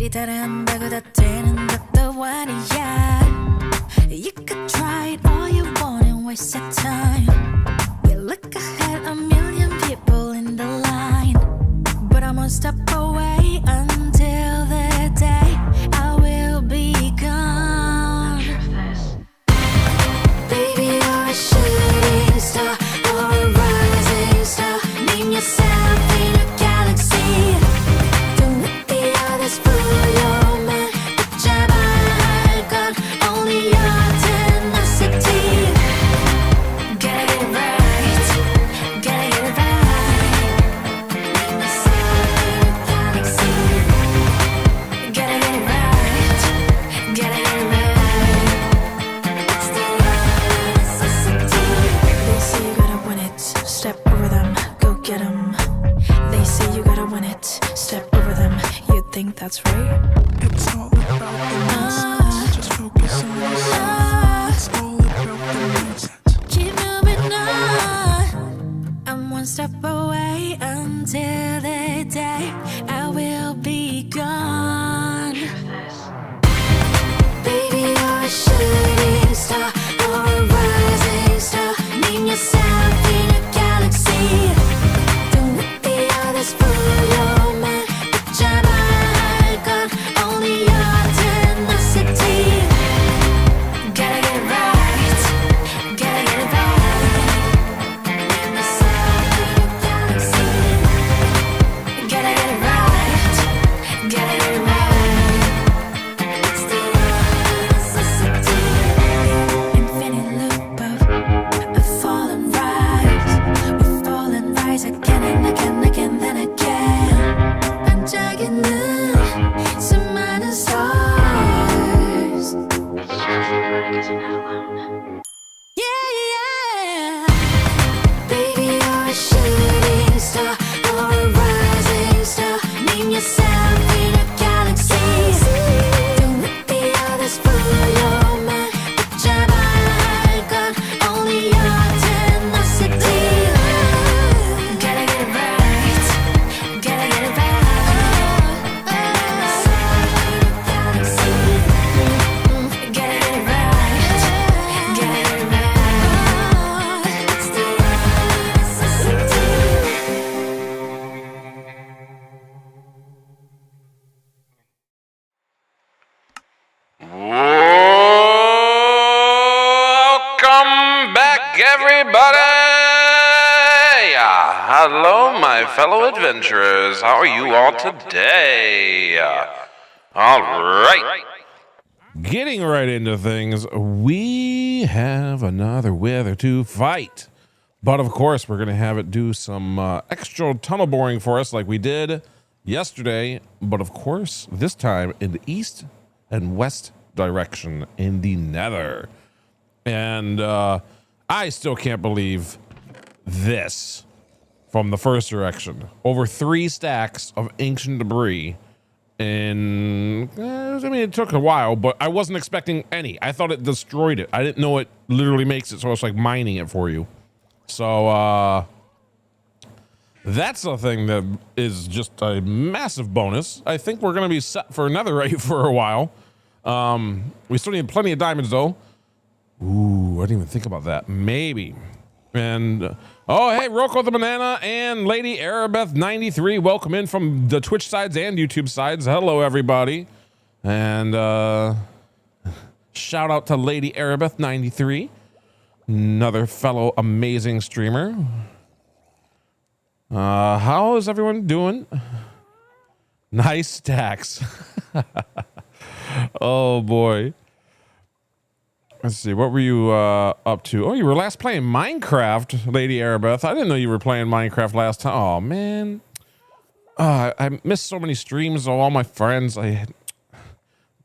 기다린다고 다 되는 것도 아니야. You could try it all you want and waste your time. We look ahead, a million people in the line, but I'm one step away until the day I will be gone. Baby, you're a shooting star or a rising star. Name yourself in a galaxy. Don't let the others fool your mind. 붙잡아야 할 건 only your tenacity. Gotta get it right, gotta get it right. Name yourself in a galaxy. Gotta get it right, gotta get it right. It's the only necessity. They say you gotta win it, step over them, go get 'em. They say you gotta win it, step over them. You think that's right? It's all about the mindset. Just focus on yourself. It's all about the mindset. Keep moving on. I'm one step away until the day I will be gone. Baby, you're a shooting star or a rising star. Name yourself in a galaxy. Don't let the others fool your mind. 붙잡아야 할 건 only your tenacity. Gotta get it right, gotta get it right. Name yourself in a galaxy. Gotta get it right, gotta get it right. It's the only necessity. Infinite loop of fall and rise. We fall and rise again and again, again, then again. 반짝이는 수많은 stars. Yeah, yeah. Baby, you're a shooting star or a rising star. Name yourself in a galaxy. Don't let the others fool your mind. 붙잡아야 할 건 only your tenacity. Gotta get it right, gotta get it right. Name yourself in a galaxy. Gotta get it right, gotta get it right. It's the only necessity. Welcome back, everybody! Hello, my fellow adventurers. How are you all today? All right. Getting right into things, we have another Wither to fight. But of course, we're going to have it do some extra tunnel boring for us like we did yesterday. But of course, this time in the east and west direction in the nether. And I still can't believe this from the first direction. Over 3 stacks of ancient debris. And I mean, it took a while, but I wasn't expecting any. I thought it destroyed it. I didn't know it literally makes it, so it's like mining it for you. So that's a thing that is just a massive bonus. I think we're going to be set for another raid for a while. We still need plenty of diamonds, though. Ooh, I didn't even think about that. Maybe. And oh, hey, Rocco the Banana and Lady Arabeth 93, welcome in from the Twitch sides and YouTube sides. Hello, everybody. And shout out to Lady Arabeth 93, another fellow amazing streamer. How is everyone doing? Nice stacks. Oh boy. Let's see, what were you up to? Oh, you were last playing Minecraft, Lady Arabeth. I didn't know you were playing Minecraft last time. Oh, man. I missed so many streams of all my friends. I hate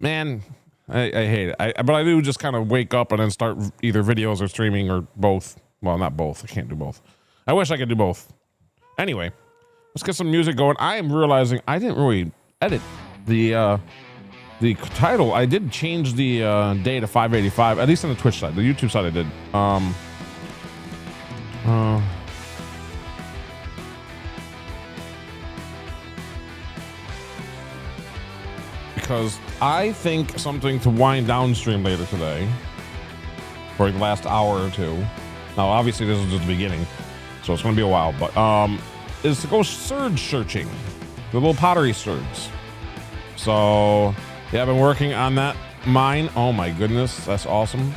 it. But I do just kind of wake up and then start either videos or streaming or both. Well, not both. I can't do both. I wish I could do both. Anyway, let's get some music going. I am realizing I didn't really edit the title. I did change the day to 585, at least on the Twitch side. The YouTube side I did. because I think something to wind down stream later today for the last hour or two. Now, obviously, this is just the beginning, so it's going to be a while, but is to go surge searching, the little pottery surge. So, yeah, I've been working on that mine. Oh my goodness, that's awesome.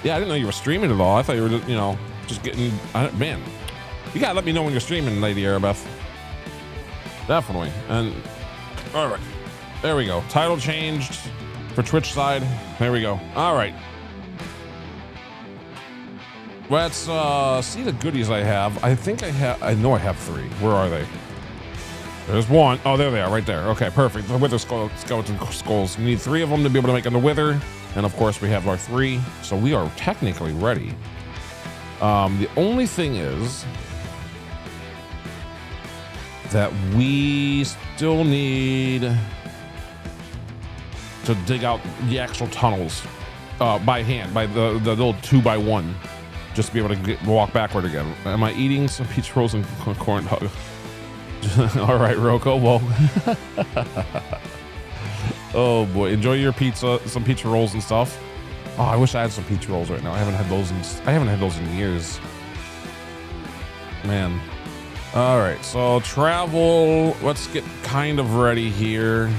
Yeah, I didn't know you were streaming at all. I thought you were just, you know, just getting, man, you gotta let me know when you're streaming, Lady Arabeth. Definitely. And all right, there we go. Title changed for Twitch side. There we go. All right. Let's see the goodies I have. I think I know I have 3. Where are they? There's 1. Oh, there they are, right there. Okay, perfect. The Wither skeleton skulls. We need 3 of them to be able to make them the Wither. And of course, we have our 3. So we are technically ready. The only thing is that we still need to dig out the actual tunnels by hand, by the little 2x1, just to be able to walk backward again. Am I eating some peach rolls and corn dog? All right, Rocco. Well, oh boy, enjoy your pizza, some pizza rolls and stuff. Oh, I wish I had some pizza rolls right now. I haven't had those in years, man. All right, so travel. Let's get kind of ready here.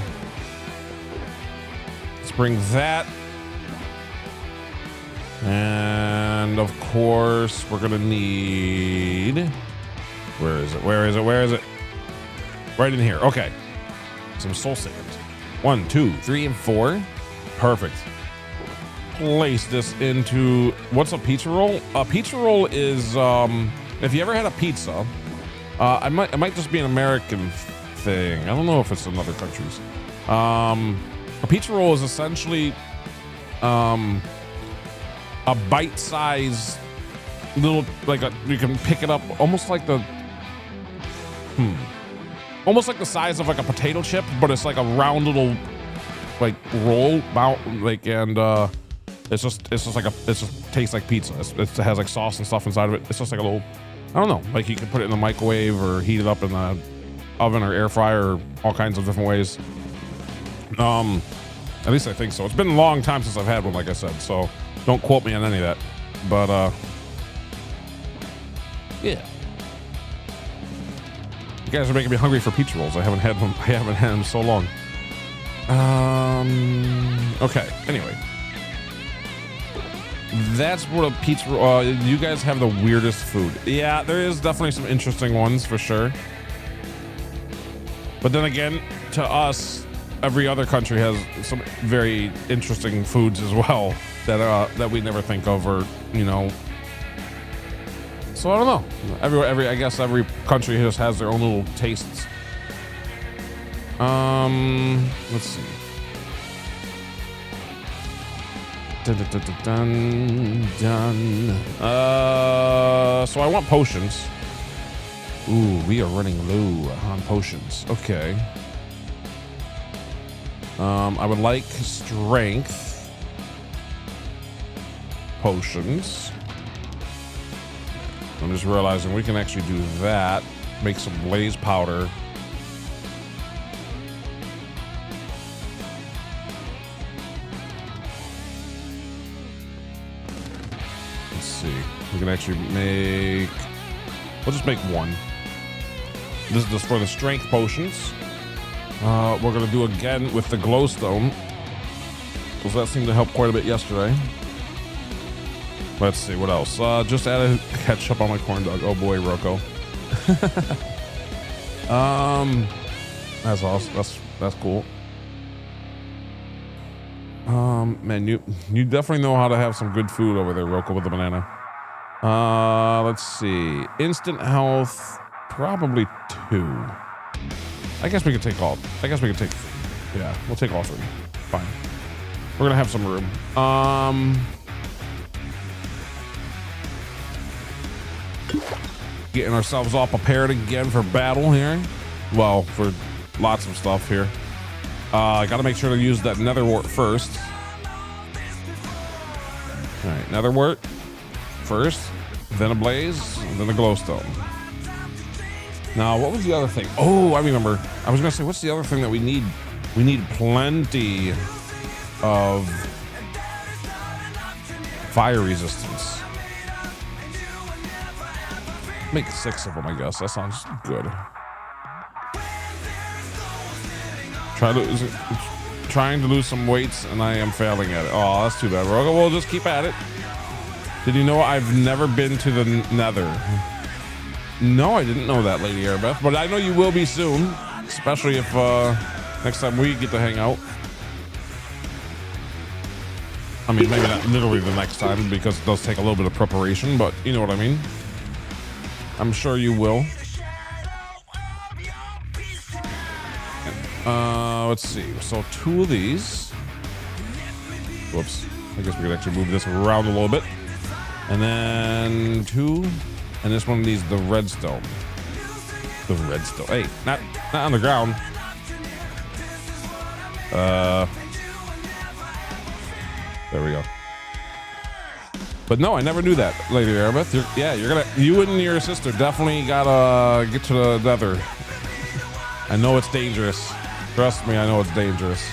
Let's bring that. And of course, we're gonna need, where is it? Right in here. Okay. Some soul sand. 1, 2, 3, and 4. Perfect. Place this into, what's a pizza roll? A pizza roll is, if you ever had a pizza, it might just be an American thing. I don't know if it's in other countries. A pizza roll is essentially a bite-sized little, you can pick it up almost like the size of like a potato chip, but it's like a round little like roll and it just tastes like pizza. It has like sauce and stuff inside of it. It's just like a little, I don't know, like you can put it in the microwave or heat it up in the oven or air fryer or all kinds of different ways. At least I think so. It's been a long time since I've had one, like I said, so don't quote me on any of that. But yeah. You guys are making me hungry for pizza rolls. I haven't had them in so long. Okay. Anyway, that's what a pizza. You guys have the weirdest food. Yeah, there is definitely some interesting ones for sure. But then again, to us, every other country has some very interesting foods as well that we never think of, or you know. So I don't know. I guess every country just has their own little tastes. Let's see. Done. So I want potions. Ooh, we are running low on potions. Okay. I would like strength potions. I'm just realizing we can actually do that. Make some blaze powder. Let's see. We can actually make, we'll just make 1. This is just for the strength potions. We're gonna do again with the glowstone, because that seemed to help quite a bit yesterday. Let's see what else. Just added ketchup on my corn dog. Oh boy, Rocco. That's awesome. That's cool. Man, you definitely know how to have some good food over there, Rocco, with the banana. Let's see. Instant health, probably 2. I guess we could take all. Yeah, we'll take all 3. Fine. We're gonna have some room. Getting ourselves all prepared again for battle here. Well, for lots of stuff here. I gotta make sure to use that nether wart first. All right, nether wart first, then a blaze, then a glowstone. Now, what was the other thing? Oh, I remember. I was gonna say, what's the other thing that we need We need plenty of fire resistance. Make 6 of them, I guess. That sounds good. Trying to lose some weights, and I am failing at it. Oh, that's too bad. We'll just keep at it. Did you know I've never been to the Nether? No, I didn't know that, Lady Airbeth, but I know you will be soon, especially if next time we get to hang out. I mean, maybe not literally the next time, because it does take a little bit of preparation, but you know what I mean. I'm sure you will. Let's see. So 2 of these. Whoops. I guess we could actually move this around a little bit. And then 2. And this one of these, the redstone. The redstone. Hey, not on the ground. There we go. But no, I never knew that, Lady Airbeth. You and your sister definitely gotta get to the Nether. I know it's dangerous. Trust me, I know it's dangerous.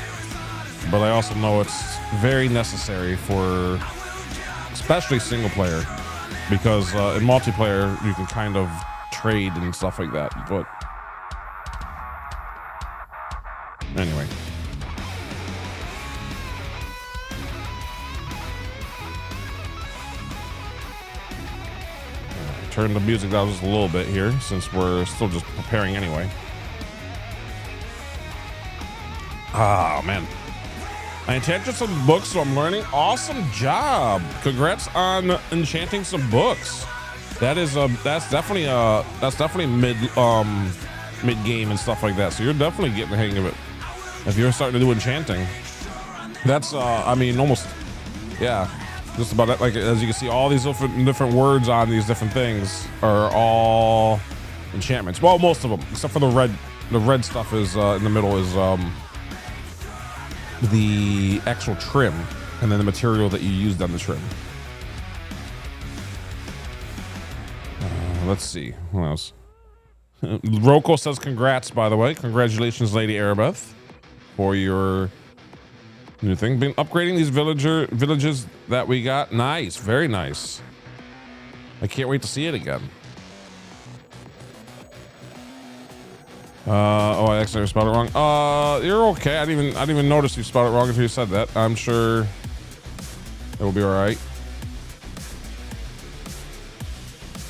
But I also know it's very necessary for, especially single player, because in multiplayer you can kind of trade and stuff like that. But anyway. Turn the music down just a little bit here, since we're still just preparing anyway. Oh man, I enchanted some books, so I'm learning. Awesome job! Congrats on enchanting some books. That is that's definitely mid game and stuff like that. So you're definitely getting the hang of it. If you're starting to do enchanting, that's I mean almost, yeah. Just about it. Like, as you can see, all these different words on these different things are all enchantments. Well, most of them, except for the red. The red stuff is in the middle is the actual trim, and then the material that you used on the trim. Let's see. What else? Roko says congrats, by the way. Congratulations, Lady Airbeth, for your new thing. Been upgrading these villages that we got. Nice, very nice. I can't wait to see it again. Oh, I accidentally spelled it wrong. You're okay. I didn't even notice you spelled it wrong until you said that. I'm sure it will be all right.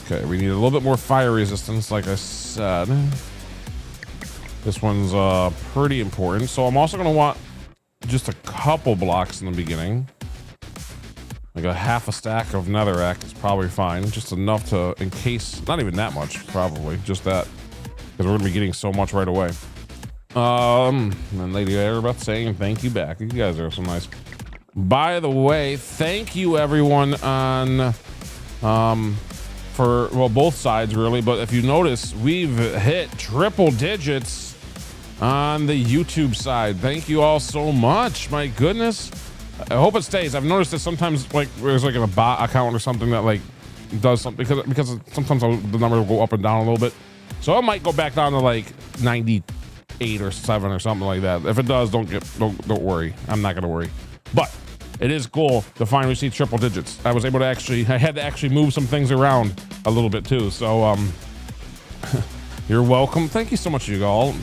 Okay, we need a little bit more fire resistance, like I said. This one's pretty important. So I'm also gonna want just a couple blocks in the beginning. Like a half a stack of netherrack is probably fine. Just enough to, in case, not even that much, probably. Just that, because we're gonna be getting so much right away. And Lady Airbeth saying thank you back. You guys are so nice. By the way, thank you everyone on, for, well, both sides really, but if you notice, we've hit triple digits on the YouTube side. Thank you all so much. My goodness. I hope it stays. I've noticed that sometimes, like, there's like a bot account or something that like does something, because sometimes the number will go up and down a little bit. So it might go back down to like 98 or 7 or something like that. If it does, don't worry. I'm not gonna worry. But it is cool to finally see triple digits. I was able to I had to actually move some things around a little bit too. So you're welcome. Thank you so much, you all.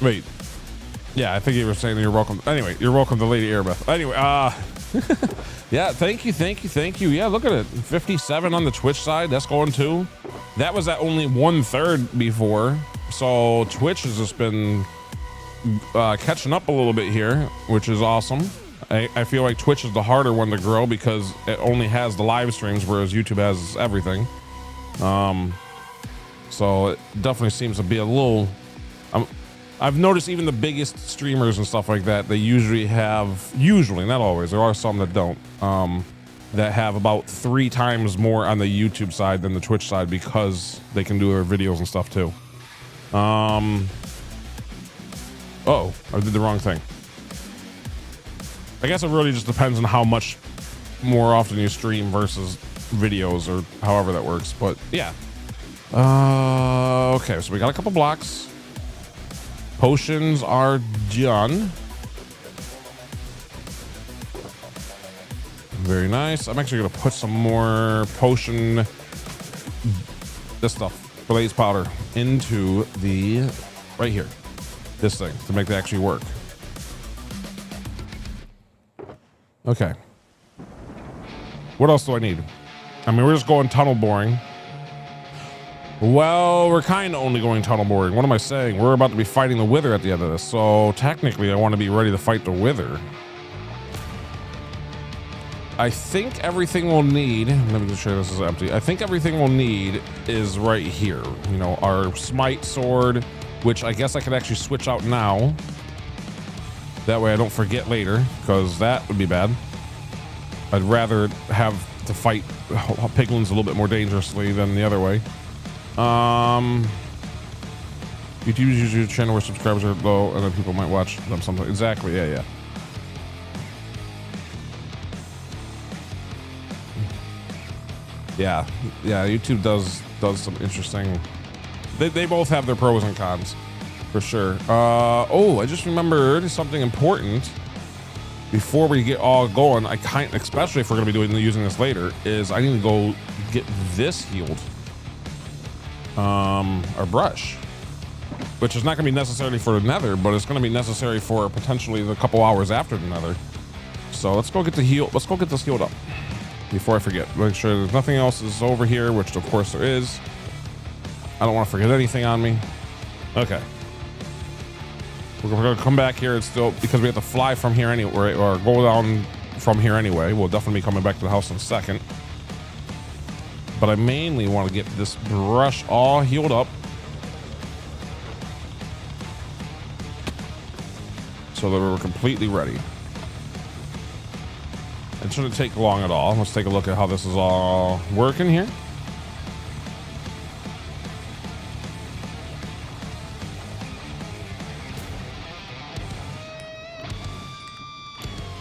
Wait. Yeah, I think you were saying you're welcome. Anyway, you're welcome to Lady Airbeth. Anyway, yeah, thank you. Yeah, look at it. 57 on the Twitch side. That's going too. That was at only 1/3 before. So Twitch has just been catching up a little bit here, which is awesome. I feel like Twitch is the harder one to grow because it only has the live streams, whereas YouTube has everything. So it definitely seems to be a little. I've noticed even the biggest streamers and stuff like that, they usually, not always, there are some that don't, that have about 3 times more on the YouTube side than the Twitch side because they can do their videos and stuff too. Oh, I did the wrong thing. I guess it really just depends on how much more often you stream versus videos or however that works. But yeah, Okay, so we got a couple blocks. Potions are done. Very nice. I'm actually gonna put some more potion, this stuff, blaze powder, into the right here, this thing, to make it actually work. Okay. What else do I need? I mean, we're just going tunnel boring. Well, we're kind of only going tunnel boring. What am I saying? We're about to be fighting the Wither at the end of this, so technically I want to be ready to fight the Wither. I think everything we'll need, let me just show you this is empty. I think everything we'll need is right here. You know, our smite sword, which I guess I could actually switch out now. That way I don't forget later, because that would be bad. I'd rather have to fight piglins a little bit more dangerously than the other way. YouTube channel where subscribers are low and then people might watch them something. Exactly, yeah. Yeah, YouTube does some interesting. They both have their pros and cons, for sure. Oh, I just remembered something important. Before we get all going, especially if we're gonna be using this later, is I need to go get this healed. Our brush, which is not gonna be necessarily for the nether, but it's gonna be necessary for potentially a couple hours after the nether. So let's go get this healed up before I forget. Make sure there's nothing else is over here, which of course there is. I don't want to forget anything on me. Okay. We're gonna come back here and still, because we have to fly from here anyway, or go down from here anyway. We'll definitely be coming back to the house in a second. But I mainly want to get this brush all healed up so that we're completely ready. It shouldn't take long at all. Let's take a look at how this is all working here.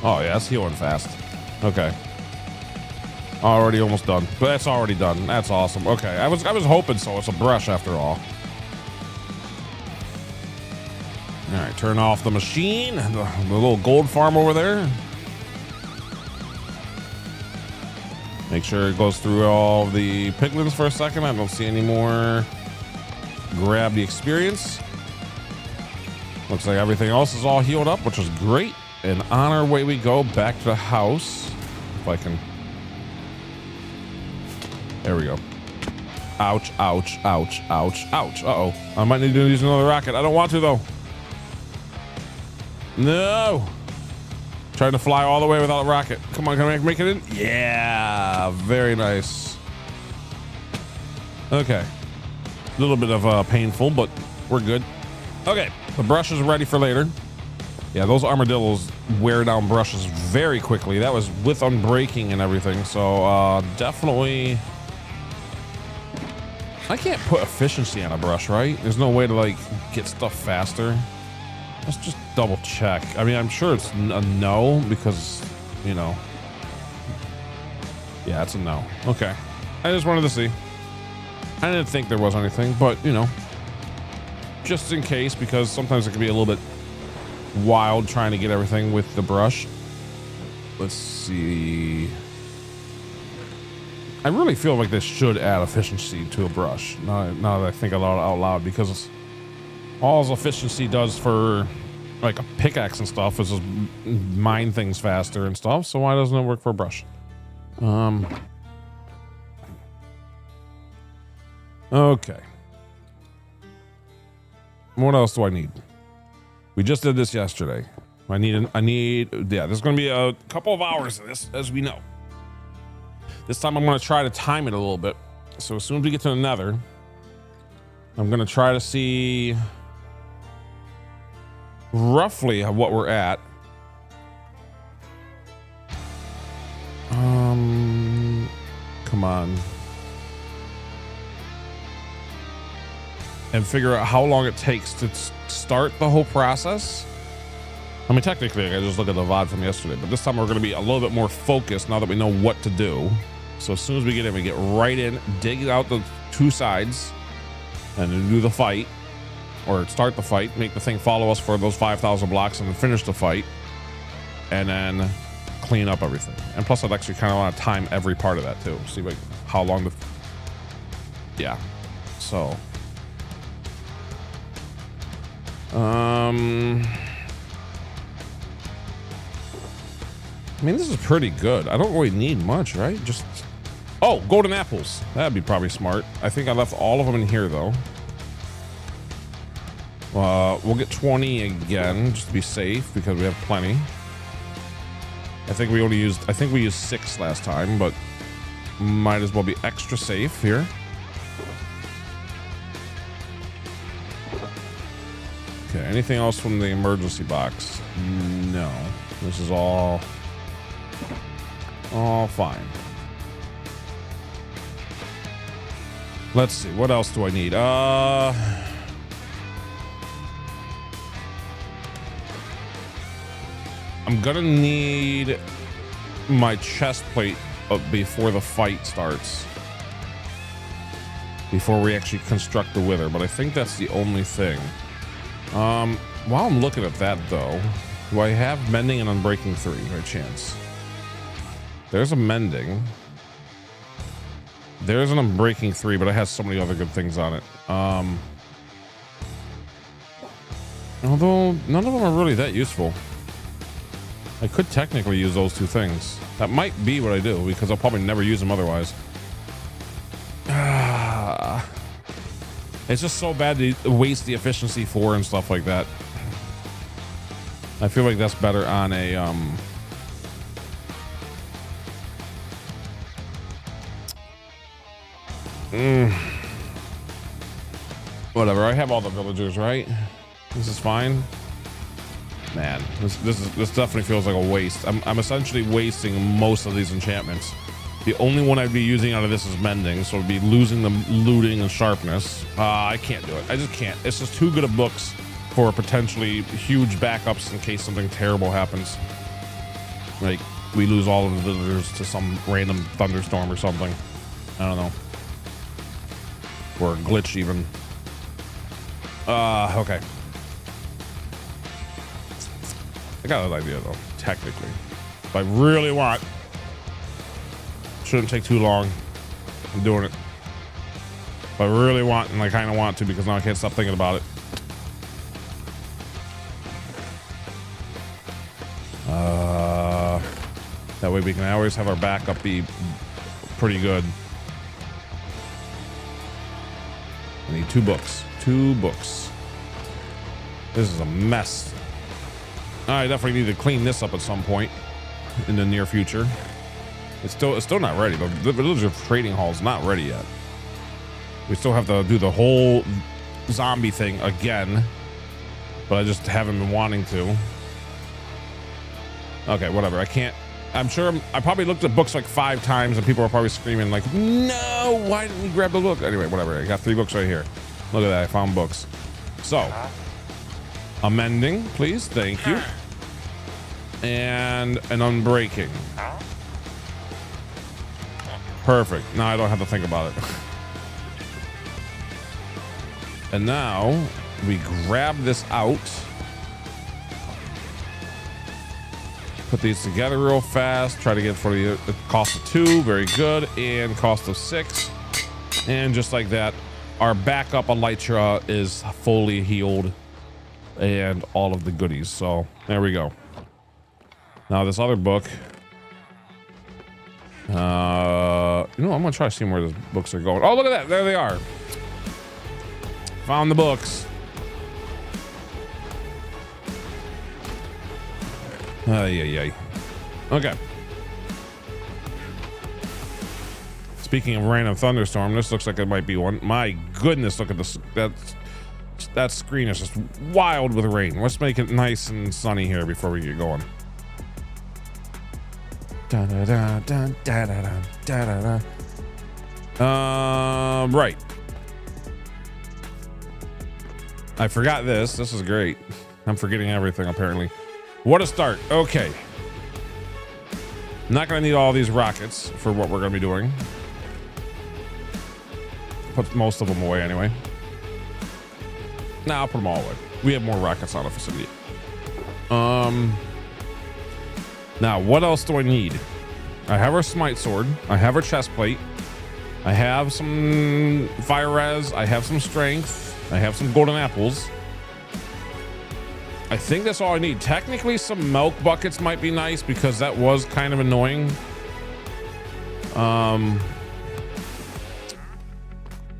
Oh yeah, it's healing fast. Okay. Already almost done, but that's already done. That's awesome. Okay, I was hoping so. It's a brush after all. All right, turn off the machine. The little gold farm over there. Make sure it goes through all the piglins for a second. I don't see any more. Grab the experience. Looks like everything else is all healed up, which is great. And on our way we go back to the house. If I can. There we go. Ouch, ouch, ouch, ouch, ouch. Uh-oh. I might need to use another rocket. I don't want to, though. No. Trying to fly all the way without a rocket. Come on, can I make it in? Yeah, very nice. Okay. A little bit of painful, but we're good. Okay, the brush is ready for later. Yeah, those armadillos wear down brushes very quickly. That was with unbreaking and everything, so definitely. I can't put efficiency on a brush, right? There's no way to like get stuff faster. Let's just double check. I mean, I'm sure it's a no because, you know. Yeah, it's a no. Okay. I just wanted to see. I didn't think there was anything, but, you know, just in case, because sometimes it can be a little bit wild trying to get everything with the brush. Let's see. I really feel like this should add efficiency to a brush. Now that I think out loud, because all efficiency does for like a pickaxe and stuff is just mine things faster and stuff. So why doesn't it work for a brush? Okay. What else do I need? We just did this yesterday. Yeah, there's going to be a couple of hours of this, as we know. This time I'm going to try to time it a little bit. So as soon as we get to the nether, I'm going to try to see roughly what we're at. Come on. And figure out how long it takes to start the whole process. I mean, technically, I just look at the VOD from yesterday, but this time we're going to be a little bit more focused now that we know what to do. So as soon as we get in, we get right in, dig out the two sides, and then do the fight, or start the fight, make the thing follow us for those 5,000 blocks, and then finish the fight, and then clean up everything. And plus, I'd actually kind of want to time every part of that too. See like how long the yeah. So I mean, this is pretty good. I don't really need much, right? Just oh, golden apples. That'd be probably smart. I think I left all of them in here though. We'll get 20 again just to be safe because we have plenty. I think we used 6 last time, but might as well be extra safe here. Okay, anything else from the emergency box? No, this is all fine. Let's see, what else do I need? I'm gonna need my chest plate before the fight starts, before we actually construct the wither, but I think that's the only thing. While I'm looking at that though, do I have mending and unbreaking 3 by chance? There's a mending. There's an unbreaking 3, but it has so many other good things on it. Although none of them are really that useful. I could technically use those 2 things. That might be what I do because I'll probably never use them otherwise. It's just so bad to waste the efficiency 4 and stuff like that. I feel like that's better on a whatever. I have all the villagers, right? This is fine. Man, this definitely feels like a waste. I'm essentially wasting most of these enchantments. The only one I'd be using out of this is mending, so I'd be losing the looting and sharpness. I can't do it. I just can't. It's just too good of books for potentially huge backups in case something terrible happens. Like we lose all of the villagers to some random thunderstorm or something. I don't know. Or a glitch even. Okay. I got an idea though, technically. If I really want, shouldn't take too long. I'm doing it. If I really want, and I kind of want to because now I can't stop thinking about it. That way we can always have our backup be pretty good. I need 2 books. 2 books. This is a mess. I definitely need to clean this up at some point in the near future. It's still not ready. The villager trading hall is not ready yet. We still have to do the whole zombie thing again, but I just haven't been wanting to. Okay, whatever. I can't. I'm sure I probably looked at books like 5 times and people are probably screaming like, no, why didn't we grab the book? Anyway, whatever. I got 3 books right here. Look at that. I found books. So amending, please. Thank you. And an unbreaking. Perfect. Now I don't have to think about it. And now we grab this out. Put these together real fast. Try to get for the cost of 2. Very good. And cost of 6. And just like that, our backup elytra is fully healed. And all of the goodies. So there we go. Now this other book. You know, I'm gonna try to see where those books are going. Oh, look at that. There they are. Found the books. Ay. Okay. Speaking of random thunderstorm, this looks like it might be one. My goodness, look at this. That screen is just wild with rain. Let's make it nice and sunny here before we get going. Right. I forgot this. This is great. I'm forgetting everything apparently. What a start. Okay. Not going to need all these rockets for what we're going to be doing. Put most of them away anyway. Nah, I'll put them all away. We have more rockets on the facility. Now, what else do I need? I have our smite sword. I have our chest plate. I have some fire res. I have some strength. I have some golden apples. I think that's all I need. Technically, some milk buckets might be nice because that was kind of annoying.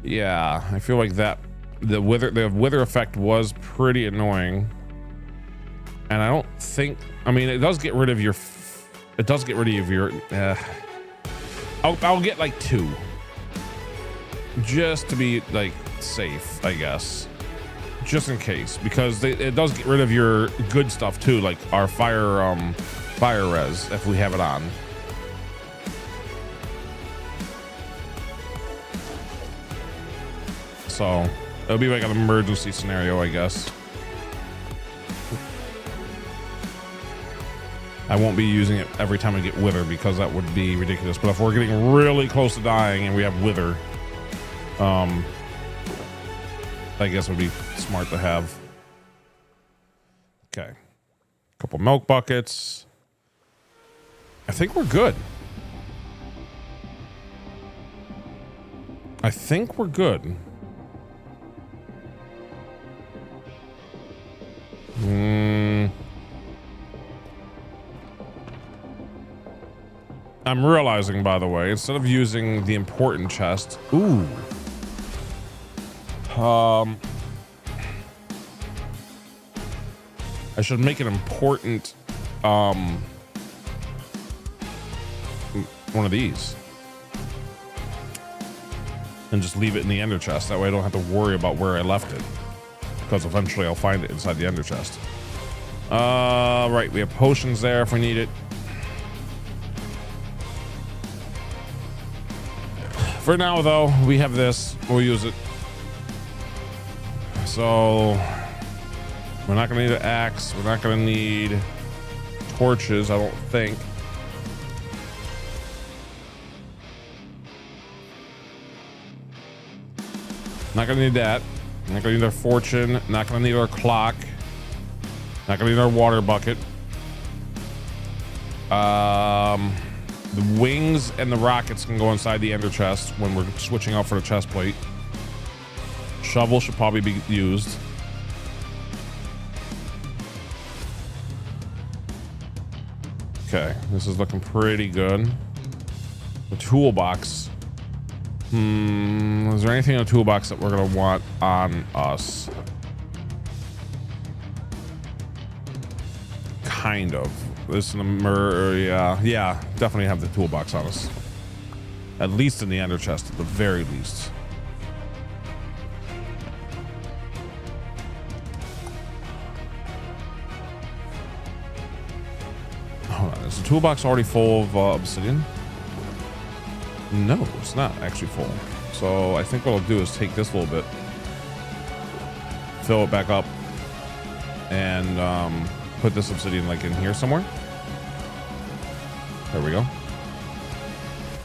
Yeah, I feel like that the wither effect was pretty annoying. And I don't think, I mean, it does get rid of your, I'll get like 2 just to be like safe, I guess, just in case, because it does get rid of your good stuff too, like our fire res if we have it on. So it'll be like an emergency scenario, I guess. I won't be using it every time I get wither because that would be ridiculous. But if we're getting really close to dying and we have wither, I guess it would be smart to have. Okay. A couple milk buckets. I think we're good. I think we're good. I'm realizing, by the way, instead of using the important chest, I should make an important one of these and just leave it in the ender chest. That way I don't have to worry about where I left it, because eventually I'll find it inside the ender chest. Right, we have potions there if we need it. For now, though, we have this. We'll use it. So we're not gonna need an axe. We're not gonna need torches, I don't think. Not gonna need that. Not gonna need our fortune. Not gonna need our clock. Not gonna need our water bucket. The wings and the rockets can go inside the ender chest when we're switching out for the chest plate. Shovel should probably be used. Okay, this is looking pretty good. The toolbox. Is there anything in the toolbox that we're gonna want on us? Kind of. This yeah, definitely have the toolbox on us. At least in the ender chest, at the very least. Hold on, is the toolbox already full of obsidian? No, it's not actually full. So I think what I'll do is take this little bit, fill it back up, and put this obsidian like in here somewhere. There we go.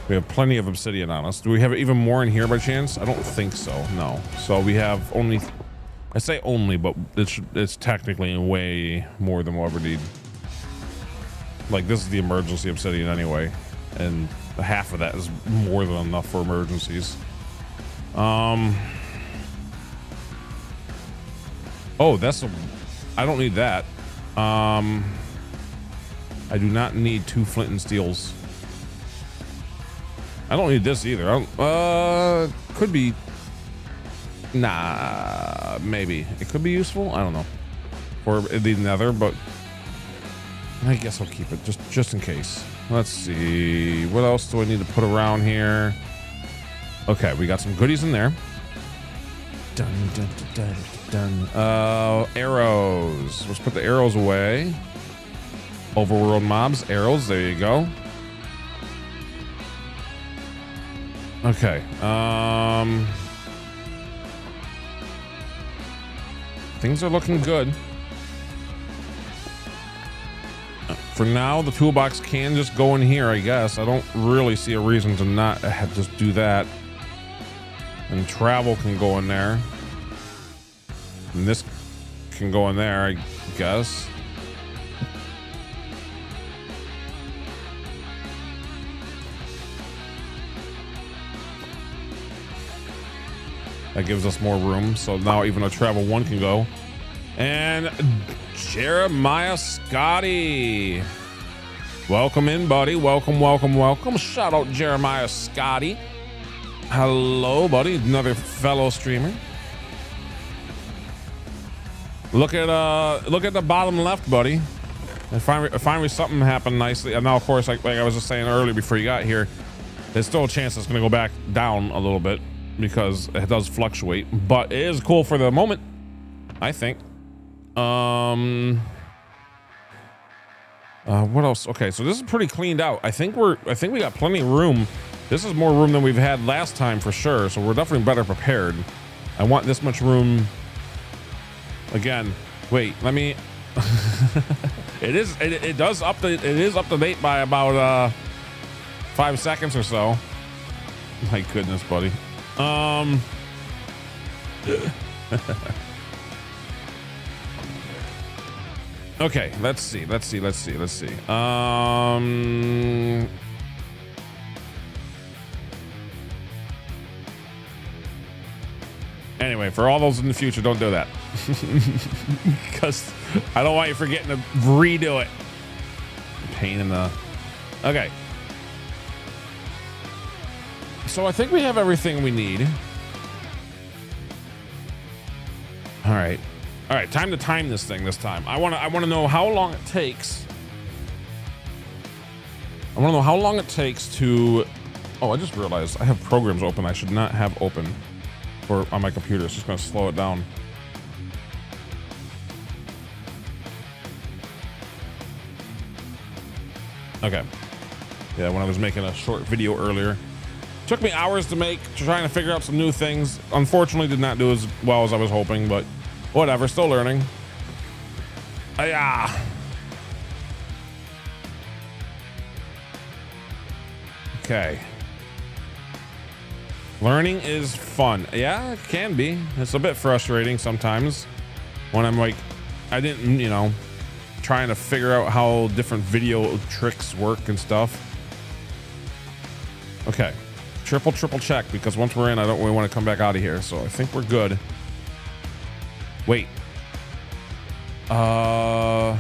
We have plenty of obsidian on us. Do we have even more in here by chance? I don't think so. No. So we have only, I say only, but it's technically way more than we'll ever need. Like, this is the emergency obsidian anyway, and half of that is more than enough for emergencies. Oh, that's I don't need that. I do not need 2 flint and steels. I don't need this either. Could be. Nah, maybe it could be useful. I don't know. For the nether, but I guess I'll keep it just in case. Let's see. What else do I need to put around here? Okay, we got some goodies in there. Dun, dun, dun, dun, dun. Arrows. Let's put the arrows away. Overworld mobs, arrows. There you go. Okay. Things are looking good. For now, the toolbox can just go in here, I guess. I don't really see a reason to not just do that. And travel can go in there. And this can go in there, I guess. That gives us more room. So now even a travel 1 can go. And Jeremiah Scotty. Welcome in, buddy. Welcome, welcome, welcome. Shout out Jeremiah Scotty. Hello, buddy. Another fellow streamer. Look at the bottom left, buddy. And finally something happened nicely. And now, of course, like I was just saying earlier before you got here, there's still a chance it's going to go back down a little bit because it does fluctuate. But it is cool for the moment, I think. What else? Okay, so this is pretty cleaned out. I think we got plenty of room. This is more room than we've had last time for sure. So we're definitely better prepared. I want this much room. Again, wait, let me. It is up to date by about 5 seconds or so. My goodness, buddy. Okay, let's see. Anyway, for all those in the future, don't do that. Because I don't want you forgetting to redo it. Pain in the... Okay. So I think we have everything we need. All right. All right, time to time this thing this time. I want to know how long it takes. I want to know how long it takes to... Oh, I just realized I have programs open I should not have open on my computer. It's just going to slow it down. Okay. Yeah, when I was making a short video earlier. Took me hours to make, trying to figure out some new things. Unfortunately, did not do as well as I was hoping, but whatever, still learning. Yeah. Okay. Learning is fun. Yeah, it can be. It's a bit frustrating sometimes when I'm like, I didn't, you know, trying to figure out how different video tricks work and stuff. Okay. Triple check, because once we're in, I don't really want to come back out of here. So I think we're good. Wait. I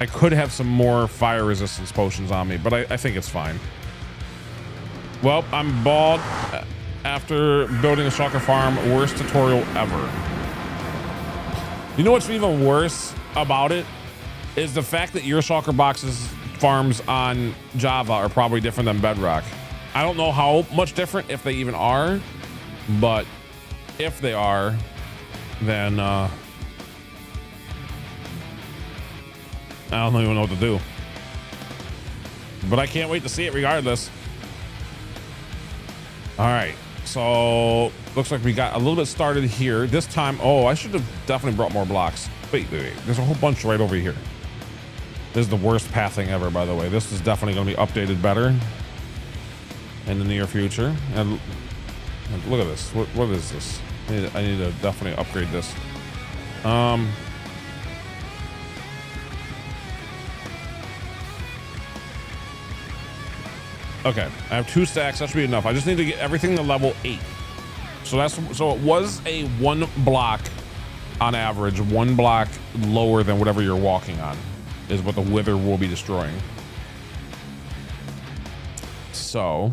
could have some more fire resistance potions on me, but I think it's fine. Well, I'm bald after building a shulker farm. Worst tutorial ever. You know what's even worse about it is the fact that your shulker boxes farms on Java are probably different than Bedrock. I don't know how much different, if they even are, but if they are, then I don't even know what to do. But I can't wait to see it regardless. All right, so looks like we got a little bit started here. This time, oh, I should have definitely brought more blocks. Wait. There's a whole bunch right over here. This is the worst pathing ever, by the way. This is definitely going to be updated better in the near future. And look at this. What is this? I need to definitely upgrade this. Okay, I have 2 stacks. That should be enough. I just need to get everything to level 8. So it was a 1 block on average, 1 block lower than whatever you're walking on is what the Wither will be destroying. So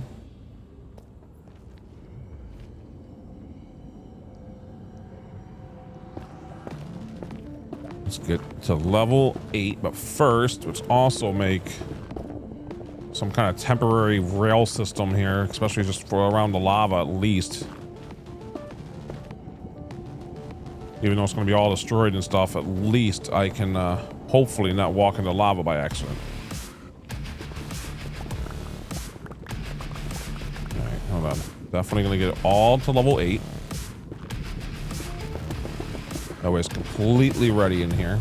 let's get to level 8, but first let's also make some kind of temporary rail system here, especially just for around the lava at least. Even though it's going to be all destroyed and stuff, at least I can hopefully not walk into lava by accident. All right, hold on. Definitely going to get it all to level 8. That way it's completely ready in here.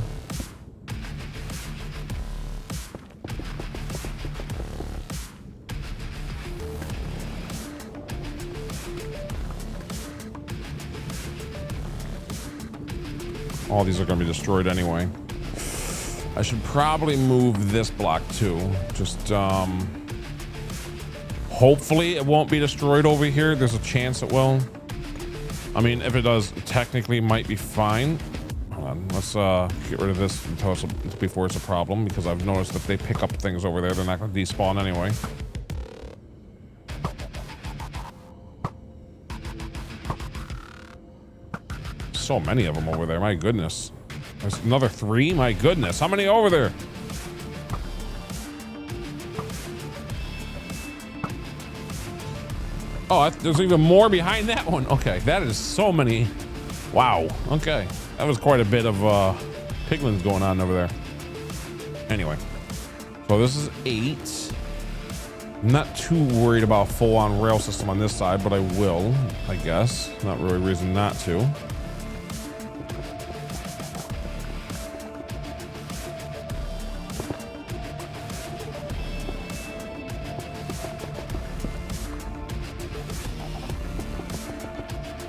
all these are going to be destroyed anyway. I should probably move this block too. Just hopefully it won't be destroyed over here. There's a chance it will. I mean, if it does, technically might be fine. Hold on, let's get rid of this before it's a problem, because I've noticed if they pick up things over there, they're not going to despawn anyway. So many of them over there, my goodness. There's another 3, my goodness. How many over there? Oh, there's even more behind that one. Okay, that is so many. Wow, okay. That was quite a bit of piglins going on over there. Anyway, so this is 8. I'm not too worried about a full-on rail system on this side, but I will, I guess. Not really a reason not to.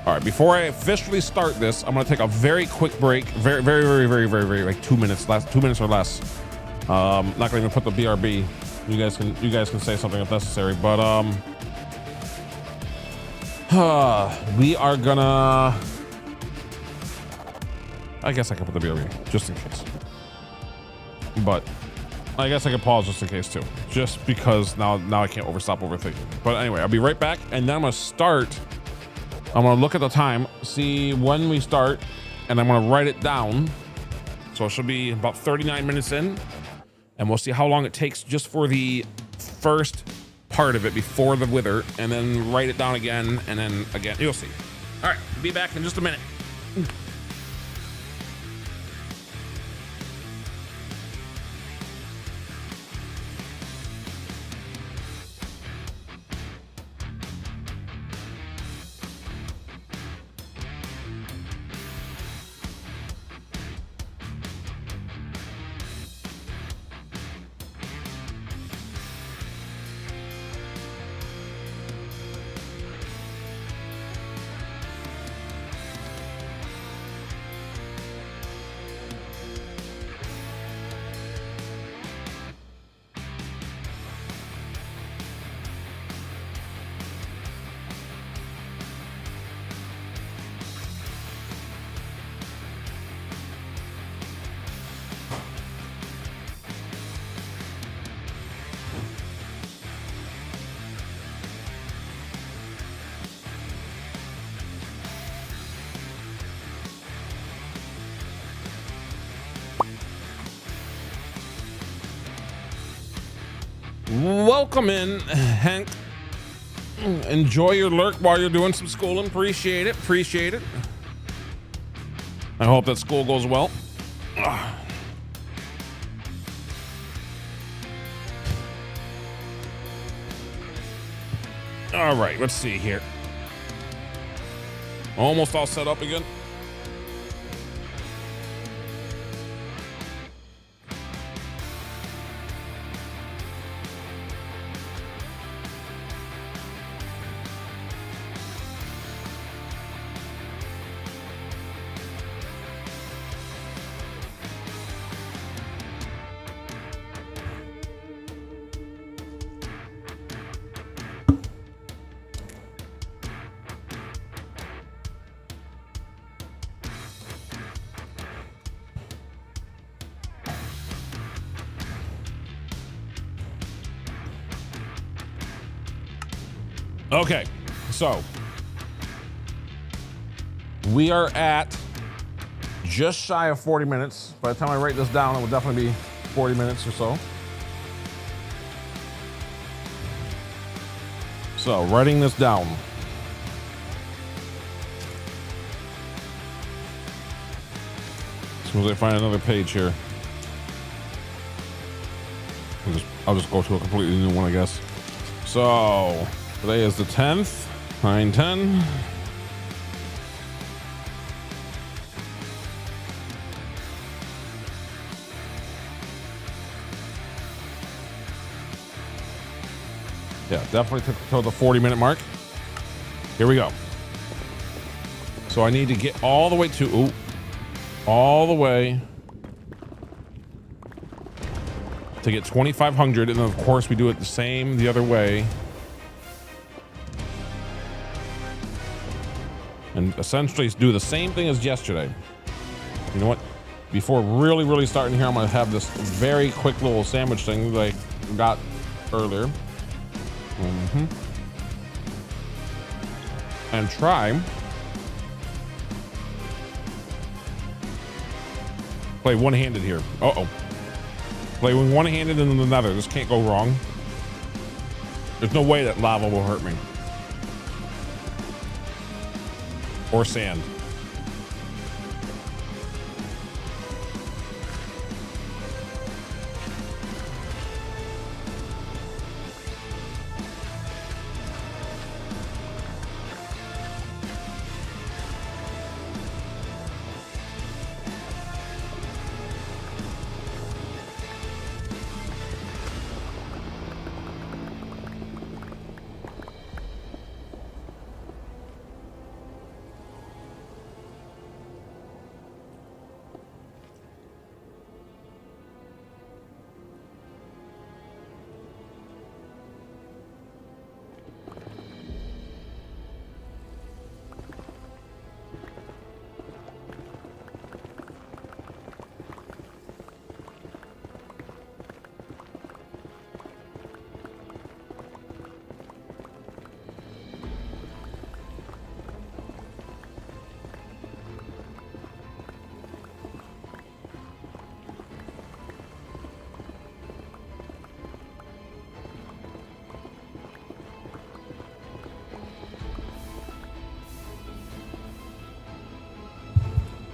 All right, before I officially start this, I'm gonna take a very quick break. Very, like 2 minutes, 2 minutes or less. Not gonna even put the BRB. You guys can say something if necessary, but we are gonna. I guess I can put the BRB just in case. But I guess I can pause just in case too, just because now I can't overthinking. But anyway, I'll be right back, and then I'm gonna start. I'm gonna look at the time, see when we start, and I'm gonna write it down. So it should be about 39 minutes in, and we'll see how long it takes just for the first part of it before the wither, and then write it down again, and then again. You'll see. All right, be back in just a minute. Welcome in, Hank. Enjoy your lurk while you're doing some schooling. Appreciate it. I hope that school goes well. All right, let's see here. Almost all set up again. Okay, so we are at just shy of 40 minutes. By the time I write this down, it will definitely be 40 minutes or so. So, writing this down. As soon as I find another page here, I'll just go to a completely new one, I guess. So, today is the 10th, 9/10. Yeah, definitely took till the 40-minute mark. Here we go. So I need to get all the way to, all the way to get 2,500, and then of course we do it the same the other way. And essentially do the same thing as yesterday. You know what? Before really starting here, I'm gonna have this very quick little sandwich thing that I got earlier. And try play one-handed here. Playing one-handed and then another. This can't go wrong. There's no way that lava will hurt me. Or sand.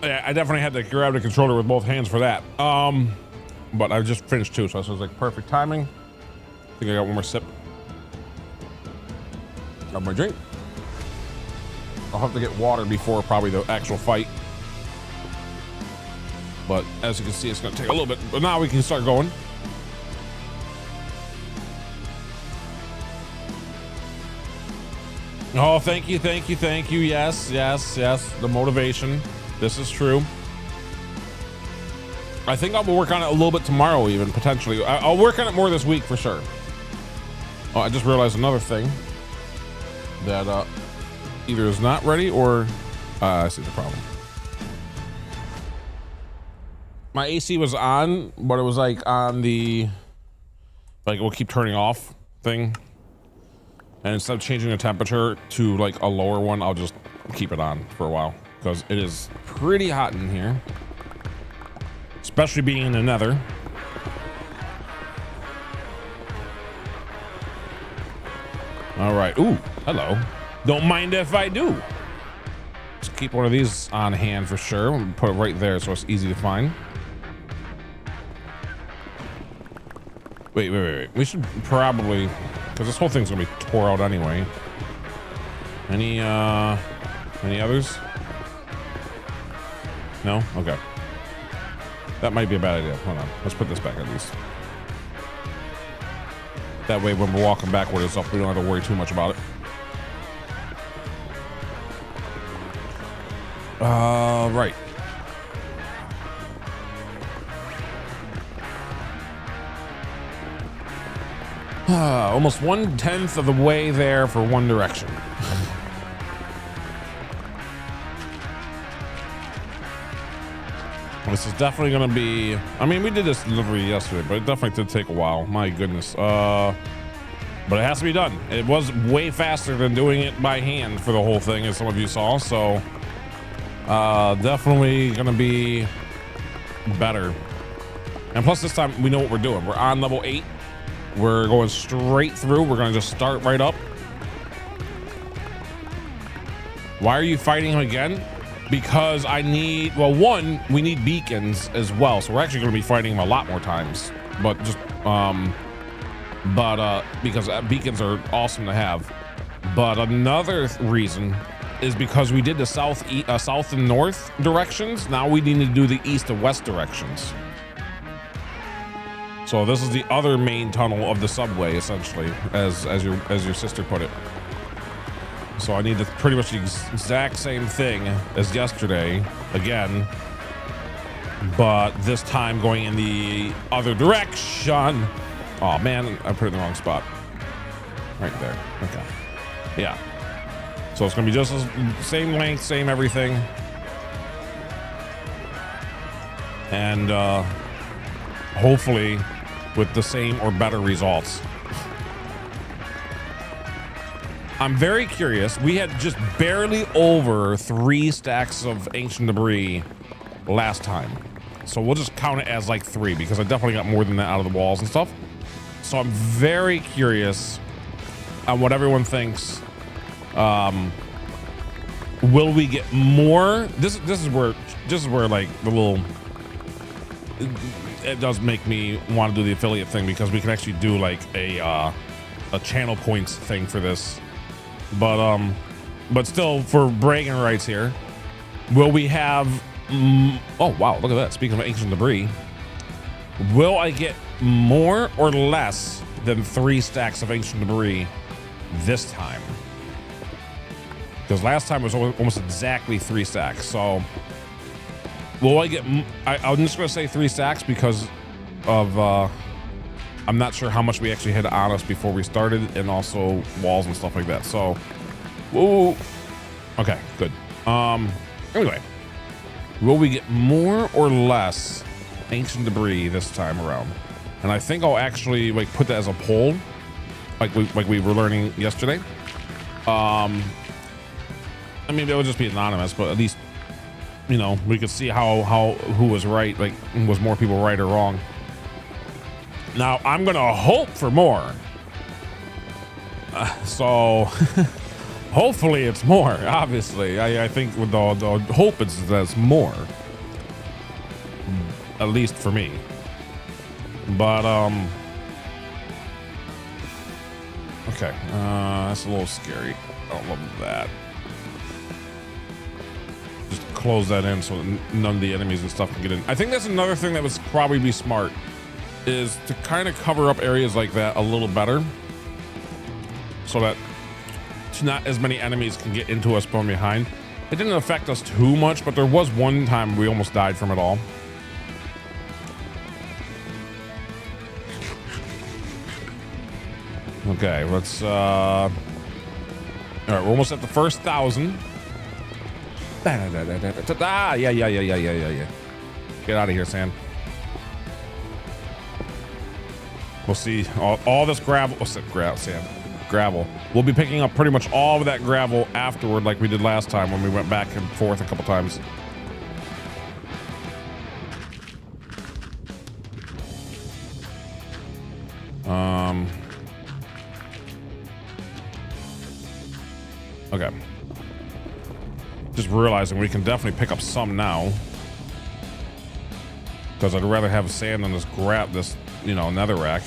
Yeah, I definitely had to grab the controller with both hands for that. But I just finished too, so this was like perfect timing. I think I got one more sip of my drink. I'll have to get water before probably the actual fight. But as you can see, it's gonna take a little bit, but now we can start going. Oh, thank you. Yes. The motivation. This is true. I think I'll work on it a little bit tomorrow, even potentially. I'll work on it more this week for sure. Oh, I just realized another thing that either is not ready or I see the problem. My AC was on, but it was like on the it will keep turning off thing. And instead of changing the temperature to like a lower one, I'll just keep it on for a while because it is pretty hot in here, especially being in the nether. All right. Ooh, hello. Don't mind if I do. Just keep one of these on hand for sure. I'm gonna put it right there so it's easy to find. Wait. We should probably, because this whole thing's gonna be tore out anyway. Any others? No? Okay. That might be a bad idea. Hold on. Let's put this back at least. That way when we're walking backward and stuff, we don't have to worry too much about it. Right. Almost 1/10 of the way there for One Direction. This is definitely gonna be, I mean, we did this delivery yesterday, but it definitely did take a while. My goodness. But it has to be done. It was way faster than doing it by hand for the whole thing, as some of you saw. So definitely gonna be better. And plus this time we know what we're doing. We're on level 8. We're going straight through. We're gonna just start right up. Why are you fighting him again? Because I need, well, one, we need beacons as well. So we're actually gonna be fighting him a lot more times. But just, because beacons are awesome to have. But another reason is because we did the south and north directions. Now we need to do the east and west directions. So this is the other main tunnel of the subway, essentially, as your sister put it. So I need to pretty much the exact same thing as yesterday again, but this time going in the other direction. Oh man, I put it in the wrong spot. Right there. Okay. Yeah. So it's gonna be just the same length, same everything. And hopefully with the same or better results. I'm very curious. We had just barely over 3 stacks of ancient debris last time. So we'll just count it as like 3 because I definitely got more than that out of the walls and stuff. So I'm very curious on what everyone thinks. Will we get more? This is where like the little, it does make me want to do the affiliate thing because we can actually do like a channel points thing for this. But still, for bragging rights here, will we have? Oh wow, look at that! Speaking of ancient debris, will I get more or less than 3 stacks of ancient debris this time? Because last time it was almost exactly 3 stacks. So will I get? I'm just gonna say 3 stacks because of I'm not sure how much we actually had on us before we started, and also walls and stuff like that. So, whoa. Okay, good. Anyway, will we get more or less ancient debris this time around? And I think I'll actually like put that as a poll, like we were learning yesterday. I mean, it would just be anonymous, but at least, you know, we could see who was right, like was more people right or wrong. Now I'm gonna hope for more, so hopefully it's more. Obviously, I think with the hope that's more, at least for me. But okay, that's a little scary. I don't love that. Just close that in so that none of the enemies and stuff can get in. I think that's another thing that would probably be smart, is to kind of cover up areas like that a little better so that not as many enemies can get into us from behind. It didn't affect us too much, but there was one time we almost died from it all. Okay, let's all right, we're almost at the first 1,000. Yeah. Get out of here, Sand. We'll see all this gravel. What's that sand? Gravel. We'll be picking up pretty much all of that gravel afterward, like we did last time when we went back and forth a couple times. Okay. Just realizing we can definitely pick up some now, because I'd rather have sand than this you know, netherrack.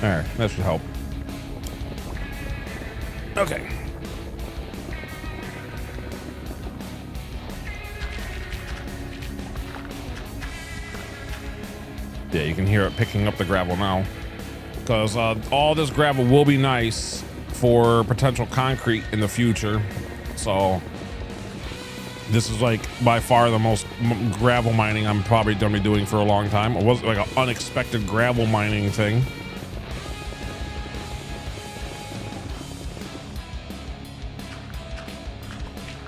All right, that should help. Okay. Yeah, you can hear it picking up the gravel now, because all this gravel will be nice for potential concrete in the future. So this is like by far the most gravel mining I'm probably going to be doing for a long time. It was like an unexpected gravel mining thing.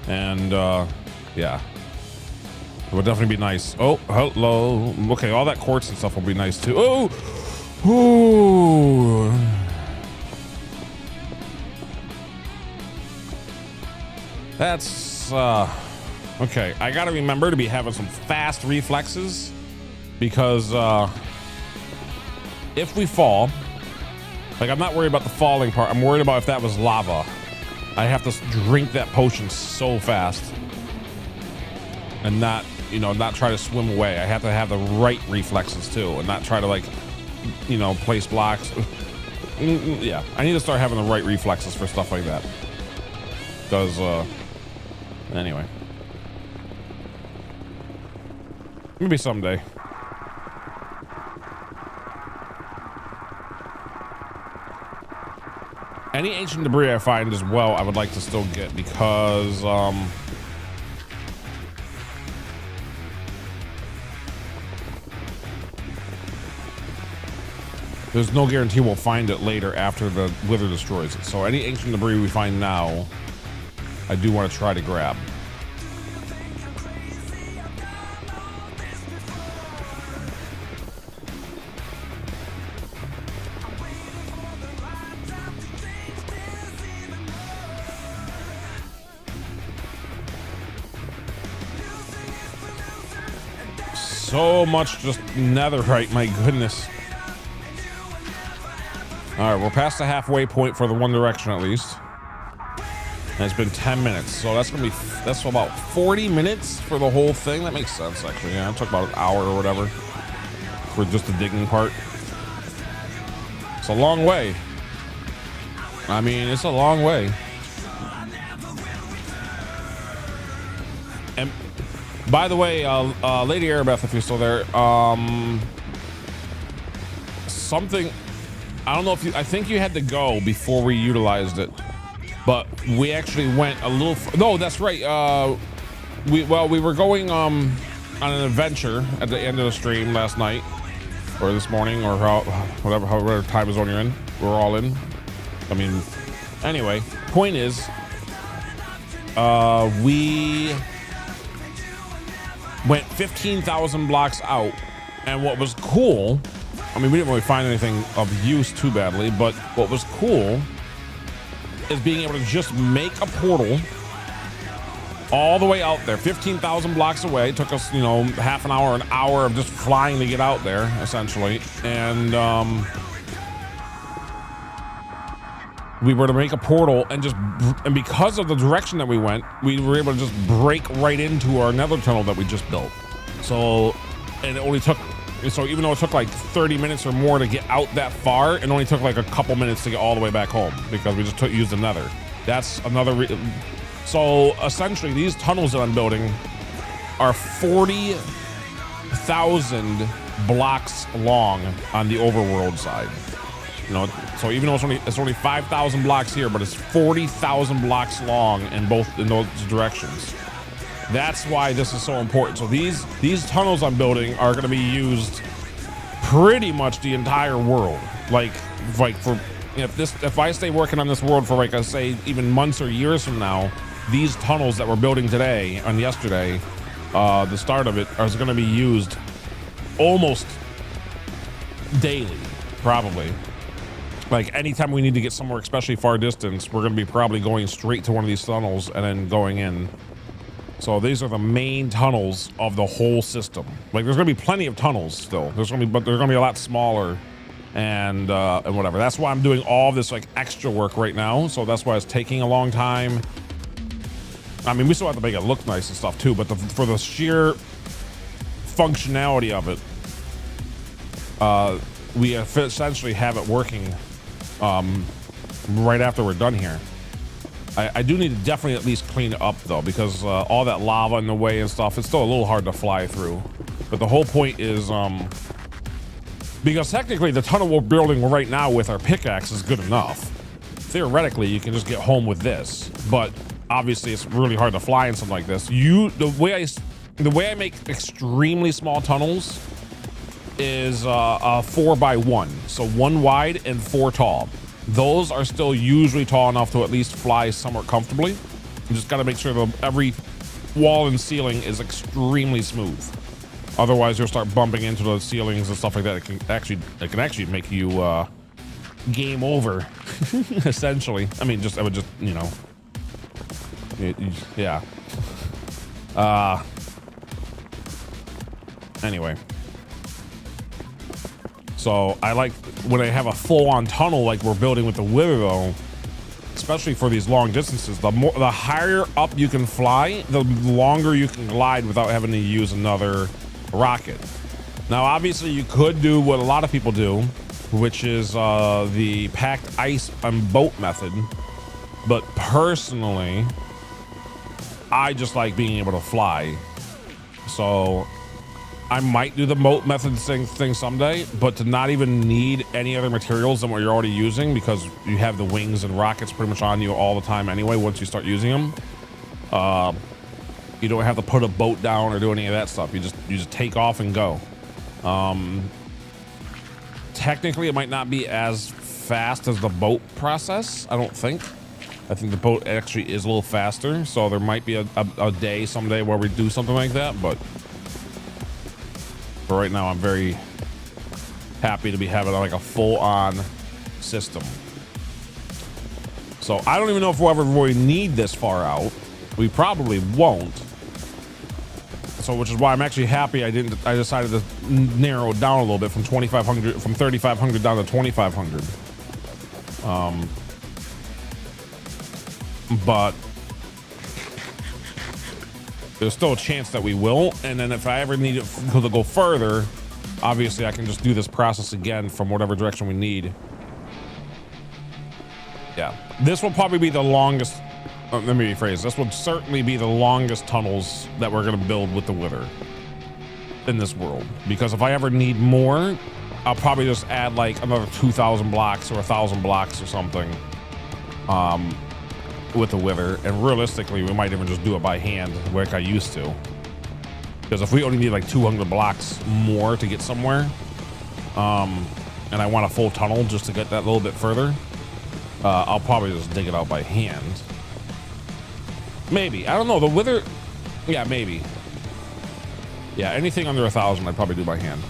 And yeah, it would definitely be nice. Oh, hello. Okay, all that quartz and stuff will be nice too. Oh, ooh. That's okay. I gotta remember to be having some fast reflexes, because if we fall, like, I'm not worried about the falling part. I'm worried about if that was lava. I have to drink that potion so fast and not, you know, not try to swim away. I have to have the right reflexes too, and not try to, like, you know, place blocks. Yeah, I need to start having the right reflexes for stuff like that. Because, anyway. Maybe someday. Any ancient debris I find as well, I would like to still get because, there's no guarantee we'll find it later after the Wither destroys it. So any ancient debris we find now, I do want to try to grab. So much just netherite, my goodness. All right, we're past the halfway point for the one direction at least. And it's been 10 minutes, so that's about 40 minutes for the whole thing. That makes sense, actually. Yeah, it took about an hour or whatever for just the digging part. It's a long way. I mean, it's a long way. And by the way, Lady Arabeth, if you're still there, something, I don't know if you, I think you had to go before we utilized it, but we actually went a little, no, that's right. We were going on an adventure at the end of the stream last night, or this morning, or however time zone you're in. We're all in. I mean, anyway, point is, we went 15,000 blocks out, and what was cool, I mean, we didn't really find anything of use too badly, but what was cool is being able to just make a portal all the way out there, 15,000 blocks away. It took us, you know, half an hour of just flying to get out there, essentially. And we were to make a portal and and because of the direction that we went, we were able to just break right into our nether tunnel that we just built. So, and it only took, so even though it took like 30 minutes or more to get out that far, it only took like a couple minutes to get all the way back home because we just used the nether. That's another so essentially these tunnels that I'm building are 40,000 blocks long on the overworld side. You know, so even though it's only 5,000 blocks here, but it's 40,000 blocks long in those directions. That's why this is so important. So these tunnels I'm building are going to be used pretty much the entire world. Like for if I stay working on this world for like I say even months or years from now, these tunnels that we're building today and yesterday, the start of it, is going to be used almost daily, probably. Like anytime we need to get somewhere, especially far distance, we're going to be probably going straight to one of these tunnels and then going in. So these are the main tunnels of the whole system. Like there's going to be plenty of tunnels still. But they're going to be a lot smaller and whatever. That's why I'm doing all this like extra work right now. So that's why it's taking a long time. I mean, we still have to make it look nice and stuff too, but for the sheer functionality of it, we essentially have it working right after we're done here. I do need to definitely at least clean it up though, because all that lava in the way and stuff, it's still a little hard to fly through. But the whole point is, because technically the tunnel we're building right now with our pickaxe is good enough. Theoretically, you can just get home with this, but obviously it's really hard to fly in something like this. The way I make extremely small tunnels is a 4x1, so 1 wide and 4 tall. Those are still usually tall enough to at least fly somewhat comfortably. You just got to make sure that every wall and ceiling is extremely smooth. Otherwise, you'll start bumping into the ceilings and stuff like that. It can actually make you game over, essentially. I mean, I would just, you know, yeah. Anyway. So I like when I have a full-on tunnel like we're building with the Wither though, especially for these long distances. The higher up you can fly, the longer you can glide without having to use another rocket. Now, obviously, you could do what a lot of people do, which is the packed ice and boat method. But personally, I just like being able to fly. So I might do the boat method thing someday, but to not even need any other materials than what you're already using, because you have the wings and rockets pretty much on you all the time anyway once you start using them. You don't have to put a boat down or do any of that stuff. You just take off and go. Technically, it might not be as fast as the boat process, I don't think. I think the boat actually is a little faster, so there might be a day someday where we do something like that, but for right now, I'm very happy to be having like a full-on system. So I don't even know if we'll ever really need this far out. We probably won't. So, which is why I'm actually happy I decided to narrow it down a little bit from 2,500, from 3,500 down to 2,500. But there's still a chance that we will. And then if I ever need it to go further, obviously I can just do this process again from whatever direction we need. Yeah, this will probably be the longest. Let me rephrase. This would certainly be the longest tunnels that we're going to build with the Wither in this world. Because if I ever need more, I'll probably just add like another 2,000 blocks or 1,000 blocks or something with the Wither. And realistically, we might even just do it by hand like I used to. Because if we only need like 200 blocks more to get somewhere, and I want a full tunnel just to get that little bit further, I'll probably just dig it out by hand. Maybe. I don't know. The Wither... Yeah, maybe. Yeah, anything under 1,000 I'd probably do by hand.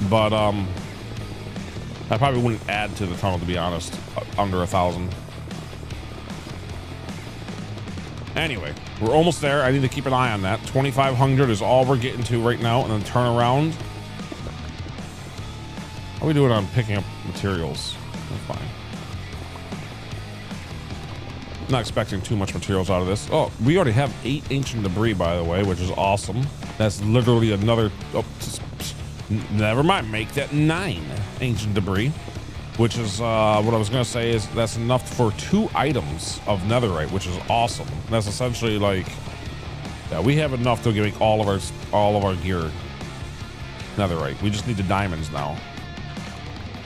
But, I probably wouldn't add to the tunnel, to be honest, under 1,000. Anyway, we're almost there. I need to keep an eye on that. 2,500 is all we're getting to right now, and then turn around. How are we doing on picking up materials? That's fine. Not expecting too much materials out of this. Oh, we already have 8 ancient debris, by the way, which is awesome. That's literally another... Oh, never mind. Make that 9 ancient debris, which is what I was going to say is that's enough for 2 items of netherite, which is awesome. That's essentially like... Yeah, we have enough to make all of our gear netherite. We just need the diamonds now,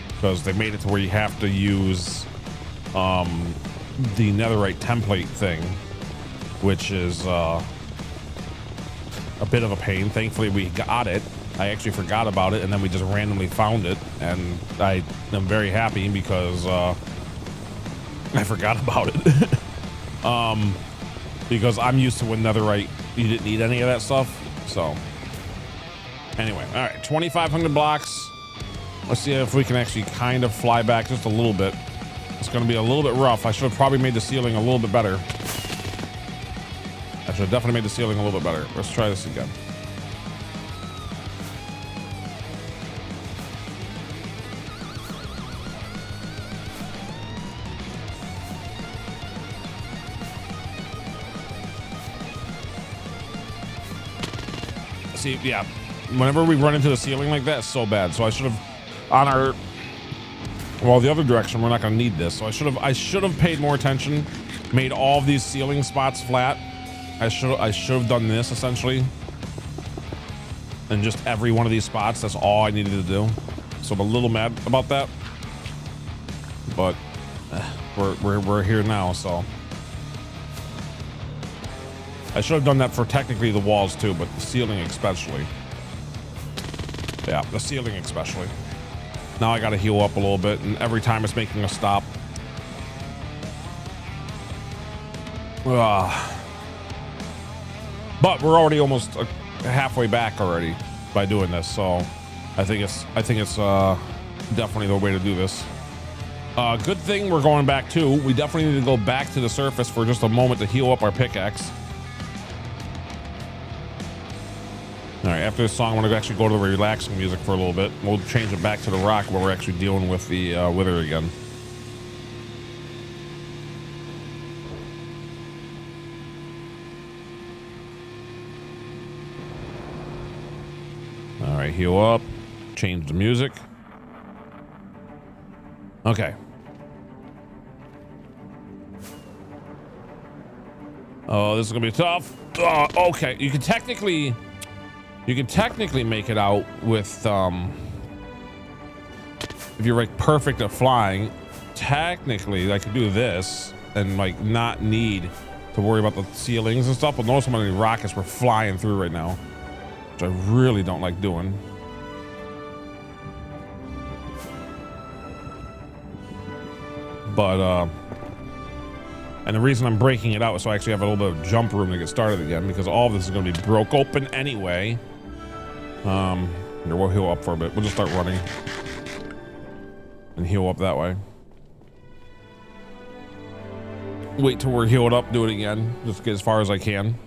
because they made it to where you have to use the netherite template thing, which is a bit of a pain. Thankfully, we got it. I actually forgot about it, and then we just randomly found it, and I am very happy because I forgot about it. Because I'm used to when netherite, you didn't need any of that stuff. So anyway, all right, 2,500 blocks. Let's see if we can actually kind of fly back just a little bit. It's going to be a little bit rough. I should have probably made the ceiling a little bit better. I should have definitely made the ceiling a little bit better. Let's try this again. See, yeah. Whenever we run into the ceiling like that, it's so bad. So I should have, on our... Well, the other direction, we're not going to need this. So I should have paid more attention, made all of these ceiling spots flat. I should have done this essentially, and just every one of these spots. That's all I needed to do. So I'm a little mad about that, but we're here now. So I should have done that for technically the walls too, but the ceiling especially. Yeah, the ceiling especially. Now I got to heal up a little bit, and every time it's making a stop. But we're already almost halfway back already by doing this, so I think it's definitely the way to do this. Good thing we're going back too. We definitely need to go back to the surface for just a moment to heal up our pickaxe. All right, after this song, I'm gonna actually go to the relaxing music for a little bit. We'll change it back to the rock where we're actually dealing with the Wither again. All right, heal up, change the music. Okay. Oh, this is gonna be tough. Okay, you can technically... You can technically make it out with if you're like perfect at flying. Technically, I could do this and like not need to worry about the ceilings and stuff. But notice how many rockets we're flying through right now, which I really don't like doing. But and the reason I'm breaking it out is so I actually have a little bit of jump room to get started again, because all of this is going to be broke open anyway. Here, we'll heal up for a bit. We'll just start running and heal up that way. Wait till we're healed up, do it again. Just get as far as I can.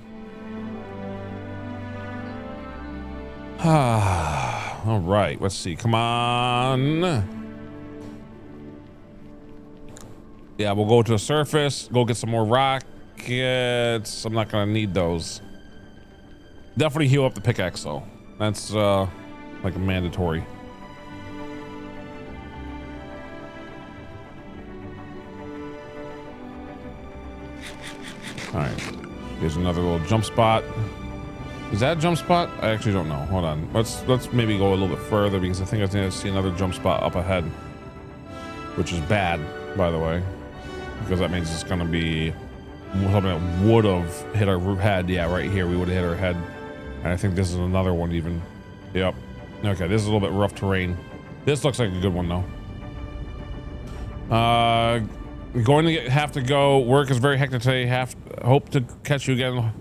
All right, let's see. Come on. Yeah, we'll go to the surface, go get some more rockets. I'm not gonna need those. Definitely heal up the pickaxe though. That's like a mandatory. All right, here's another little jump spot. Is that a jump spot? I actually don't know. Hold on. Let's maybe go a little bit further, because I think I need to see another jump spot up ahead, which is bad, by the way, because that means it's gonna be something that would have hit our head. Yeah, right here we would have hit our head, and I think this is another one even. Yep. Okay, this is a little bit rough terrain. This looks like a good one though. Going to have to go. Work is very hectic today. Hope to catch you again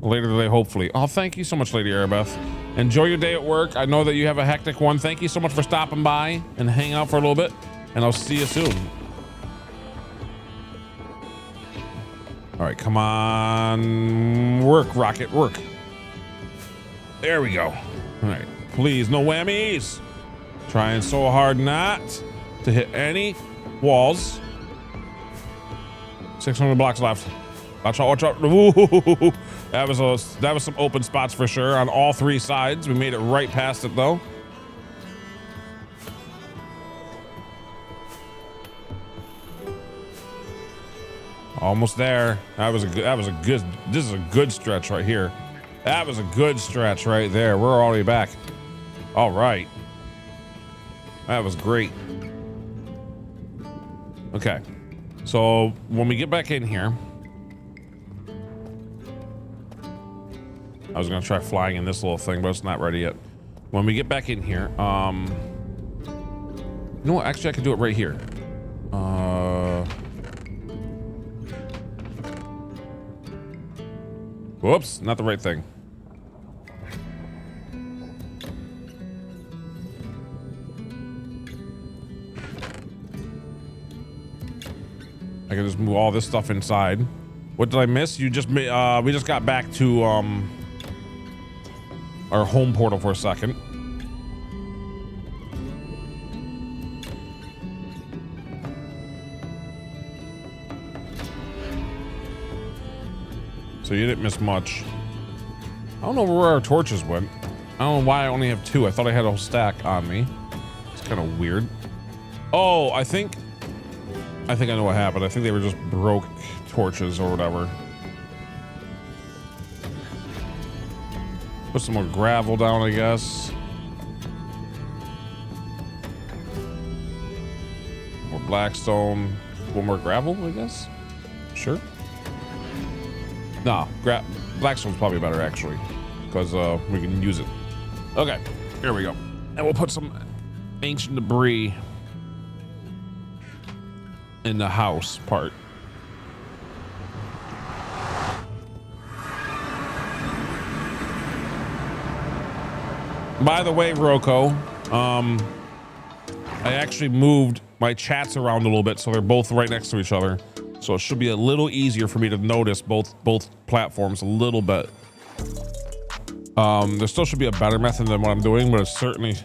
later today, hopefully. Oh, thank you so much, Lady Arabeth. Enjoy your day at work. I know that you have a hectic one. Thank you so much for stopping by and hanging out for a little bit, and I'll see you soon. All right, come on. Work, rocket, work. There we go. All right, please, no whammies. Trying so hard not to hit any walls. 600 blocks left. Watch out, watch out. Ooh, that was some open spots for sure on all three sides. We made it right past it though. Almost there. This is a good stretch right here. That was a good stretch right there. We're already back. All right. That was great. Okay. So when we get back in here, I was gonna try flying in this little thing, but it's not ready yet. When we get back in here, you know what? Actually, I could do it right here. Whoops, not the right thing. I can just move all this stuff inside. What did I miss? We just got back to our home portal for a second. So you didn't miss much. I don't know where our torches went. I don't know why I only have 2. I thought I had a whole stack on me. It's kind of weird. Oh, I think I know what happened. I think they were just broke torches or whatever. Put some more gravel down, I guess. More blackstone. One more gravel, I guess. Sure. No, blackstone's probably better actually, because we can use it. Okay, here we go. And we'll put some ancient debris in the house part. By the way, Rocco, I actually moved my chats around a little bit so they're both right next to each other. So it should be a little easier for me to notice both platforms a little bit. There still should be a better method than what I'm doing, but it's certainly...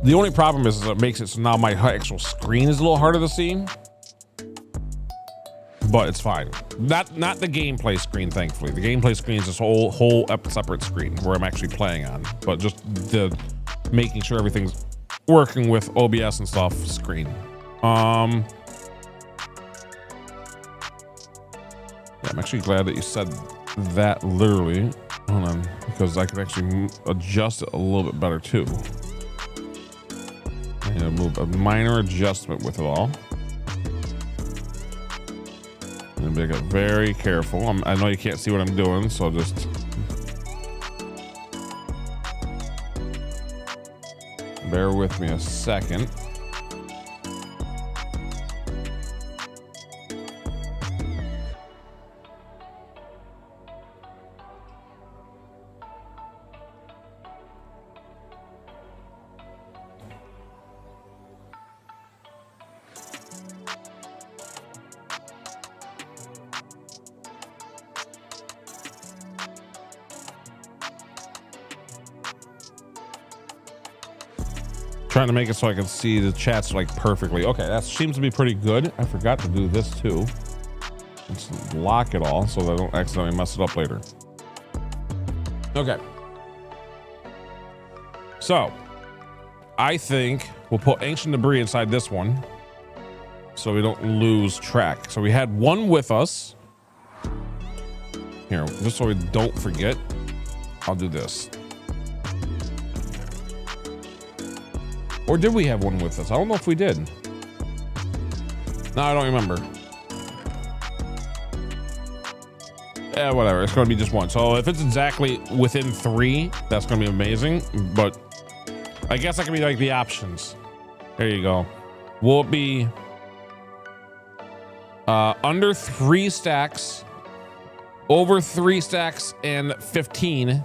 The only problem is it makes it so now my actual screen is a little harder to see. But it's fine. Not the gameplay screen, thankfully. The gameplay screen is this whole separate screen where I'm actually playing on. But just the making sure everything's working with OBS and stuff screen. Yeah, I'm actually glad that you said that literally. Hold on, because I can actually adjust it a little bit better too. I need to move a minor adjustment with it all. And make it very careful. I know you can't see what I'm doing, so just bear with me a second. Trying to make it so I can see the chats like perfectly. Okay, that seems to be pretty good. I forgot to do this too. Let's lock it all so that I don't accidentally mess it up later. Okay. So, I think we'll put ancient debris inside this one so we don't lose track. So we had one with us. Here, just so we don't forget, I'll do this. Or did we have one with us? I don't know if we did. No, I don't remember. Yeah, whatever. It's going to be just one. So if it's exactly within 3, that's going to be amazing. But I guess that can be like the options. There you go. Will it be under 3 stacks, over 3 stacks and 15,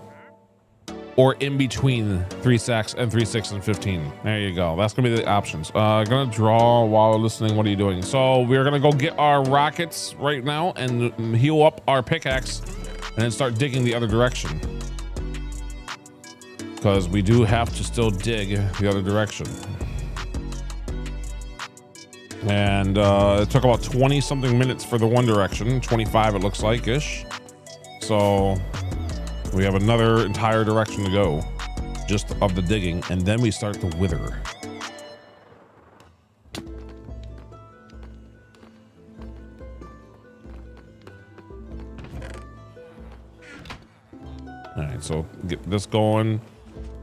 or in between 3 stacks and 3, 6, and 15. There you go. That's gonna be the options. Gonna draw while listening. What are you doing? So we're gonna go get our rockets right now and heal up our pickaxe and then start digging the other direction. Because we do have to still dig the other direction. And it took about 20 something minutes for the one direction, 25 it looks like ish. So we have another entire direction to go, just of the digging, and then we start the wither. All right, so get this going,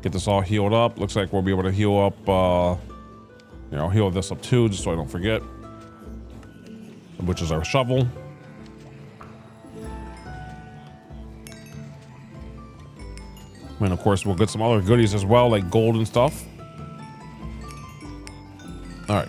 get this all healed up. Looks like we'll be able to heal up, heal this up too, just so I don't forget, which is our shovel. And of course, we'll get some other goodies as well, like gold and stuff. All right.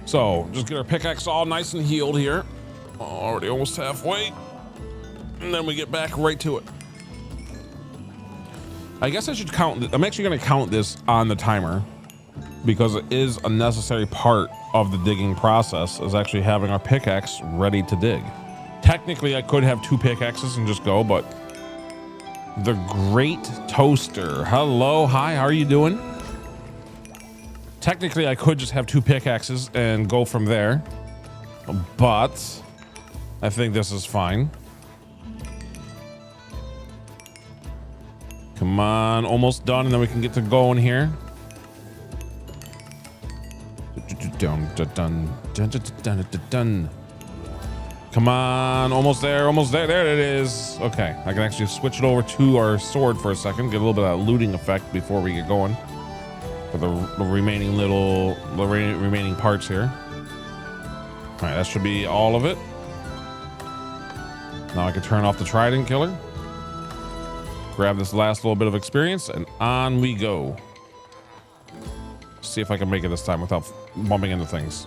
So just get our pickaxe all nice and healed here. Already almost halfway. And then we get back right to it. I guess I should count. I'm actually going to count this on the timer because it is a necessary part of the digging process, is actually having our pickaxe ready to dig. Technically, I could have 2 pickaxes and just go, but the Great Toaster. Hello. Hi. How are you doing? Technically, I could just have 2 pickaxes and go from there, but I think this is fine. Come on, almost done, and then we can get to going here. Come on, almost there, almost there. There it is. Okay, I can actually switch it over to our sword for a second, get a little bit of that looting effect before we get going. For the remaining remaining parts here. All right, that should be all of it. Now I can turn off the trident killer. Grab this last little bit of experience, and on we go. See if I can make it this time without bumping into things.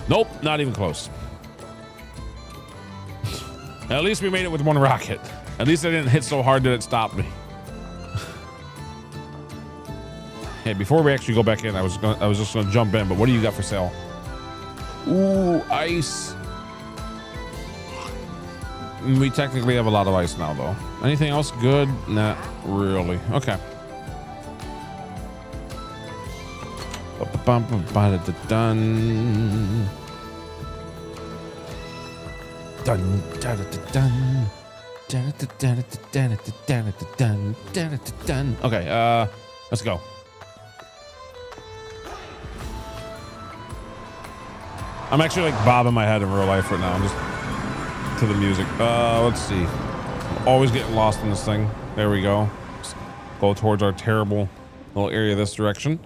Nope, not even close. At least we made it with 1 rocket. At least I didn't hit so hard that it stopped me. Hey, before we actually go back in, I was just gonna jump in, but what do you got for sale? Ooh, ice. We technically have a lot of ice now, though. Anything else good? Not really. Okay. Dun. Dun, dun, dun, dun. Okay, let's go. I'm actually like bobbing my head in real life right now. I'm just to the music. Let's see. I'm always getting lost in this thing. There we go. Just go towards our terrible little area this direction.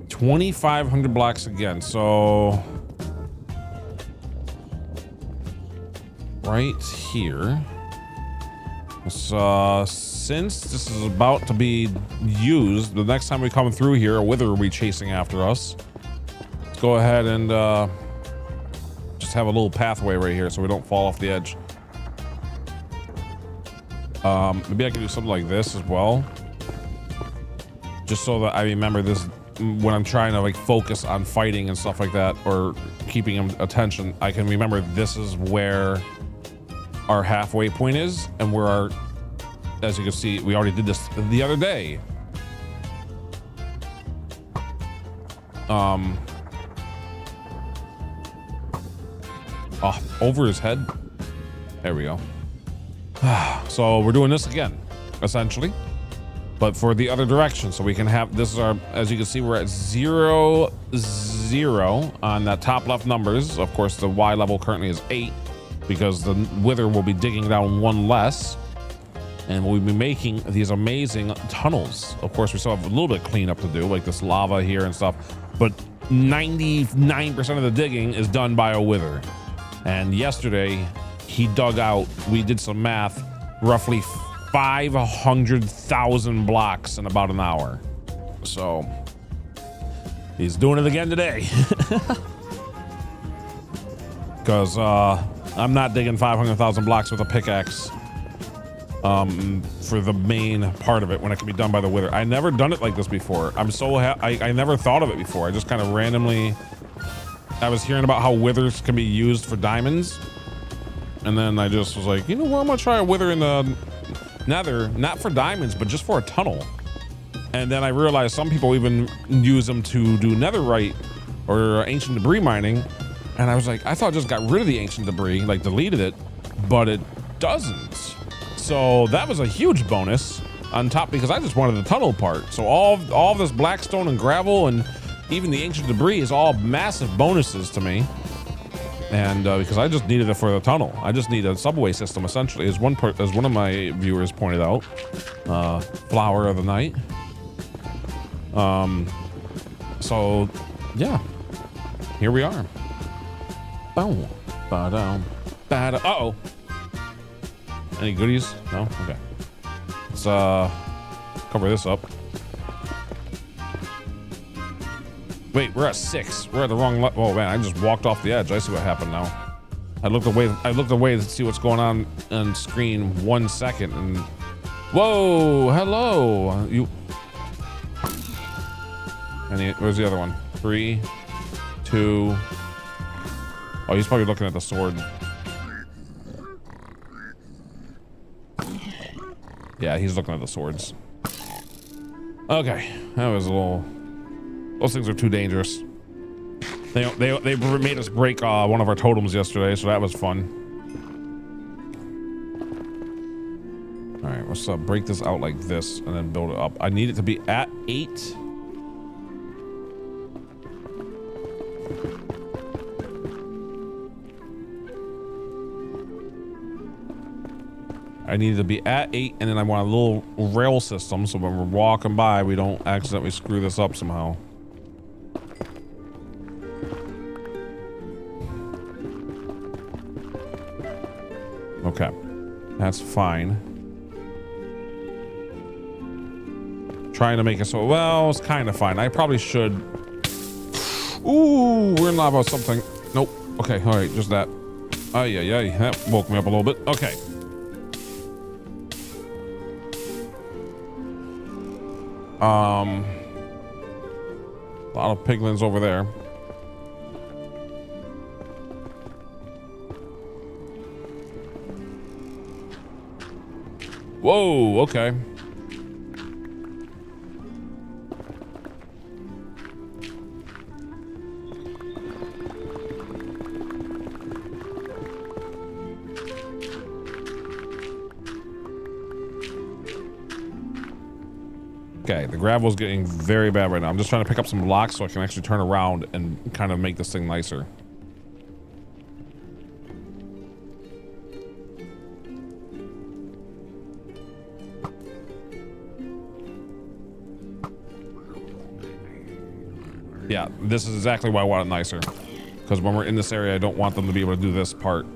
2,500 blocks again. So right here. Since this is about to be used, the next time we come through here, a wither will be chasing after us. Let's go ahead and just have a little pathway right here so we don't fall off the edge. Maybe I can do something like this as well, just so that I remember this when I'm trying to like focus on fighting and stuff like that, or keeping him attention. I can remember this is where our halfway point is, and where our, as you can see, we already did this the other day. Over his head. There we go. So we're doing this again, essentially, but for the other direction. So we can have, this is our, as you can see, we're at 0, 0 on that top left numbers. Of course, the Y level currently is 8 because the wither will be digging down 1 less. And we'll be making these amazing tunnels. Of course, we still have a little bit of cleanup to do, like this lava here and stuff, but 99% of the digging is done by a wither. And yesterday he dug out, we did some math, roughly 500,000 blocks in about an hour. So he's doing it again today. Because I'm not digging 500,000 blocks with a pickaxe for the main part of it when it can be done by the wither. I never done it like this before. I'm so I never thought of it before. I just kind of randomly, I was hearing about how withers can be used for diamonds, and then I just was like, you know what, I'm gonna try a wither in the nether, not for diamonds but just for a tunnel. And then I realized some people even use them to do netherite or ancient debris mining, and I was like, I thought I just got rid of the ancient debris, like deleted it, but it doesn't. So that was a huge bonus on top, because I just wanted the tunnel part. So all this black stone and gravel and even the ancient debris is all massive bonuses to me. And because I just needed it for the tunnel. I just need a subway system, essentially, as one of my viewers pointed out. Flower of the night. So yeah, here we are. Boom. Ba-dum. Ba-da. Uh-oh. Any goodies? No? Okay. Let's cover this up. Wait, we're at 6. We're at the wrong oh man, I just walked off the edge. I see what happened now. I looked away to see what's going on screen 1 second, and whoa, hello. You, and where's the other one? 3, 2. Oh, he's probably looking at the sword. Yeah, he's looking at the swords. Okay, that was a little. Those things are too dangerous. They made us break one of our totems yesterday, so that was fun. All right, let's break this out like this and then build it up. I need it to be at 8. I need it to be at 8, and then I want a little rail system so when we're walking by, we don't accidentally screw this up somehow. Okay, that's fine. Trying to make it so, well, it's kind of fine. I probably should. Ooh, we're in lava or something. Nope. Okay, all right, just that. Oh yeah, that woke me up a little bit. Okay. A lot of piglins over there. Whoa, okay. Okay, the gravel's getting very bad right now. I'm just trying to pick up some blocks so I can actually turn around and kind of make this thing nicer. Yeah, this is exactly why I want it nicer. Because when we're in this area, I don't want them to be able to do this part.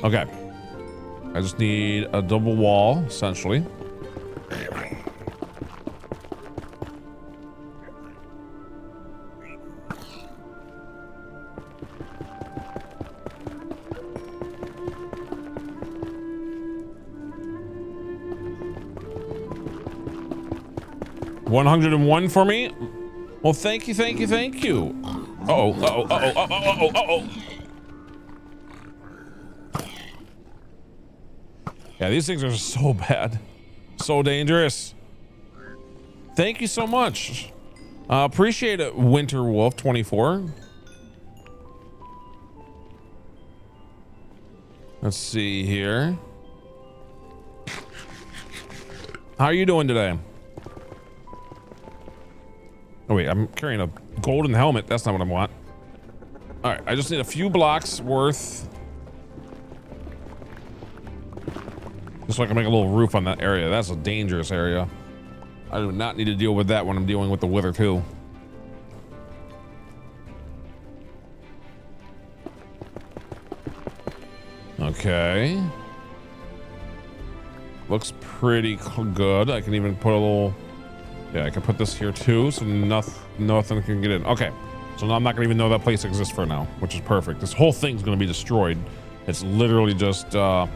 Okay. I just need a double wall, essentially. $101 for me. Well, thank you, thank you, thank you. Uh-oh, uh-oh, uh-oh, uh-oh, uh-oh, uh-oh. Yeah, these things are so bad. So dangerous. Thank you so much. Appreciate it, Winter Wolf 24. Let's see here. How are you doing today? Oh wait, I'm carrying a golden helmet. That's not what I want. All right, I just need a few blocks worth. Just so I can make a little roof on that area. That's a dangerous area. I do not need to deal with that when I'm dealing with the Wither too. Okay. Looks pretty good. I can even put a little... Yeah, I can put this here too, so nothing can get in. Okay, so now I'm not gonna even know that place exists for now, which is perfect. This whole thing's gonna be destroyed. It's literally just to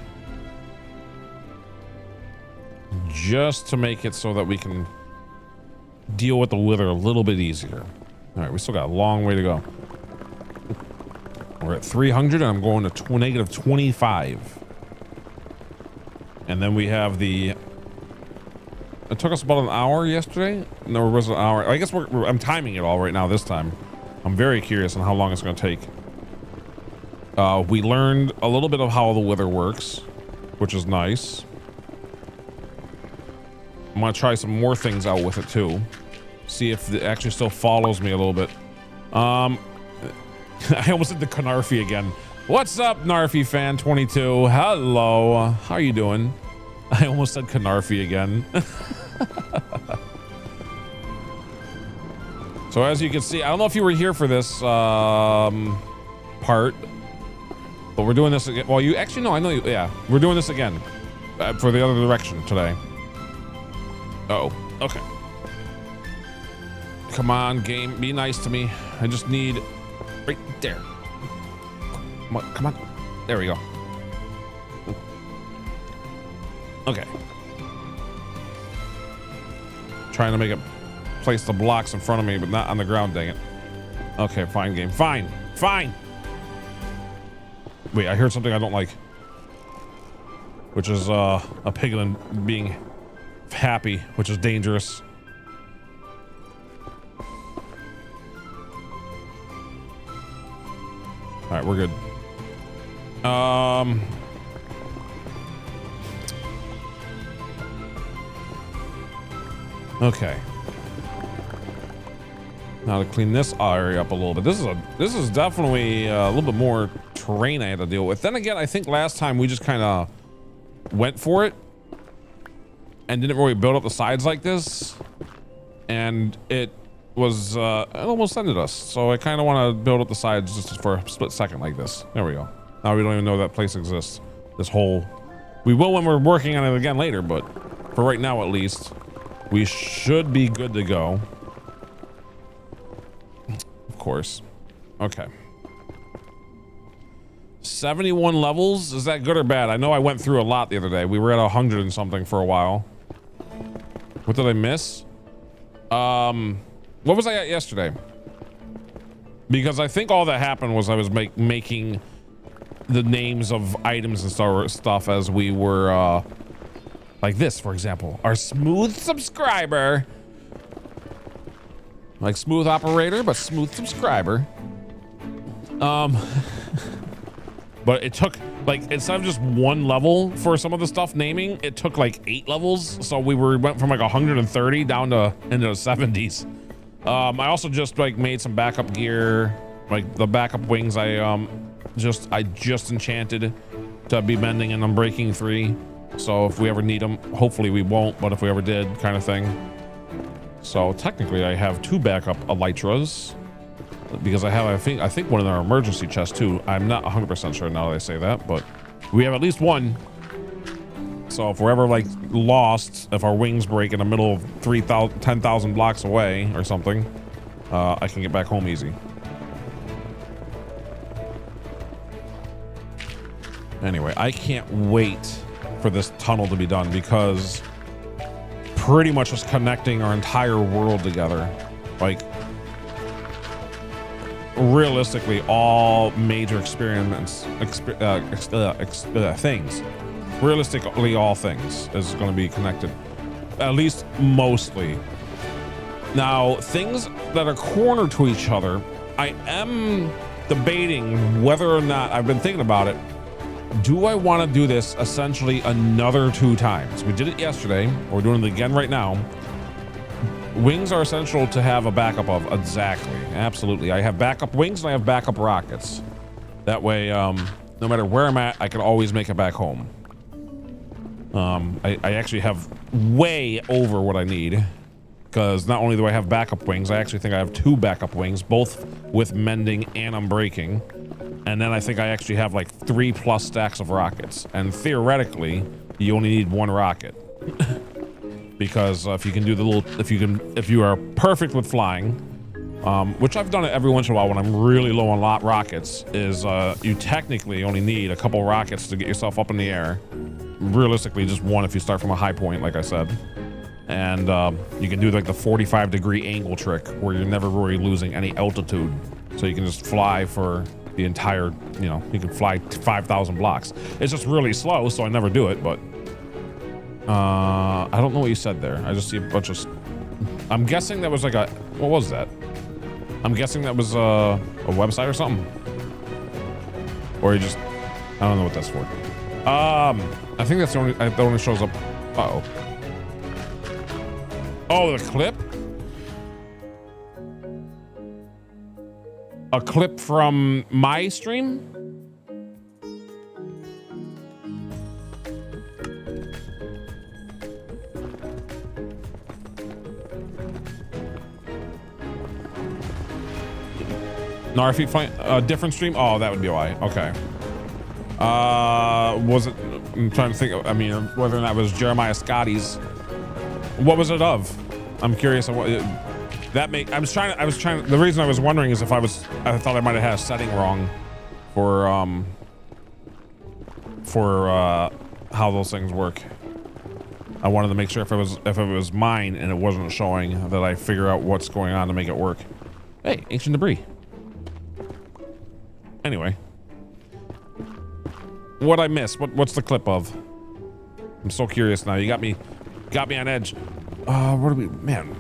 make it so that we can deal with the Wither a little bit easier. All right, we still got a long way to go. We're at 300 and I'm going to negative 25. And then we have the... It took us about an hour yesterday. No, it was an hour. I guess I'm timing it all right now this time. I'm very curious on how long it's going to take. We learned a little bit of how the Wither works, which is nice. I'm going to try some more things out with it too. See if it actually still follows me a little bit. I almost did the Knarfy again. What's up, Narfy fan 22? Hello. How are you doing? I almost said Knarfy again. So as you can see, I don't know if you were here for this part, but we're doing this again. Well, you actually, no, I know you. Yeah, we're doing this again for the other direction today. Uh-oh, okay. Come on, game, be nice to me. I just need right there. Come on. There we go. Okay. Trying to make it place the blocks in front of me, but not on the ground, dang it. Okay, fine, game. Fine. Wait, I heard something I don't like. Which is a piglin being happy, which is dangerous. All right, we're good. Okay. Now to clean this area up a little bit. This is definitely a little bit more terrain I had to deal with. Then again, I think last time we just kind of went for it and didn't really build up the sides like this, and it was it almost ended us. So I kind of want to build up the sides just for a split second like this. There we go. Now we don't even know that place exists. This whole, we will when we're working on it again later, but for right now at least, we should be good to go. Of course. Okay. 71 levels. Is that good or bad? I know I went through a lot the other day. We were at 100 and something for a while. What did I miss? What was I at yesterday? Because I think all that happened was I was making the names of items and stuff as we were, like this, for example. Our smooth subscriber. Like smooth operator, but smooth subscriber. but it took like, instead of just one level for some of the stuff naming, it took like 8 levels. So we went from like 130 down to into the 70s. I also just like made some backup gear, like the backup wings. I just enchanted to be mending and unbreaking 3. So if we ever need them, hopefully we won't, but if we ever did, kind of thing. So technically I have 2 backup elytras because I think one in our emergency chest too. I'm not 100% sure now that I say that, but we have at least 1. So if we're ever like lost, if our wings break in the middle of 10,000 blocks away or something, I can get back home easy. Anyway, I can't wait for this tunnel to be done because pretty much just connecting our entire world together. Like, realistically, all major experiments, things, realistically, all things is going to be connected, at least mostly. Now, things that are cornered to each other, I am debating whether or not, I've been thinking about it, do I want to do this essentially another 2 times? We did it yesterday. We're doing it again right now. Wings are essential to have a backup of. Exactly. Absolutely. I have backup wings and I have backup rockets. That way, no matter where I'm at, I can always make it back home. I actually have way over what I need. Because not only do I have backup wings, I actually think I have 2 backup wings, both with mending and unbreaking. And then I think I actually have like 3+ stacks of rockets. And theoretically, you only need 1 rocket. Because if you can do the little, if you are perfect with flying, which I've done it every once in a while when I'm really low on rockets, is you technically only need a couple rockets to get yourself up in the air. Realistically, just 1 if you start from a high point, like I said. And you can do like the 45-degree angle trick where you're never really losing any altitude. So you can just fly for the entire, you know, you can fly 5,000 blocks. It's just really slow, so I never do it, but I don't know what you said there. I just see a bunch of, I'm guessing that was like a, what was that? I'm guessing that was a website or something. Or you just, I don't know what that's for. I think that's the only, that only shows up, uh-oh. Oh, the clip? A clip from my stream? No, if you find a different stream, oh, that would be why. Okay. Was it? I'm trying to think. I mean, whether or not it was Jeremiah Scotty's. What was it of? I'm curious. What that make? I was trying. The reason I was wondering is if I thought I might have had a setting wrong for how those things work. I wanted to make sure if it was mine and it wasn't showing, that I figure out what's going on to make it work. Hey, ancient debris. Anyway, what'd I miss? What's the clip of? I'm so curious now. You got me on edge. Where do we, man?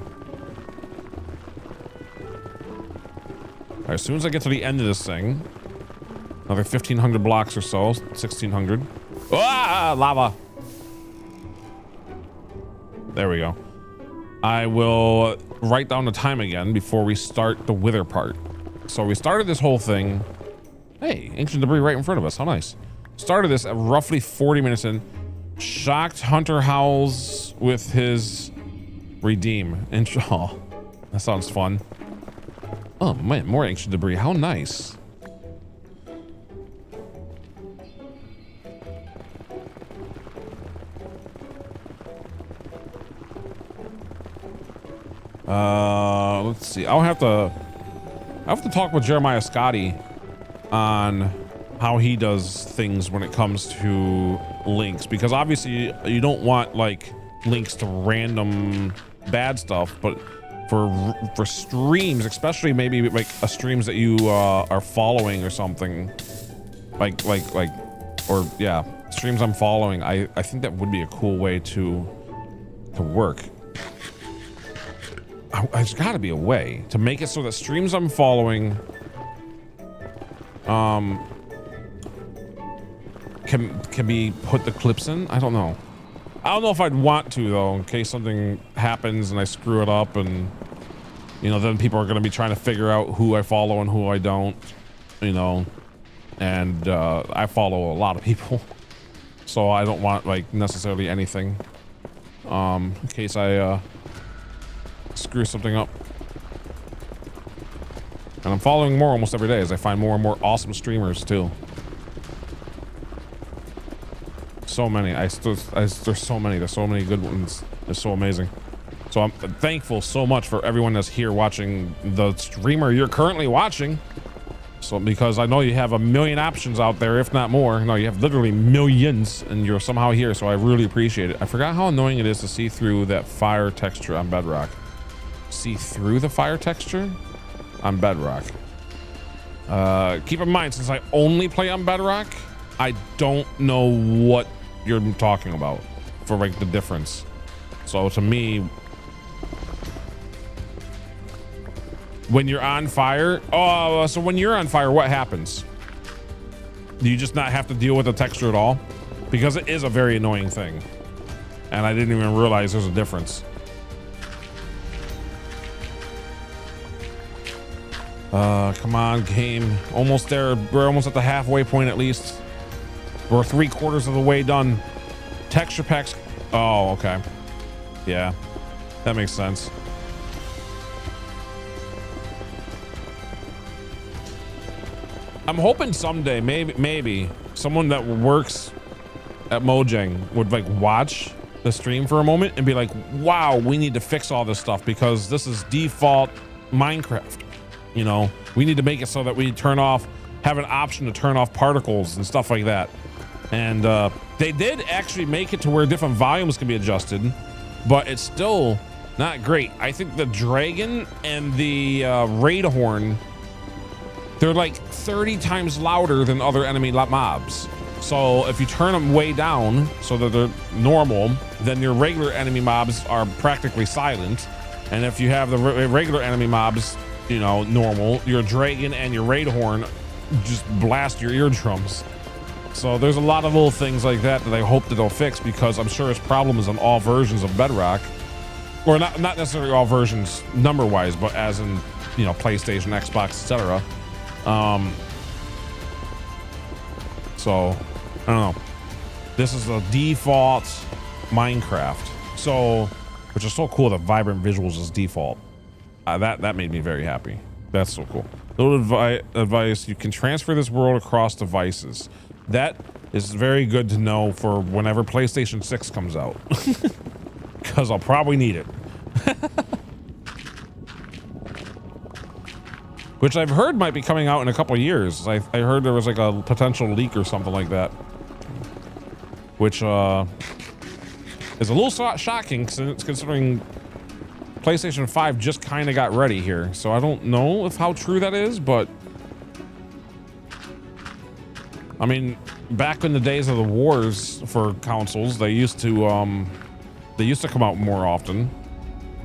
All right, as soon as I get to the end of this thing, another 1,500 blocks or so, 1,600. Ah, lava. There we go. I will write down the time again before we start the wither part. So we started this whole thing. Hey, ancient debris right in front of us. How nice. Started this at roughly 40 minutes in. Shocked Hunter howls with his redeem. Oh, that sounds fun. Oh man, more ancient debris. How nice. Let's see. I'll have to talk with Jeremiah Scotty on how he does things when it comes to links, because obviously you don't want like links to random bad stuff, but for streams, especially maybe like streams that you are following or something, like or yeah, streams I'm following, I think that would be a cool way to work. There's got to be a way to make it so that streams I'm following can be put the clips in. I don't know. I don't know if I'd want to though, in case something happens and I screw it up, and you know, then people are going to be trying to figure out who I follow and who I don't, you know, and I follow a lot of people, so I don't want like necessarily anything in case I screw something up. And I'm following more almost every day as I find more and more awesome streamers too. So many. There's so many. There's so many good ones. It's so amazing. So I'm thankful so much for everyone that's here watching the streamer you're currently watching. So because I know you have a million options out there, if not more. No, you have literally millions, and you're somehow here. So I really appreciate it. I forgot how annoying it is to see through that fire texture on Bedrock. See through the fire texture on Bedrock. Keep in mind, since I only play on Bedrock, I don't know what you're talking about for like the difference. So to me, when you're on fire, so when you're on fire, what happens? Do you just not have to deal with the texture at all? Because it is a very annoying thing, and I didn't even realize there's a difference. Come on, game. Almost there. We're almost at the halfway point at least. We're 3/4 of the way done. Texture packs. Oh, okay. Yeah, that makes sense. I'm hoping someday, maybe someone that works at Mojang would like watch the stream for a moment and be like, wow, we need to fix all this stuff because this is default Minecraft. You know, we need to make it so that we have an option to turn off particles and stuff like that. And they did actually make it to where different volumes can be adjusted, but it's still not great. I think the dragon and the raid horn, they're like 30 times louder than other enemy mobs. So if you turn them way down so that they're normal, then your regular enemy mobs are practically silent. And if you have the regular enemy mobs, you know, normal, your dragon and your raid horn just blast your eardrums. So there's a lot of little things like that I hope that they'll fix, because I'm sure it's problems on all versions of Bedrock, or not necessarily all versions number wise, but as in, you know, PlayStation, Xbox, etc. So I don't know. This is a default Minecraft, so which is so cool that vibrant visuals is default. That made me very happy. That's so cool. Little advice: you can transfer this world across devices. That is very good to know for whenever PlayStation 6 comes out, because I'll probably need it. Which I've heard might be coming out in a couple years. I heard there was like a potential leak or something like that, which is a little shocking considering PlayStation 5 just kind of got ready here. So I don't know how true that is, but I mean, back in the days of the wars for consoles, they used to come out more often,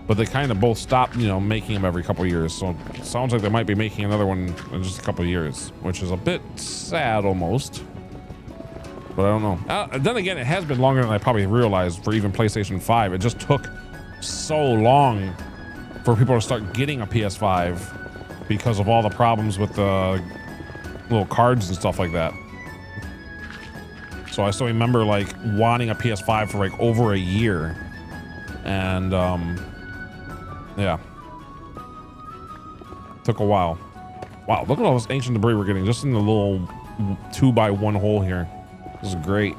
but they kind of both stopped, you know, making them every couple of years. So it sounds like they might be making another one in just a couple of years, which is a bit sad almost. But I don't know. Then again, it has been longer than I probably realized for even PlayStation 5. It just took so long for people to start getting a PS5 because of all the problems with the little cards and stuff like that. So I still remember like wanting a PS5 for like over a year, and yeah, took a while. Wow, look at all this ancient debris we're getting just in the little 2x1 hole here. This is great.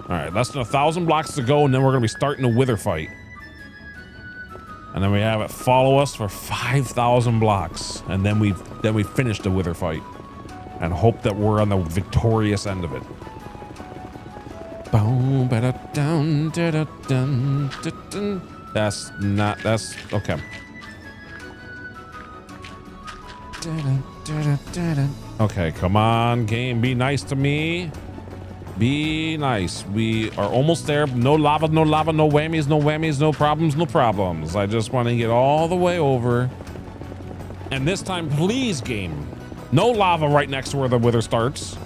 All right, less than 1,000 blocks to go, and then we're gonna be starting a wither fight. And then we have it follow us for 5,000 blocks, and then we finish the wither fight, and hope that we're on the victorious end of it. That's okay. Okay, come on, game, be nice to me. Be nice. We are almost there. No lava, no lava, no whammies, no whammies, no problems, no problems. I just want to get all the way over. And this time, please, game, no lava right next to where the wither starts.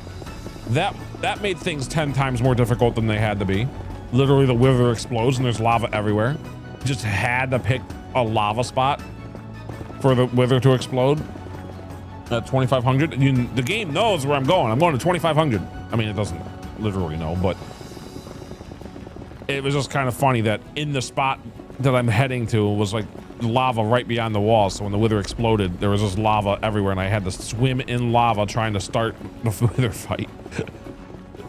That made things 10 times more difficult than they had to be. Literally, the wither explodes and there's lava everywhere. Just had to pick a lava spot for the wither to explode at 2,500. The game knows where I'm going. I'm going to 2,500. I mean, it doesn't literally know, but it was just kind of funny that in the spot that I'm heading to was like lava right beyond the wall. So when the wither exploded, there was just lava everywhere, and I had to swim in lava trying to start the wither fight.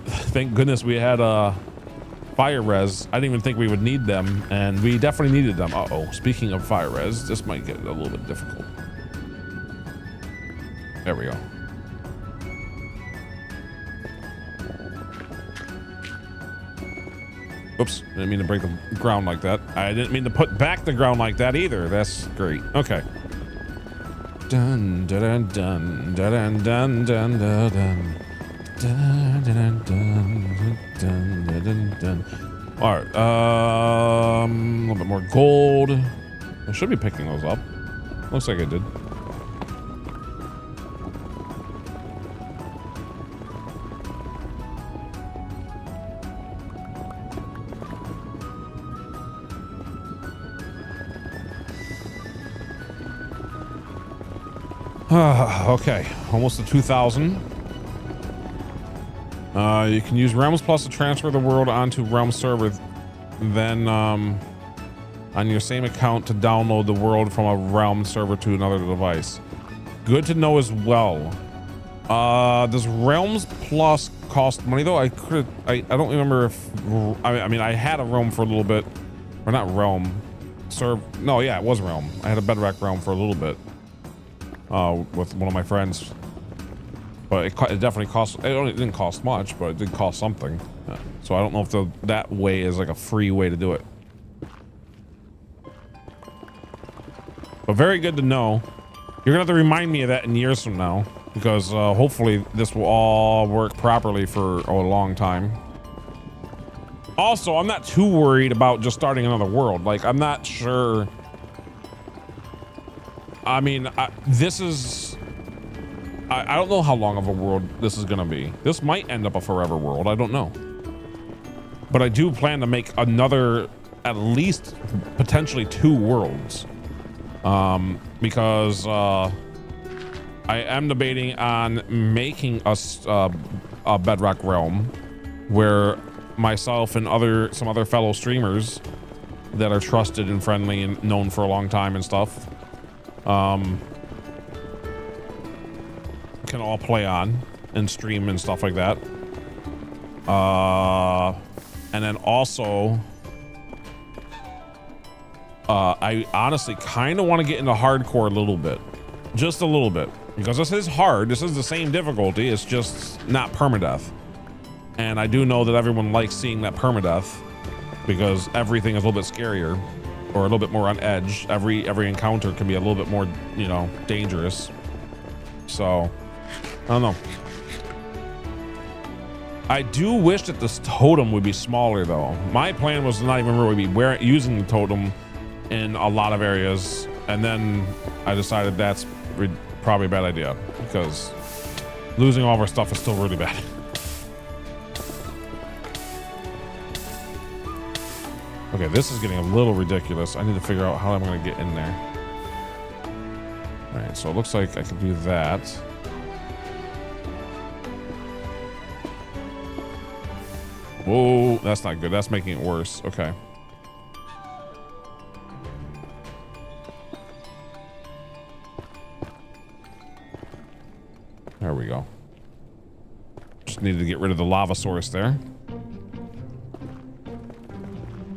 Thank goodness we had fire res. I didn't even think we would need them, and we definitely needed them. Uh-oh, speaking of fire res, this might get a little bit difficult. There we go. Oops, didn't mean to break the ground like that. I didn't mean to put back the ground like that either. That's great. Okay. Dun dun dun dun dun dun dun dun dun. Dun, dun, dun, dun, dun, dun, dun. All right, a little bit more gold. I should be picking those up. Looks like I did. Okay, almost to 2,000. You can use Realms Plus to transfer the world onto Realms server, then on your same account to download the world from a Realms server to another device. Good to know as well. Does Realms Plus cost money though? I don't remember if I mean I had a Realm for a little bit, or not Realm, no, yeah, it was Realm. I had a Bedrock Realm for a little bit with one of my friends. But it definitely cost. It didn't cost much, but it did cost something. So I don't know if that way is like a free way to do it. But very good to know. You're gonna have to remind me of that in years from now, because hopefully this will all work properly for a long time. Also, I'm not too worried about just starting another world. Like, I'm not sure. I mean, this is. I don't know how long of a world this is gonna be. This might end up a forever world. I don't know. But I do plan to make another, at least potentially 2 worlds. Because I am debating on making a Bedrock Realm where myself and some other fellow streamers that are trusted and friendly and known for a long time and stuff can all play on and stream and stuff like that. And then also I honestly kind of want to get into hardcore a little bit, just a little bit, because this is hard. This is the same difficulty. It's just not permadeath. And I do know that everyone likes seeing that permadeath because everything is a little bit scarier or a little bit more on edge. Every encounter can be a little bit more, you know, dangerous. So I don't know. I do wish that this totem would be smaller though. My plan was not even really be using the totem in a lot of areas, and then I decided that's probably a bad idea because losing all of our stuff is still really bad. Okay, this is getting a little ridiculous. I need to figure out how I'm going to get in there. All right, so it looks like I can do that. Whoa, that's not good. That's making it worse. Okay. There we go. Just needed to get rid of the lava source there.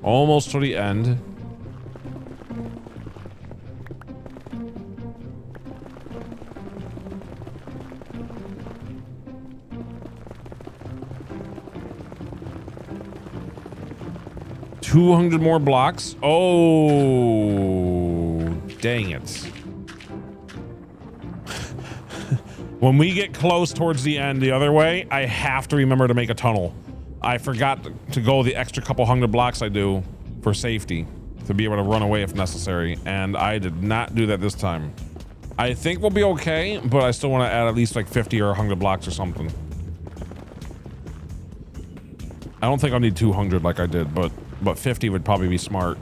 Almost to the end. $200 more blocks. Oh, dang it. When we get close towards the end the other way, I have to remember to make a tunnel. I forgot to go the extra couple hundred blocks I do for safety to be able to run away if necessary, and I did not do that this time. I think we'll be okay, but I still want to add at least like 50 or 100 blocks or something. I don't think I'll need 200 like I did, but 50 would probably be smart.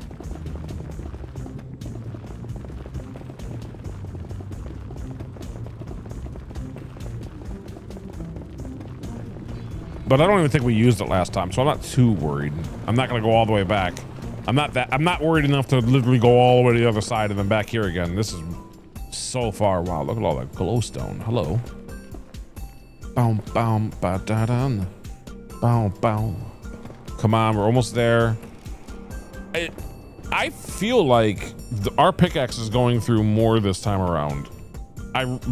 But I don't even think we used it last time, so I'm not too worried. I'm not gonna go all the way back. I'm not worried enough to literally go all the way to the other side and then back here again. This is so far. Wow, look at all that glowstone. Hello. Bow, bow, ba da dun. Bow, bow. Come on, we're almost there. I feel like our pickaxe is going through more this time around.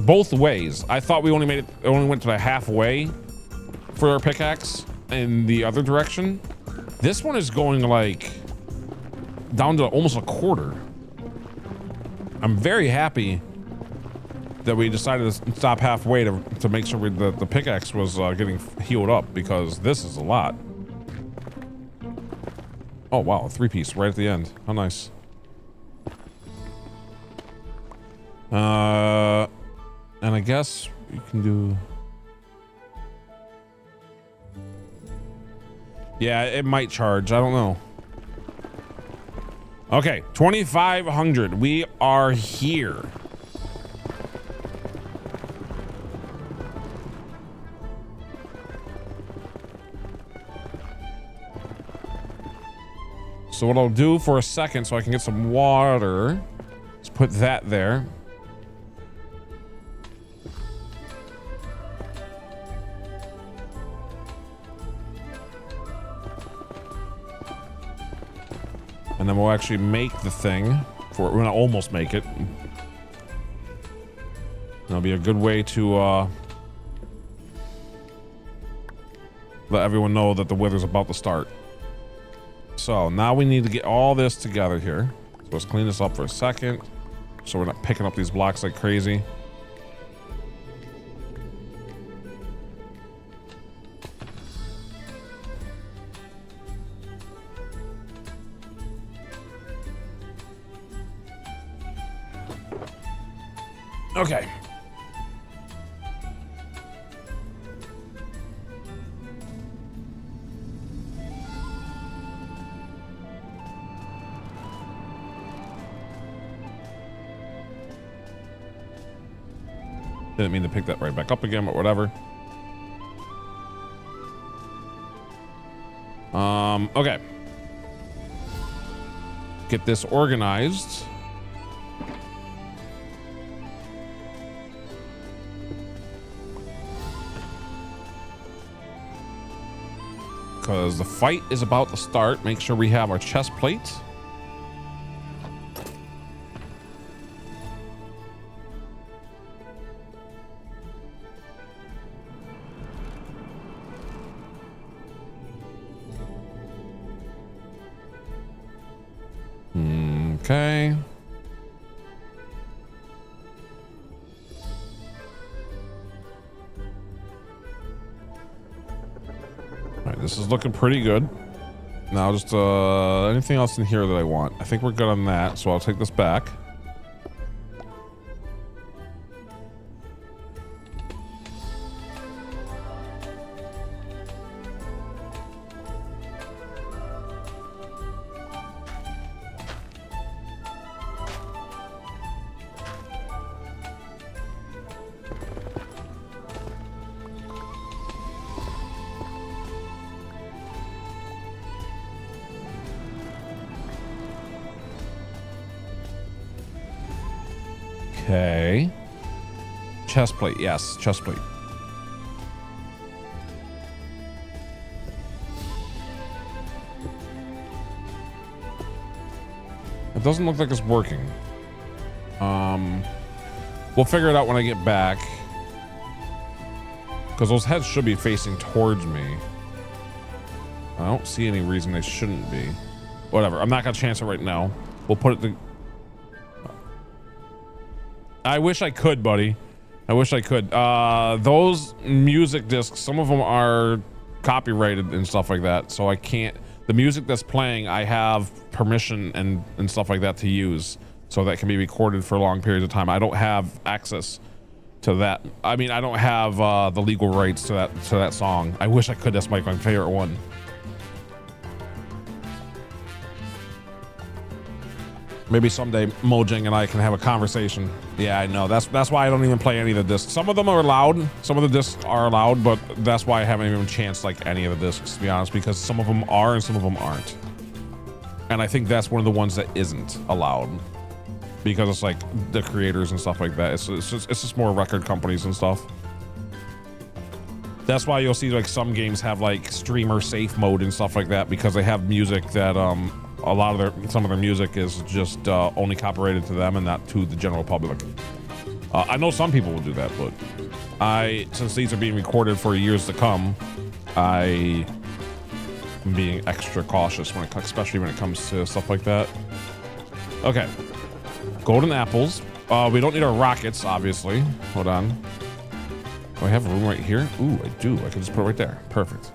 Both ways. I thought we only went to the halfway for our pickaxe in the other direction. This one is going like down to almost a quarter. I'm very happy that we decided to stop halfway to make sure the pickaxe was getting healed up, because this is a lot. Oh wow, a 3-piece right at the end. How nice. And I guess you can do. Yeah, it might charge. I don't know. Okay, 2,500. We are here. So what I'll do for a second so I can get some water, let's put that there. And then we'll actually make the thing for it. We're gonna almost make it. That'll be a good way to let everyone know that the wither's about to start. So now we need to get all this together here. So let's clean this up for a second, so we're not picking up these blocks like crazy. Okay. Didn't mean to pick that right back up again, but whatever. Okay. Get this organized. Because the fight is about to start. Make sure we have our chest plate. Okay. All right, this is looking pretty good. Now just anything else in here that I want? I think we're good on that, so I'll take this back. Okay. Chest plate, yes, chest plate. It doesn't look like it's working. We'll figure it out when I get back, because those heads should be facing towards me. I don't see any reason they shouldn't be. Whatever, I'm not gonna chance it right now. We'll put it to... I wish I could, buddy. I wish I could. Those music discs, some of them are copyrighted and stuff like that, so I can't. The music that's playing, I have permission and stuff like that to use, so that can be recorded for long periods of time. I don't have access to that. I mean, I don't have the legal rights to that song. I wish I could. That's my favorite one. Maybe someday Mojang and I can have a conversation. Yeah, I know. That's why I don't even play any of the discs. Some of them are allowed. Some of the discs are allowed, but that's why I haven't even chanced like any of the discs, to be honest, because some of them are and some of them aren't. And I think that's one of the ones that isn't allowed because it's like the creators and stuff like that. It's just more record companies and stuff. That's why you'll see like some games have like streamer safe mode and stuff like that because they have music that some of their music is just only copyrighted to them and not to the general public. I know some people will do that, but since these are being recorded for years to come, I am being extra cautious especially when it comes to stuff like that. Okay, golden apples. We don't need our rockets, obviously. Hold on. Do I have room right here? Ooh, I do. I can just put it right there. Perfect.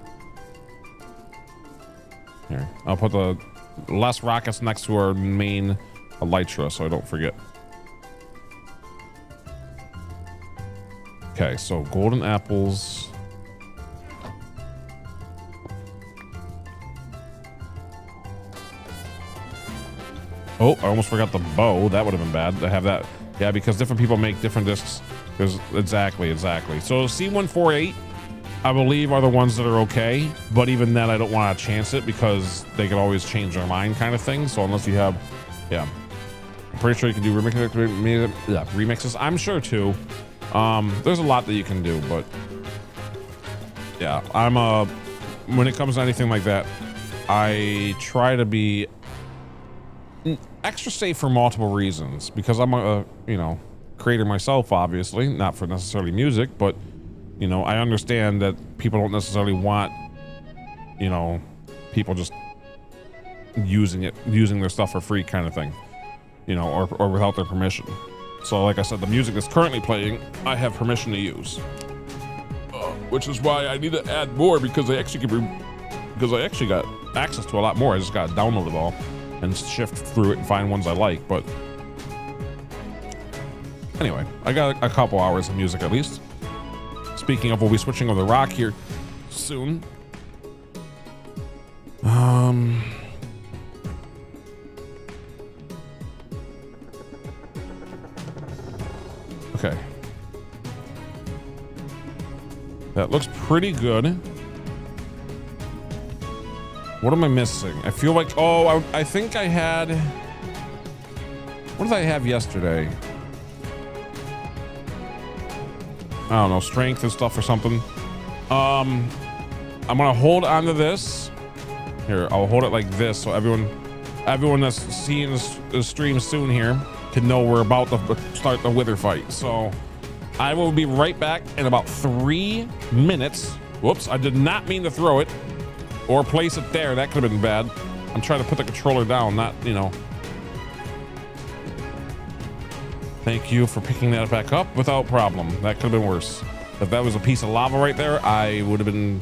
Here, I'll put the less rockets next to our main elytra so I don't forget. Okay, so golden apples. Oh, I almost forgot the bow. That would have been bad to have that. Yeah, because different people make different discs. Exactly. So C148, I believe, are the ones that are okay, but even then I don't want to chance it because they could always change their mind kind of thing. So unless you have, yeah, I'm pretty sure you can do remixes. I'm sure too. There's a lot that you can do, but yeah, when it comes to anything like that, I try to be extra safe for multiple reasons because I'm a creator myself, obviously, not for necessarily music, but I understand that people don't necessarily want, people just using their stuff for free kind of thing, or without their permission. So like I said, the music that's currently playing, I have permission to use, which is why I need to add more because I actually got access to a lot more. I just got to download it all and shift through it and find ones I like. But anyway, I got a couple hours of music at least. Speaking of, we'll be switching over the rock here soon. Okay. That looks pretty good. What am I missing? I feel like, I think I had, what did I have yesterday? I don't know, strength and stuff or something. I'm gonna hold on to this. Here, I'll hold it like this so everyone that's seeing the stream soon here can know we're about to start the Wither fight. So I will be right back in about 3 minutes. Whoops, I did not mean to throw it or place it there. That could have been bad. I'm trying to put the controller down, not, Thank you for picking that back up without problem. That could have been worse. If that was a piece of lava right there, I would have been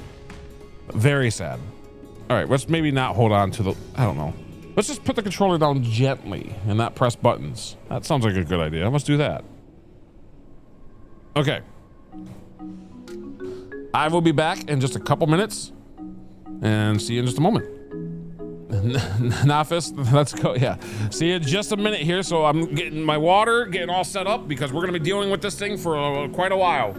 very sad. All right, let's maybe not hold on to the, I don't know. Let's just put the controller down gently and not press buttons. That sounds like a good idea. Let's do that. Okay. I will be back in just a couple minutes and see you in just a moment. Nafis, let's go. Yeah, see you in just a minute here. So I'm getting my water, getting all set up because we're going to be dealing with this thing for quite a while.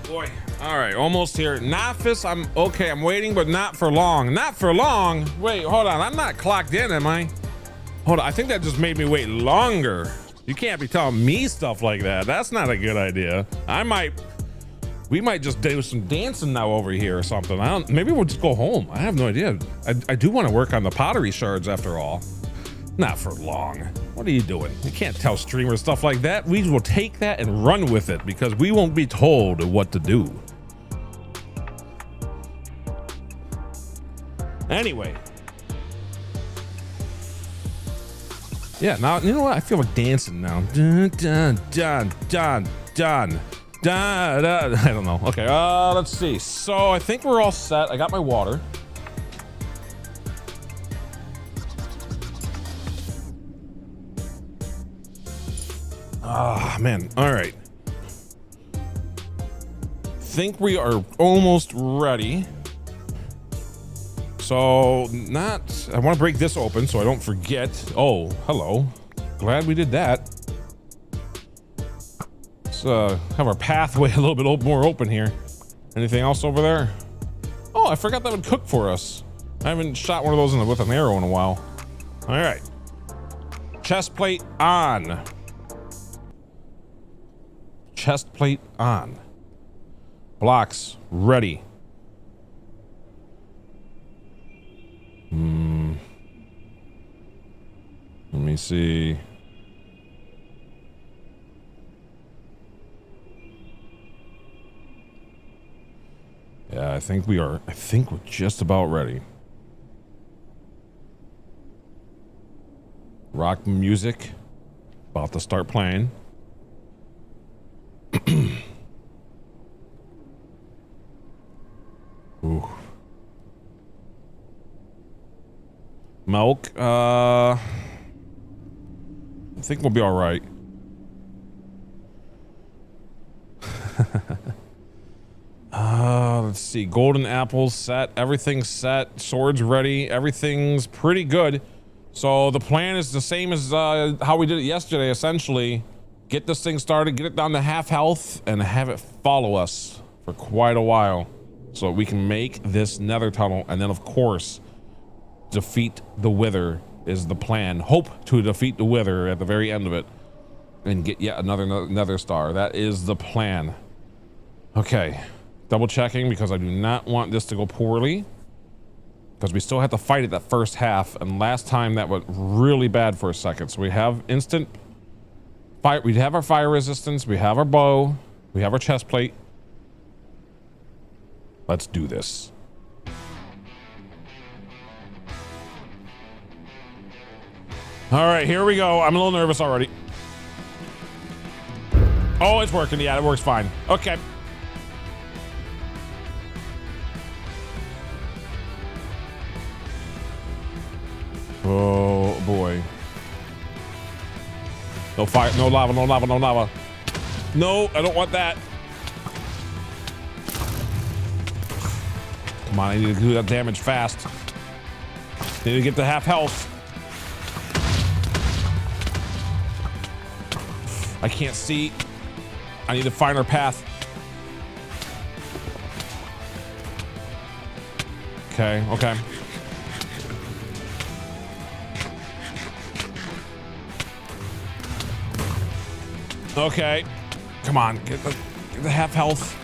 boy. All right, almost here. Novice, I'm okay. I'm waiting, but not for long. Not for long. Wait, hold on. I'm not clocked in, am I? Hold on. I think that just made me wait longer. You can't be telling me stuff like that. That's not a good idea. We might just do some dancing now over here or something. Maybe we'll just go home. I have no idea. I do want to work on the pottery shards after all. Not for long. What are you doing? You can't tell streamers stuff like that. We will take that and run with it because we won't be told what to do. Anyway. Yeah, now, you know what? I feel like dancing now. Dun, dun, dun, dun, dun. Da, da. I don't know. Okay, let's see. So I think we're all set. I got my water. Ah, man. All right. Think we are almost ready. So I want to break this open so I don't forget. Oh, hello. Glad we did that. Let's have our pathway a little bit more open here. Anything else over there? Oh, I forgot that would cook for us. I haven't shot one of those with an arrow in a while. All right. Chest plate on. Chest plate on. Blocks ready. Let me see. Yeah, I think we're just about ready. Rock music about to start playing. Ooh. Milk, I think we'll be all right. Let's see. Golden apples set. Everything's set. Swords ready. Everything's pretty good. So the plan is the same as how we did it yesterday, essentially. Get this thing started, get it down to half health, and have it follow us for quite a while. So we can make this nether tunnel, and then, of course, defeat the Wither is the plan. Hope to defeat the Wither at the very end of it and get yet another nether star. That is the plan. Okay. Double checking because I do not want this to go poorly. Because we still have to fight it that first half, and last time that went really bad for a second. So we have instant fire. We have our fire resistance. We have our bow. We have our chest plate. Let's do this. All right, here we go. I'm a little nervous already. Oh, it's working. Yeah, it works fine. Okay. Oh boy. No fire, no lava, no lava, no lava. No, I don't want that. Come on, I need to do that damage fast. Need to get to half health. I can't see. I need to find our path. Okay, okay. Okay. Come on, get the half health.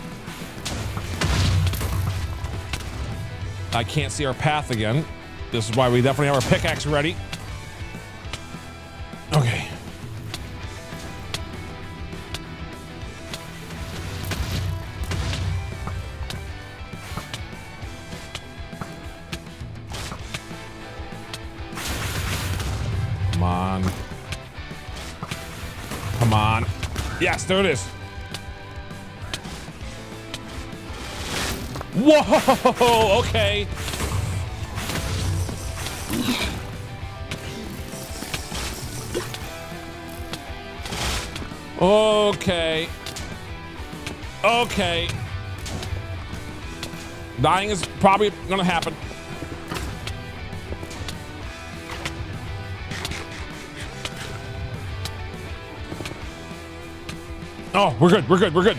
I can't see our path again. This is why we definitely have our pickaxe ready. Okay. Come on. Come on. Yes, there it is. Whoa, okay. Okay. Okay. Dying is probably gonna happen. Oh, we're good, we're good, we're good.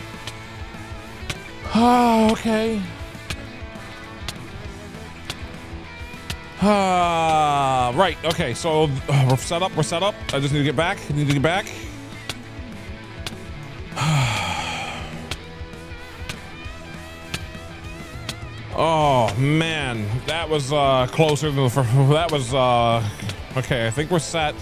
Oh, okay. Right. Okay. So we're set up. We're set up. I just need to get back. I need to get back. Oh man, that was closer than the first. That was okay. I think we're set.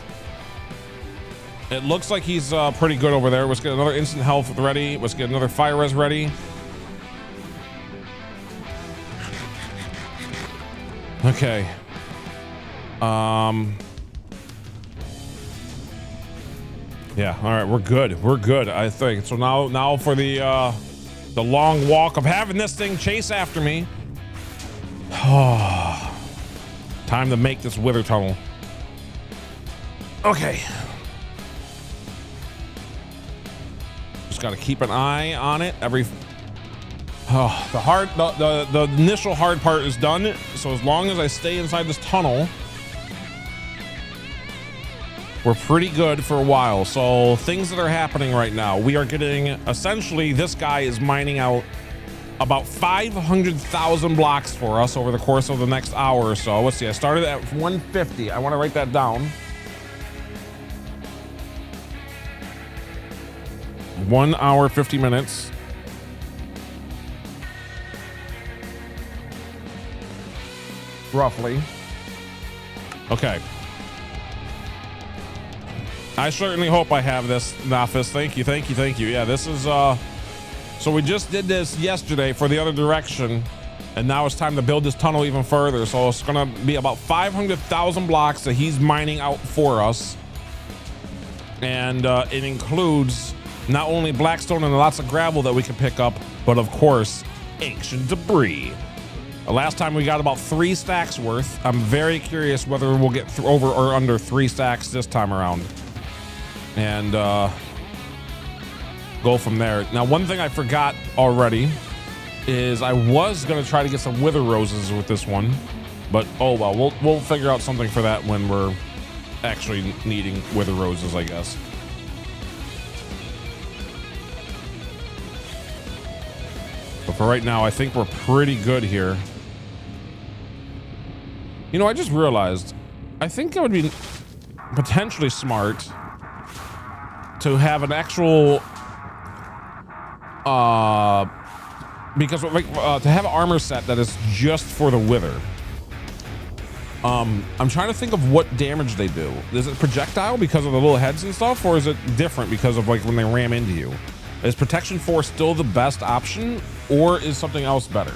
It looks like he's pretty good over there. Let's get another instant health ready. Let's get another fire res ready. Okay. Yeah. All right. We're good. We're good. I think so. Now for the long walk of having this thing chase after me. Oh, time to make this wither tunnel. Okay. Just got to keep an eye on it. The initial hard part is done. So as long as I stay inside this tunnel, we're pretty good for a while. So things that are happening right now, we are getting, essentially this guy is mining out about 500,000 blocks for us over the course of the next hour or so. Let's see, I started at 150. I want to write that down. 1 hour, 50 minutes. Roughly. Okay. I certainly hope I have this, Nafis. Thank you, thank you, thank you. Yeah, this is, so we just did this yesterday for the other direction, and now it's time to build this tunnel even further. So it's gonna be about 500,000 blocks that he's mining out for us. And it includes not only blackstone and lots of gravel that we can pick up, but of course, ancient debris. The last time we got about 3 stacks worth. I'm very curious whether we'll get over or under 3 stacks this time around. And go from there. Now, one thing I forgot already is I was gonna try to get some wither roses with this one, but oh well, we'll figure out something for that when we're actually needing wither roses, I guess. But for right now, I think we're pretty good here. You know, I just realized, I think it would be potentially smart to have an actual, because to have an armor set that is just for the wither. I'm trying to think of what damage they do. Is it projectile because of the little heads and stuff, or is it different because of like when they ram into you? Is protection 4 still the best option, or is something else better?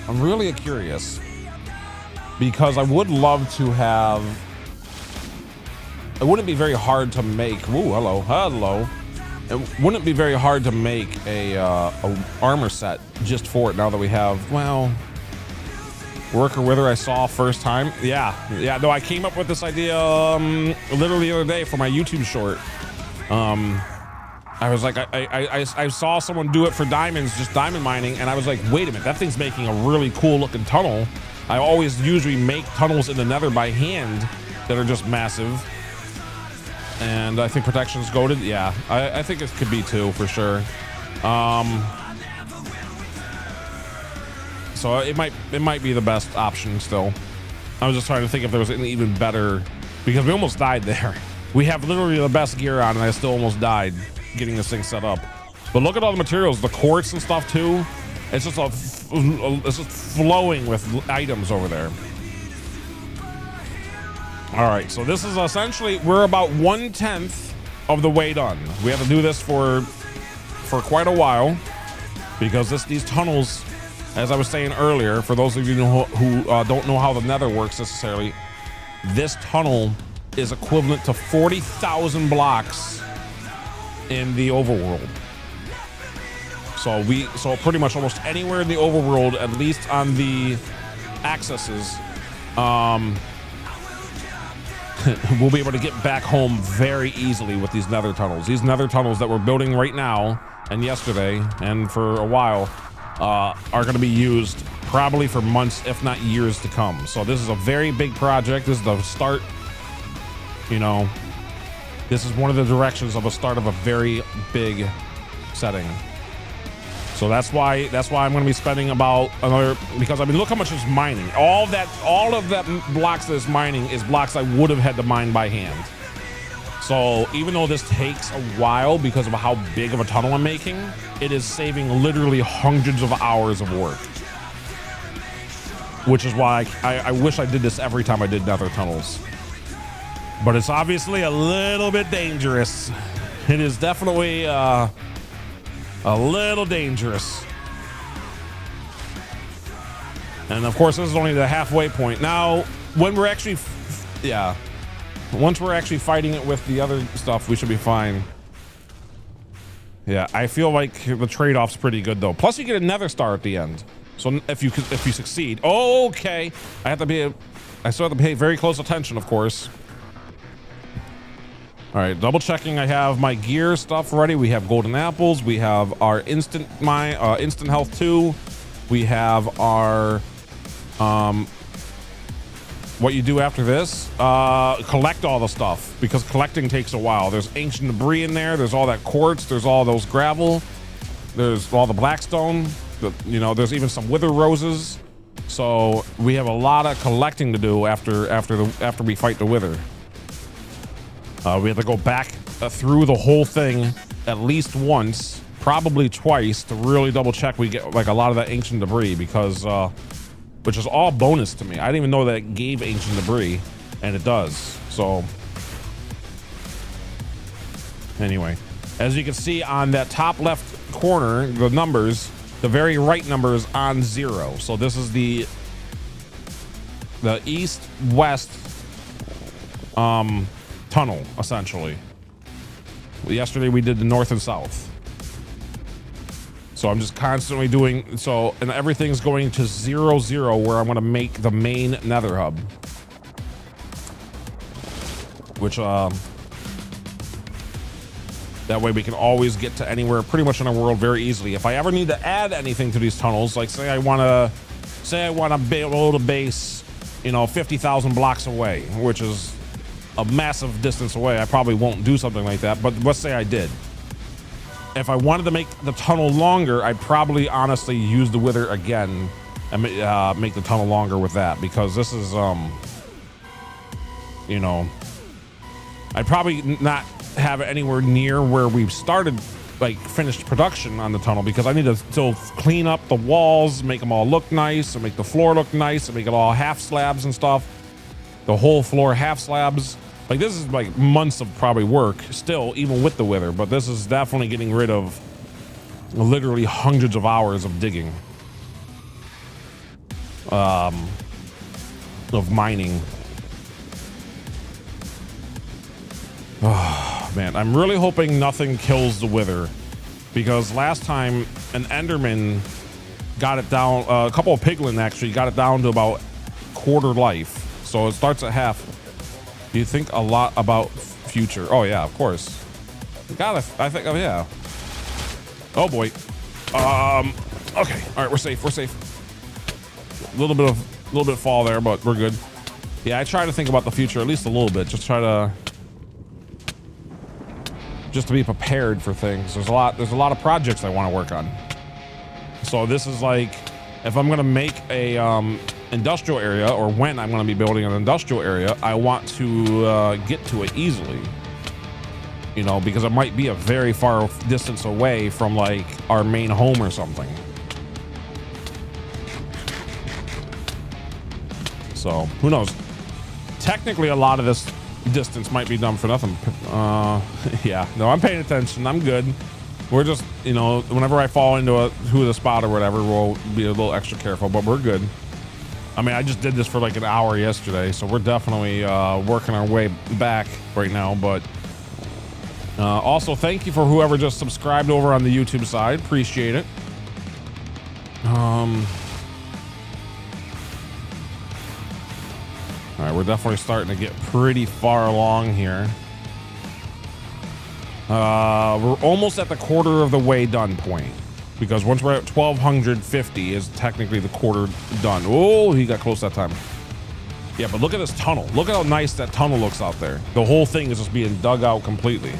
I'm really curious, because I would love to have, it wouldn't be very hard to make, ooh, hello. It wouldn't be very hard to make a armor set just for it now that we have, well, worker wither I saw first time. Yeah, no, I came up with this idea literally the other day for my YouTube short. I was like, I saw someone do it for diamonds, just diamond mining, and I was like, wait a minute, that thing's making a really cool looking tunnel. I always usually make tunnels in the nether by hand that are just massive. And I think protection's goated. Yeah, I think it could be too, for sure. So it might be the best option still. I was just trying to think if there was an even better, because we almost died there. We have literally the best gear on, and I still almost died getting this thing set up. But look at all the materials, the quartz and stuff too. It's just it's just flowing with items over there. All right, so this is essentially, we're about 1/10 of the way done. We have to do this for quite a while, because these tunnels, as I was saying earlier, for those of you who don't know how the nether works necessarily, this tunnel is equivalent to 40,000 blocks in the overworld. So pretty much almost anywhere in the overworld, at least on the accesses, we'll be able to get back home very easily with these nether tunnels. These nether tunnels that we're building right now and yesterday and for a while are going to be used probably for months, if not years to come. So this is a very big project. This is the start, you know, this is one of the directions of a start of a very big setting. So that's why I'm going to be spending about another, because I mean, look how much is mining. All of that blocks that is mining is blocks I would have had to mine by hand. So even though this takes a while because of how big of a tunnel I'm making, it is saving literally hundreds of hours of work. Which is why I wish I did this every time I did nether tunnels. But it's obviously a little bit dangerous. It is definitely a little dangerous. And of course, this is only the halfway point. Now, when we're actually, once we're actually fighting it with the other stuff, we should be fine. Yeah, I feel like the trade-off's pretty good though. Plus, you get another star at the end. So if you succeed, okay, I still have to pay very close attention, of course. All right, double checking. I have my gear stuff ready. We have golden apples. We have our instant health 2. We have our what you do after this, collect all the stuff, because collecting takes a while. There's ancient debris in there. There's all that quartz. There's all those gravel. There's all the blackstone. You know, there's even some wither roses. So we have a lot of collecting to do after we fight the wither. We have to go back through the whole thing at least once, probably twice, to really double check we get like a lot of that ancient debris, because which is all bonus to me. I didn't even know that it gave ancient debris, and it does. So anyway, as you can see on that top left corner, the numbers, the very right number is on 0. So this is the east-west tunnel, essentially. Yesterday we did the north and south. So I'm just constantly doing so, and everything's going to 0, 0, where I'm going to make the main nether hub, which that way we can always get to anywhere pretty much in our world very easily. If I ever need to add anything to these tunnels, like say I want to build a base, you know, 50,000 blocks away, which is a massive distance away, I probably won't do something like that. But let's say I did. If I wanted to make the tunnel longer, I'd probably honestly use the wither again and make the tunnel longer with that, because this is, you know, I'd probably not have it anywhere near where we've started, like finished production on the tunnel, because I need to still clean up the walls, make them all look nice, and make the floor look nice, and make it all half slabs and stuff. The whole floor half slabs. Like, this is like months of probably work still, even with the wither, but this is definitely getting rid of literally hundreds of hours of digging, of mining. Oh man, I'm really hoping nothing kills the wither, because last time an enderman got it down, a couple of piglin actually got it down to about quarter life. So it starts at half. Do you think a lot about future? Oh yeah, of course. I think, oh yeah. Oh boy. Okay, all right, we're safe. A little bit of fall there, but we're good. Yeah, I try to think about the future at least a little bit. Just to be prepared for things. There's a lot of projects I want to work on. So this is like, if I'm gonna make a industrial area, or when I'm going to be building an industrial area, I want to get to it easily, you know, because it might be a very far distance away from like our main home or something. So who knows? Technically, a lot of this distance might be done for nothing. Yeah, no, I'm paying attention. I'm good. We're just, you know, whenever I fall into the spot or whatever, we'll be a little extra careful, but we're good. I mean, I just did this for like an hour yesterday, so we're definitely working our way back right now. But also, thank you for whoever just subscribed over on the YouTube side. Appreciate it. All right, we're definitely starting to get pretty far along here. We're almost at the quarter of the way done point, because once we're at 1250 is technically the quarter done. Oh, he got close that time. Yeah, but look at this tunnel. Look at how nice that tunnel looks out there. The whole thing is just being dug out completely.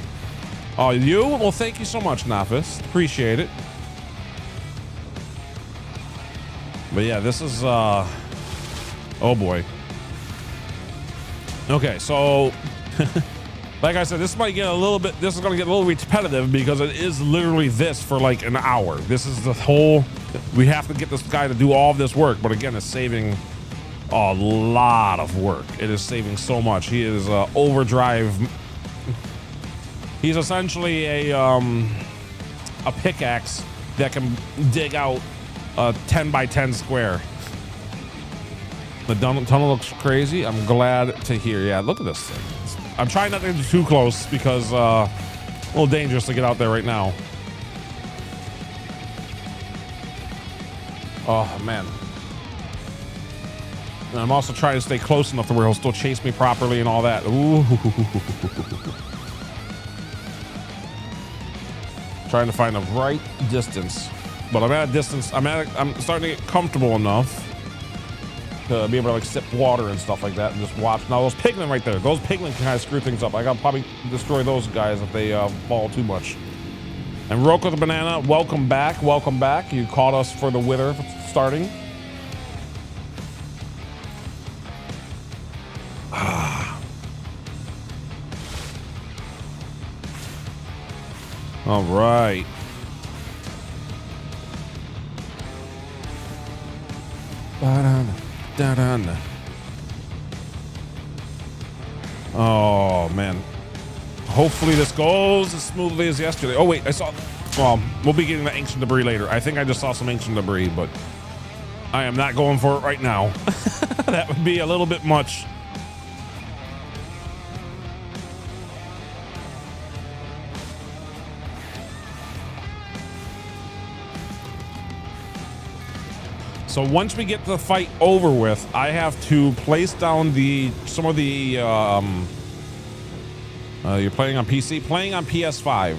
Oh, you? Well, thank you so much, Nafis. Appreciate it. But yeah, this is oh boy. Okay, so like I said, this might get a little bit, this is going to get a little repetitive because it is literally this for like an hour. This is the whole, we have to get this guy to do all of this work. But again, it's saving a lot of work. It is saving so much. He is overdrive. He's essentially a pickaxe that can dig out a 10 by 10 square. The tunnel looks crazy. I'm glad to hear. Yeah, look at this thing. I'm trying not to get too close because a little dangerous to get out there right now. Oh man. And I'm also trying to stay close enough to where he'll still chase me properly and all that. Ooh. Trying to find the right distance, but I'm at a distance. I'm starting to get comfortable enough to be able to like sip water and stuff like that and just watch. Now those piglin right there, those piglin can kind of screw things up. I gotta probably destroy those guys if they fall too much. And Roku the Banana, welcome back, welcome back. You caught us for the Wither starting. All right. Oh man, hopefully this goes as smoothly as yesterday. Oh wait, I saw, well, we'll be getting the ancient debris later. I think I just saw some ancient debris, but I am not going for it right now. That would be a little bit much. So once we get the fight over with, I have to place down some of the you're playing on PC, playing on PS5.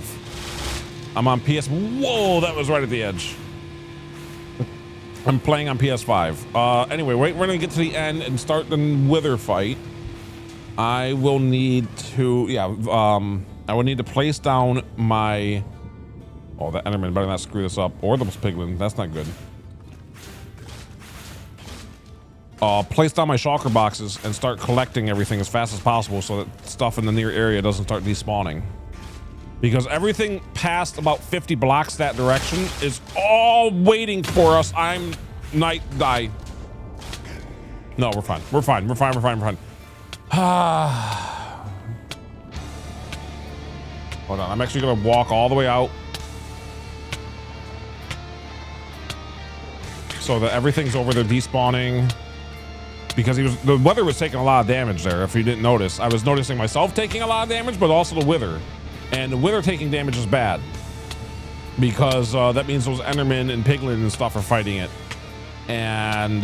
I'm on PS. Whoa, that was right at the edge. I'm playing on PS5. Anyway, wait, we're gonna get to the end and start the Wither fight. I will need to, I will need to place down my. Oh, the Enderman better not screw this up, or the piglin. That's not good. Place down my shulker boxes and start collecting everything as fast as possible so that stuff in the near area doesn't start despawning. Because everything past about 50 blocks that direction is all waiting for us. I'm die. No, we're fine. We're fine. We're fine. We're fine. We're fine. Hold on. I'm actually going to walk all the way out so that everything's over there despawning. Because the Wither was taking a lot of damage there. If you didn't notice, I was noticing myself taking a lot of damage, but also the Wither. And the Wither taking damage is bad because that means those Endermen and Piglin and stuff are fighting it. And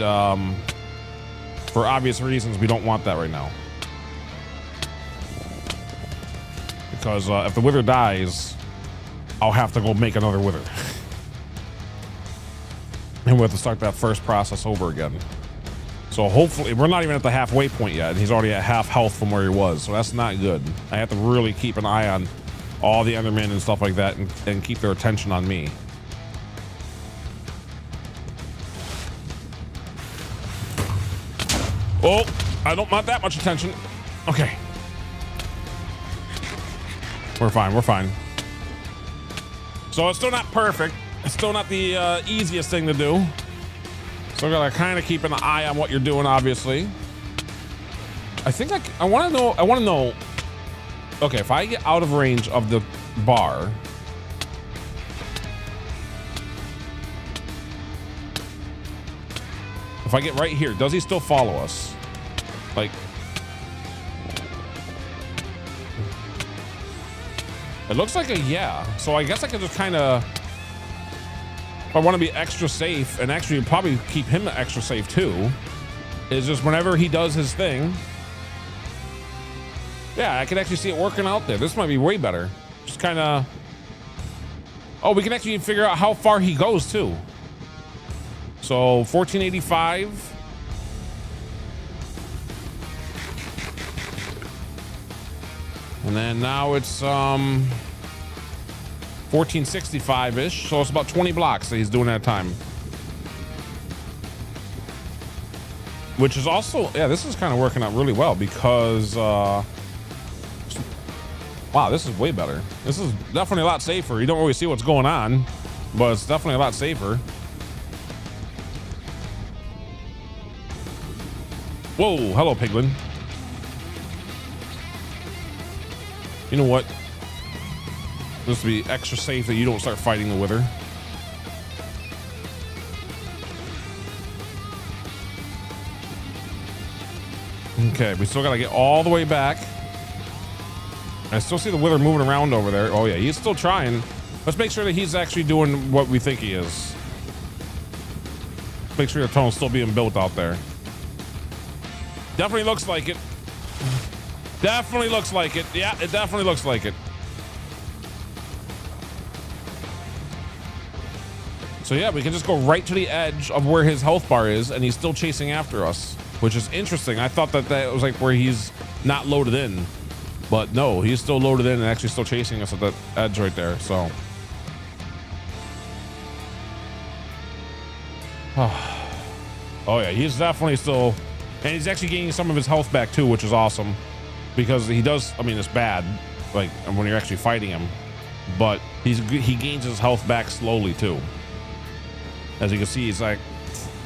for obvious reasons, we don't want that right now. Because if the Wither dies, I'll have to go make another Wither. And we'll have to start that first process over again. So hopefully, we're not even at the halfway point yet, and he's already at half health from where he was, so that's not good. I have to really keep an eye on all the Endermen and stuff like that and keep their attention on me. Oh, I don't want that much attention. Okay. We're fine, we're fine. So it's still not perfect. It's still not the easiest thing to do. So gotta kind of keep an eye on what you're doing, obviously. I think I want to know. Okay, if I get out of range of the bar, if I get right here, does he still follow us? Like, it looks like a yeah. So I guess I could just kind of. If I want to be extra safe, and actually probably keep him extra safe too, is just whenever he does his thing. Yeah, I can actually see it working out there. This might be way better. Just kind of. Oh, we can actually figure out how far he goes too. So 1485. And then now it's 1465-ish, so it's about 20 blocks that he's doing at a time. which is also, yeah, this is kind of working out really well because, wow, this is way better. This is definitely a lot safer. You don't really see what's going on, but it's definitely a lot safer. Whoa, hello, Piglin. You know what? Just to be extra safe that you don't start fighting the Wither. Okay, we still gotta get all the way back. I still see the Wither moving around over there. Oh yeah, he's still trying. Let's make sure that he's actually doing what we think he is. Make sure the tunnel's still being built out there. Definitely looks like it. Definitely looks like it. Yeah, it definitely looks like it. So yeah, we can just go right to the edge of where his health bar is, and he's still chasing after us, which is interesting. I thought that that was like where he's not loaded in, but no, he's still loaded in and actually still chasing us at that edge right there. So, oh yeah, he's definitely still, and he's actually gaining some of his health back too, which is awesome, because he does. I mean, it's bad, like when you're actually fighting him, but he gains his health back slowly too. As you can see, he's like,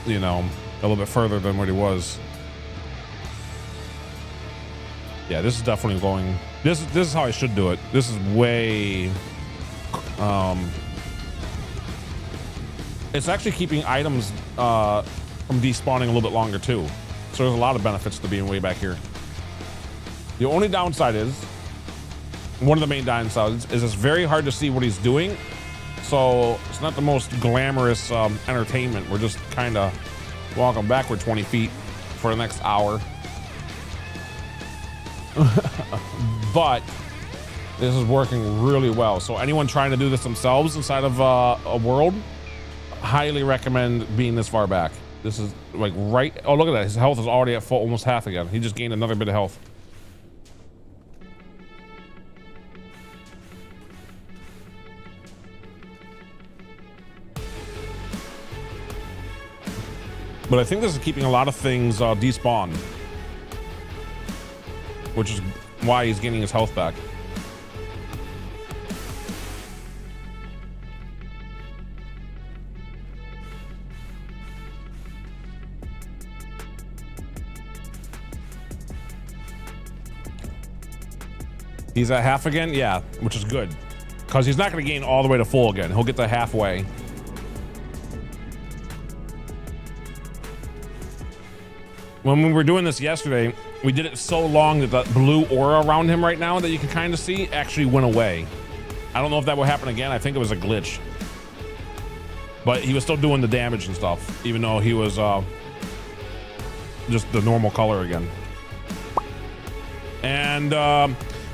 you know, a little bit further than what he was. Yeah, this is definitely going. This is how I should do it. This is way. It's actually keeping items from despawning a little bit longer too. So there's a lot of benefits to being way back here. The only downside is, one of the main downsides is it's very hard to see what he's doing. So it's not the most glamorous entertainment. We're just kind of walking backward 20 feet for the next hour. But this is working really well. So anyone trying to do this themselves inside of a world, highly recommend being this far back. This is like right. Oh, look at that. His health is already at full, almost half again. He just gained another bit of health. But I think this is keeping a lot of things despawned, which is why he's gaining his health back. He's at half again? Yeah, which is good, because he's not going to gain all the way to full again. He'll get to halfway. When we were doing this yesterday, we did it so long that the blue aura around him right now that you can kind of see actually went away. I don't know if that will happen again. I think it was a glitch. But he was still doing the damage and stuff, even though he was just the normal color again. And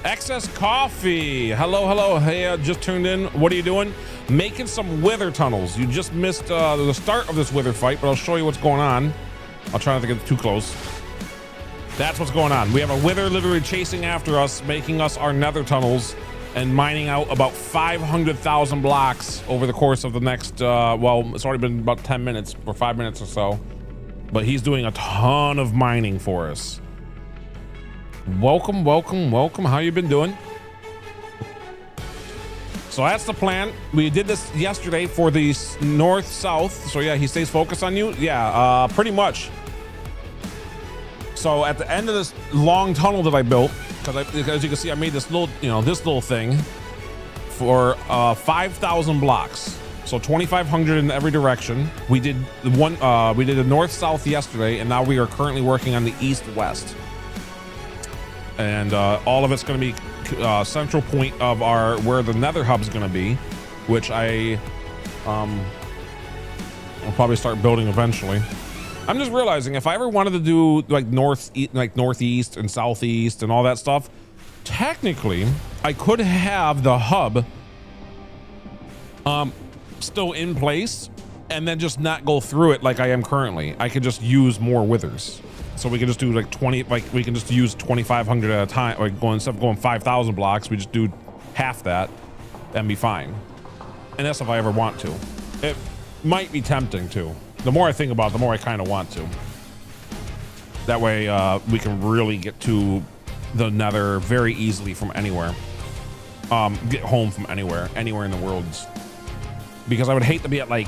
Excess Coffee. Hello, hello. Hey, just tuned in. What are you doing? Making some wither tunnels. You just missed the start of this wither fight, but I'll show you what's going on. I'll try not to get too close. That's what's going on. We have a wither literally chasing after us, making us our nether tunnels and mining out about 500,000 blocks over the course of the next, well, it's already been about 10 minutes or 5 minutes or so, but he's doing a ton of mining for us. Welcome, welcome, welcome. How you been doing? So that's the plan. We did this yesterday for the north-south. So yeah, he stays focused on you. Yeah, pretty much. So at the end of this long tunnel that I built, because as you can see, I made this little, you know, this little thing for 5,000 blocks. So 2,500 in every direction. We did the one. We did the north-south yesterday, and now we are currently working on the east-west. And all of it's going to be central point of our where the nether hub is going to be, which I'll probably start building eventually. I'm just realizing if I ever wanted to do like northeast and southeast and all that stuff, technically I could have the hub still in place and then just not go through it like I am currently. I could just use more withers. So we can just do like 20, like we can just use 2,500 at a time, like instead of going 5,000 blocks, we just do half that and be fine. And that's if I ever want to. It might be tempting too. The more I think about it, the more I kind of want to. That way we can really get to the nether very easily from anywhere. Get home from anywhere in the worlds. Because I would hate to be at like,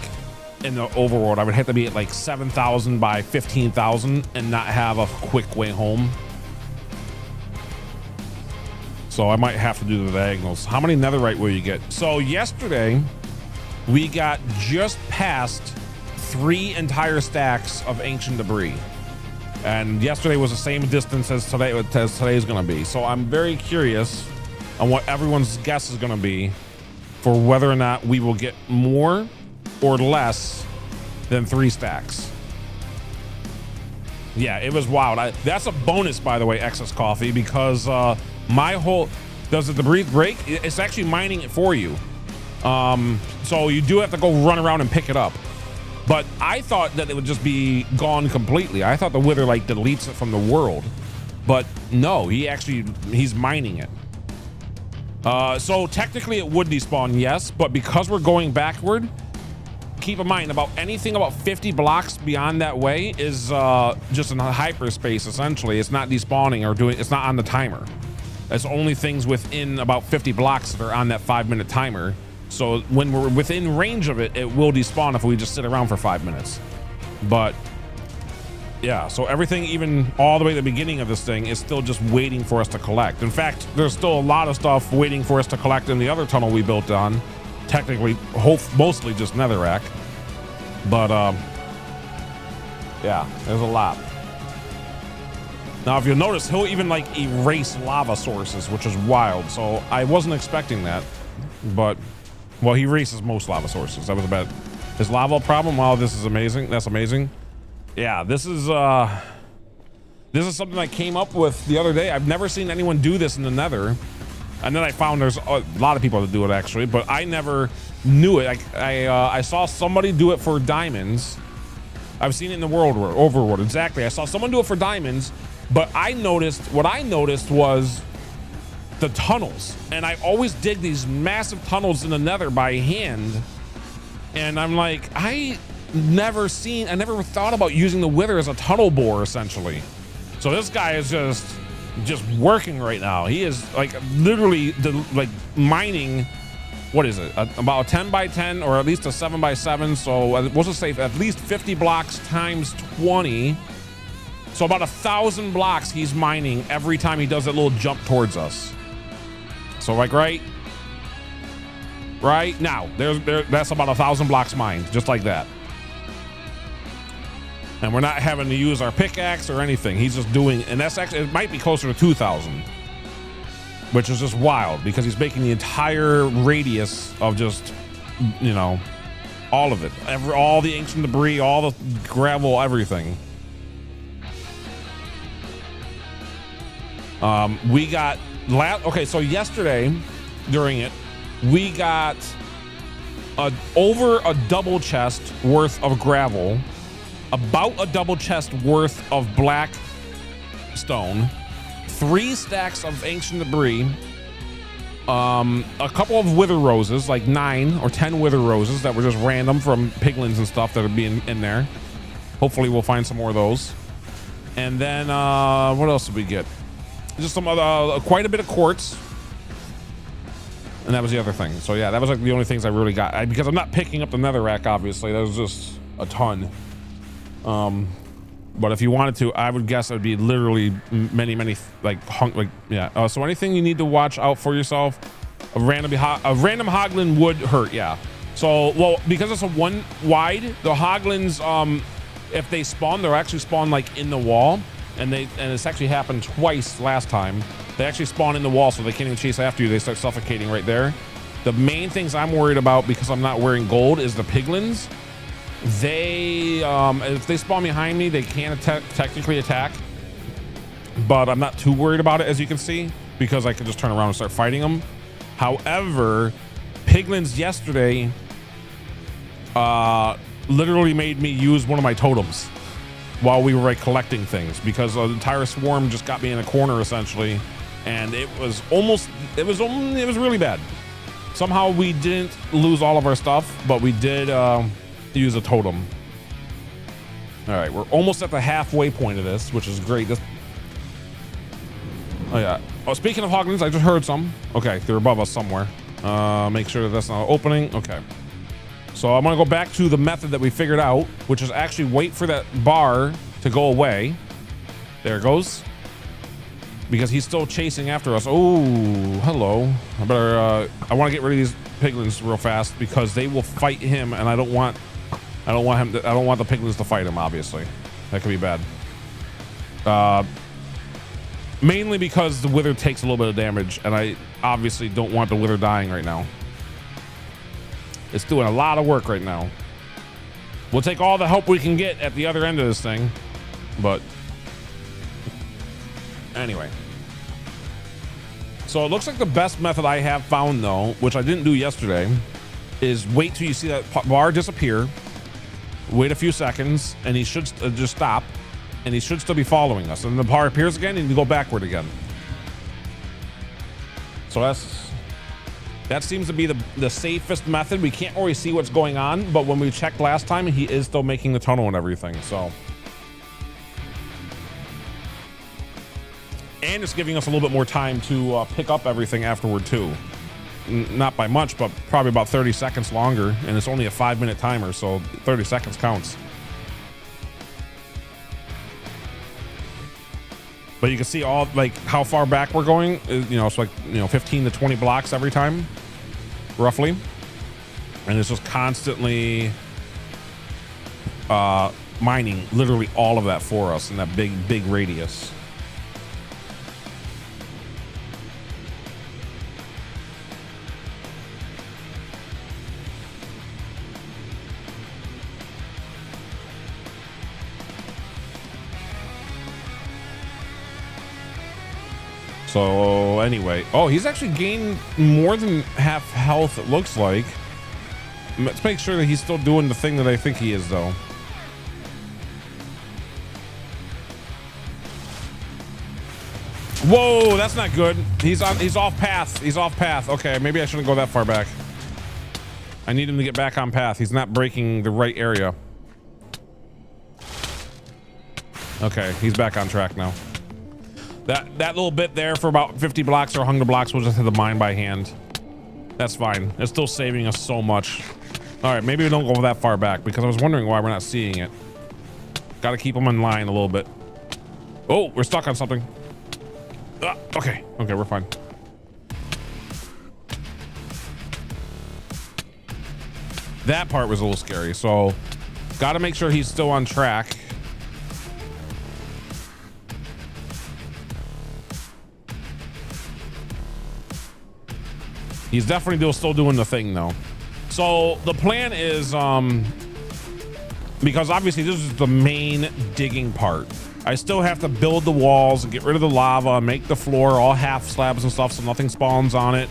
in the overworld, I would hate to be at like 7,000 by 15,000 and not have a quick way home. So I might have to do the diagonals. How many netherite will you get? So yesterday we got just past 3 entire stacks of ancient debris. And yesterday was the same distance as today is going to be. So I'm very curious on what everyone's guess is going to be for whether or not we will get more or less than 3 stacks. Yeah, it was wild. That's a bonus, by the way, Excess Coffee, because my whole, does the debris break? It's actually mining it for you. So you do have to go run around and pick it up. But I thought that it would just be gone completely. I thought the Wither like deletes it from the world, but no, he's mining it. So technically it would despawn, yes, but because we're going backward, keep in mind about anything about 50 blocks beyond that way is just in hyperspace. Essentially, it's not despawning or it's not on the timer. It's only things within about 50 blocks that are on that 5-minute timer. So when we're within range of it, it will despawn if we just sit around for 5 minutes. But yeah, so everything, even all the way to the beginning of this thing, is still just waiting for us to collect. In fact, there's still a lot of stuff waiting for us to collect in the other tunnel we built on. Technically, mostly just netherrack. But yeah, there's a lot. Now, if you'll notice, he'll even like erase lava sources, which is wild. So I wasn't expecting that, but well, he erases most lava sources. That was about his lava problem. Wow, this is amazing. That's amazing. Yeah, this is something I came up with the other day. I've never seen anyone do this in the nether. And then I found there's a lot of people that do it actually, but I never knew it. I saw somebody do it for diamonds. I've seen it in the overworld. Exactly. I saw someone do it for diamonds, but what I noticed was the tunnels. And I always dig these massive tunnels in the nether by hand. And I'm like, I never thought about using the Wither as a tunnel bore essentially. So this guy is just working right now. He is like literally mining, what is it, about a 10 by 10 or at least a 7 by 7. So we'll just say at least 50 blocks times 20. So about 1,000 blocks he's mining every time he does that little jump towards us. So like right now, that's about 1,000 blocks mined, just like that. And we're not having to use our pickaxe or anything. He's just doing, and that's actually, it might be closer to 2,000, which is just wild because he's making the entire radius of just, you know, all of it, all the ancient debris, all the gravel, everything. We got okay, so yesterday during it, we got over a double chest worth of gravel, about a double chest worth of black stone, 3 stacks of ancient debris, a couple of wither roses, like 9 or 10 wither roses that were just random from piglins and stuff that are being in there. Hopefully we'll find some more of those. And then what else did we get? Just some other, quite a bit of quartz. And that was the other thing. So yeah, that was like the only things I really got. Because I'm not picking up the netherrack, obviously. That was just a ton. But if you wanted to, I would guess it would be literally many, yeah. So anything you need to watch out for yourself, a random hoglin would hurt, yeah. So, well, because it's a 1 wide, the hoglins, if they spawn, they'll actually spawn like in the wall. And it's actually happened twice last time. They actually spawn in the wall, so they can't even chase after you. They start suffocating right there. The main things I'm worried about, because I'm not wearing gold, is the piglins. They, if they spawn behind me, they can technically attack. But I'm not too worried about it, as you can see, because I can just turn around and start fighting them. However, piglins yesterday literally made me use one of my totems while we were like collecting things, because the entire swarm just got me in a corner essentially, and it was really bad. Somehow we didn't lose all of our stuff, but we did use a totem. All right, we're almost at the halfway point of this, which is great. Oh yeah. Oh, speaking of hoglins, I just heard some. Okay, they're above us somewhere. Make sure that that's not opening. Okay. So I'm gonna go back to the method that we figured out, which is actually wait for that bar to go away. There it goes. Because he's still chasing after us. Oh, hello. I better. I want to get rid of these piglins real fast because they will fight him, and I don't want the piglins to fight him. Obviously, that could be bad. Mainly because the wither takes a little bit of damage, and I obviously don't want the wither dying right now. It's doing a lot of work right now. We'll take all the help we can get at the other end of this thing, but anyway. So it looks like the best method I have found, though, which I didn't do yesterday, is wait till you see that bar disappear, wait a few seconds, and he should just stop, and he should still be following us. And the bar appears again, and you go backward again. So that seems to be the safest method. We can't always see what's going on, but when we checked last time, he is still making the tunnel and everything, so. And it's giving us a little bit more time to pick up everything afterward too. Not by much, but probably about 30 seconds longer, and it's only a 5-minute timer, so 30 seconds counts. But you can see all like how far back we're going. You know, it's like 15 to 20 blocks every time, roughly, and it's just constantly mining literally all of that for us in that big radius. So anyway, oh, he's actually gained more than half health, it looks like. Let's make sure that he's still doing the thing that I think he is, though. Whoa, that's not good. He's off path. He's off path. Okay, maybe I shouldn't go that far back. I need him to get back on path. He's not breaking the right area. Okay, he's back on track now. That little bit there for about 50 blocks or 100 blocks, we'll just have to mine by hand. That's fine. It's still saving us so much. All right, maybe we don't go that far back because I was wondering why we're not seeing it. Got to keep them in line a little bit. Oh, we're stuck on something. Okay, we're fine. That part was a little scary, so got to make sure he's still on track. He's definitely still doing the thing, though. So the plan is, because obviously this is the main digging part. I still have to build the walls and get rid of the lava, make the floor all half slabs and stuff so nothing spawns on it.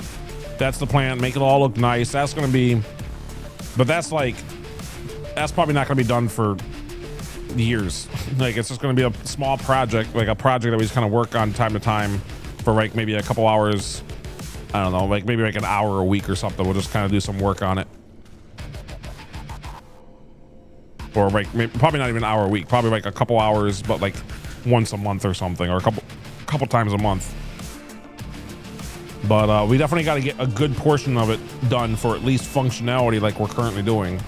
That's the plan. Make it all look nice. That's going to be, but that's probably not going to be done for years. Like, it's just going to be a small project, like a project that we just kind of work on time to time for like maybe a couple hours. I don't know, like maybe like an hour a week or something. We'll just kind of do some work on it. Or like maybe, probably not even an hour a week, probably like a couple hours, but like once a month or something, or a couple times a month. But we definitely got to get a good portion of it done for at least functionality like we're currently doing.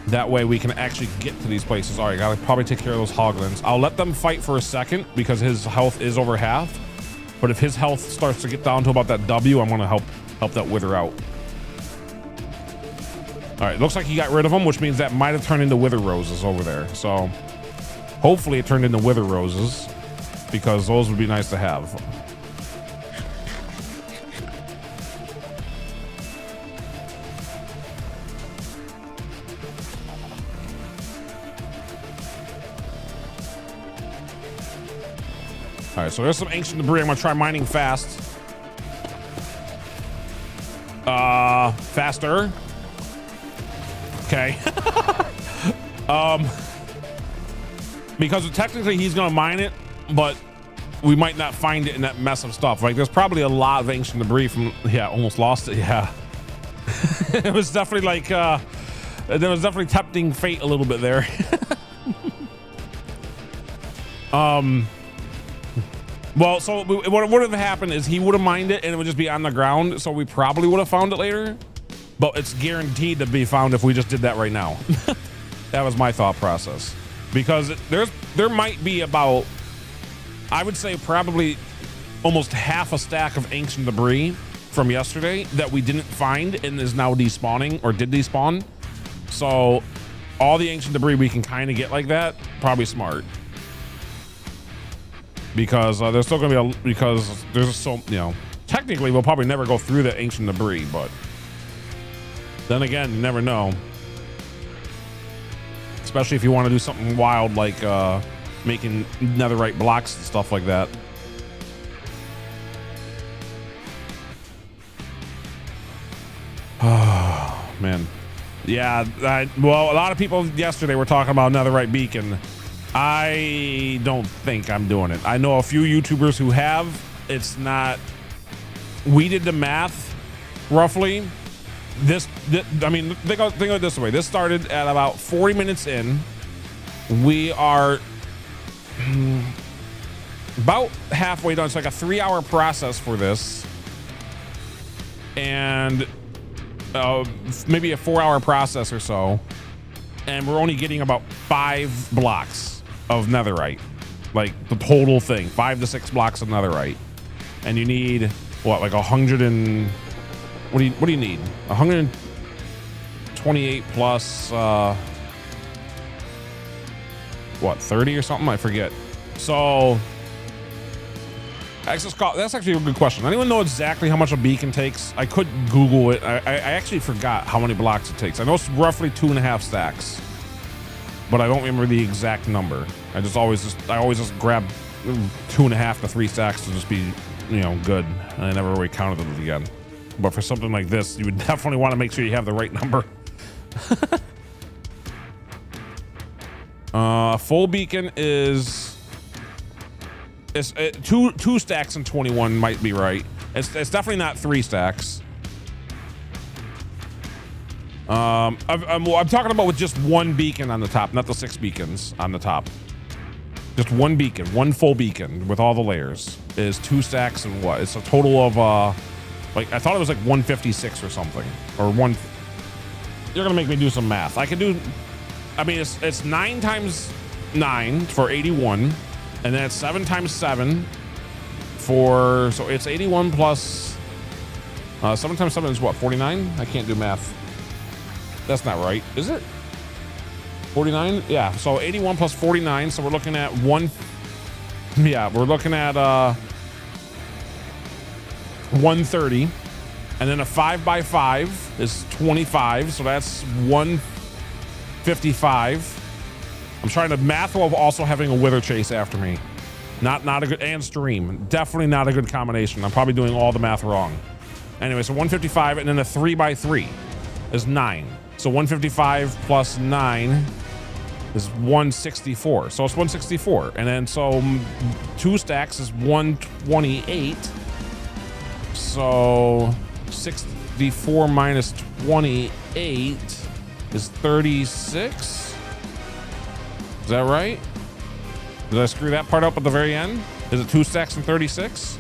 That way we can actually get to these places. All right, gotta probably take care of those hoglins. I'll let them fight for a second because his health is over half. But if his health starts to get down to about that W, I'm gonna help that wither out. All right, looks like he got rid of them, which means that might have turned into wither roses over there. So hopefully it turned into wither roses because those would be nice to have. All right, so there's some ancient debris. I'm gonna try mining fast. Faster. Okay. Because technically he's gonna mine it, but we might not find it in that mess of stuff. Like, there's probably a lot of ancient debris from, yeah, almost lost it. Yeah. It was definitely like, there was definitely tempting fate a little bit there. Well, so what would have happened is he would have mined it and it would just be on the ground. So we probably would have found it later, but it's guaranteed to be found if we just did that right now. That was my thought process, because there might be about, I would say probably almost half a stack of ancient debris from yesterday that we didn't find and is now despawning, or did despawn. So all the ancient debris we can kind of get like that, probably smart. Because there's still gonna be because there's so, technically we'll probably never go through the ancient debris, but then again, you never know. Especially if you want to do something wild like making netherite blocks and stuff like that. Oh man, yeah. Well, a lot of people yesterday were talking about netherite beacon. I don't think I'm doing it. I know a few YouTubers who have. It's not. We did the math roughly. I mean, think of it this way. This started at about 40 minutes in. We are about halfway done. It's like a 3-hour process for this, and maybe a 4-hour process or so. And we're only getting about 5 blocks of netherite, like the total thing, 5 to 6 blocks of netherite. And you need what, like 100 and what do you need? 128 plus what, 30 or something? I forget. So that's actually a good question. Anyone know exactly how much a beacon takes? I could Google it. I actually forgot how many blocks it takes. I know it's roughly 2.5 stacks, but I don't remember the exact number. I always just grab 2.5 to 3 stacks to just be, good. And I never really counted it again. But for something like this, you would definitely want to make sure you have the right number. Full beacon is two stacks and 21 might be right. It's definitely not 3 stacks. I'm talking about with just 1 beacon on the top, not the 6 beacons on the top. Just 1 beacon, 1 full beacon with all the layers is 2 stacks and what? It's a total of like, I thought it was like 156 or something, or one. You're gonna make me do some math. I mean, it's 9 times 9 for 81, and then it's 7 times 7 for, so it's 81 plus 7 times 7 is what, 49? I can't do math. That's not right, is it? 49? Yeah, so 81 plus 49, so we're looking at we're looking at 130, and then a 5x5 is 25, so that's 155. I'm trying to math while also having a wither chase after me. Not a good, and stream. Definitely not a good combination. I'm probably doing all the math wrong. Anyway, so 155, and then a 3x3 is 9. So 155 plus 9 is 164. So it's 164, and then so 2 stacks is 128. So 64 minus 28 is 36. Is that right? Did I screw that part up at the very end? Is it 2 stacks and 36?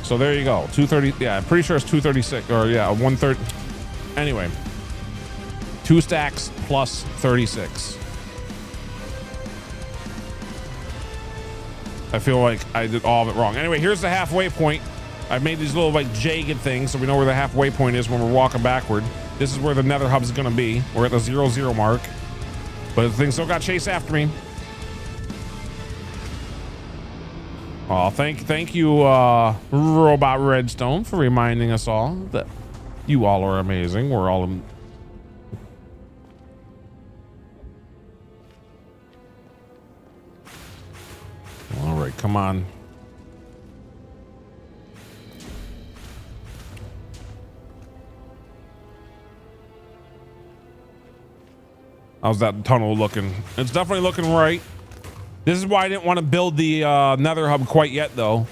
So there you go. 230. Yeah, I'm pretty sure it's 236, or yeah, 130. Anyway, 2 stacks plus 36. I feel like I did all of it wrong. Anyway, here's the halfway point. I've made these little like jagged things so we know where the halfway point is when we're walking backward. This is where the nether hub is going to be. We're at the 0-0 mark, but the thing still got chased after me. Oh, thank you, Robot Redstone, for reminding us all that you all are amazing. We're all all right, come on. How's that tunnel looking? It's definitely looking right. This is why I didn't want to build the nether hub quite yet, though,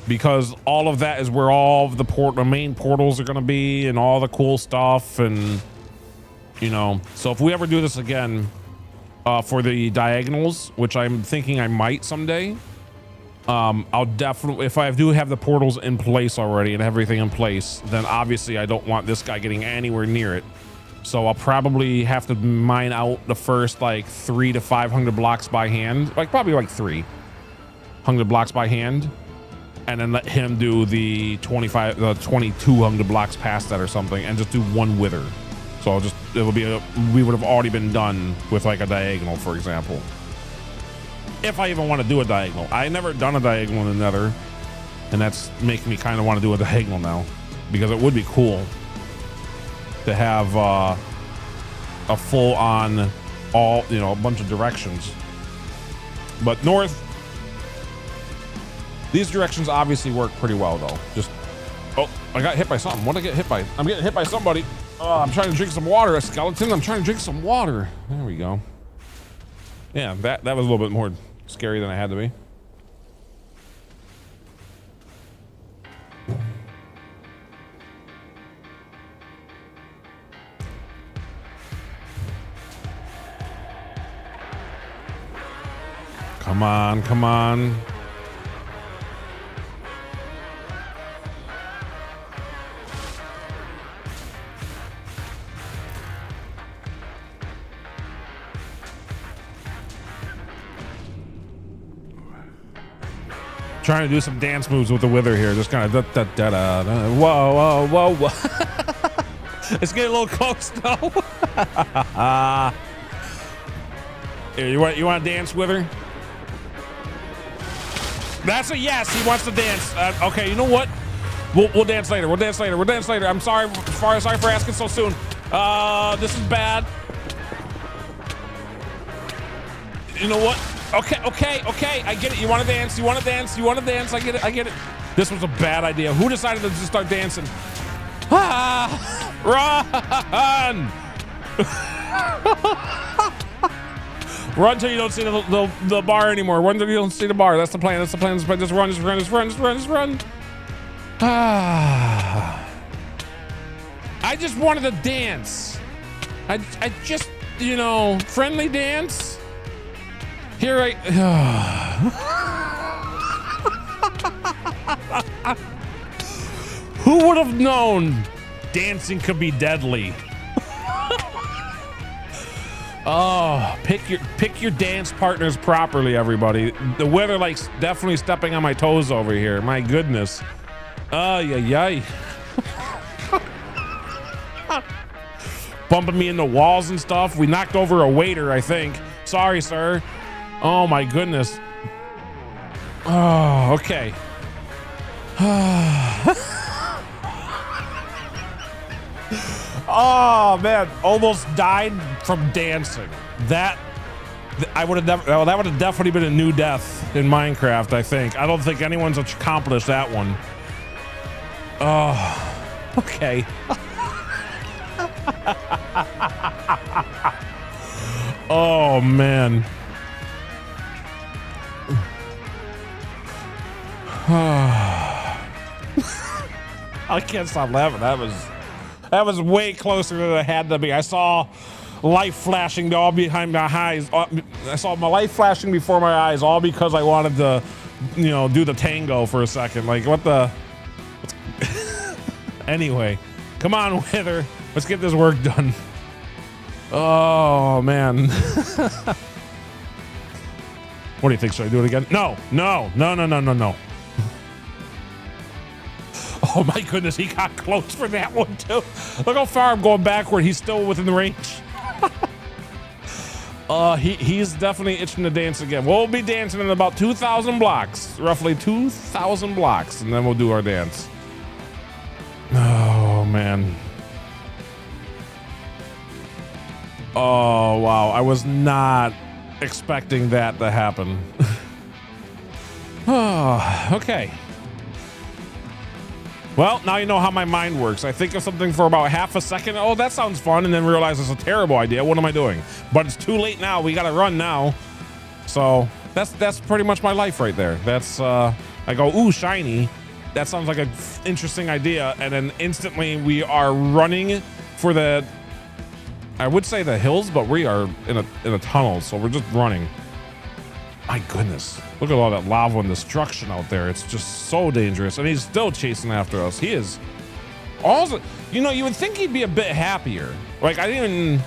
because all of that is where all of the main portals are going to be and all the cool stuff, and you know. So if we ever do this again for the diagonals, which I'm thinking I might someday, I'll definitely, if I do have the portals in place already and everything in place, then obviously I don't want this guy getting anywhere near it. So I'll probably have to mine out the first like 300 to 500 blocks by hand, like probably like 300 blocks by hand, and then let him do the 2200 blocks past that or something, and just do one wither. So we would have already been done with like a diagonal, for example. If I even want to do a diagonal. I never done a diagonal in the Nether, and that's making me kind of want to do a diagonal now, because it would be cool to have a full on all, you know, a bunch of directions. But north, these directions obviously work pretty well though. Just, oh, I got hit by something. What did I get hit by? I'm getting hit by somebody. I'm trying to drink some water, a skeleton. I'm trying to drink some water. There we go. Yeah, that was a little bit more scary than I had to be. Come on, come on. Trying to do some dance moves with the wither here. Just kind of da da da da. Whoa, whoa, whoa, whoa. It's getting a little close though. Here, you want to dance with her? That's a yes. He wants to dance. Okay, you know what? We'll dance later. We'll dance later. We'll dance later. I'm sorry. Sorry for asking so soon. This is bad. You know what? Okay. I get it. You want to dance. You want to dance. You want to dance. I get it. This was a bad idea. Who decided to just start dancing? Run! Run till you don't see the bar anymore. Run till you don't see the bar. That's the plan. Just run. I just wanted to dance. I just, you know, friendly dance. Here Who would have known dancing could be deadly? Oh, pick your dance partners properly, everybody. The weather likes definitely stepping on my toes over here. My goodness. Yay. Bumping me into walls and stuff. We knocked over a waiter, I think. Sorry, sir. Oh my goodness. Oh, okay. Oh man, almost died from dancing. That would have definitely been a new death in Minecraft, I think. I don't think anyone's accomplished that one. Oh, okay. Oh man. I can't stop laughing. That was way closer than it had to be. I saw life flashing all behind my eyes. I saw my life flashing before my eyes, all because I wanted to, you know, do the tango for a second. Like, what the? Anyway, come on, Wither. Let's get this work done. Oh man. What do you think? Should I do it again? No. Oh my goodness, he got close for that one too. Look how far I'm going backward. He's still within the range. He's definitely itching to dance again. We'll be dancing in about 2,000 blocks, roughly 2,000 blocks, and then we'll do our dance. Oh man. Oh wow, I was not expecting that to happen. Oh, okay. Well, now you know how my mind works. I think of something for about half a second. Oh, that sounds fun. And then realize it's a terrible idea. What am I doing? But it's too late now. We got to run now. So that's pretty much my life right there. That's, I go, ooh, shiny. That sounds like an interesting idea. And then instantly we are running for the I would say the hills, but we are in a tunnel, so we're just running. My goodness, look at all that lava and destruction out there. It's just so dangerous, and he's still chasing after us. He is also, you know, you would think he'd be a bit happier. Like, I didn't even,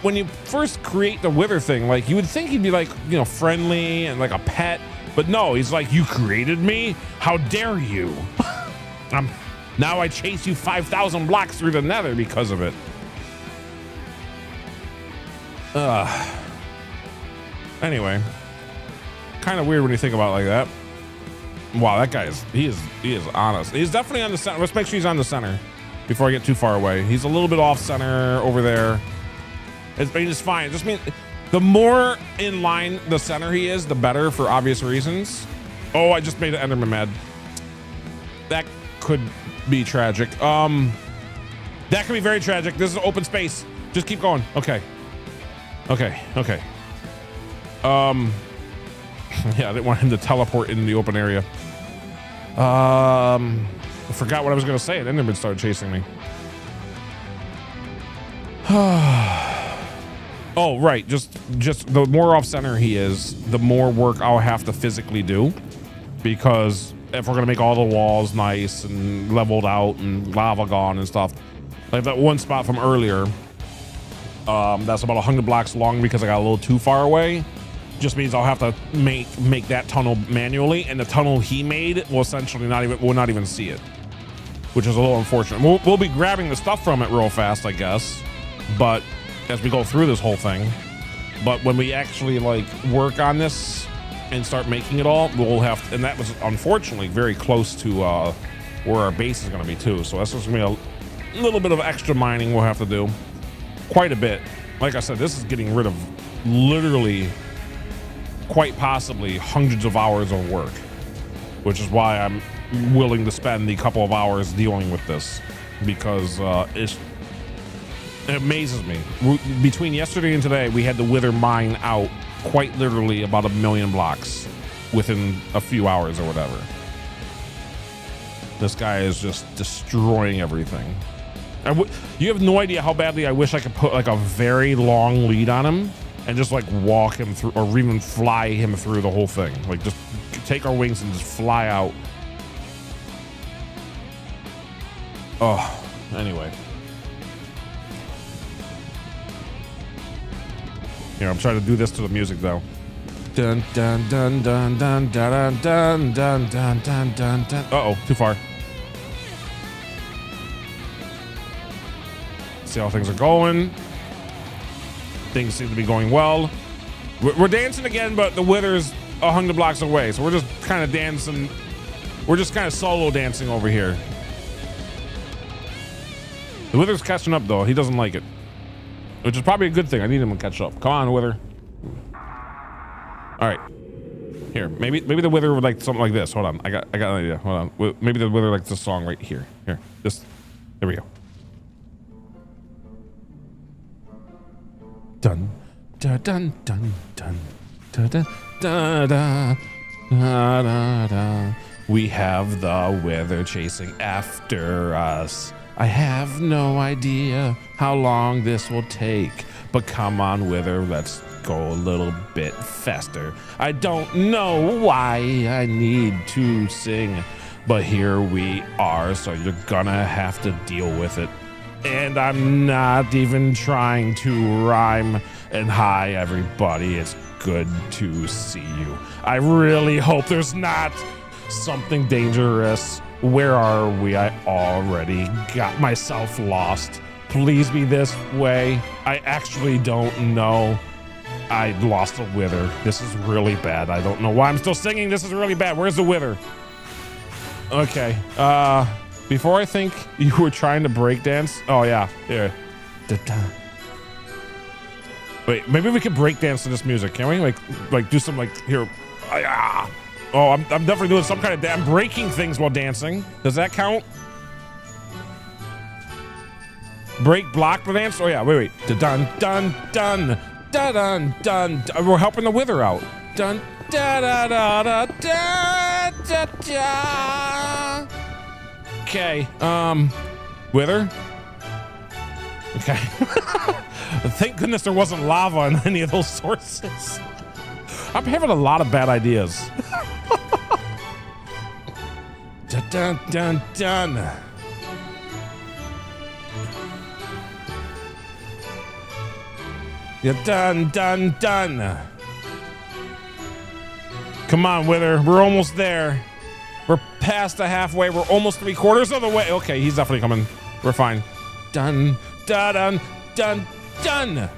when you first create the wither thing, like, you would think he'd be like, you know, friendly and like a pet, but no, he's like, you created me? How dare you? Now I chase you 5,000 blocks through the nether because of it. Anyway, kind of weird when you think about it like that. Wow, that guy he is honest. He's definitely on the center. Let's make sure he's on the center before I get too far away. He's a little bit off center over there. It's fine. It just means the more in line the center he is, the better, for obvious reasons. Oh, I just made an Enderman mad. That could be tragic. That could be very tragic. This is open space. Just keep going. Okay. Yeah, I didn't want him to teleport into the open area. I forgot what I was gonna say, and Enderman started chasing me. Oh, right. Just the more off center he is, the more work I'll have to physically do, because if we're gonna make all the walls nice and leveled out and lava gone and stuff, like that one spot from earlier, that's about 100 blocks long because I got a little too far away. Just means I'll have to make that tunnel manually, and the tunnel he made will essentially not even see it, which is a little unfortunate. We'll be grabbing the stuff from it real fast, I guess, but as we go through this whole thing. But when we actually like work on this and start making it all, we'll have to, and that was unfortunately very close to where our base is going to be too. So that's just gonna be a little bit of extra mining we'll have to do, quite a bit. Like I said, this is getting rid of literally, quite possibly, hundreds of hours of work, which is why I'm willing to spend the couple of hours dealing with this, because it amazes me. Between yesterday and today, we had the wither mine out quite literally about 1 million blocks within a few hours or whatever. This guy is just destroying everything. You have no idea how badly I wish I could put like a very long lead on him and just like walk him through, or even fly him through the whole thing. Like just take our wings and just fly out. Oh, anyway. Here, I'm trying to do this to the music though. Dun dun dun dun dun dun dun dun dun dun dun dun. Uh-oh, too far. See how things are going. Things seem to be going well. We're dancing again, but the wither's 100 blocks away, so we're just kind of dancing. We're just kind of solo dancing over here. The wither's catching up though. He doesn't like it, which is probably a good thing. I need him to catch up. Come on, wither. All right. Here, maybe the wither would like something like this. Hold on, I got an idea. Hold on. Maybe the wither likes this song right here. Here, this. There we go. Dun dun dun dun dun dun dun dun dun dun dun. We have the wither chasing after us. I have no idea how long this will take, but come on, wither, let's go a little bit faster. I don't know why I need to sing, but here we are, so you're gonna have to deal with it. And I'm not even trying to rhyme. And hi, everybody. It's good to see you. I really hope there's not something dangerous. Where are we? I already got myself lost. Please be this way. I actually don't know. I lost a wither. This is really bad. I don't know why I'm still singing. This is really bad. Where's the wither? Okay. Before I think you were trying to break dance. Oh yeah, here. Wait, maybe we could break dance to this music, can we? Like do some like here. Oh, I'm definitely doing some kind of I'm breaking things while dancing. Does that count? Break block the dance? Oh yeah, wait. Dun dun dun dun dun dun. We're helping the wither out. Dun da da da da da da da. Okay, wither. Okay. Thank goodness there wasn't lava in any of those sources. I'm having a lot of bad ideas. Dun, dun, dun, dun. Yeah, done, done, done. Come on, Wither. We're almost there. We're past the halfway. We're almost 3/4 of the way. Okay, he's definitely coming. We're fine. Done, done, done, done, done.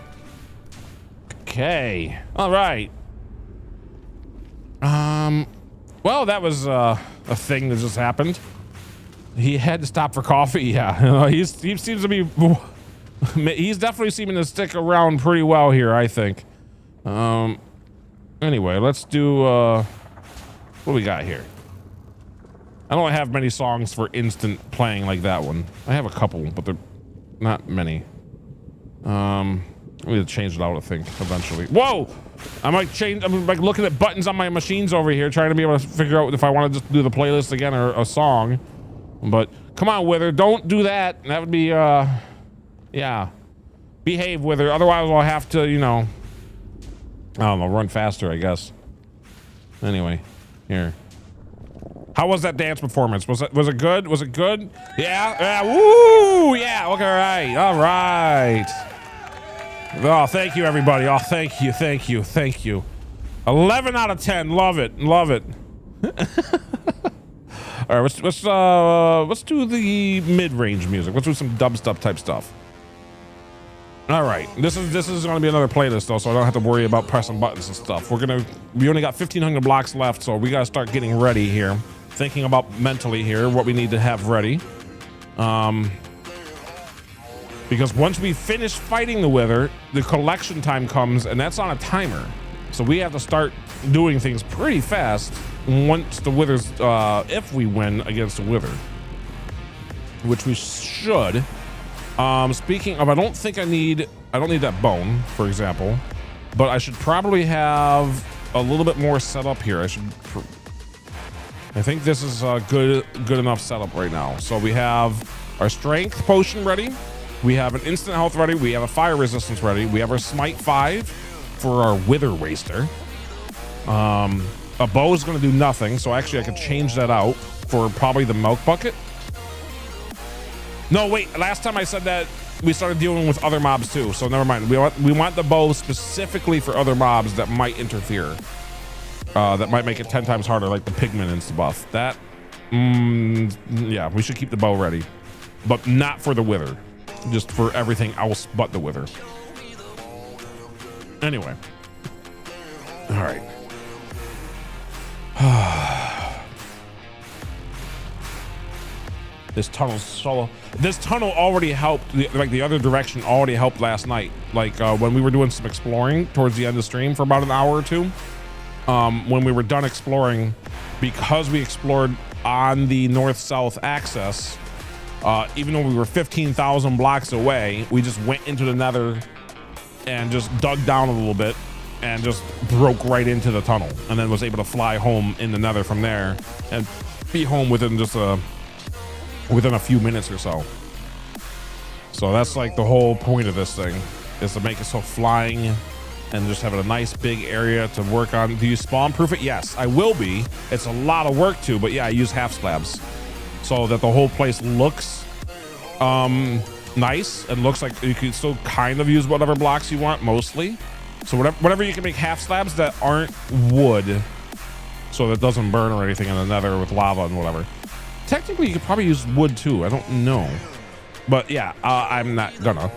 Okay. All right. Well, that was a thing that just happened. He had to stop for coffee. Yeah, he seems to be. He's definitely seeming to stick around pretty well here, I think. Anyway, let's do, what do we got here? I don't have many songs for instant playing like that one. I have a couple, but they're not many. I need to change it out, I think, eventually. Whoa! I'm like looking at buttons on my machines over here, trying to be able to figure out if I want to just do the playlist again or a song. But come on, Wither, don't do that. That would be, yeah. Behave, Wither. Otherwise, I'll have to, you know, I don't know, run faster, I guess. Anyway, here. How was that dance performance? Was it good? Was it good? Yeah. Yeah. Woo! Yeah. Okay. All right. Oh, thank you, everybody. Oh, thank you. Thank you. Thank you. 11 out of 10. Love it. Love it. All right. Let's do the mid-range music. Let's do some dubstep type stuff. All right, this is going to be another playlist though, so I don't have to worry about pressing buttons and stuff. We only got 1,500 blocks left, so we got to start getting ready here. Thinking about mentally here what we need to have ready. Because once we finish fighting the Wither, the collection time comes, and that's on a timer. So we have to start doing things pretty fast once the Wither's, if we win against the Wither, which we should. Speaking of, I don't need that bone, for example, but I should probably have a little bit more set up here. I think this is a good enough setup right now. So we have our strength potion ready. We have an instant health ready. We have a fire resistance ready. We have our smite 5 for our wither waster. A bow is going to do nothing. So actually I could change that out for probably the milk bucket. No, wait, last time I said that we started dealing with other mobs too, so never mind. We want the bow specifically for other mobs that might interfere. That might make it 10 times harder, like the pigment and stuff. That, yeah, we should keep the bow ready. But not for the Wither. Just for everything else but the Wither. Anyway. All right. This tunnel already helped, like the other direction already helped last night. Like when we were doing some exploring towards the end of the stream for about an hour or two. When we were done exploring, because we explored on the north-south axis, even though we were 15,000 blocks away, we just went into the nether and just dug down a little bit and just broke right into the tunnel, and then was able to fly home in the nether from there and be home within just within a few minutes or so. So that's like the whole point of this thing, is to make it so flying and just having a nice big area to work on. Do you spawn proof it? Yes, I will be. It's a lot of work too, but yeah, I use half slabs so that the whole place looks nice and looks like you can still kind of use whatever blocks you want mostly. So whatever you can make half slabs that aren't wood, so that it doesn't burn or anything in the nether with lava and whatever. Technically, you could probably use wood too. I don't know. But yeah, I'm not gonna.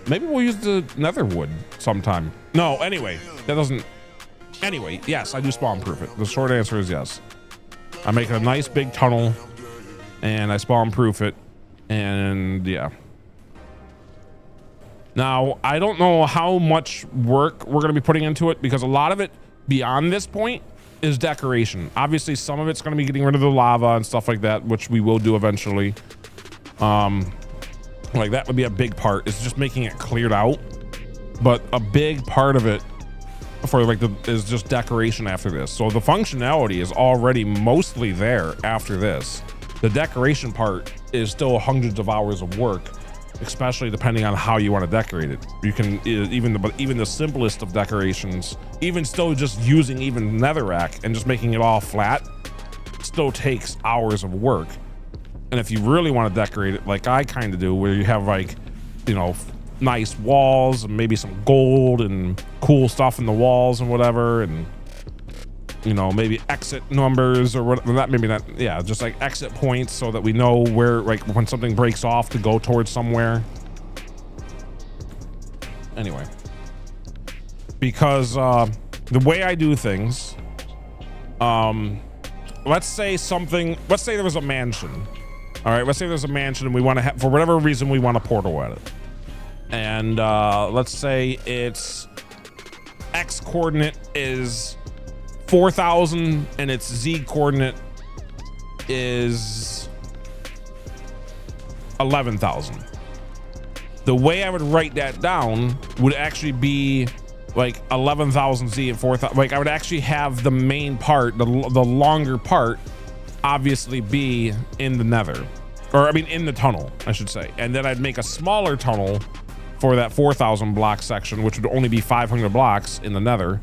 Maybe we'll use the nether wood sometime. No, anyway, that doesn't. Anyway, yes, I do spawn proof it. The short answer is yes. I make a nice big tunnel and I spawn proof it. And yeah. Now, I don't know how much work we're going to be putting into it, because a lot of it beyond this point is decoration. Obviously, some of it's going to be getting rid of the lava and stuff like that, which we will do eventually. Like that would be a big part. It's just making it cleared out. But a big part of it for like is just decoration after this. So the functionality is already mostly there after this. The decoration part is still hundreds of hours of work. especially depending on how you want to decorate it. You can even the simplest of decorations, even still just using even netherrack and just making it all flat, still takes hours of work. And if you really want to decorate it like I kind of do, where you have like, you know, nice walls and maybe some gold and cool stuff in the walls and whatever, and you know, maybe exit numbers or what, not maybe not, yeah, just like exit points so that we know where, like when something breaks off to go towards somewhere. Anyway, because the way I do things, let's say there was a mansion. All right, let's say there's a mansion and we want to have, for whatever reason, we want a portal at it. And let's say its X coordinate is 4,000 and its Z coordinate is 11,000. The way I would write that down would actually be like 11,000 Z and 4,000. Like I would actually have the main part, the longer part, obviously be in the nether, or I mean in the tunnel, I should say. And then I'd make a smaller tunnel for that 4,000 block section, which would only be 500 blocks in the nether.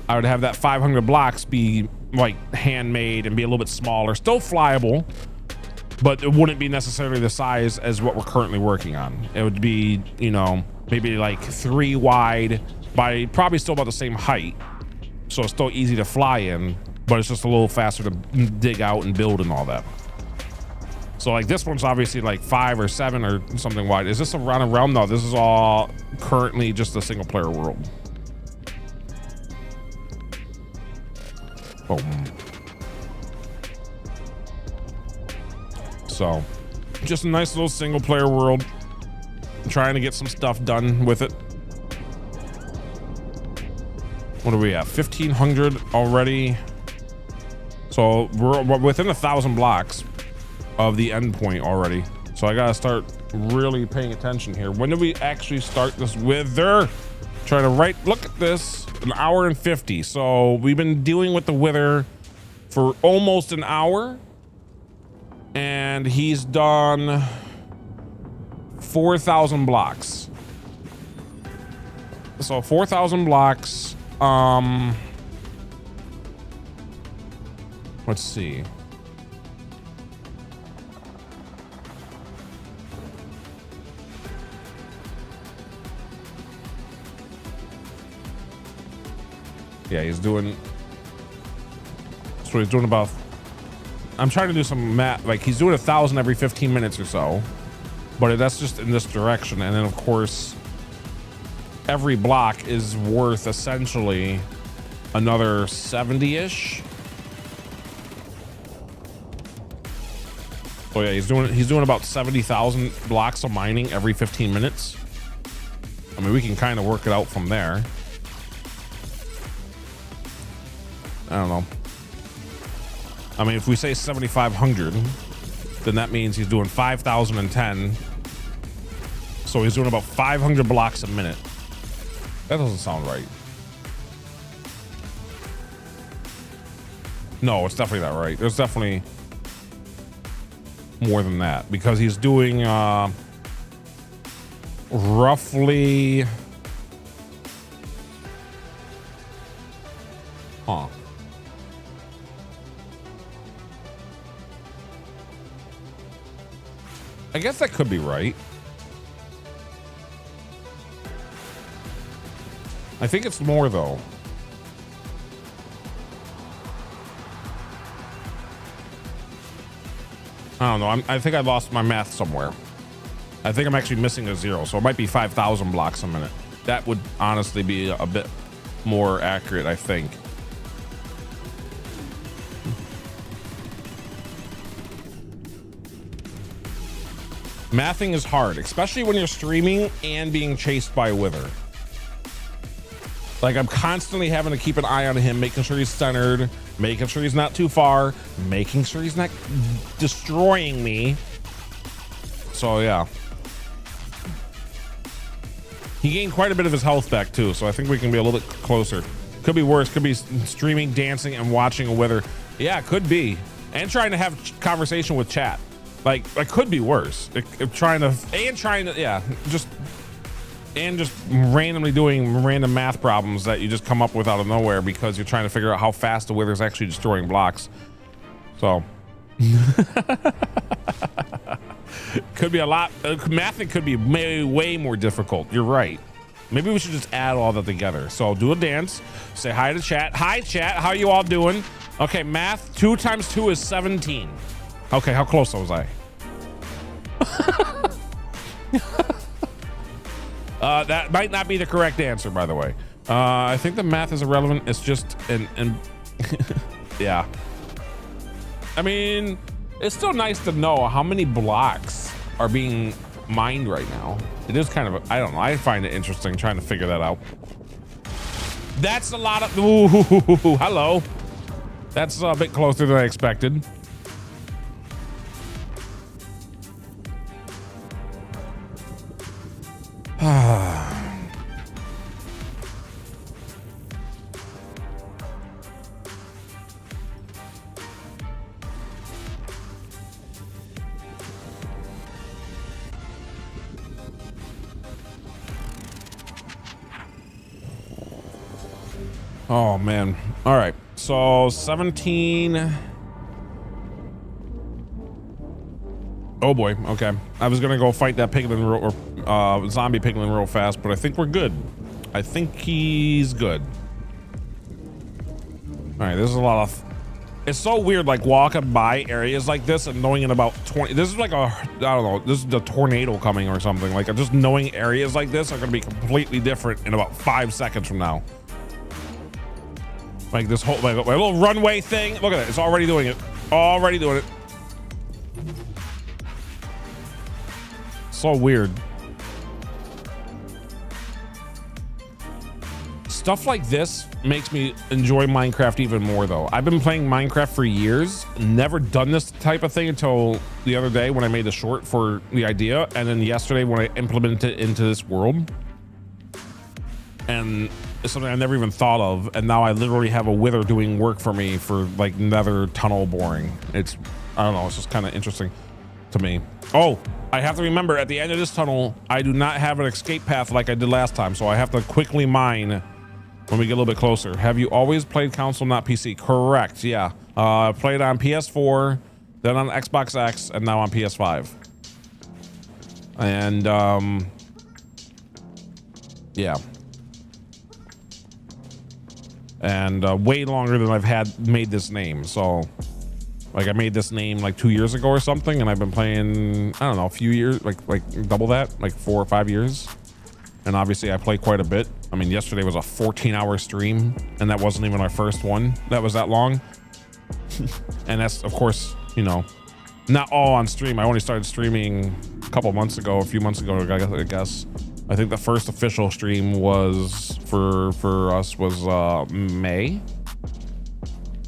I would have that 500 blocks be like handmade and be a little bit smaller, still flyable, but it wouldn't be necessarily the size as what we're currently working on. It would be, you know, maybe like 3 wide by probably still about the same height. So it's still easy to fly in, but it's just a little faster to dig out and build and all that. So like this one's obviously like 5 or 7 or something wide. Is this around a realm? No, this is all currently just a single player world. Boom. So just a nice little single player world. I'm trying to get some stuff done with it. What do we have? 1,500 already. So we're within 1,000 blocks of the endpoint already. So I gotta start really paying attention here. When do we actually start this wither? Try to look at this, 1 hour and 50. So we've been dealing with the wither for almost an hour, and he's done 4,000 blocks. So 4,000 blocks. Let's see. Yeah, he's doing, so he's doing about, I'm trying to do some math, like he's doing 1,000 every 15 minutes or so, but that's just in this direction. And then of course, every block is worth essentially another 70-ish. So yeah, he's doing about 70,000 blocks of mining every 15 minutes. I mean, we can kind of work it out from there. I don't know. I mean, if we say 7,500, then that means he's doing 5,010. So he's doing about 500 blocks a minute. That doesn't sound right. No, it's definitely not right. There's definitely more than that, because he's doing roughly, huh? I guess that could be right. I think it's more though. I don't know. I think I lost my math somewhere. I think I'm actually missing a 0, so it might be 5,000 blocks a minute. That would honestly be a bit more accurate, I think. Mathing is hard, especially when you're streaming and being chased by a wither. Like, I'm constantly having to keep an eye on him, making sure he's centered, making sure he's not too far, making sure he's not destroying me. So yeah. He gained quite a bit of his health back too, so I think we can be a little bit closer. Could be worse, could be streaming, dancing, and watching a wither. Yeah, could be. And trying to have conversation with chat. Like, it could be worse. Trying to, yeah, just randomly doing random math problems that you just come up with out of nowhere because you're trying to figure out how fast the Wither's actually destroying blocks. So, could be a lot. Mathing could be way more difficult. You're right. Maybe we should just add all that together. So do a dance. Say hi to chat. Hi, chat. How you all doing? Okay, math. 2 times 2 is 17. Okay, how close was I? That might not be the correct answer, by the way. I think the math is irrelevant. It's just yeah. I mean, it's still nice to know how many blocks are being mined right now. It is kind of, I don't know. I find it interesting trying to figure that out. That's a lot of, ooh, hello. That's a bit closer than I expected. Oh man. All right. So 17. Oh boy. Okay. I was gonna go fight that piglin or zombie piglin real fast, but I think we're good. I think he's good. All right. This is a lot of. It's so weird, like walking by areas like this and knowing in about 20. This is like a, I don't know. This is the tornado coming or something. Like just knowing areas like this are gonna be completely different in about 5 seconds from now. Like this whole, like a little runway thing. Look at it. It's already doing it. Already doing it. So weird. Stuff like this makes me enjoy Minecraft even more though. I've been playing Minecraft for years, never done this type of thing until the other day when I made the short for the idea. And then yesterday when I implemented it into this world. And it's something I never even thought of, and now I literally have a Wither doing work for me for like nether tunnel boring. It's, I don't know, it's just kind of interesting to me. Oh, I have to remember at the end of this tunnel, I do not have an escape path like I did last time, so I have to quickly mine when we get a little bit closer. Have you always played console, not PC? Correct, yeah. I played on PS4, then on Xbox X, and now on PS5. And, yeah. And way longer than I've made this name. So like I made this name like 2 years ago or something, and I've been playing, I don't know, a few years, like double that, like 4 or 5 years. And obviously I play quite a bit. I mean, yesterday was a 14-hour stream, and that wasn't even our first one that was that long. And that's, of course, you know, not all on stream. I only started streaming a few months ago, I guess. I think the first official stream was for us was May.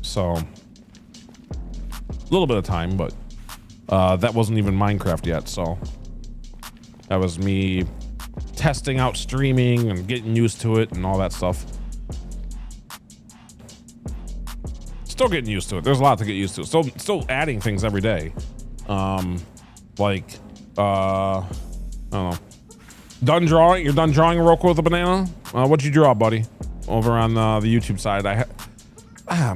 So a little bit of time, but that wasn't even Minecraft yet. So that was me testing out streaming and getting used to it and all that stuff. Still getting used to it. There's a lot to get used to. Still adding things every day. Like I don't know. Done drawing? You're done drawing Roku with a banana? What'd you draw, buddy? Over on the YouTube side.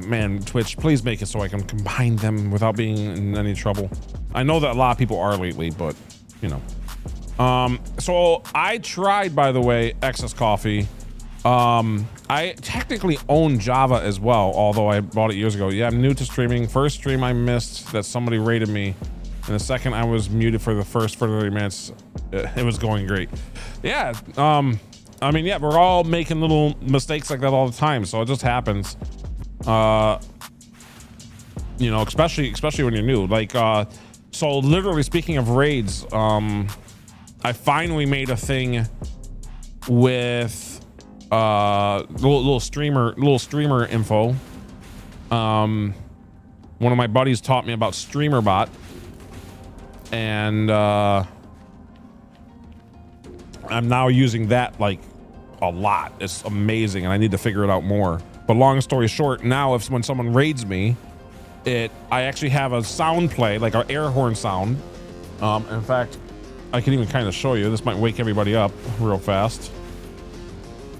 Man, Twitch, please make it so I can combine them without being in any trouble. I know that a lot of people are lately, but you know. So I tried, by the way, Excess Coffee. I technically own Java as well, although I bought it years ago. Yeah, I'm new to streaming. First stream I missed that somebody rated me. And the second I was muted for the first 30 minutes, it was going great. Yeah, I mean, yeah, we're all making little mistakes like that all the time, so it just happens. You know, especially when you're new. Like, so literally speaking of raids, I finally made a thing with little streamer info. One of my buddies taught me about StreamerBot. And I'm now using that like a lot. It's amazing, and I need to figure it out more. But long story short, now when someone raids me, I actually have a sound play, like an air horn sound, In fact, I can even kind of show you. This might wake everybody up real fast,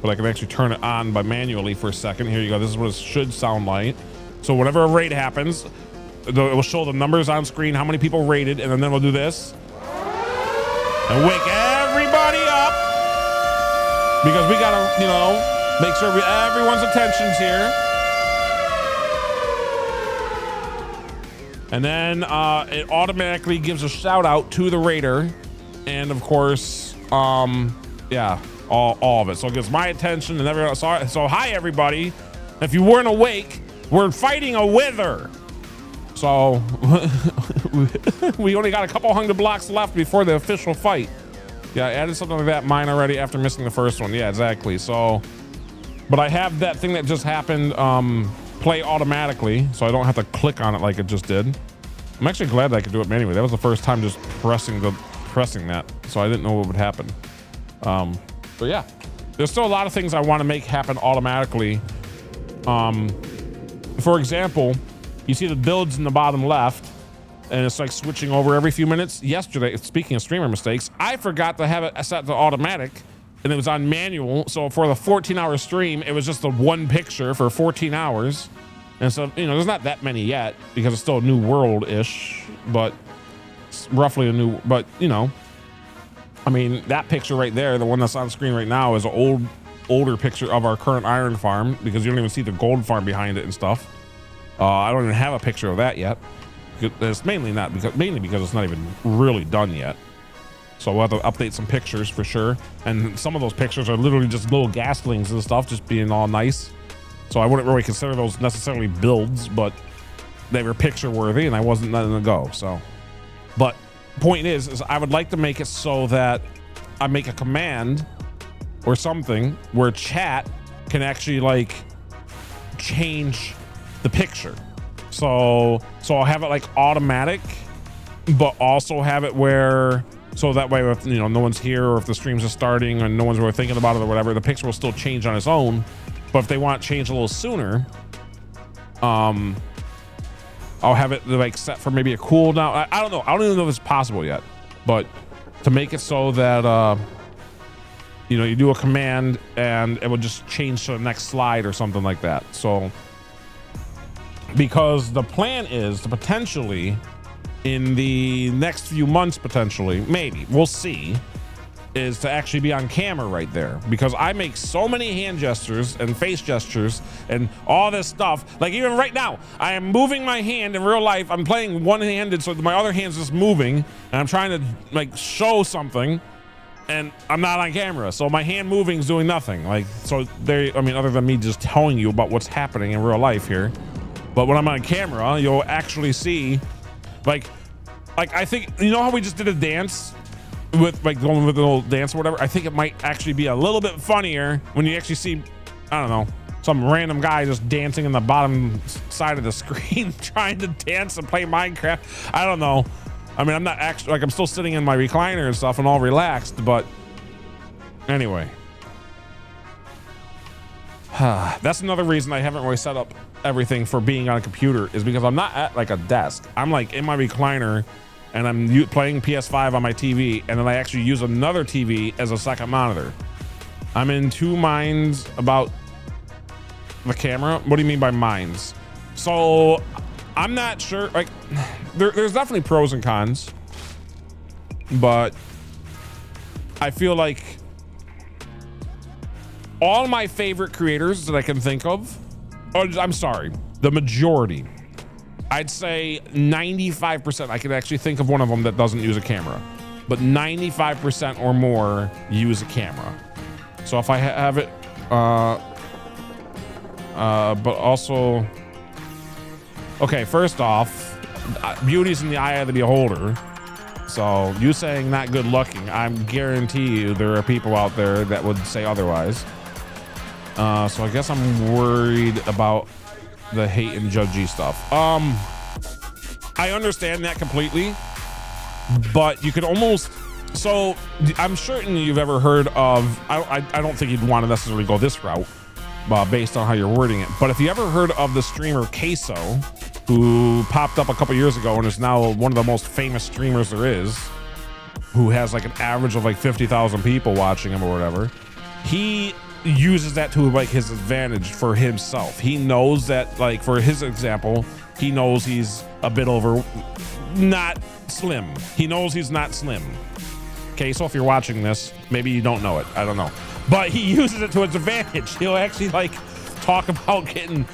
but I can actually turn it on by manually for a second. Here you go. This is what it should sound like. So whenever a raid happens, it will show the numbers on screen, how many people raided, and then we'll do this and wake everybody up, because we gotta, you know, make sure everyone's attention's here. And then it automatically gives a shout out to the raider. And of course, yeah, all of it. So it gets my attention and everyone. So hi, everybody. If you weren't awake, we're fighting a wither. So we only got a couple hundred blocks left before the official fight. Yeah, I added something like that mine already after missing the first one. Yeah, exactly. So, but I have that thing that just happened play automatically, so I don't have to click on it like it just did. I'm actually glad that I could do it manually. That was the first time just pressing that, so I didn't know what would happen. But yeah, there's still a lot of things I want to make happen automatically. For example, you see the builds in the bottom left, and it's like switching over every few minutes. Yesterday, speaking of streamer mistakes, I forgot to have it set to automatic, and it was on manual. So for the 14-hour stream, it was just the one picture for 14 hours. And so, you know, there's not that many yet because it's still a new world-ish, but it's roughly a new, but you know, I mean, that picture right there, the one that's on screen right now, is an older picture of our current iron farm, because you don't even see the gold farm behind it and stuff. I don't even have a picture of that yet. It's mainly because it's not even really done yet. So we'll have to update some pictures for sure. And some of those pictures are literally just little gaslings and stuff, just being all nice. So I wouldn't really consider those necessarily builds, but they were picture worthy and I wasn't letting them go. So, but point is I would like to make it so that I make a command or something where chat can actually like change the picture. So I'll have it like automatic, but also have it where, so that way if, you know, no one's here, or if the stream's just starting and no one's really thinking about it or whatever, the picture will still change on its own. But if they want it changed a little sooner, I'll have it like set for maybe a cooldown. I don't know. I don't even know if it's possible yet, but to make it so that, you know, you do a command and it will just change to the next slide or something like that. So, because the plan is to potentially in the next few months, potentially, maybe, we'll see, is to actually be on camera right there, because I make so many hand gestures and face gestures and all this stuff. Like even right now, I am moving my hand in real life. I'm playing one-handed, so my other hand's just moving, and I'm trying to like show something, and I'm not on camera, so my hand moving is doing nothing. Like, so there, I mean, other than me just telling you about what's happening in real life here. But when I'm on camera, you'll actually see, like I think, you know how we just did a dance with like going with the little dance or whatever? I think it might actually be a little bit funnier when you actually see, I don't know, some random guy just dancing in the bottom side of the screen trying to dance and play Minecraft. I don't know. I mean, I'm not actually, like, I'm still sitting in my recliner and stuff and all relaxed, but anyway. That's another reason I haven't really set up everything for being on a computer, is because I'm not at like a desk. I'm like in my recliner and I'm playing PS5 on my TV, and then I actually use another TV as a second monitor. I'm in two minds about the camera. What do you mean by minds? So I'm not sure, like there's definitely pros and cons, but I feel like all my favorite creators that I can think of, oh, I'm sorry, the majority, I'd say 95%, I could actually think of one of them that doesn't use a camera, but 95% or more use a camera. So if I have it, but also, okay, first off, beauty's in the eye of the beholder. So you saying not good looking, I guarantee you there are people out there that would say otherwise. So I guess I'm worried about the hate and judgy stuff. I understand that completely, but you could almost, so I'm certain you've ever heard of, I don't think you'd want to necessarily go this route based on how you're wording it, but if you ever heard of the streamer Queso, who popped up a couple years ago and is now one of the most famous streamers there is, who has like an average of like 50,000 people watching him or whatever. He uses that to like his advantage for himself. He knows that, like, for his example, he knows he's a bit over, not slim. He knows he's not slim. Okay, so if you're watching this, maybe you don't know it. I don't know. But he uses it to his advantage. He'll actually like talk about getting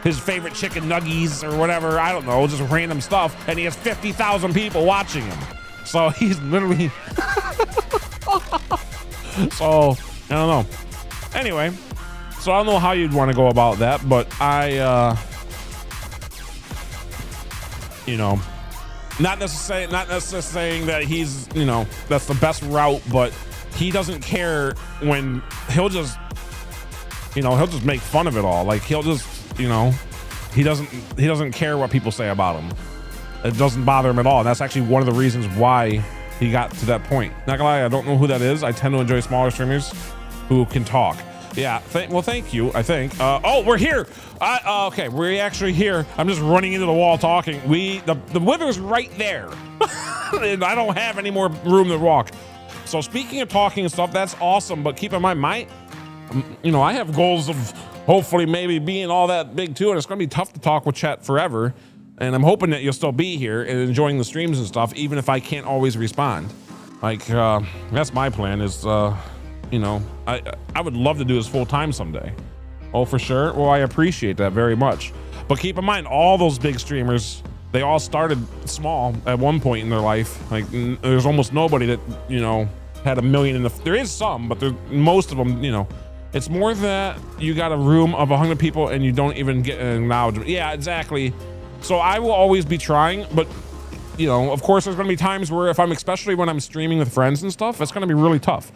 his favorite chicken nuggies or whatever. I don't know, just random stuff. And he has 50,000 people watching him. So he's literally, so I don't know. Anyway, so I don't know how you'd want to go about that, but I, you know, not necessarily saying that he's, you know, that's the best route, but he doesn't care when he'll just, you know, he'll just make fun of it all. Like he'll just, you know, he doesn't care what people say about him. It doesn't bother him at all. And that's actually one of the reasons why he got to that point. Not gonna lie, I don't know who that is. I tend to enjoy smaller streamers who can talk. Yeah, well, thank you, I think. Oh, we're here. Okay, we're actually here. I'm just running into the wall talking. The wither's right there. And I don't have any more room to walk. So speaking of talking and stuff, that's awesome. But keep in mind, you know, I have goals of hopefully maybe being all that big too. And it's going to be tough to talk with chat forever. And I'm hoping that you'll still be here and enjoying the streams and stuff, even if I can't always respond. Like, that's my plan is, you know, I would love to do this full time someday. Oh, for sure. Well, I appreciate that very much. But keep in mind, all those big streamers, they all started small at one point in their life. Like there's almost nobody that, you know, had 1 million in the, there is some, but most of them, you know, it's more that you got a room of 100 people and you don't even get an acknowledgement. Yeah, exactly. So I will always be trying, but you know, of course there's gonna be times where especially when I'm streaming with friends and stuff, it's gonna be really tough.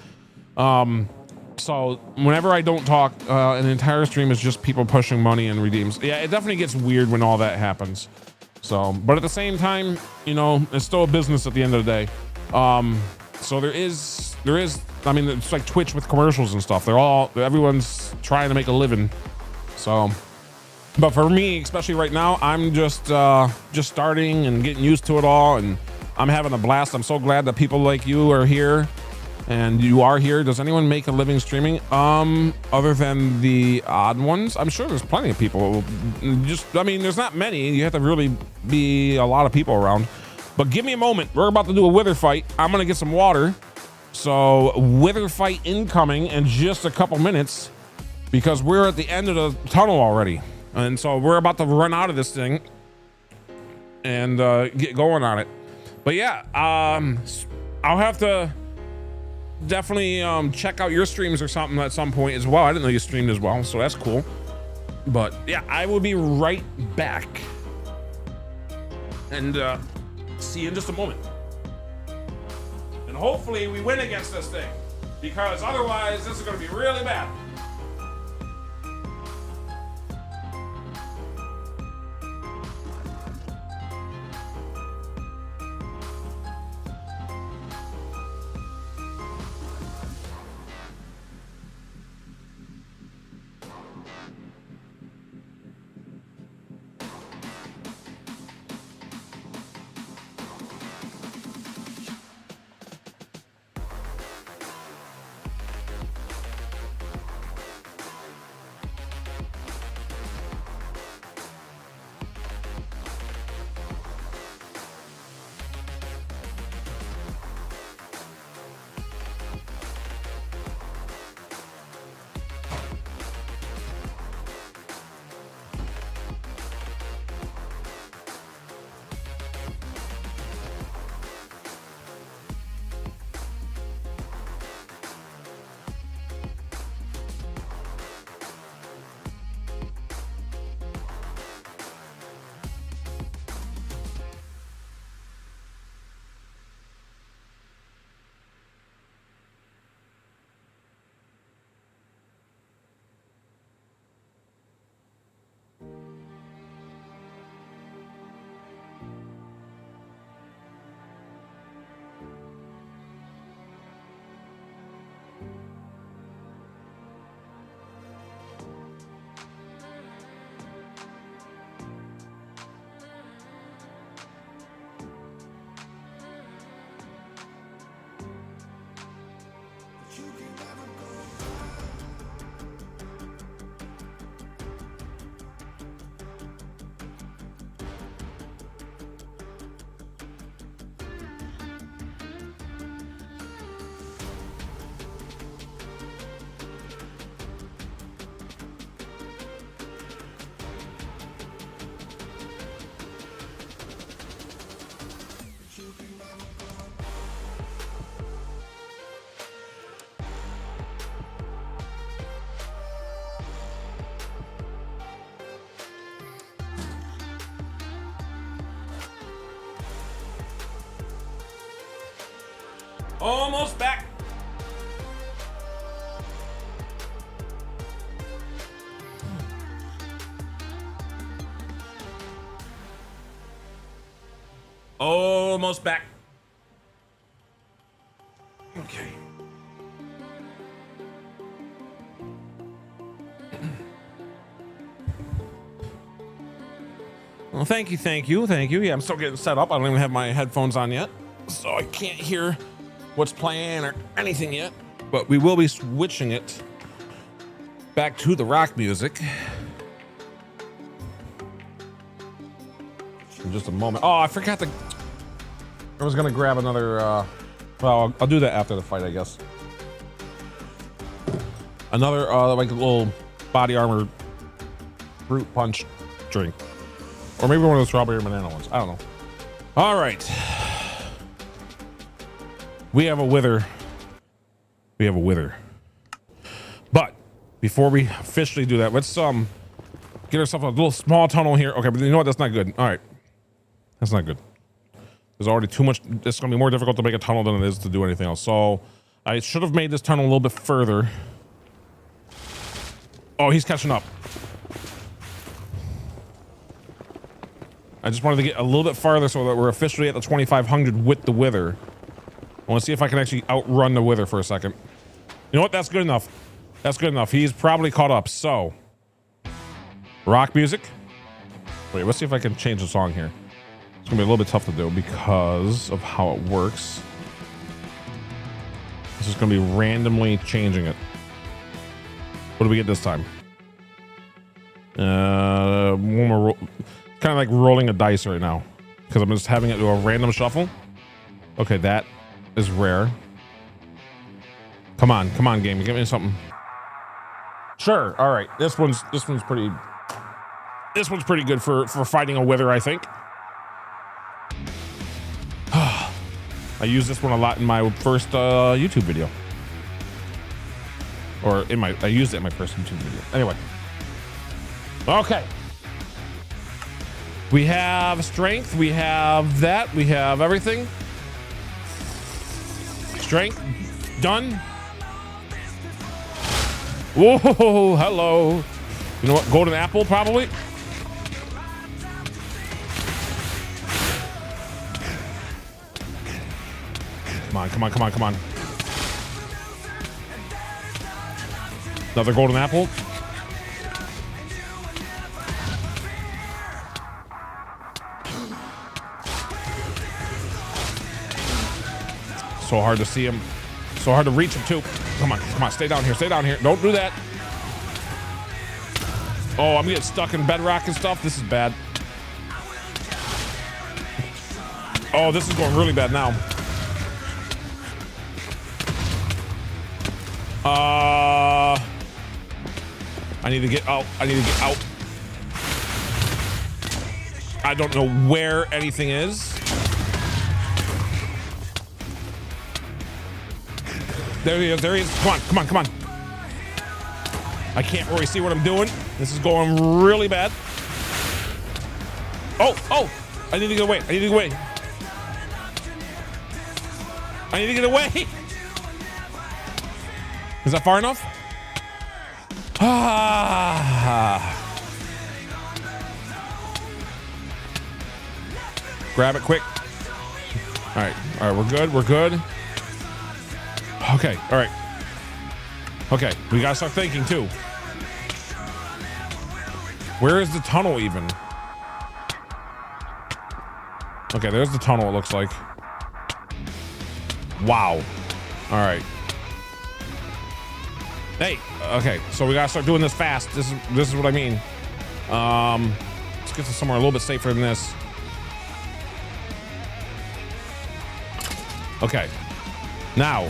So whenever I don't talk, an entire stream is just people pushing money and redeems. Yeah, it definitely gets weird when all that happens. So, but at the same time, you know, it's still a business at the end of the day. So there is, I mean, it's like Twitch with commercials and stuff. Everyone's trying to make a living. So, but for me, especially right now, I'm just starting and getting used to it all, and I'm having a blast. I'm so glad that people like you are here. And you are here. Does anyone make a living streaming? Other than the odd ones? I'm sure there's plenty of people. I mean, there's not many. You have to really be a lot of people around. But give me a moment. We're about to do a wither fight. I'm gonna get some water. So wither fight incoming in just a couple minutes because we're at the end of the tunnel already. And so we're about to run out of this thing and get going on it. But yeah, I'll have to definitely check out your streams or something at some point as well. I didn't know you streamed as well, so that's cool. But yeah, I will be right back and see you in just a moment. And hopefully we win against this thing, because otherwise this is going to be really bad. Almost back. Almost back. Okay. Well, thank you, thank you, thank you. Yeah, I'm still getting set up. I don't even have my headphones on yet, so I can't hear what's playing or anything yet. But we will be switching it back to the rock music in just a moment. Oh, I forgot to. I was gonna grab another. Well, I'll do that after the fight, I guess. Another like a little body armor fruit punch drink. Or maybe one of the strawberry and banana ones. I don't know. All right. We have a wither. We have a wither. But before we officially do that, let's get ourselves a little small tunnel here. Okay, but you know what? That's not good. All right. That's not good. There's already too much. It's going to be more difficult to make a tunnel than it is to do anything else. So I should have made this tunnel a little bit further. Oh, he's catching up. I just wanted to get a little bit farther so that we're officially at the 2500 with the wither. I want to see if I can actually outrun the wither for a second. You know what? That's good enough. That's good enough. He's probably caught up. So, rock music. Wait, let's see if I can change the song here. It's gonna be a little bit tough to do because of how it works. This is gonna be randomly changing it. What do we get this time? One more. Kind of like rolling a dice right now because I'm just having it do a random shuffle. Okay, that is rare. Come on, game, give me something. Sure. All right, this one's pretty good for fighting a wither, I think. I use this one a lot in my first YouTube video, or I used it in my first YouTube video. Anyway, okay. We have strength, we have that, we have everything. Strength, done. Whoa, hello. You know what, golden apple probably? Come on. Another golden apple. So hard to see him. So hard to reach him too. Come on, stay down here. Don't do that. Oh, I'm getting stuck in bedrock and stuff. This is bad. Oh, this is going really bad now. I need to get out. I don't know where anything is. There he is. Come on. I can't really see what I'm doing. This is going really bad. Oh, I need to get away. Is that far enough? Grab it quick. All right, we're good. Okay, all right. Okay, we gotta start thinking too. Where is the tunnel even? Okay, there's the tunnel, it looks like. Wow. All right. Hey, okay, so we gotta start doing this fast. This is what I mean. Let's get to somewhere a little bit safer than this. Okay, now.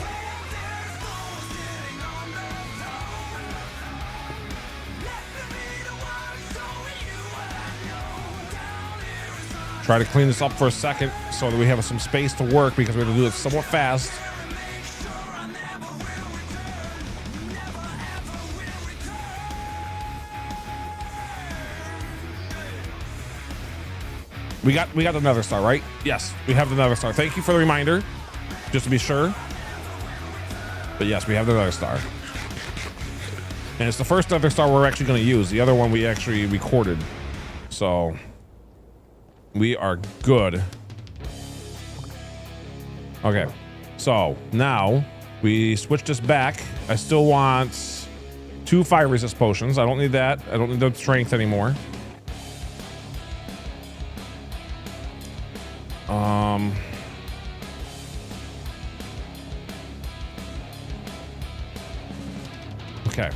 Try to clean this up for a second so that we have some space to work because we have to do it somewhat fast. We got the nether star, right? Yes, we have the nether star. Thank you for the reminder, just to be sure. But yes, we have the Nether Star. And it's the first Nether Star we're actually going to use. The other one we actually recorded. So we are good. Okay. So now we switch this back. I still want 2 fire resist potions. I don't need that. I don't need the strength anymore. Okay.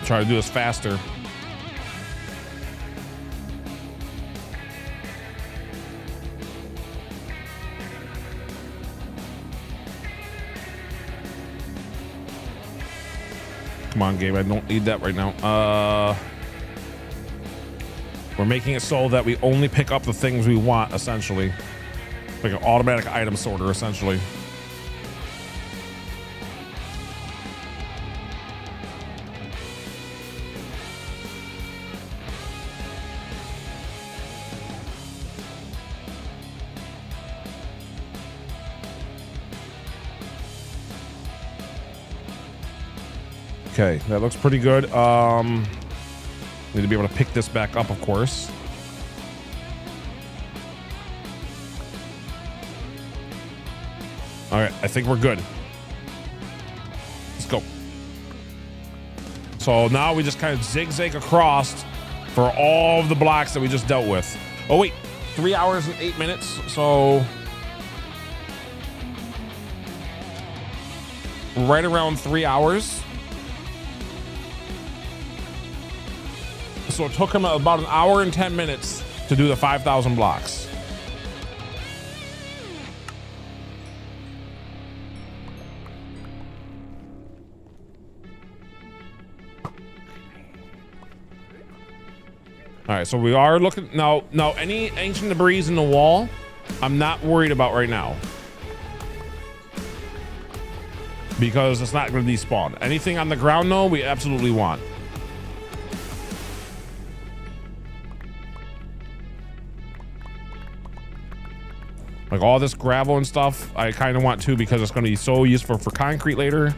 Try to do this faster. Come on, game. I don't need that right now. We're making it so that we only pick up the things we want, essentially. Like an automatic item sorter, essentially. Okay, that looks pretty good. Need to be able to pick this back up, of course. All right, I think we're good. Let's go. So now we just kind of zigzag across for all of the blocks that we just dealt with. Oh wait, 3 hours and 8 minutes. So right around 3 hours. So it took him about 1 hour and 10 minutes to do the 5,000 blocks. All right, so we are looking now. Any ancient debris in the wall, I'm not worried about right now because it's not going to despawn. Anything on the ground, though, we absolutely want. Like all this gravel and stuff, I kind of want to because it's going to be so useful for concrete later.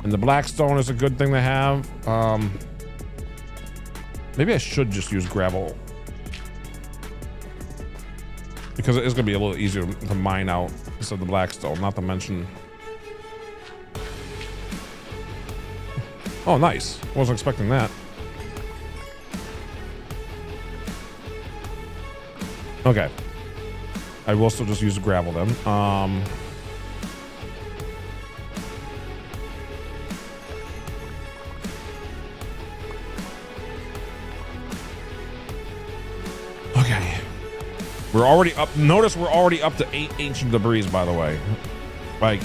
And the black stone is a good thing to have. Maybe I should just use gravel because it is going to be a little easier to mine out instead of the black stone, not to mention. Oh, nice. Wasn't expecting that. Okay. I will still just use gravel then. Okay. We're already up. Notice we're already up to 8 ancient debris, by the way. Like,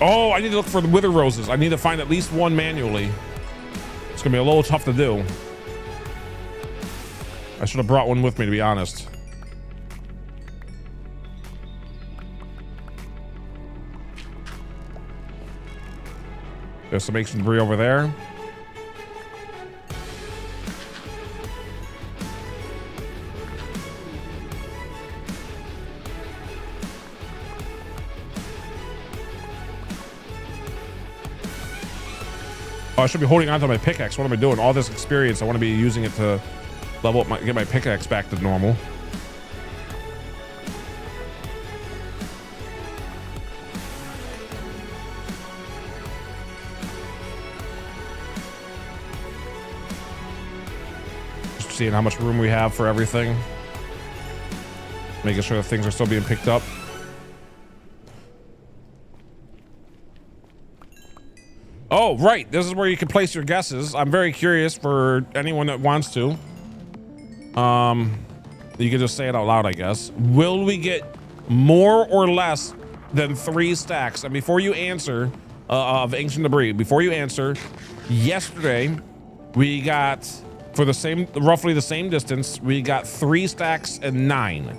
oh, I need to look for the wither roses. I need to find at least one manually. It's gonna be a little tough to do. I should have brought one with me, to be honest. There's some ancient debris over there. Oh, I should be holding on to my pickaxe. What am I doing? All this experience, I want to be using it to level up get my pickaxe back to normal. Seeing how much room we have for everything, making sure that things are still being picked up. Oh, right, this is where you can place your guesses. I'm very curious for anyone that wants to. You can just say it out loud, I guess. Will we get more or less than 3 stacks? And before you answer, of ancient debris, before you answer, yesterday we got, for the same, roughly the same distance, we got 3 stacks and 9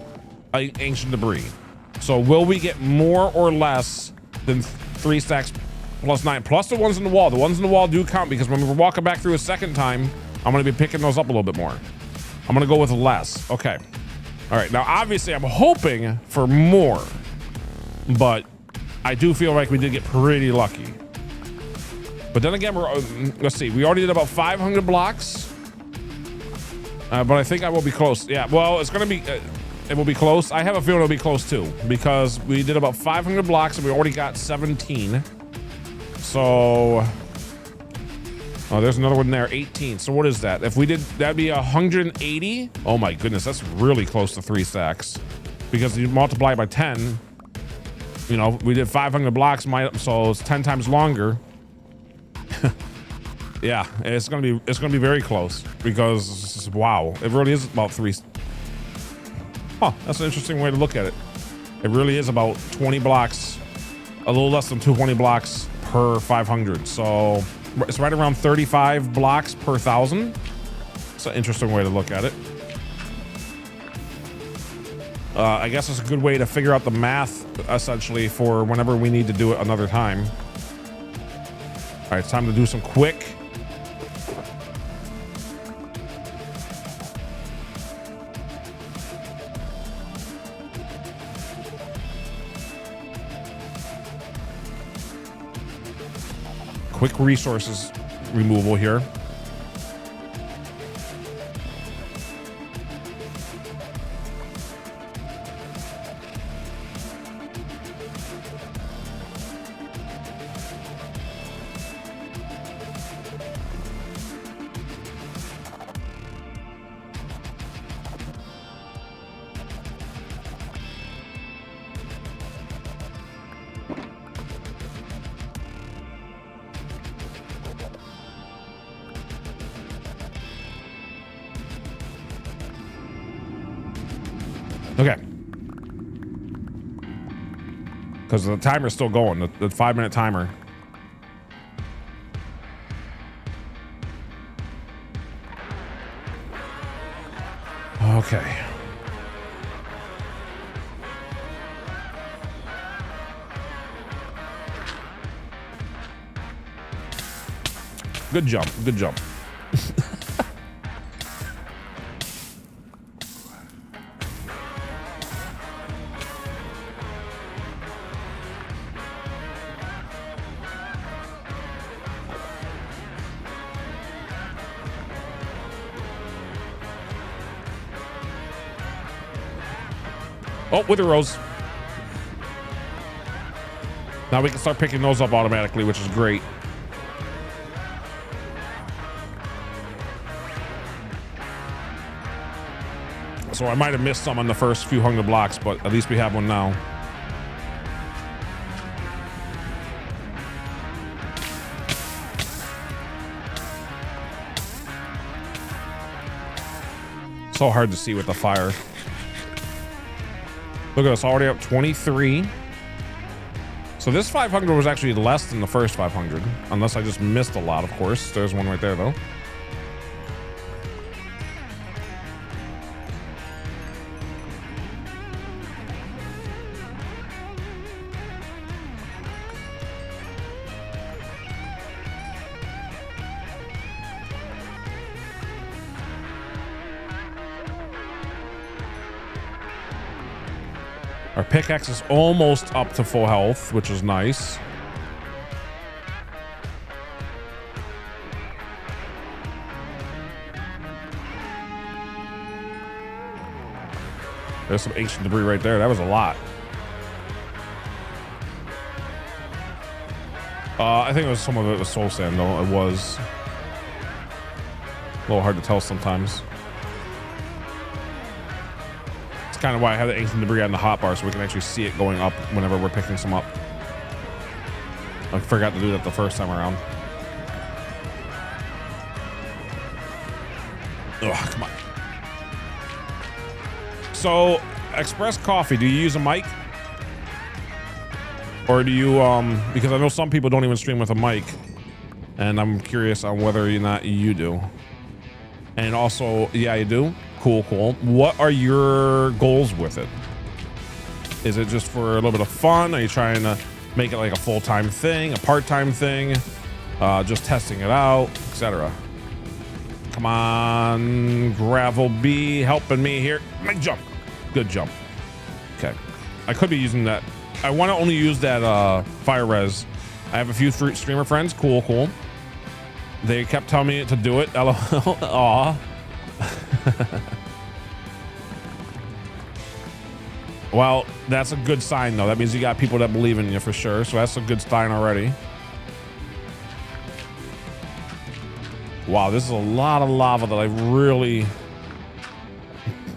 ancient debris. So will we get more or less than 3 stacks plus 9, plus the ones in the wall? The ones in the wall do count because when we're walking back through a second time, I'm going to be picking those up a little bit more. I'm gonna go with less. Okay. All right. Now, obviously, I'm hoping for more, but I do feel like we did get pretty lucky. But then again, let's see. We already did about 500 blocks, but I think I will be close. Yeah. Well, it's gonna be. It will be close. I have a feeling it'll be close too, because we did about 500 blocks and we already got 17. So. Oh, there's another one there, 18. So what is that? If we did, that'd be 180. Oh my goodness, that's really close to 3 stacks. Because you multiply it by 10, you know, we did 500 blocks, so it's 10 times longer. Yeah, it's gonna be very close because wow, it really is about 3. Huh, that's an interesting way to look at it. It really is about 20 blocks, a little less than 220 blocks per 500. So. It's right around 35 blocks per 1,000. It's an interesting way to look at it. I guess it's a good way to figure out the math, essentially, for whenever we need to do it another time. All right, it's time to do some quick. Quick resources removal here. Okay. Because the timer's still going, the 5-minute timer. Okay. Good jump, good jump. Oh, Wither Rose. Now we can start picking those up automatically, which is great. So I might have missed some on the first few 100 blocks, but at least we have one now. So hard to see with the fire. Look at us, already up 23. So this 500 was actually less than the first 500, unless I just missed a lot, of course. There's one right there, though. Our pickaxe is almost up to full health, which is nice. There's some ancient debris right there. That was a lot. I think it was some of it was soul sand, though. It was a little hard to tell sometimes. Kind of why I have the ancient debris on the hotbar, so we can actually see it going up whenever we're picking some up. I forgot to do that the first time around. Ugh, come on. So, Express Coffee, do you use a mic? Or do you, because I know some people don't even stream with a mic, and I'm curious on whether or not you do. And also, yeah, you do? Cool, cool. What are your goals with it? Is it just for a little bit of fun? Are you trying to make it like a full-time thing, a part-time thing? Just testing it out, etc. Come on, Gravel B, helping me here. Big jump. Good jump. Okay. I could be using that. I want to only use that fire res. I have a few streamer friends. Cool, cool. They kept telling me to do it. LOL. Aw. Well, that's a good sign, though. That means you got people that believe in you for sure. So that's a good sign already. Wow, this is a lot of lava that I really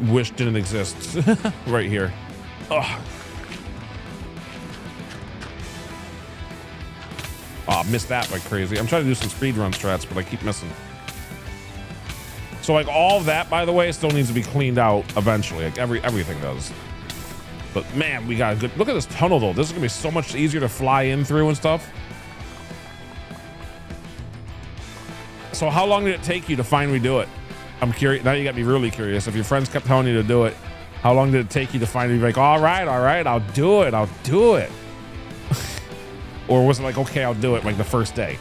wish didn't exist right here. Ugh. Oh, I missed that like crazy. I'm trying to do some speedrun strats, but I keep missing. So like all of that, by the way, still needs to be cleaned out eventually. Like everything does. But man, we got a good look at this tunnel though. This is gonna be so much easier to fly in through and stuff. So how long did it take you to finally do it? I'm curious. Now you got me really curious. If your friends kept telling you to do it, how long did it take you to finally be like, all right, I'll do it. Or was it like, okay, I'll do it like the first day?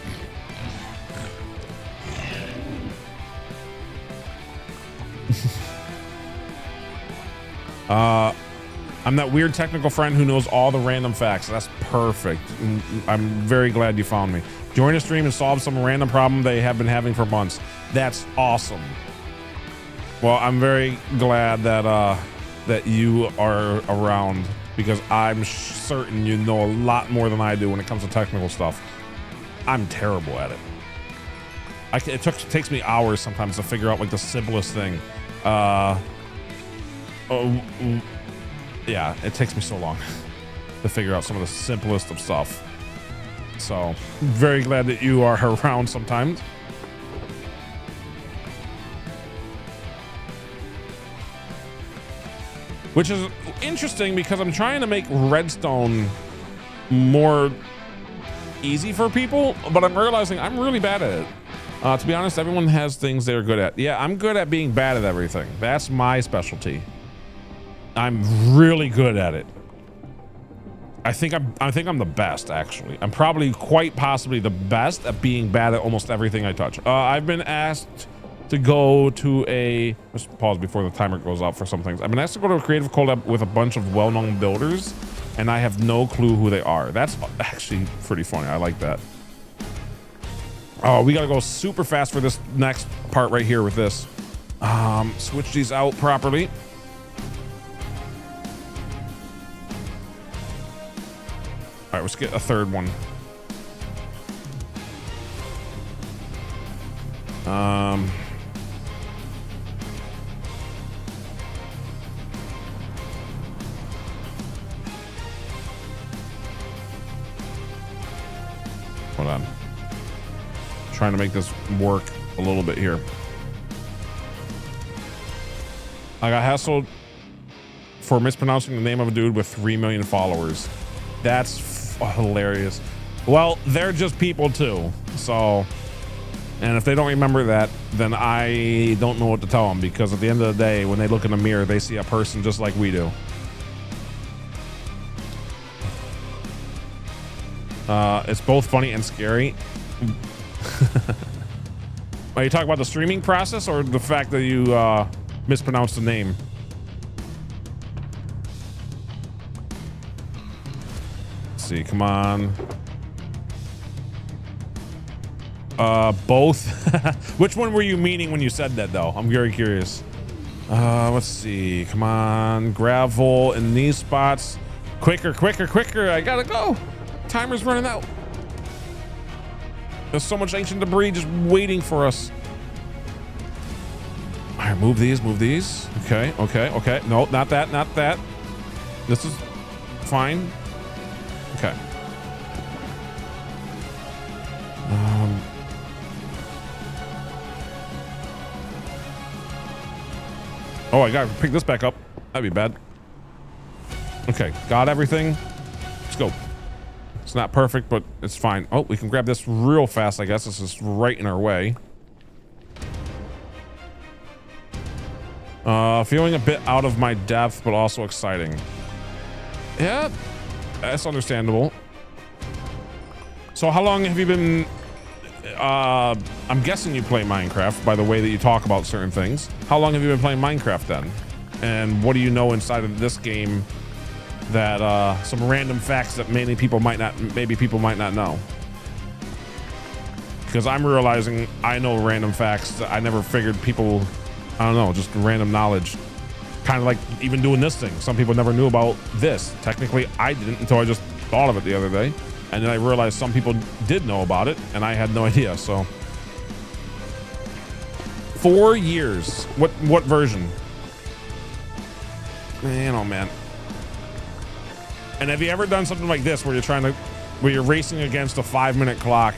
I'm that weird technical friend who knows all the random facts. That's perfect. I'm very glad you found me. Join a stream and solve some random problem they have been having for months. That's awesome. Well, I'm very glad that that you are around, because I'm certain you know a lot more than I do when it comes to technical stuff. I'm terrible at it. It takes me hours sometimes to figure out like the simplest thing. Yeah, it takes me so long to figure out some of the simplest of stuff. So very glad that you are around sometimes. Which is interesting because I'm trying to make redstone more easy for people, but I'm realizing I'm really bad at it. To be honest, everyone has things they're good at. Yeah, I'm good at being bad at everything. That's my specialty. I'm really good at it. I think I'm the best, actually. I'm probably quite possibly the best at being bad at almost everything I touch. I've been asked to go to a, let's pause before the timer goes out for some things. I've been asked to go to a creative collab with a bunch of well-known builders, and I have no clue who they are. That's actually pretty funny. I like that. Oh, we gotta go super fast for this next part right here with this. Switch these out properly. All right, let's get a third one. Hold on. Trying to make this work a little bit here. I got hassled for mispronouncing the name of a dude with 3 million followers. That's hilarious. Well, they're just people too. So, and if they don't remember that, then I don't know what to tell them, because at the end of the day, when they look in the mirror, they see a person just like we do. It's both funny and scary. Are you talking about the streaming process or the fact that you mispronounced the name? Let's see, come on. Both. Which one were you meaning when you said that, though? I'm very curious. Let's see. Come on, gravel in these spots. Quicker, quicker, quicker. I gotta go. Timer's running out. There's so much ancient debris just waiting for us. All right, move these, move these. Okay, okay, okay. No, not that, not that. This is fine. Okay. Oh, I gotta pick this back up. That'd be bad. Okay, got everything. Let's go. It's not perfect, but it's fine. Oh, we can grab this real fast, I guess. This is right in our way. Feeling a bit out of my depth, but also exciting. Yeah, that's understandable. So how long have you been I'm guessing you play Minecraft by the way that you talk about certain things. How long have you been playing Minecraft then? And what do you know inside of this game that some random facts that maybe people might not know? Because I'm realizing I know random facts that I never figured people, I don't know, just random knowledge. Kind of like even doing this thing. Some people never knew about this. Technically, I didn't until I just thought of it the other day. And then I realized some people did know about it and I had no idea. So 4 years. What version? Man, oh man. And have you ever done something like this where you're racing against a 5-minute clock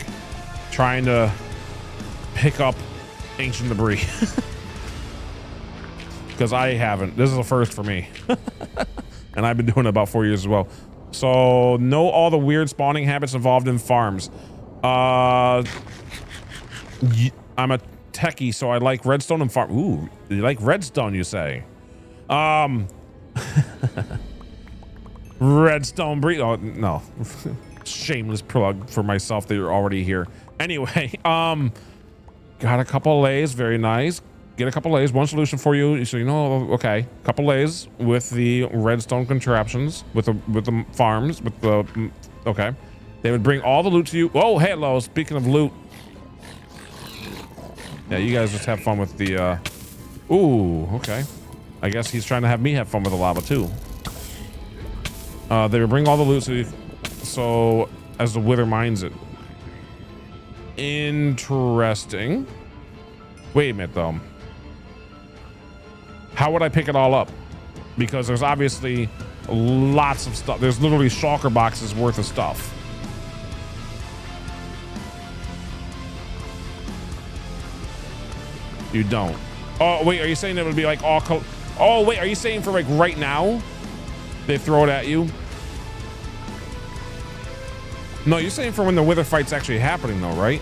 trying to pick up ancient debris? Because I haven't. This is a first for me. And I've been doing it about 4 years as well. So know all the weird spawning habits involved in farms. I'm a techie, so I like redstone and farm. Ooh, you like redstone, you say? RedStoneBreeze. Oh no, shameless plug for myself that you're already here. Anyway, got a couple lays. Very nice. Get a couple lays. One solution for you, so you know. Okay, couple lays with the redstone contraptions, with the farms, with the. Okay, they would bring all the loot to you. Oh, hello. Speaking of loot, yeah, you guys just have fun with the. Ooh, okay. I guess he's trying to have me have fun with the lava too. They would bring all the loot to you, so as the wither mines it. Interesting. Wait a minute though. How would I pick it all up? Because there's obviously lots of stuff. There's literally shulker boxes worth of stuff. You don't. Oh wait, are you saying it would be like all? Oh wait, are you saying for like right now? They throw it at you? No, you're saying for when the wither fight's actually happening though, right?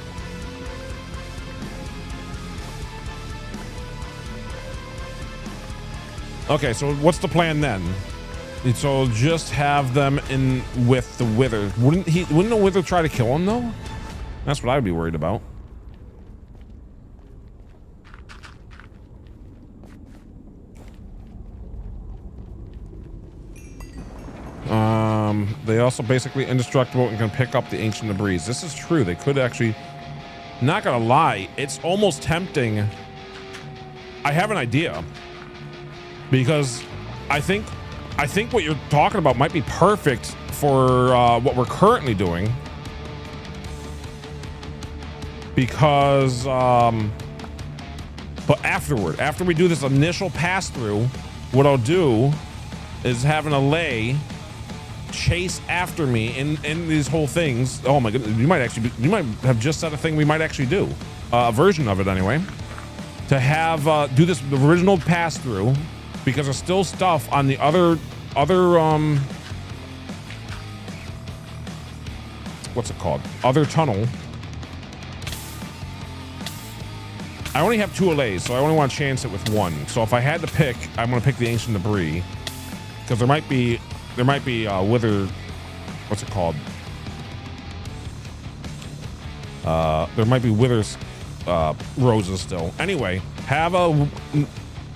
Okay, so what's the plan then? So just have them in with the wither. Wouldn't the wither try to kill him though? That's what I'd be worried about. They also basically indestructible and can pick up the ancient debris. This is true. They could actually, not gonna lie, it's almost tempting. I have an idea. Because I think what you're talking about might be perfect for what we're currently doing. Because, but after we do this initial pass through, what I'll do is have an allay chase after me in these whole things. Oh my goodness, you might have just said a thing we might actually do, a version of it anyway, to have do this the original pass through. Because there's still stuff on the other what's it called? Other tunnel. I only have 2 allays, so I only want to chance it with 1. So if I had to pick, I'm gonna pick the ancient debris. Because there might be wither, what's it called? There might be withers roses still. Anyway, have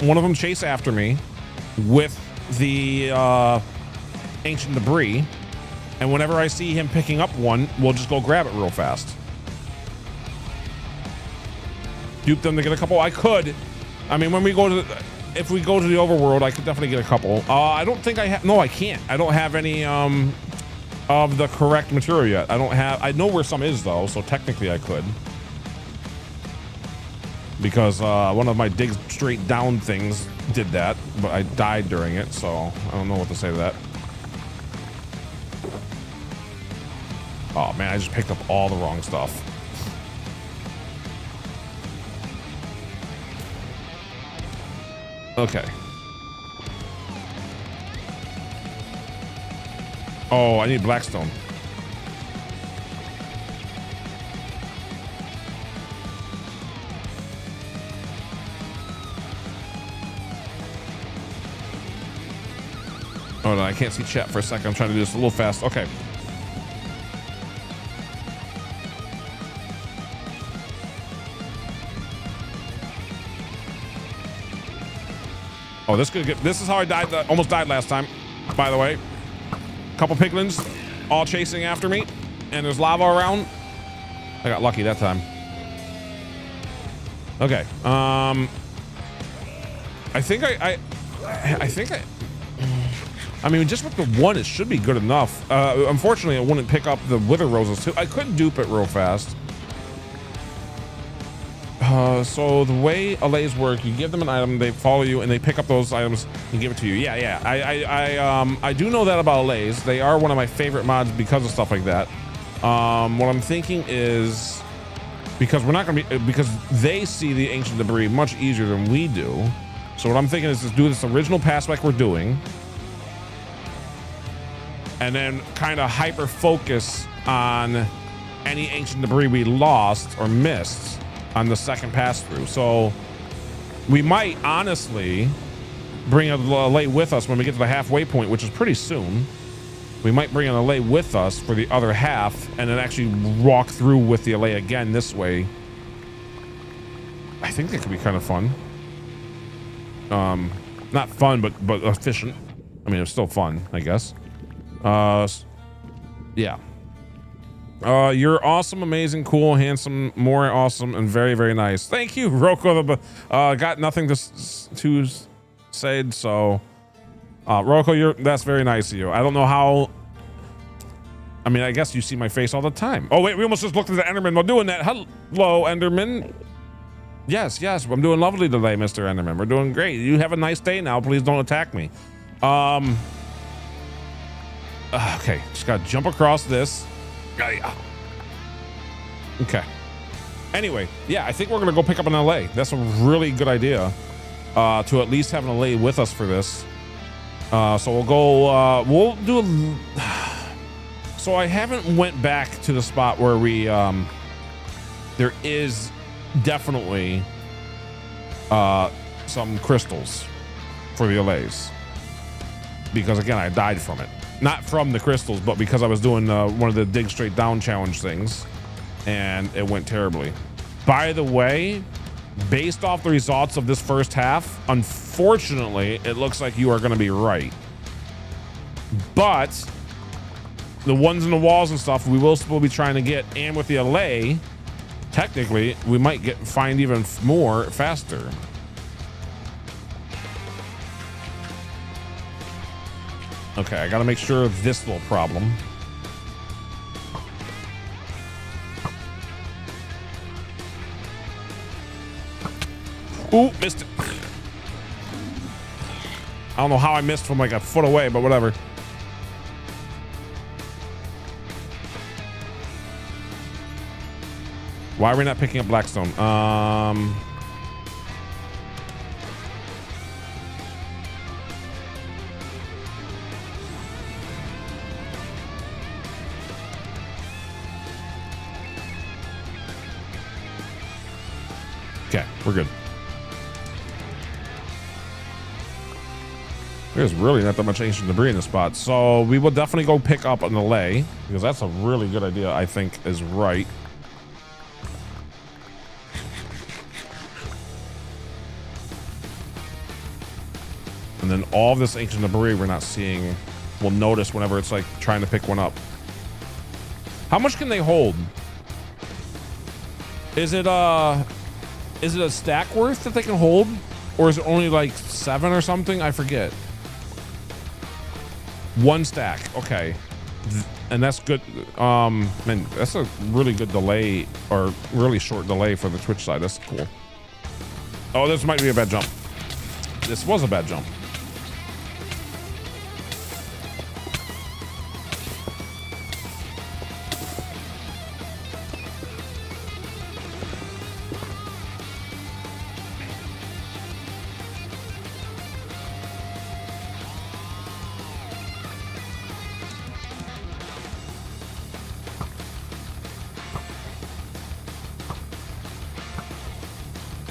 one of them chase after me with the ancient debris, and whenever I see him picking up one, we'll just go grab it real fast. Dupe them to get a couple. I could. I mean, when we go to if we go to the overworld, I could definitely get a couple. I don't think I have. No, I can't. I don't have any of the correct material yet. I know where some is though, so technically I could. Because one of my dig straight down things did that, but I died during it, so I don't know what to say to that. Oh man, I just picked up all the wrong stuff. Okay. Oh, I need blackstone. Oh no, I can't see chat for a second. I'm trying to do this a little fast. Okay. Oh, this could get. This is how I died. Almost died last time. By the way, couple piglins, all chasing after me, and there's lava around. I got lucky that time. Okay. I think I mean, just with the one, it should be good enough. Unfortunately, it wouldn't pick up the wither roses too. I could dupe it real fast. So the way allays work, you give them an item, they follow you, and they pick up those items and give it to you. Yeah. I do know that about allays. They are one of my favorite mods because of stuff like that. What I'm thinking is, because we're not gonna be, because they see the ancient debris much easier than we do. So what I'm thinking is to do this original pass like we're doing, and then kind of hyper focus on any ancient debris we lost or missed on the second pass through. So we might honestly bring a allay with us when we get to the halfway point, which is pretty soon. We might bring an allay with us for the other half and then actually walk through with the allay again this way. I think that could be kind of fun. Not fun, but efficient. I mean, it's still fun, I guess. Yeah. You're awesome, amazing, cool, handsome, more awesome, and very, very nice. Thank you, Roko. Got nothing to say, so Roko, that's very nice of you. I don't know how. I mean, I guess you see my face all the time. Oh wait, we almost just looked at the Enderman while doing that. Hello, Enderman. Yes, I'm doing lovely today, Mr. Enderman. We're doing great. You have a nice day now. Please don't attack me. Okay, just gotta jump across this. Okay. Anyway, yeah, I think we're gonna go pick up an allay. That's a really good idea. To at least have an allay with us for this. So we'll go. We'll do. So I haven't went back to the spot where we. There is definitely some crystals for the allays, because again I died from it. Not from the crystals, but because I was doing one of the dig straight down challenge things, and it went terribly. By the way, based off the results of this first half, unfortunately, it looks like you are going to be right. But the ones in the walls and stuff, we will still be trying to get, and with the allay, technically, we might find even more faster. Okay, I gotta make sure of this little problem. Ooh, missed it. I don't know how I missed from like a foot away, but whatever. Why are we not picking up Blackstone? Okay, we're good. There's really not that much ancient debris in the spot, so we will definitely go pick up an allay, because that's a really good idea. I think is right. And then all of this ancient debris we're not seeing, we'll notice whenever it's like trying to pick one up. How much can they hold? Is it a stack worth that they can hold, or is it only like 7 or something? I forget. 1 stack. Okay. And that's good. Man, that's a really good delay, or really short delay for the Twitch side. That's cool. Oh, this might be a bad jump. This was a bad jump.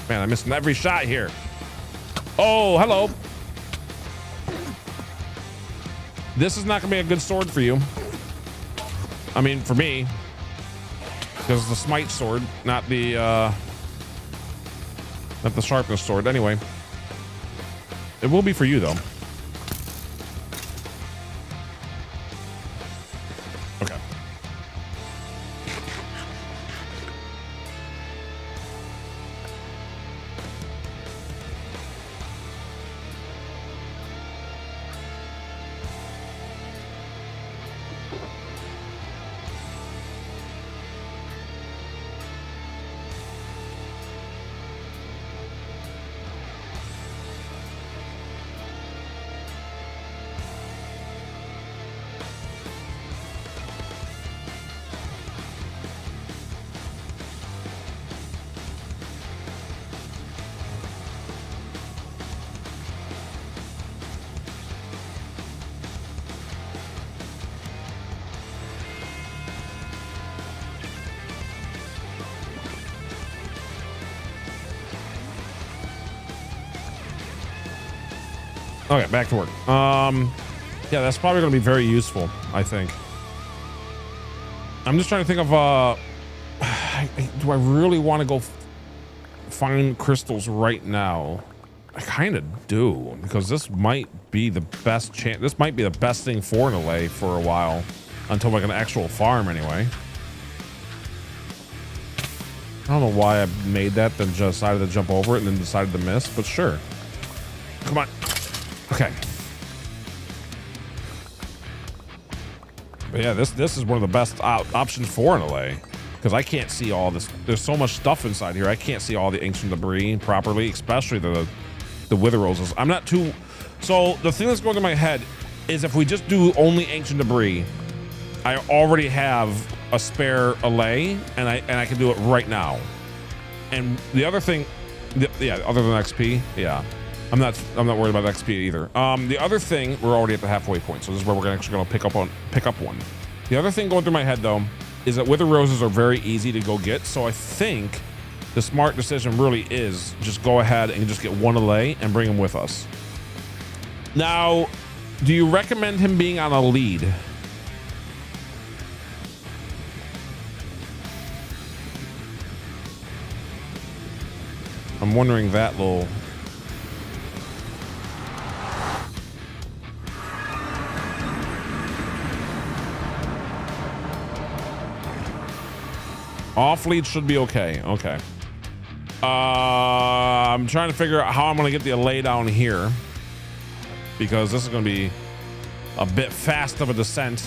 Man, I'm missing every shot here. Oh, hello. This is not gonna be a good sword for you. I mean, for me, because it's the smite sword, not the sharpness sword. Anyway, It will be for you, though. Okay. Okay, back to work. Yeah, that's probably going to be very useful, I think. I'm just trying to think of, do I really want to go find crystals right now? I kind of do, because this might be the best chance. This might be the best thing for an LA for a while, until like an actual farm anyway. I don't know why I made that, then just decided to jump over it and then decided to miss, but sure. Come on. Okay. But yeah, this is one of the best options for an LA, because I can't see all this. There's so much stuff inside here. I can't see all the ancient debris properly, especially the wither roses. I'm not too. So the thing that's going through my head is if we just do only ancient debris, I already have a spare LA, and I can do it right now. And the other thing, yeah, other than XP, yeah. I'm not worried about XP either. The other thing, we're already at the halfway point, so this is where we're actually gonna pick up one. The other thing going through my head though is that wither roses are very easy to go get, so I think the smart decision really is just go ahead and just get one LA and bring him with us. Now, do you recommend him being on a lead? I'm wondering that little. Off lead should be okay. Okay. I'm trying to figure out how I'm going to get the lay down here, because this is going to be a bit fast of a descent.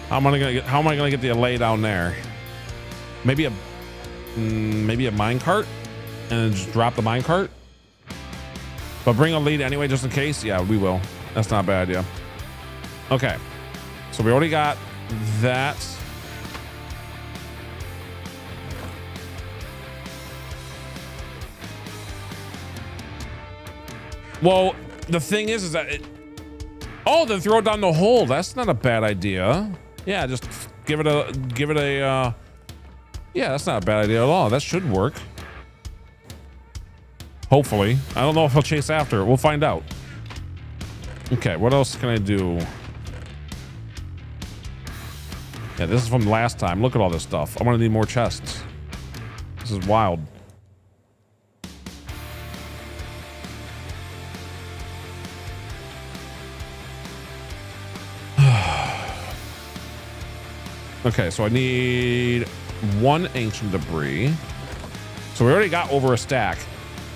How am I going to get the lay down there? Maybe a mine cart, and then just drop the mine cart. But bring a lead anyway, just in case. Yeah, we will. That's not a bad idea. Okay. So we already got that. Well, the thing is that oh, then throw it down the hole. That's not a bad idea. Yeah, just give it a yeah, that's not a bad idea at all. That should work. Hopefully. I don't know if he'll chase after it. We'll find out. Okay, what else can I do? Yeah, this is from last time. Look at all this stuff. I'm gonna need more chests. This is wild. Okay, so I need one ancient debris. So we already got over a stack.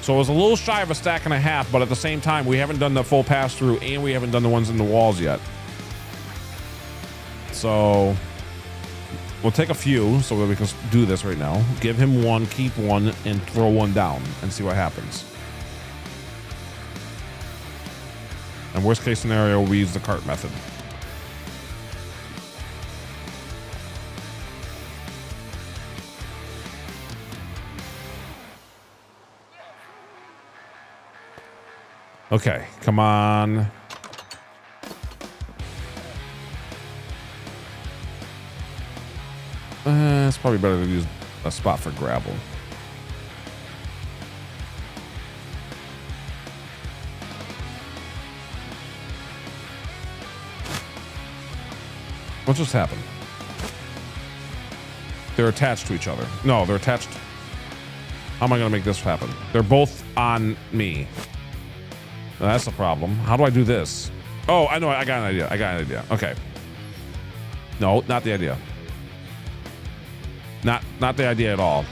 So it was a little shy of a stack and a half, but at the same time, we haven't done the full pass through and we haven't done the ones in the walls yet. So we'll take a few so that we can do this right now. Give him one, keep one, and throw one down and see what happens. And worst case scenario, we use the cart method. Okay, come on. It's probably better to use a spot for gravel. What just happened? They're attached to each other. No, they're attached. How am I going to make this happen? They're both on me. That's the problem. How do I do this? Oh, I know. I got an idea. Okay. No, not the idea. Not the idea at all.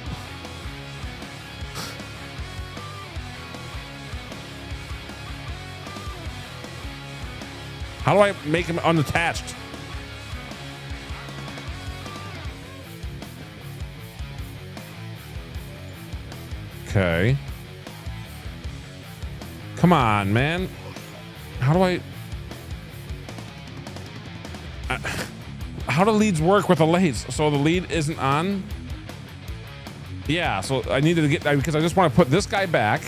How do I make him unattached? Okay. Come on, man. How do I how do leads work with the lathes? So the lead isn't on? Yeah, so I needed to get, because I just want to put this guy back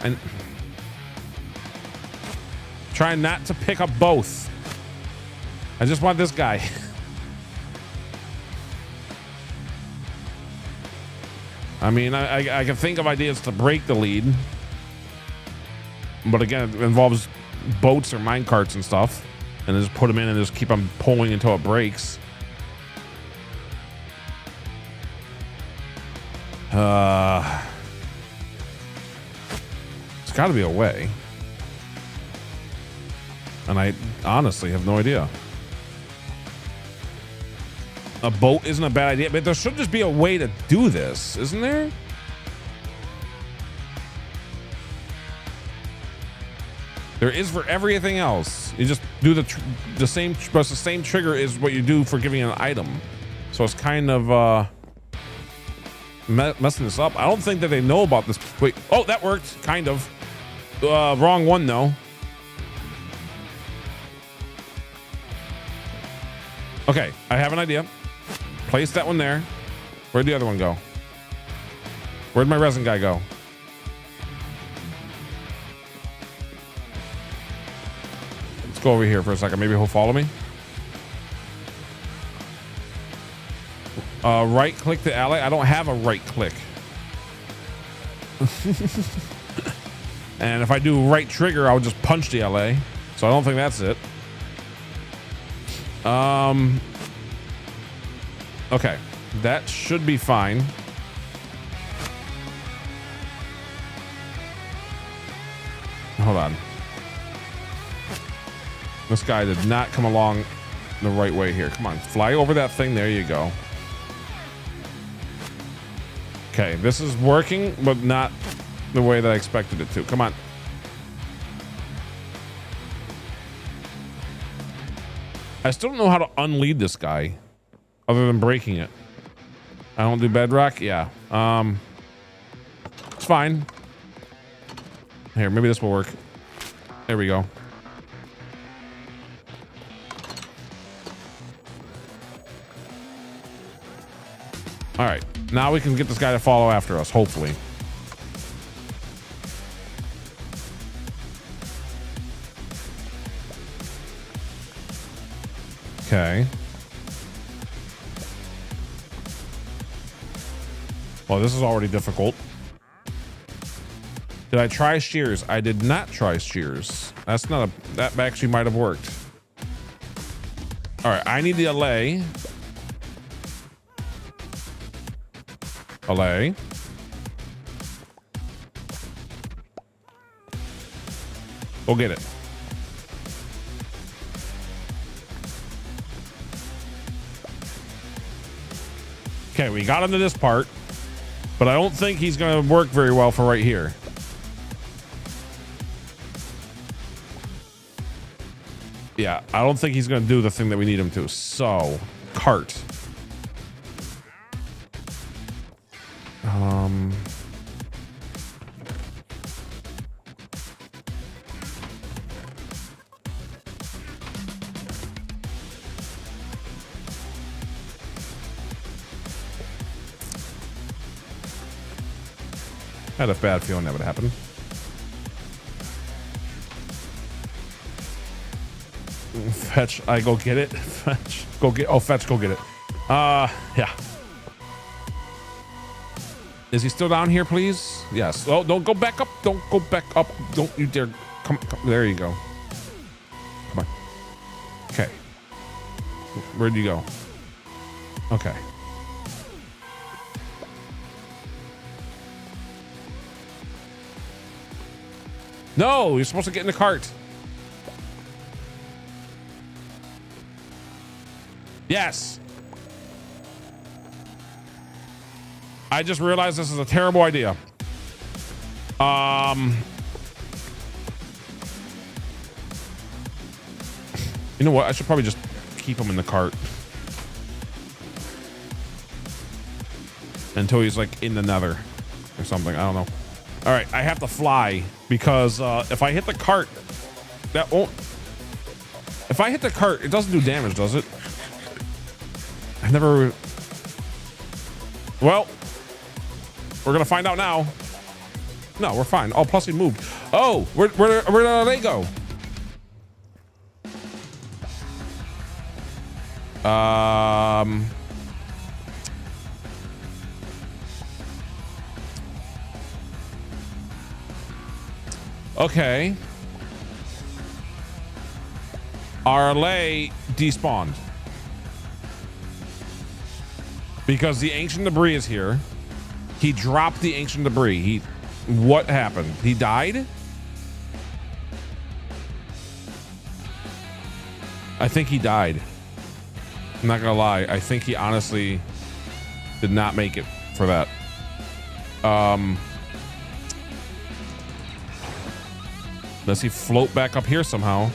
and try not to pick up both. I just want this guy. I mean, I can think of ideas to break the lead, but again, it involves boats or mine carts and stuff, and then just put them in and just keep them pulling until it breaks. There's got to be a way, and I honestly have no idea. A boat isn't a bad idea, but there should just be a way to do this, isn't there? There is for everything else. You just do the same, but the same trigger is what you do for giving an item. So it's kind of messing this up. I don't think that they know about this. Wait, oh, that worked, kind of. Wrong one though. Okay, I have an idea. Place that one there. Where'd the other one go? Where'd my resin guy go? Let's go over here for a second. Maybe he'll follow me. Right click the ally. I don't have a right click. And if I do right trigger, I'll just punch the LA. So I don't think that's it. Okay, that should be fine. Hold on. This guy did not come along the right way here. Come on, fly over that thing. There you go. Okay, this is working, but not the way that I expected it to. Come on. I still don't know how to unlead this guy other than breaking it. I don't do bedrock. Yeah. It's fine. Here, maybe this will work. There we go. All right. Now we can get this guy to follow after us, hopefully. Okay. Well, this is already difficult. Did I try shears? I did not try shears. That's not a, that actually might have worked. All right, I need the allay. Allay. Go get it. Okay, we got him to this part, but I don't think he's going to work very well for right here. Yeah, I don't think he's going to do the thing that we need him to. So, cart. I had a bad feeling that would happen. Fetch, I go get it. Fetch, go get. Oh, fetch, go get it. Yeah. Is he still down here, please? Yes. Oh, don't go back up. Don't go back up. Don't you dare. Come. There you go. Come on. Okay. Where'd you go? Okay. No, you're supposed to get in the cart. Yes. I just realized this is a terrible idea. You know what? I should probably just keep him in the cart until he's like in the nether or something. I don't know. All right, I have to fly because if I hit the cart, that won't. If I hit the cart, it doesn't do damage, does it? I never. Well, we're gonna find out now. No, we're fine. Oh, plus he moved. Oh, where did they go? Okay. Arlay despawned because the ancient debris is here. He dropped the ancient debris. What happened? He died? I think he died. I'm not gonna lie. I think he honestly did not make it for that. Does he float back up here somehow?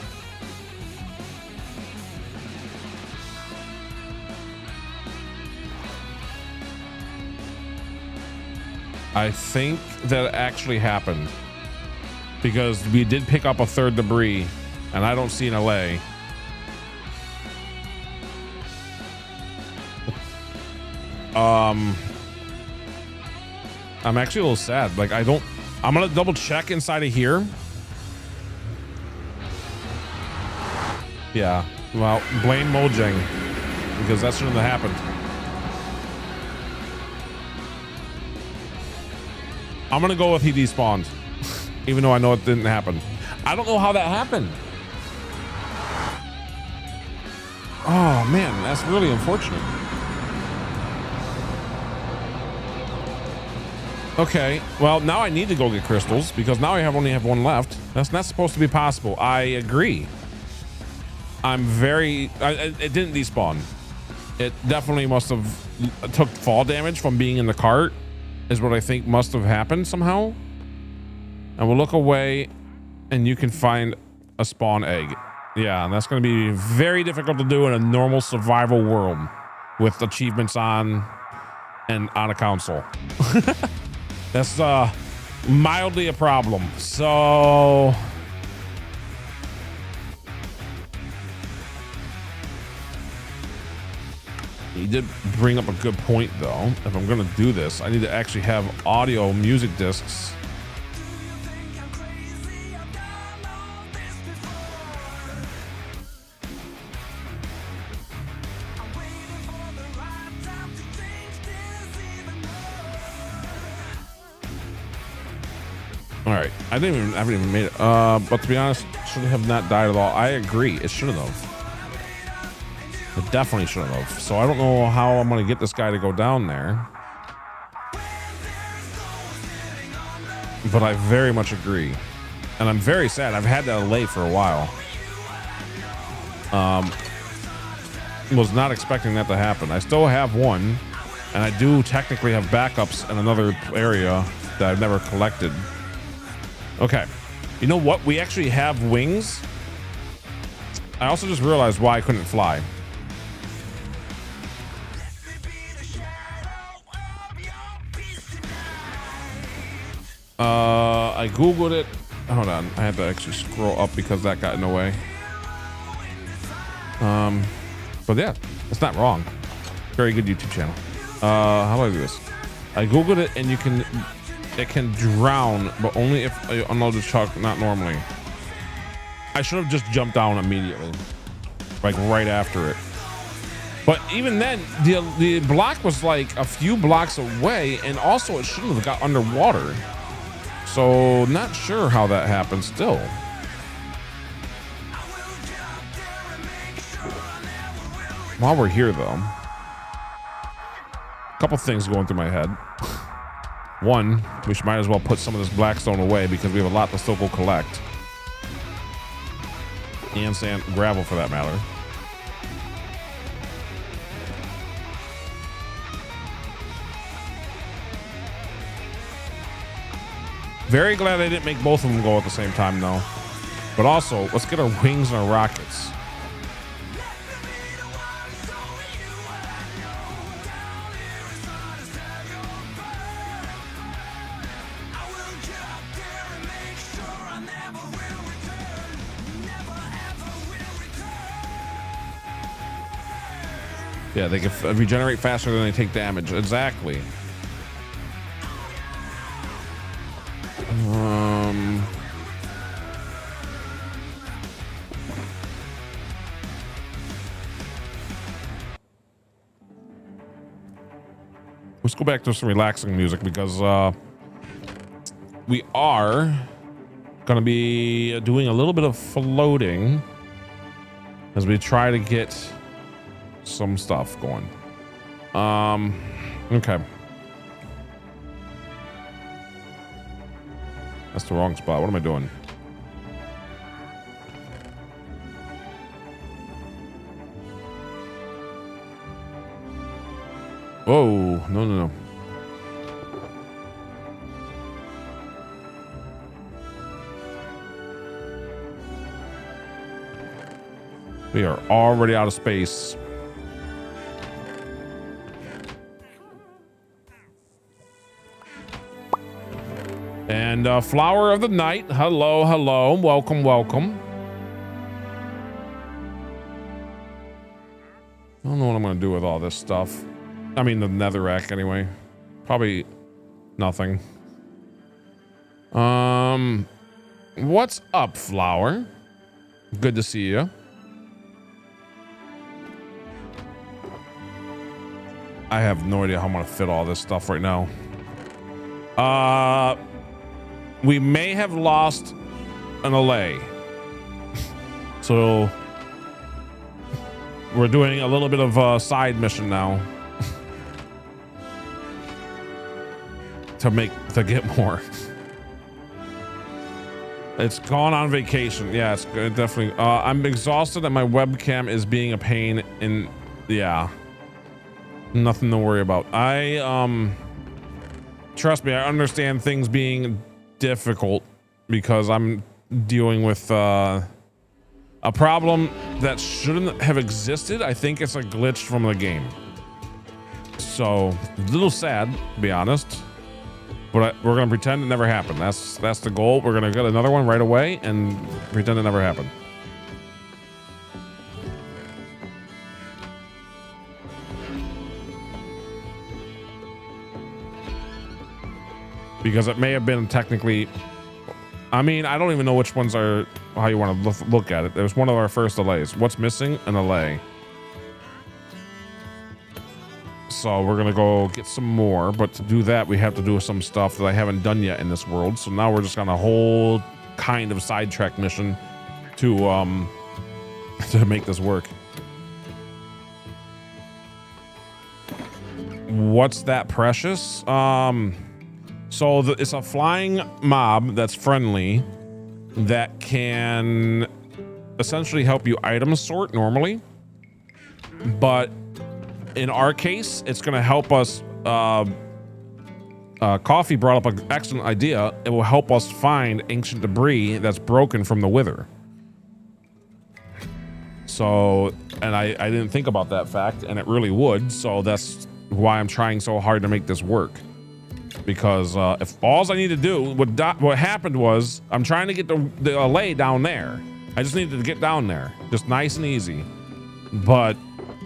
I think that actually happened because we did pick up a third debris and I don't see an LA. I'm actually a little sad. Like I'm gonna double check inside of here. Yeah, well, blame Mojang because that shouldn't have happened. I'm gonna go with he despawned, even though I know it didn't happen. I don't know how that happened. Oh man, that's really unfortunate. Okay, well now I need to go get crystals because now I only have one left. That's not supposed to be possible. I agree. It didn't despawn. It definitely must have took fall damage from being in the cart is what I think must have happened somehow. And we'll look away and you can find a spawn egg. Yeah, and that's going to be very difficult to do in a normal survival world with achievements on and on a console. That's mildly a problem. So he did bring up a good point though. If I'm gonna do this, I need to actually have audio music discs. All right, I haven't even made it. But to be honest, should have not died at all. I agree, it shouldn't have. It definitely shouldn't have. So I don't know how I'm gonna get this guy to go down there. But I very much agree. And I'm very sad. I've had that lay for a while. Was not expecting that to happen. I still have one. And I do technically have backups in another area that I've never collected. Okay. You know what? We actually have wings. I also just realized why I couldn't fly. I googled it. Hold on, I had to actually scroll up because that got in the way. But yeah, it's not wrong. Very good YouTube channel. How do I do this? I googled it and it can drown, but only if I unload the truck, not normally. I should have just jumped down immediately, like right after it. But even then, the block was like a few blocks away, and also it shouldn't have got underwater. So not sure how that happened still. While we're here though, a couple things going through my head. One, we might as well put some of this blackstone away because we have a lot to still go collect. And sand, gravel for that matter. Very glad I didn't make both of them go at the same time though. But also, let's get our wings and our rockets. Yeah, they can regenerate faster than they take damage. Exactly. Let's go back to some relaxing music because we are going to be doing a little bit of floating as we try to get some stuff going. Okay. That's the wrong spot. What am I doing? Whoa, no. We are already out of space. And flower of the night. Hello, hello. Welcome, welcome. I don't know what I'm going to do with all this stuff. I mean, the netherrack anyway. Probably nothing. What's up, flower? Good to see you. I have no idea how I'm going to fit all this stuff right now. We may have lost an allay. So we're doing a little bit of a side mission now to get more. It's gone on vacation. Yeah, it's definitely. I'm exhausted and my webcam is being a pain in. Yeah, nothing to worry about. Trust me, I understand things being difficult because I'm dealing with a problem that shouldn't have existed. I think it's a glitch from the game. So a little sad, to be honest, but we're gonna pretend it never happened. That's the goal. We're gonna get another one right away and pretend it never happened. Because it may have been technically, I mean, I don't even know which ones are how you want to look at it. It was one of our first allays. What's missing? An allay. So we're gonna go get some more, but to do that we have to do some stuff that I haven't done yet in this world. So now we're just on a whole kind of sidetrack mission to to make this work. What's that precious? So it's a flying mob that's friendly that can essentially help you item sort normally. But in our case, it's going to help us. Coffee brought up an excellent idea. It will help us find ancient debris that's broken from the Wither. So, and I didn't think about that fact, and it really would. So that's why I'm trying so hard to make this work. Because if all I need to do, what happened was, I'm trying to get the allay down there. I just needed to get down there, just nice and easy. But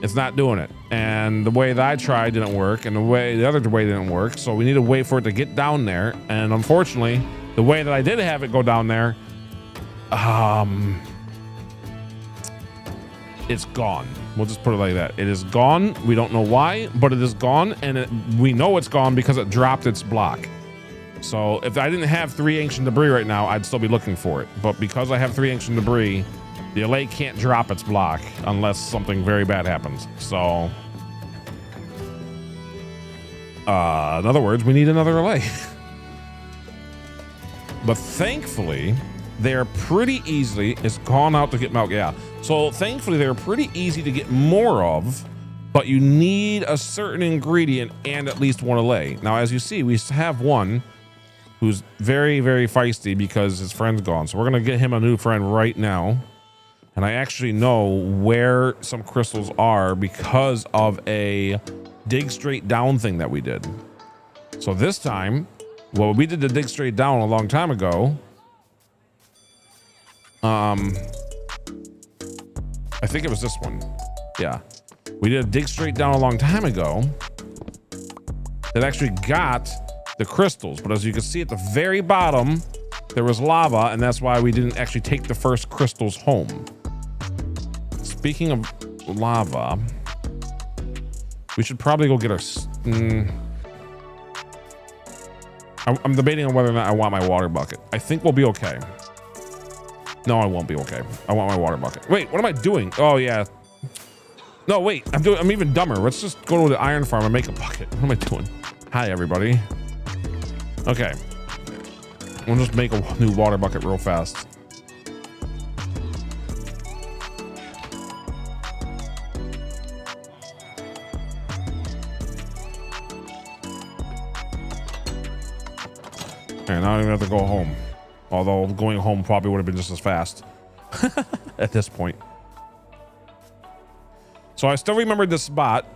it's not doing it. And the way that I tried didn't work, and the other way didn't work. So we need to wait for it to get down there. And unfortunately, the way that I did have it go down there, it's gone. We'll just put it like that. It is gone. We don't know why, but it is gone, and we know it's gone because it dropped its block. So if I didn't have 3 ancient debris right now, I'd still be looking for it. But because I have 3 ancient debris, the allay can't drop its block unless something very bad happens. So In other words, we need another relay. But thankfully, they're pretty easily, it's gone out to get milk, yeah. So thankfully, they're pretty easy to get more of, but you need a certain ingredient and at least one allay. Now, as you see, we have one who's very, very feisty because his friend's gone. So we're gonna get him a new friend right now. And I actually know where some crystals are because of a dig straight down thing that we did. So this time, well, we did the dig straight down a long time ago. I think it was this one. Yeah. We did a dig straight down a long time ago that actually got the crystals. But as you can see at the very bottom, there was lava, and that's why we didn't actually take the first crystals home. Speaking of lava, we should probably go get our... I'm debating on whether or not I want my water bucket. I think we'll be okay. No, I won't be okay. I want my water bucket. Wait, what am I doing? Oh, yeah. No, wait. I'm even dumber. Let's just go to the iron farm and make a bucket. What am I doing? Hi, everybody. Okay. We'll just make a new water bucket real fast. Okay, now I don't even have to go home. Although going home probably would have been just as fast at this point. So I still remember this spot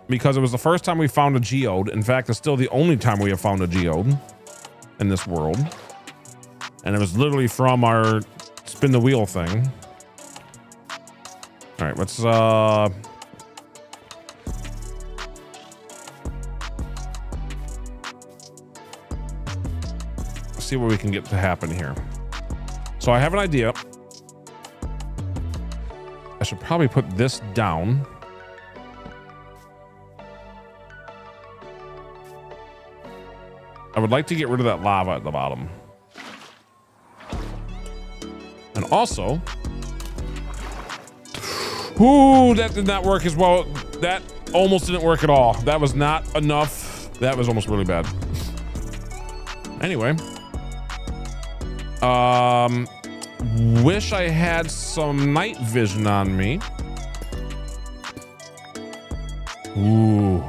because it was the first time we found a geode. In fact, it's still the only time we have found a geode in this world. And it was literally from our spin the wheel thing. All right, let's see what we can get to happen here. So I have an idea. I should probably put this down. I would like to get rid of that lava at the bottom. And also, ooh, that did not work as well. That almost didn't work at all. That was not enough. That was almost really bad. Anyway. Wish I had some night vision on me. Ooh.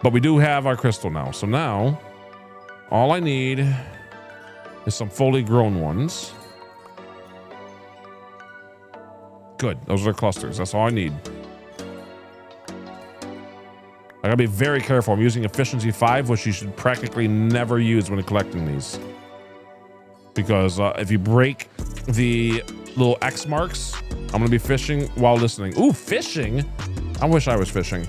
But we do have our crystal now. So now, all I need is some fully grown ones. Good. Those are the clusters. That's all I need. I gotta be very careful. I'm using efficiency 5, which you should practically never use when collecting these. Because if you break the little X marks, I'm gonna be fishing while listening. Ooh, fishing? I wish I was fishing.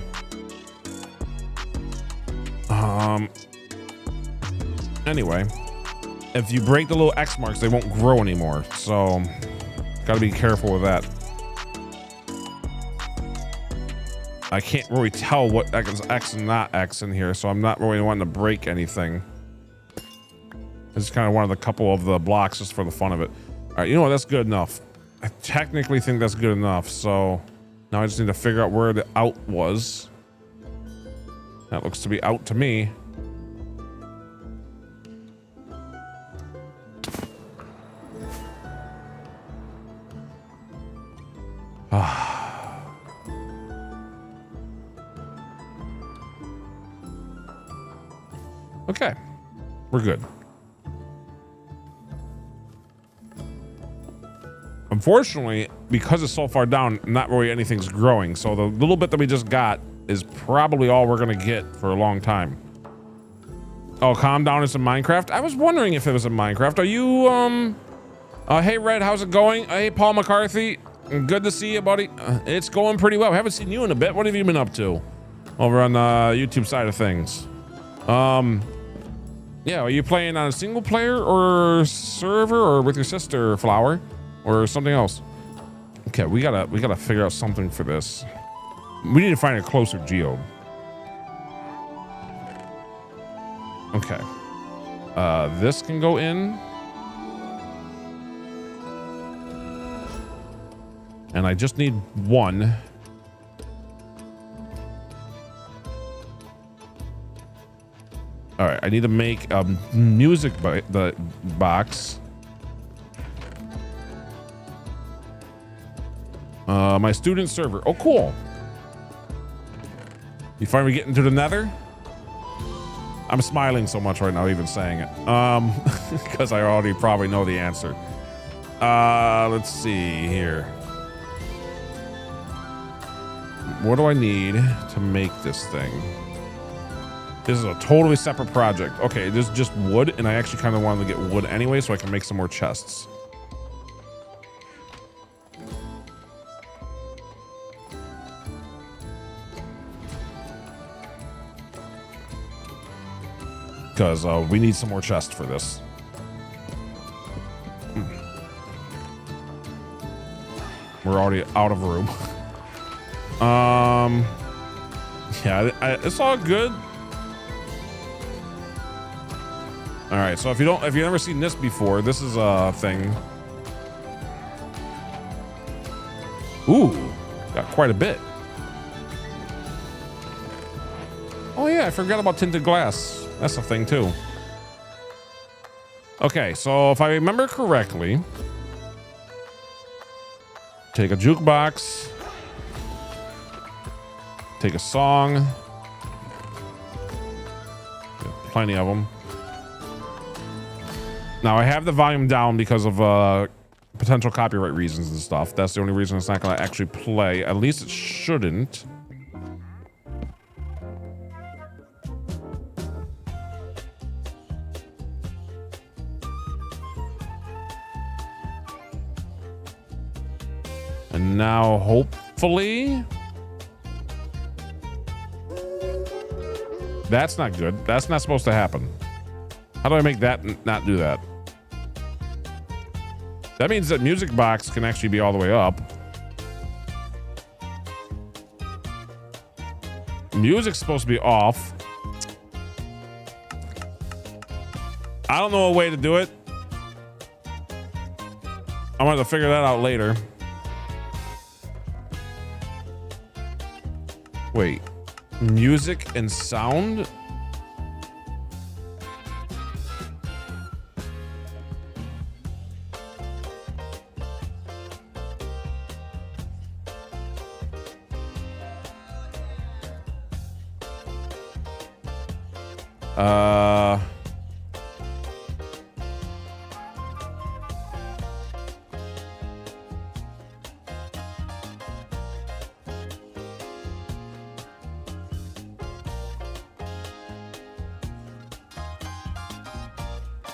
Anyway, if you break the little X marks, they won't grow anymore. So, gotta be careful with that. I can't really tell what is X and not X in here, so I'm not really wanting to break anything. It's kind of one of the couple of the blocks just for the fun of it. All right, you know what? That's good enough. I technically think that's good enough. So now I just need to figure out where the out was. That looks to be out to me. Okay, we're good. Unfortunately, because it's so far down, not really anything's growing. So the little bit that we just got is probably all we're gonna get for a long time. Oh, calm down, it's in Minecraft? I was wondering if it was in Minecraft. Are you, hey Red, how's it going? Hey, Paul McCarthy, good to see you, buddy. It's going pretty well. I haven't seen you in a bit. What have you been up to over on the YouTube side of things? Yeah, are you playing on a single player or server or with your sister, Flower? Or something else? Okay, we gotta figure out something for this. We need to find a closer geode. Okay. This can go in. And I just need one. All right, I need to make a music the box. My student server. Oh, cool. You finally get into the nether? I'm smiling so much right now, even saying it. Because I already probably know the answer. Let's see here. What do I need to make this thing? This is a totally separate project. Okay, this is just wood, and I actually kind of wanted to get wood anyway so I can make some more chests. Because we need some more chests for this. We're already out of room. Yeah, it's all good. All right, so if you've never seen this before, this is a thing. Ooh, got quite a bit. Oh yeah, I forgot about tinted glass. That's a thing too. Okay, so if I remember correctly, take a jukebox, take a song, plenty of them. Now I have the volume down because of potential copyright reasons and stuff. That's the only reason it's not going to actually play. At least it shouldn't. And now, hopefully... That's not good. That's not supposed to happen. How do I make that not do that? That means that music box can actually be all the way up. Music's supposed to be off. I don't know a way to do it. I'm going to figure that out later. Wait, music and sound?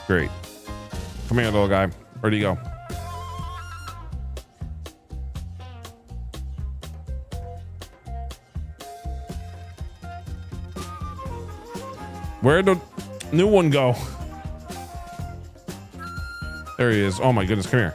Great. Come here, little guy. Where'd he go? Where'd the new one go? There he is. Oh my goodness, come here.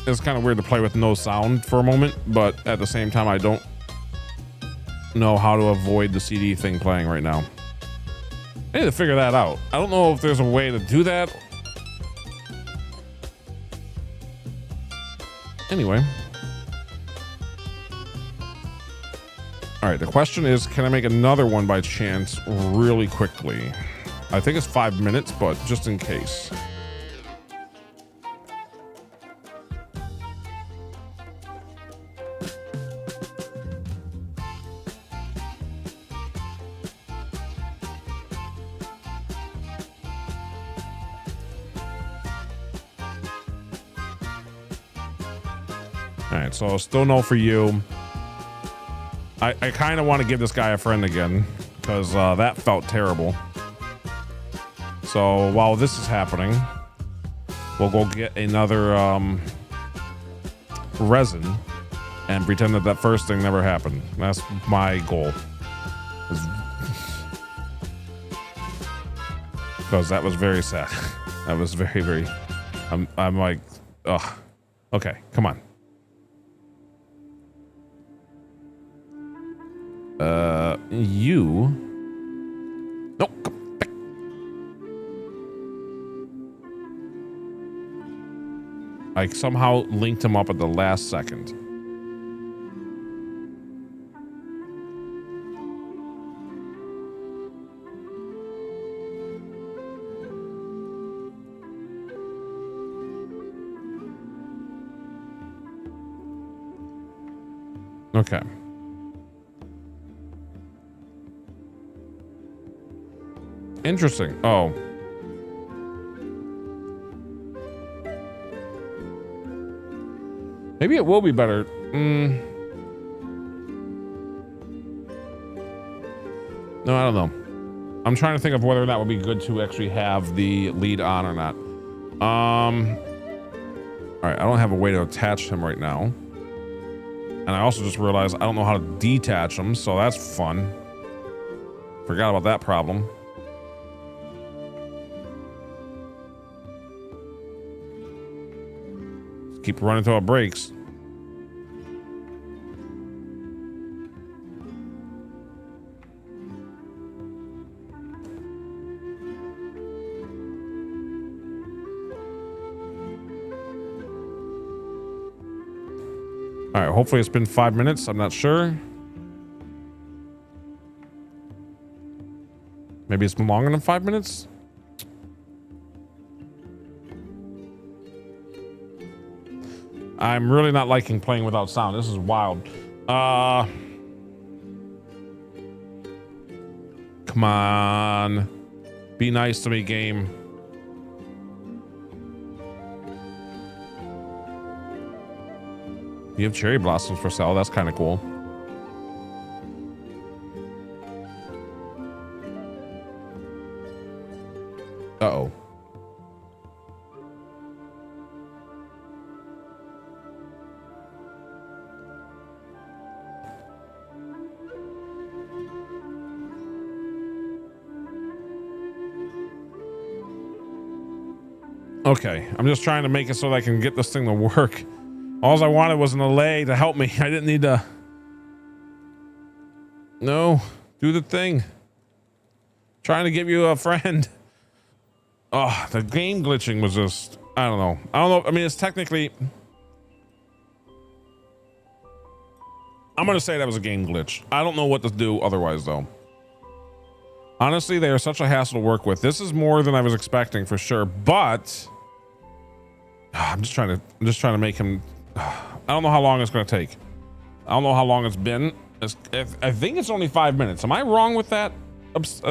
It's kind of weird to play with no sound for a moment, but at the same time, I don't know how to avoid the CD thing playing right now. I need to figure that out. I don't know if there's a way to do that. Anyway. All right, the question is, can I make another one by chance really quickly? I think it's 5 minutes, but just in case. All right, so still no for you. I kind of want to give this guy a friend again because that felt terrible. So while this is happening, we'll go get another resin and pretend that that first thing never happened. That's my goal. Because that was very sad. That was very, very... I'm like, ugh. Okay, come on. You. Nope. Come back. I somehow linked him up at the last second. Okay. Interesting. Oh. Maybe it will be better. No, I don't know. I'm trying to think of whether or not it would be good to actually have the lead on or not. All right, I don't have a way to attach him right now. And I also just realized I don't know how to detach them, so that's fun. Forgot about that problem. Just keep running until it breaks. All right, hopefully it's been 5 minutes. I'm not sure. Maybe it's been longer than 5 minutes. I'm really not liking playing without sound. This is wild. Come on. Be nice to me, game. You have cherry blossoms for sale. That's kind of cool. Uh-oh. Okay, I'm just trying to make it so that I can get this thing to work. All I wanted was an allay to help me. I didn't need to... No, do the thing. Trying to give you a friend. Oh, the game glitching was just... I don't know. I mean, it's technically... I'm going to say that was a game glitch. I don't know what to do otherwise, though. Honestly, they are such a hassle to work with. This is more than I was expecting for sure, but... I'm just trying to make him... I don't know how long it's going to take. I don't know how long it's been. I think it's only 5 minutes. Am I wrong with that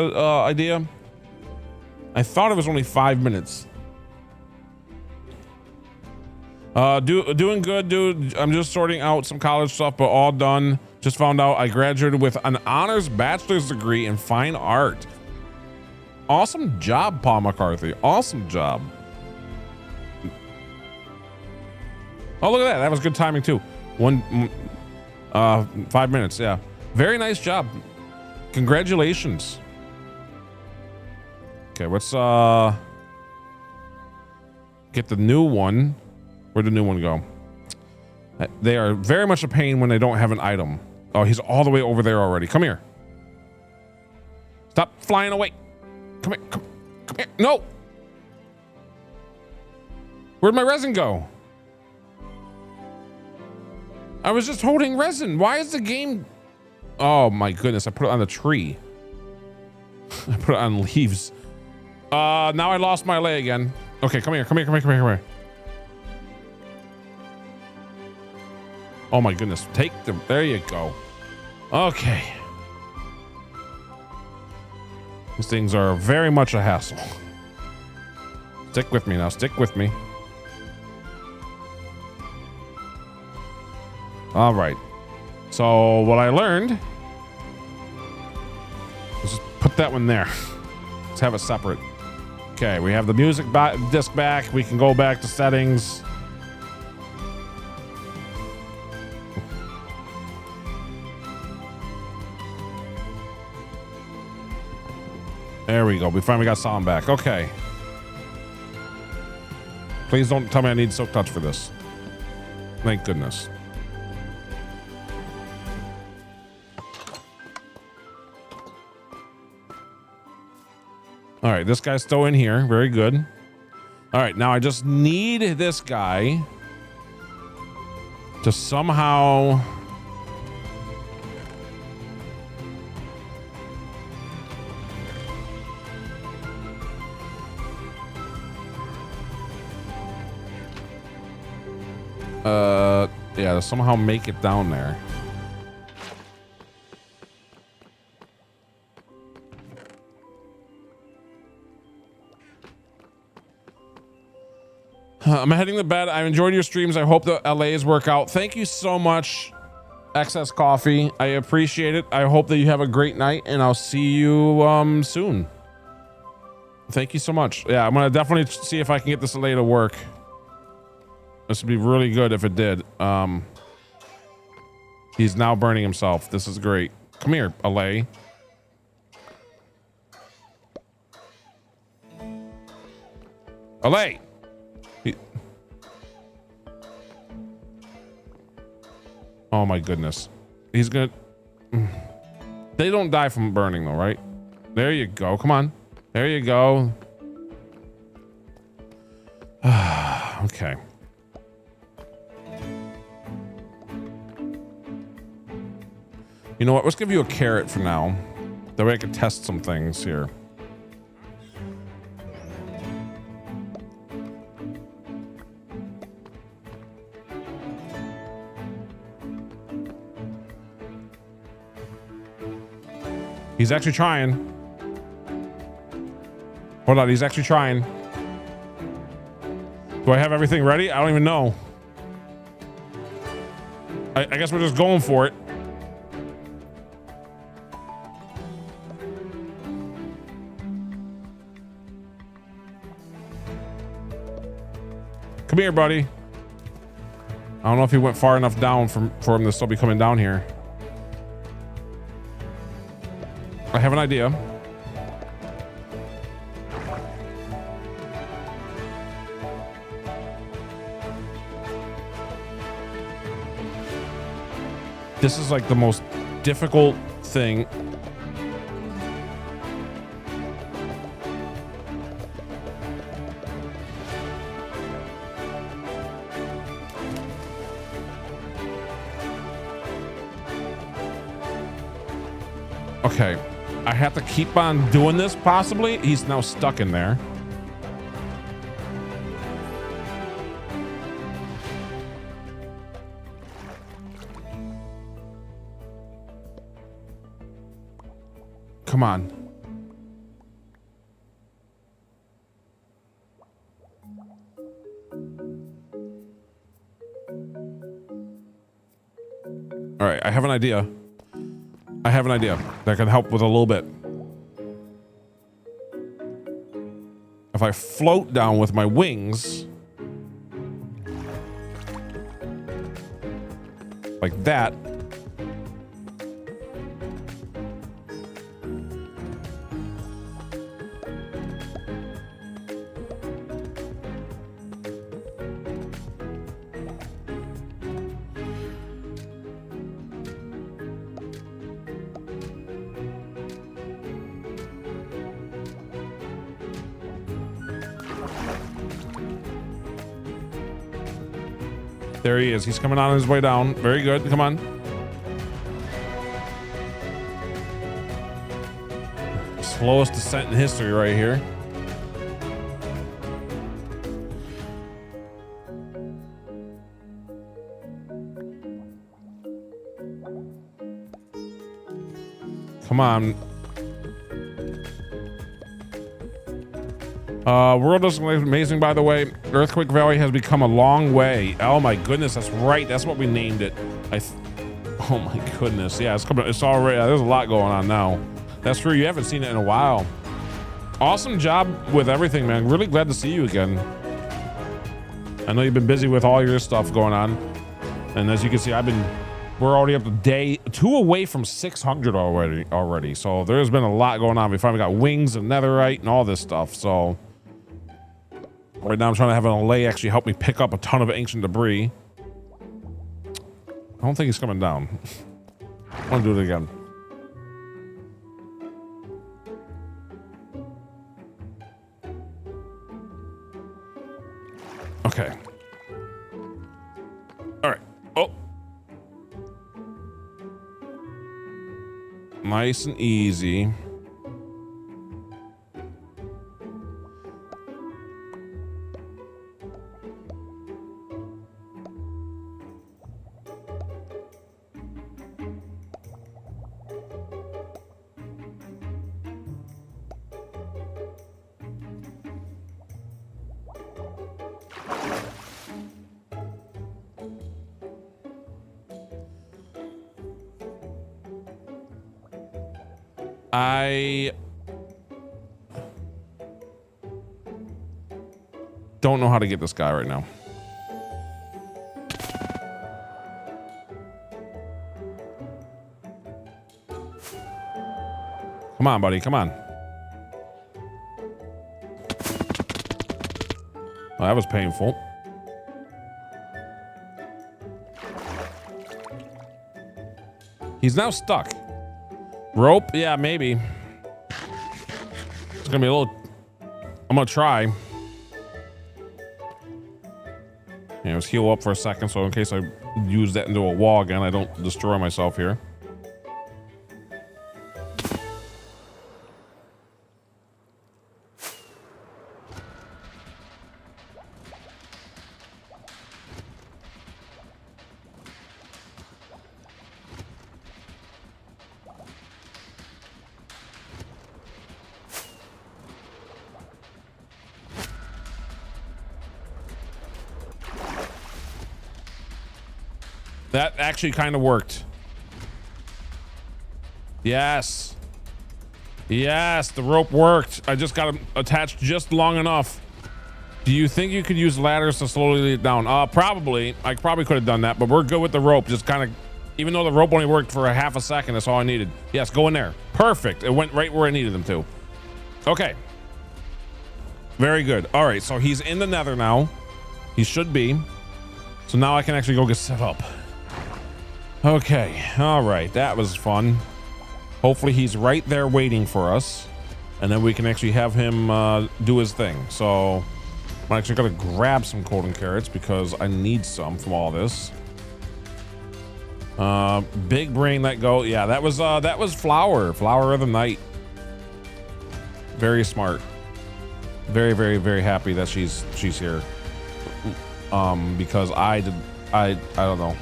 idea? I thought it was only 5 minutes. Doing good, dude. I'm just sorting out some college stuff, but all done. Just found out I graduated with an honors bachelor's degree in fine art. Awesome job, Paul McCarthy. Awesome job. Oh, look at that. That was good timing too. 5 minutes. Yeah. Very nice job. Congratulations. Okay. Let's get the new one. Where'd the new one go? They are very much a pain when they don't have an item. Oh, he's all the way over there already. Come here. Stop flying away. Come here. Come here. No. Where'd my resin go? I was just holding resin. Why is the game... Oh my goodness, I put it on the tree. I put it on leaves. Now I lost my lay again. Okay, come here, come here, come here, come here, come here. Oh my goodness, take them. There you go. Okay. These things are very much a hassle. Stick with me now, stick with me. All right. So what I learned is just put that one there. Let's have it separate. Okay, we have the music disc back. We can go back to settings. There we go. We finally got sound back. Okay. Please don't tell me I need Silk Touch for this. Thank goodness. All right, this guy's still in here. Very good. All right, now I just need this guy to somehow yeah, to somehow make it down there. I'm heading to bed. I enjoyed your streams. I hope the LAs work out. Thank you so much, Excess Coffee. I appreciate it. I hope that you have a great night, and I'll see you soon. Thank you so much. Yeah, I'm gonna definitely see if I can get this LA to work. This would be really good if it did. He's now burning himself. This is great. Come here, LA. LA. Oh my goodness. He's gonna... They don't die from burning though, right? There you go. Come on. There you go. Okay. You know what? Let's give you a carrot for now. That way I can test some things here. He's actually trying. Hold on, he's actually trying. Do I have everything ready? I don't even know. I guess we're just going for it. Come here, buddy. I don't know if he went far enough down for him to still be coming down here. I have an idea. This is like the most difficult thing. Okay. I have to keep on doing this, possibly. He's now stuck in there. Come on. All right, I have an idea. I have an idea that can help with a little bit. If I float down with my wings like that, there he is. He's coming on his way down. Very good. Come on. Slowest descent in history right here. Come on. World is amazing, by the way. Earthquake Valley has become a long way. Oh my goodness, that's right. That's what we named it. Oh my goodness. Yeah, it's coming. It's already. There's a lot going on now. That's true. You haven't seen it in a while. Awesome job with everything, man. Really glad to see you again. I know you've been busy with all your stuff going on, and as you can see, we're already up to day 2 away from 600 already. So there's been a lot going on. We finally got wings and netherite and all this stuff. So right now I'm trying to have an LA actually help me pick up a ton of ancient debris. I don't think he's coming down. I want to do it again. Okay. All right. Oh. nice and easy. I don't know how to get this guy right now. Come on, buddy. Come on. Oh, that was painful. He's now stuck. Rope? Yeah, maybe. It's gonna be a little... I'm gonna try. Yeah, let's heal up for a second, so in case I use that into a wall again, I don't destroy myself here. That actually kind of worked. Yes. Yes, the rope worked. I just got him attached just long enough. Do you think you could use ladders to slowly lead it down? Probably. I probably could have done that, but we're good with the rope. Just kind of, even though the rope only worked for a half a second, that's all I needed. Yes, go in there. Perfect. It went right where I needed them to. Okay. Very good. All right, so he's in the nether now. He should be. So now I can actually go get set up. Okay, all right, that was fun. Hopefully he's right there waiting for us, and then we can actually have him do his thing. So I'm actually gonna grab some golden carrots because I need some from all this. Big brain let go. Yeah, that was flower of the night. Very smart. Very, very, very happy that she's here. Because I don't know.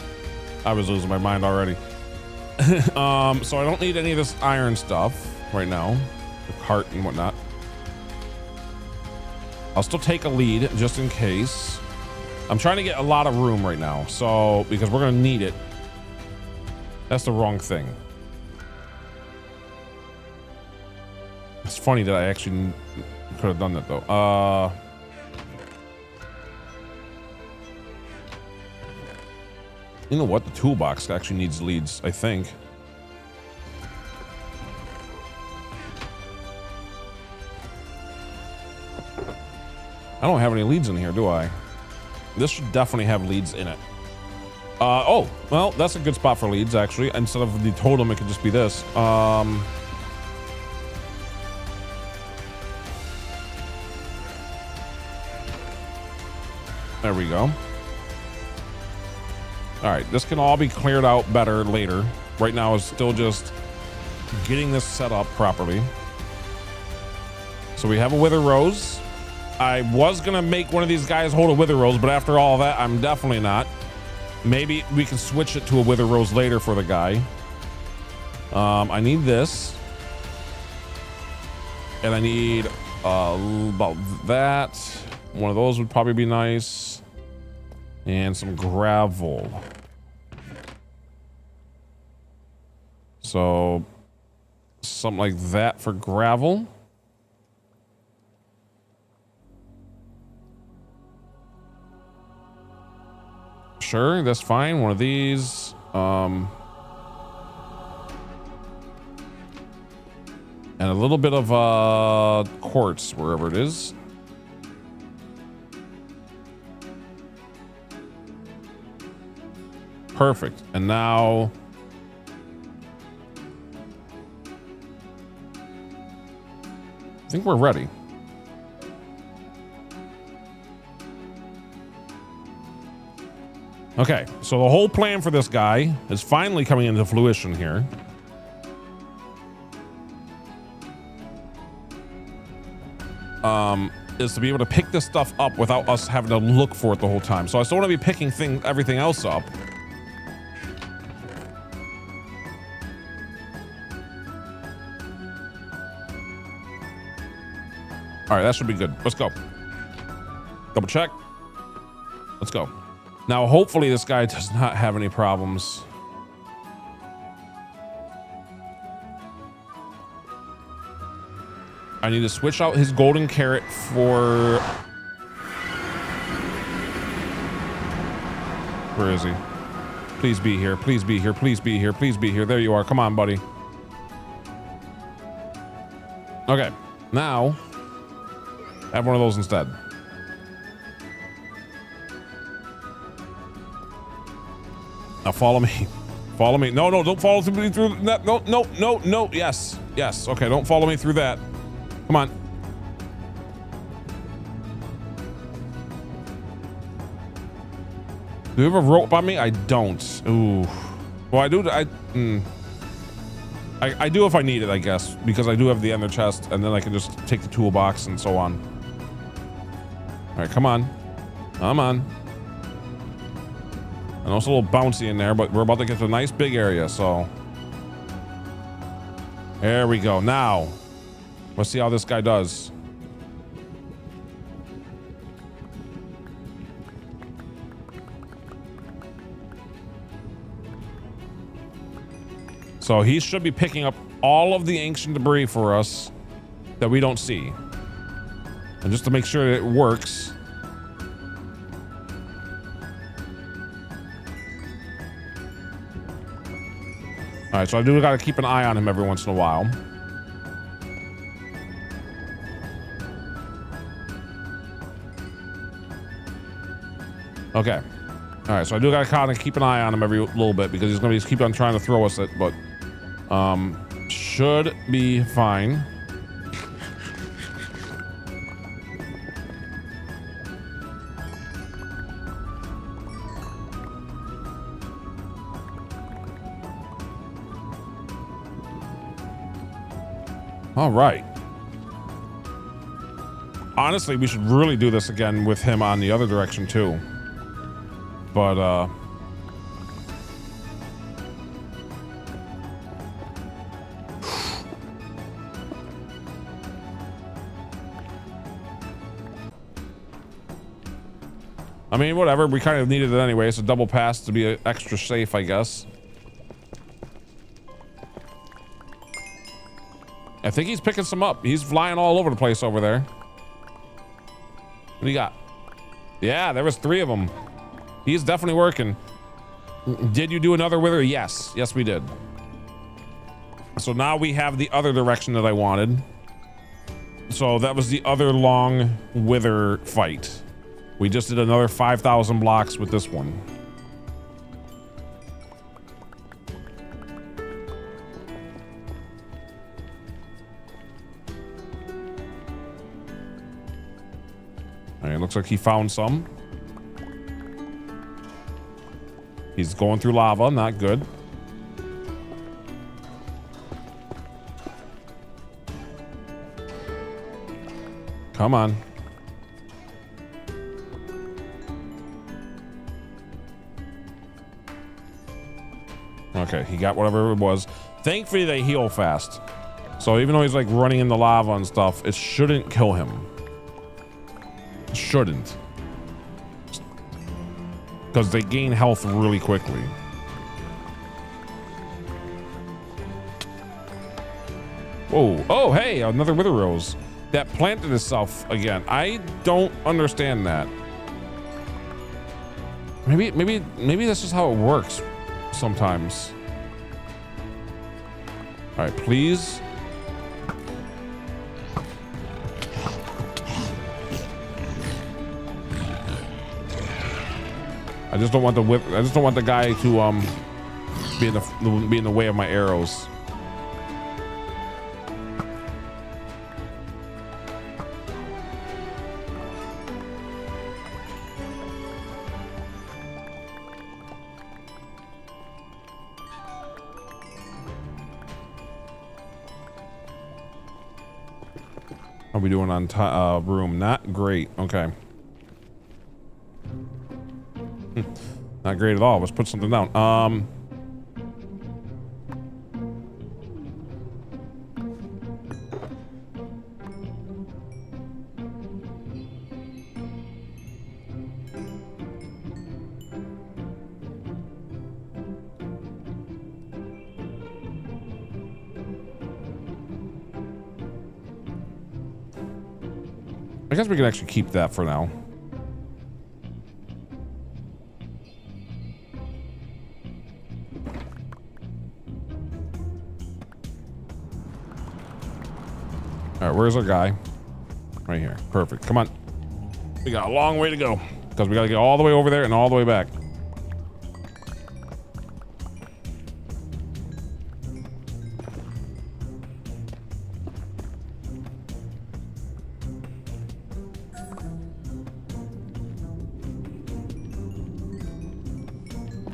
I was losing my mind already. So I don't need any of this iron stuff right now, the cart and whatnot. I'll still take a lead just in case. I'm trying to get a lot of room right now, so because we're gonna need it. That's the wrong thing. It's funny that I actually could have done that though. You know what? The toolbox actually needs leads, I think. I don't have any leads in here, do I? This should definitely have leads in it. Oh, well, that's a good spot for leads, actually. Instead of the totem, it could just be this. There we go. All right, this can all be cleared out better later. Right now is still just getting this set up properly. So we have a wither rose. I was gonna make one of these guys hold a wither rose, but after all that, I'm definitely not. Maybe we can switch it to a wither rose later for the guy. I need this. And I need about that. One of those would probably be nice. And some gravel. So something like that for gravel. Sure, that's fine. One of these. And a little bit of quartz wherever it is. Perfect. And now I think we're ready. Okay, so the whole plan for this guy is finally coming into fruition here. is to be able to pick this stuff up without us having to look for it the whole time. So I still want to be picking everything else up. All right, that should be good. Let's go. Double check. Let's go. Now, hopefully this guy does not have any problems. I need to switch out his golden carrot for... Where is he? Please be here. Please be here. Please be here. Please be here. There you are. Come on, buddy. Okay. Now, have one of those instead. Now follow me. Follow me. No, no, don't follow me through that. No, no, no, no. Yes. Yes. Okay, don't follow me through that. Come on. Do you have a rope on me? I don't. Ooh. Well, I do. I do if I need it, I guess, because I do have the ender chest, and then I can just take the toolbox and so on. All right, come on. Come on. I know it's a little bouncy in there, but we're about to get to a nice big area, so. There we go. Now, let's see how this guy does. So he should be picking up all of the ancient debris for us that we don't see. And just to make sure that it works. All right, so I do got to keep an eye on him every once in a while. Okay. All right, so I do got to kind of keep an eye on him every little bit because he's going to keep on trying to throw us it, but should be fine. All right. Honestly, we should really do this again with him on the other direction too. But I mean, whatever. We kind of needed it anyway. It's a double pass to be extra safe, I guess. I think he's picking some up. He's flying all over the place over there. What do you got? Yeah, there was 3 of them. He's definitely working. Did you do another wither? Yes. Yes, we did. So now we have the other direction that I wanted. So that was the other long wither fight. We just did another 5,000 blocks with this one. All right, looks like he found some. He's going through lava, not good. Come on. Okay, he got whatever it was. Thankfully, they heal fast. So even though he's like running in the lava and stuff, it shouldn't kill him. It shouldn't. Because they gain health really quickly. Whoa. Oh, hey, another wither rose that planted itself again. I don't understand that. Maybe that's just how it works sometimes. All right, please. I just don't want the whip. I just don't want the guy to be in the way of my arrows. we doing on room? Not great. Okay. Not great at all. Let's put something down. I guess we can actually keep that for now. All right, where's our guy? Right here. Perfect. Come on. We got a long way to go because we got to get all the way over there and all the way back.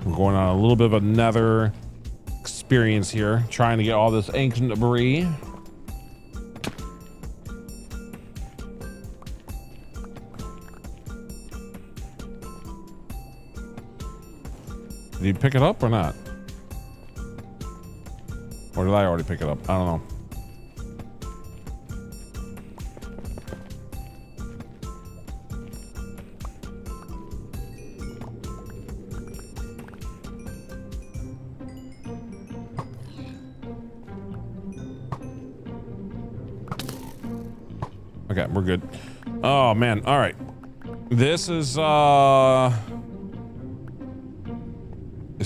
We're going on a little bit of a nether experience here, trying to get all this ancient debris. Did you pick it up or not? Or did I already pick it up? I don't know. Okay, we're good. Oh man, all right. This is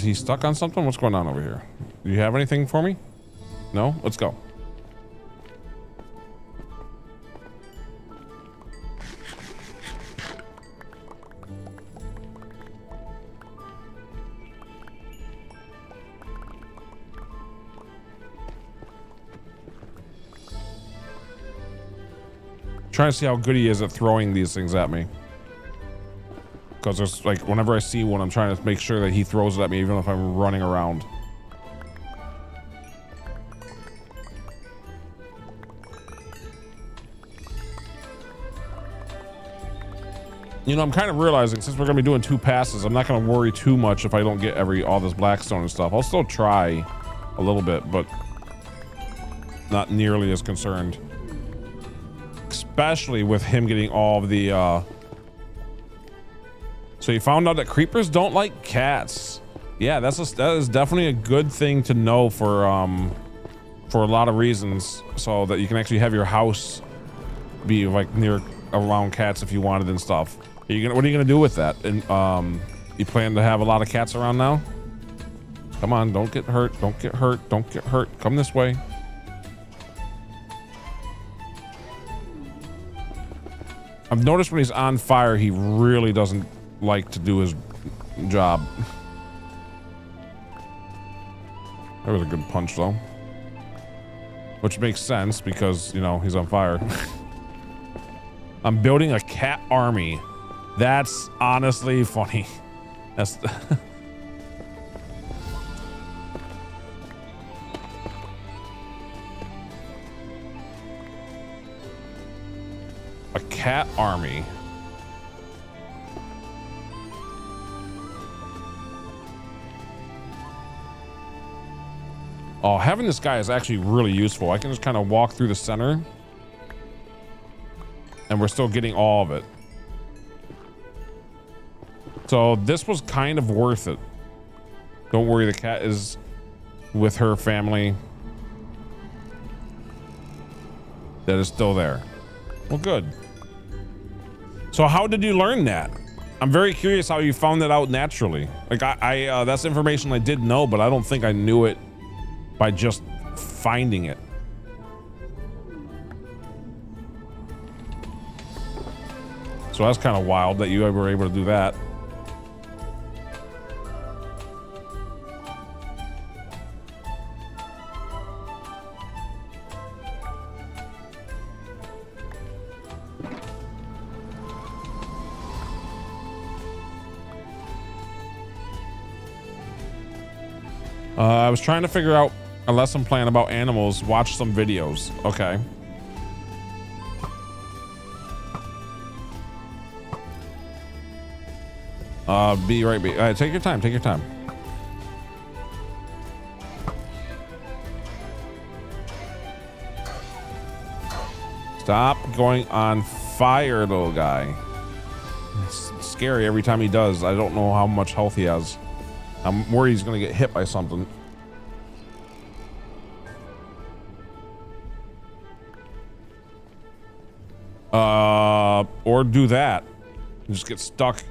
he stuck on something? What's going on over here? Do you have anything for me? No? Let's go. Trying to see how good he is at throwing these things at me. Because there's like, whenever I see one, I'm trying to make sure that he throws it at me, even if I'm running around. You know, I'm kind of realizing since we're going to be doing 2 passes, I'm not going to worry too much if I don't get all this blackstone and stuff. I'll still try a little bit, but not nearly as concerned. Especially with him getting all of the, So you found out that creepers don't like cats. Yeah, that is definitely a good thing to know for a lot of reasons, so that you can actually have your house be like around cats if you wanted and stuff. What are you gonna do with that? And you plan to have a lot of cats around now? Come on, don't get hurt. Don't get hurt. Don't get hurt. Come this way. I've noticed when he's on fire, he really doesn't like to do his job. That was a good punch though. Which makes sense because, you know, he's on fire. I'm building a cat army. That's honestly funny. That's a cat army. Oh, having this guy is actually really useful. I can just kind of walk through the center and we're still getting all of it. So this was kind of worth it. Don't worry, the cat is with her family. That is still there. Well, good. So how did you learn that? I'm very curious how you found that out naturally. Like I that's information I did know, but I don't think I knew it by just finding it. So that's kind of wild that you were able to do that. I was trying to figure out a lesson plan about animals. Watch some videos. Okay. Be right. All right, take your time. Take your time. Stop going on fire, little guy. It's scary every time he does. I don't know how much health he has. I'm worried he's gonna get hit by something. Or do that. Just get stuck.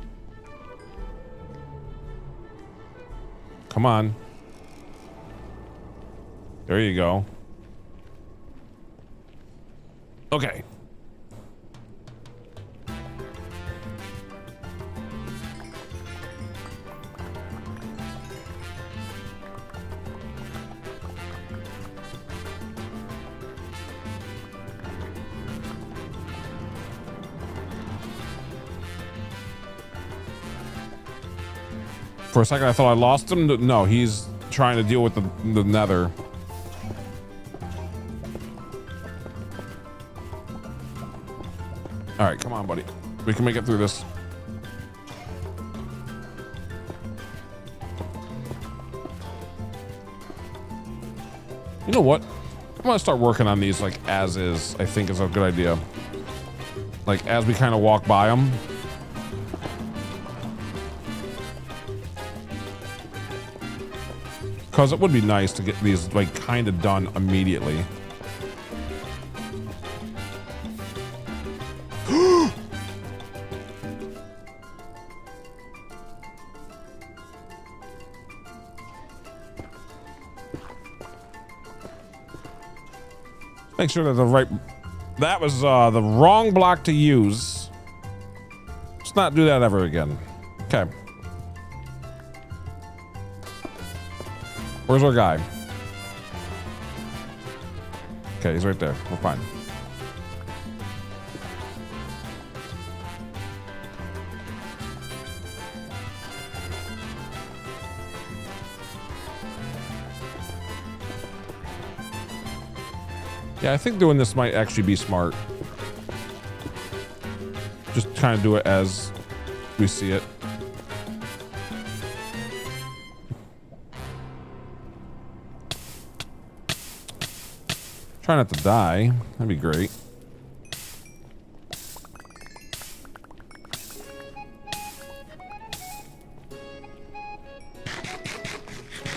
Come on. There you go. Okay. For a second, I thought I lost him. No, he's trying to deal with the nether. All right, come on, buddy. We can make it through this. You know what? I'm gonna start working on these like as is. I think is a good idea. Like as we kind of walk by them. Because it would be nice to get these like kind of done immediately. Make sure that the right, that was the wrong block to use. Let's not do that ever again. Okay. Where's our guy? Okay, he's right there. We're fine. Yeah, I think doing this might actually be smart. Just kind of do it as we see it. Try not to die. That'd be great.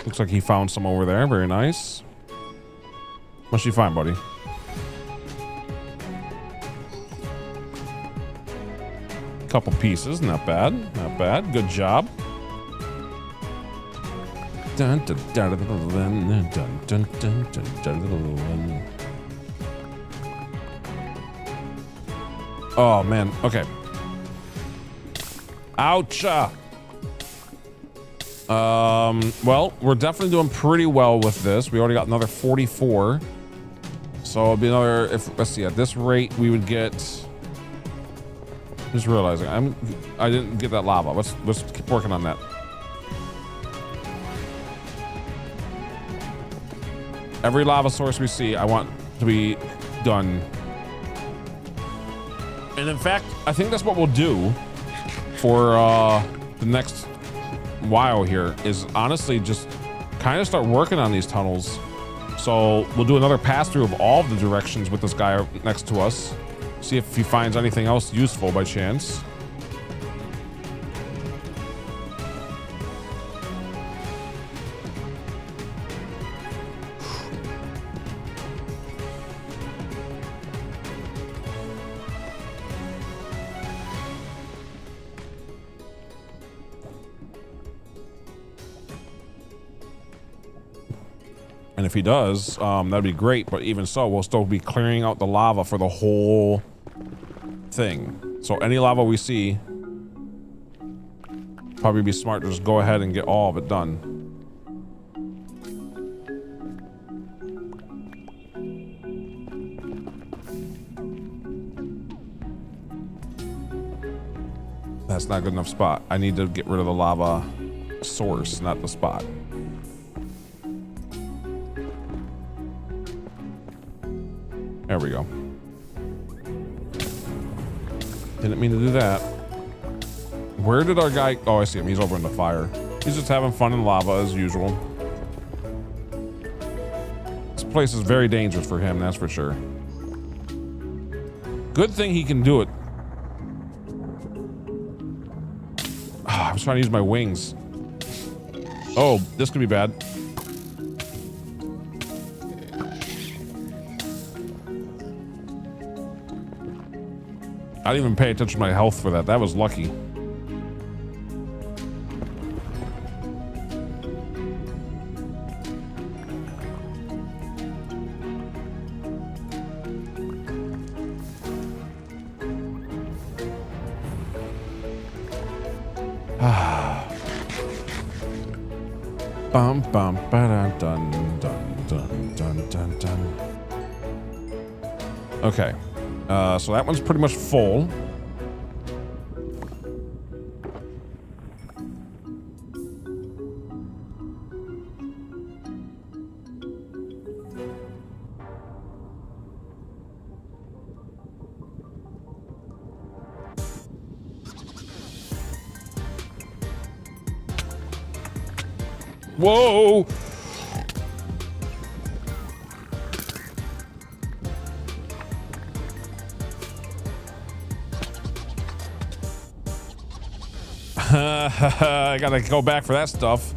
Looks like he found some over there. Very nice. What's you find, buddy? Couple pieces. Not bad. Not bad. Good job. Dun, dun, dun, dun, dun, dun, dun, dun, dun, dun. Oh man, okay. Ouch. Well, we're definitely doing pretty well with this. We already got another 44. So it'll be another, if let's see, at this rate we would get, just realizing I didn't get that lava. Let's keep working on that. Every lava source we see, I want to be done. And in fact, I think that's what we'll do for the next while here is honestly just kind of start working on these tunnels. So we'll do another pass through of all of the directions with this guy next to us. See if he finds anything else useful by chance. And if he does, that'd be great. But even so, we'll still be clearing out the lava for the whole thing. So any lava we see, probably be smart to just go ahead and get all of it done. That's not a good enough spot. I need to get rid of the lava source, not the spot. There we go. Didn't mean to do that. Where did our guy... Oh, I see him. He's over in the fire. He's just having fun in lava as usual. This place is very dangerous for him, that's for sure. Good thing he can do it. Oh, I was trying to use my wings. Oh, this could be bad. I didn't even pay attention to my health for that. That was lucky. Bum bum ba dun dun dun dun dun dun. Okay, so that one's pretty much full. Whoa! I gotta go back for that stuff.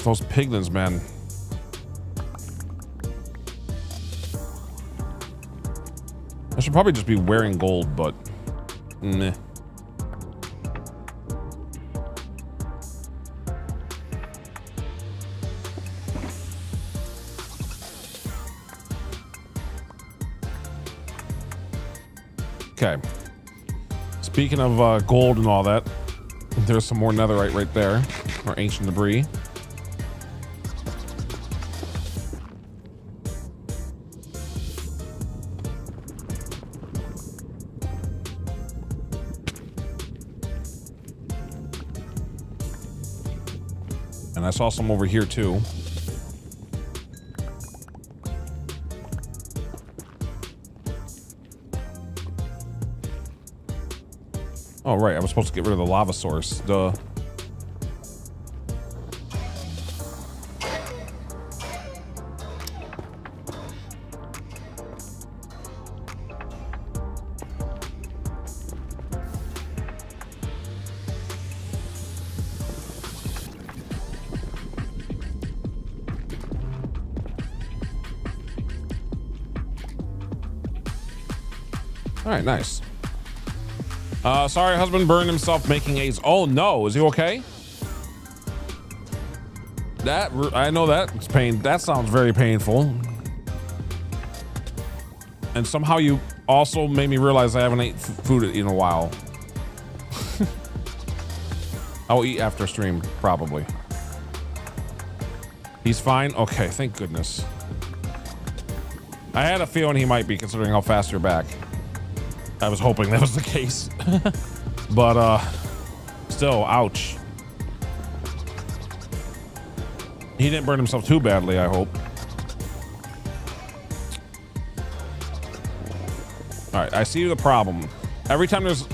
Those piglins, man. I should probably just be wearing gold, but meh. Okay. Speaking of gold and all that, there's some more netherite right there, or ancient debris. And I saw some over here too. Oh, right. I was supposed to get rid of the lava source. Duh. All right, nice. Sorry, husband burned himself making A's. Oh no, is he okay? That, I know that's pain. That sounds very painful. And somehow you also made me realize I haven't ate food in a while. I'll eat after stream, probably. He's fine? Okay, thank goodness. I had a feeling he might be, considering how fast you're back. I was hoping that was the case. But, still, ouch. He didn't burn himself too badly, I hope. All right, I see the problem. Every time there's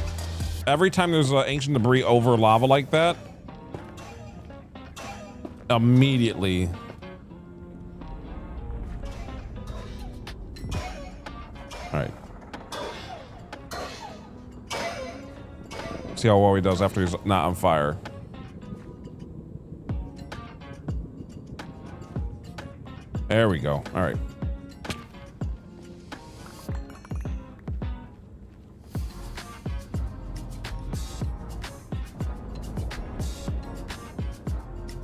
ancient debris over lava like that, immediately. All right. See how well he does after he's not on fire. There we go. All right.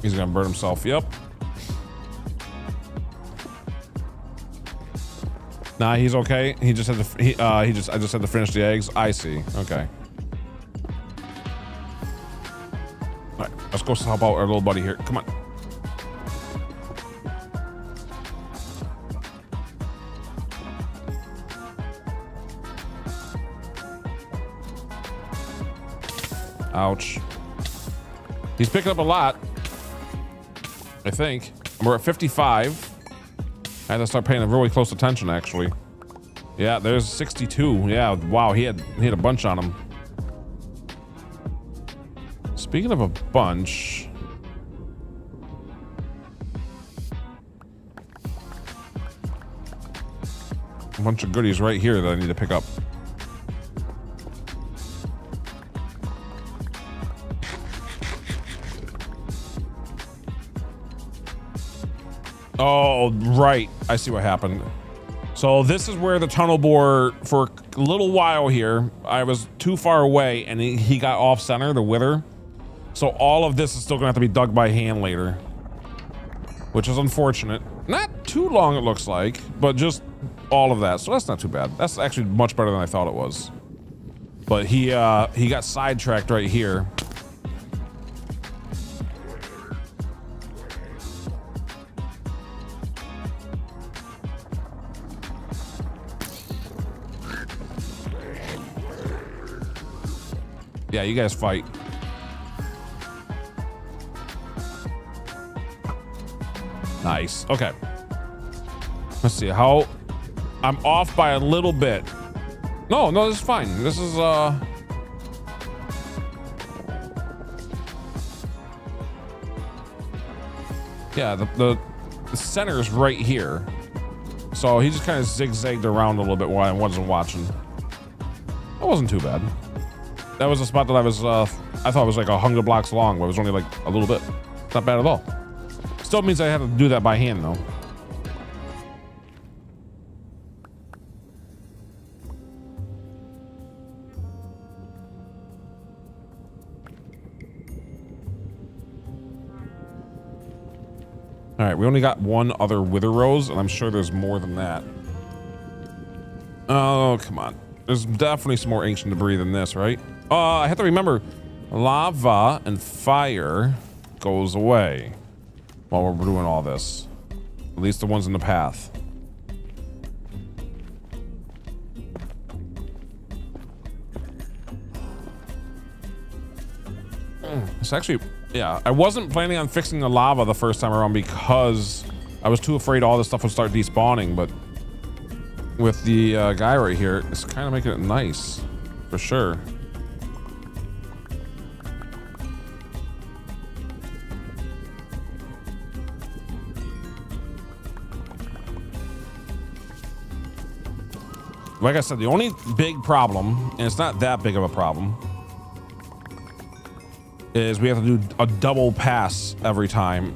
He's gonna burn himself. Yep. Nah, he's okay. He just had to. I just had to finish the eggs. I see. Okay. All right. Let's go help out our little buddy here. Come on. Ouch. He's picking up a lot. I think. We're at 55. I have to start paying really close attention, actually. Yeah, there's 62. Yeah, wow, he had a bunch on him. Speaking of a bunch, a bunch of goodies right here that I need to pick up. Oh, right. I see what happened. So this is where the tunnel bore for a little while here. I was too far away and he got off center, the wither. So all of this is still gonna have to be dug by hand later, which is unfortunate. Not too long, it looks like, but just all of that. So that's not too bad. That's actually much better than I thought it was. But he got sidetracked right here. Yeah, you guys fight. Nice. Okay. Let's see how I'm off by a little bit. No, this is fine. This is yeah, the center is right here. So he just kind of zigzagged around a little bit while I wasn't watching. That wasn't too bad. That was a spot that I thought was like 100 blocks long, but it was only like a little bit. Not bad at all. Still means I have to do that by hand though. All right, we only got one other wither rose, and I'm sure there's more than that. Oh, come on. There's definitely some more ancient debris than this, right? I have to remember, lava and fire goes away while we're doing all this. At least the ones in the path. It's actually, yeah, I wasn't planning on fixing the lava the first time around because I was too afraid all this stuff would start despawning, but with the guy right here, it's kind of making it nice, for sure. Like I said, the only big problem, and it's not that big of a problem, is we have to do a double pass every time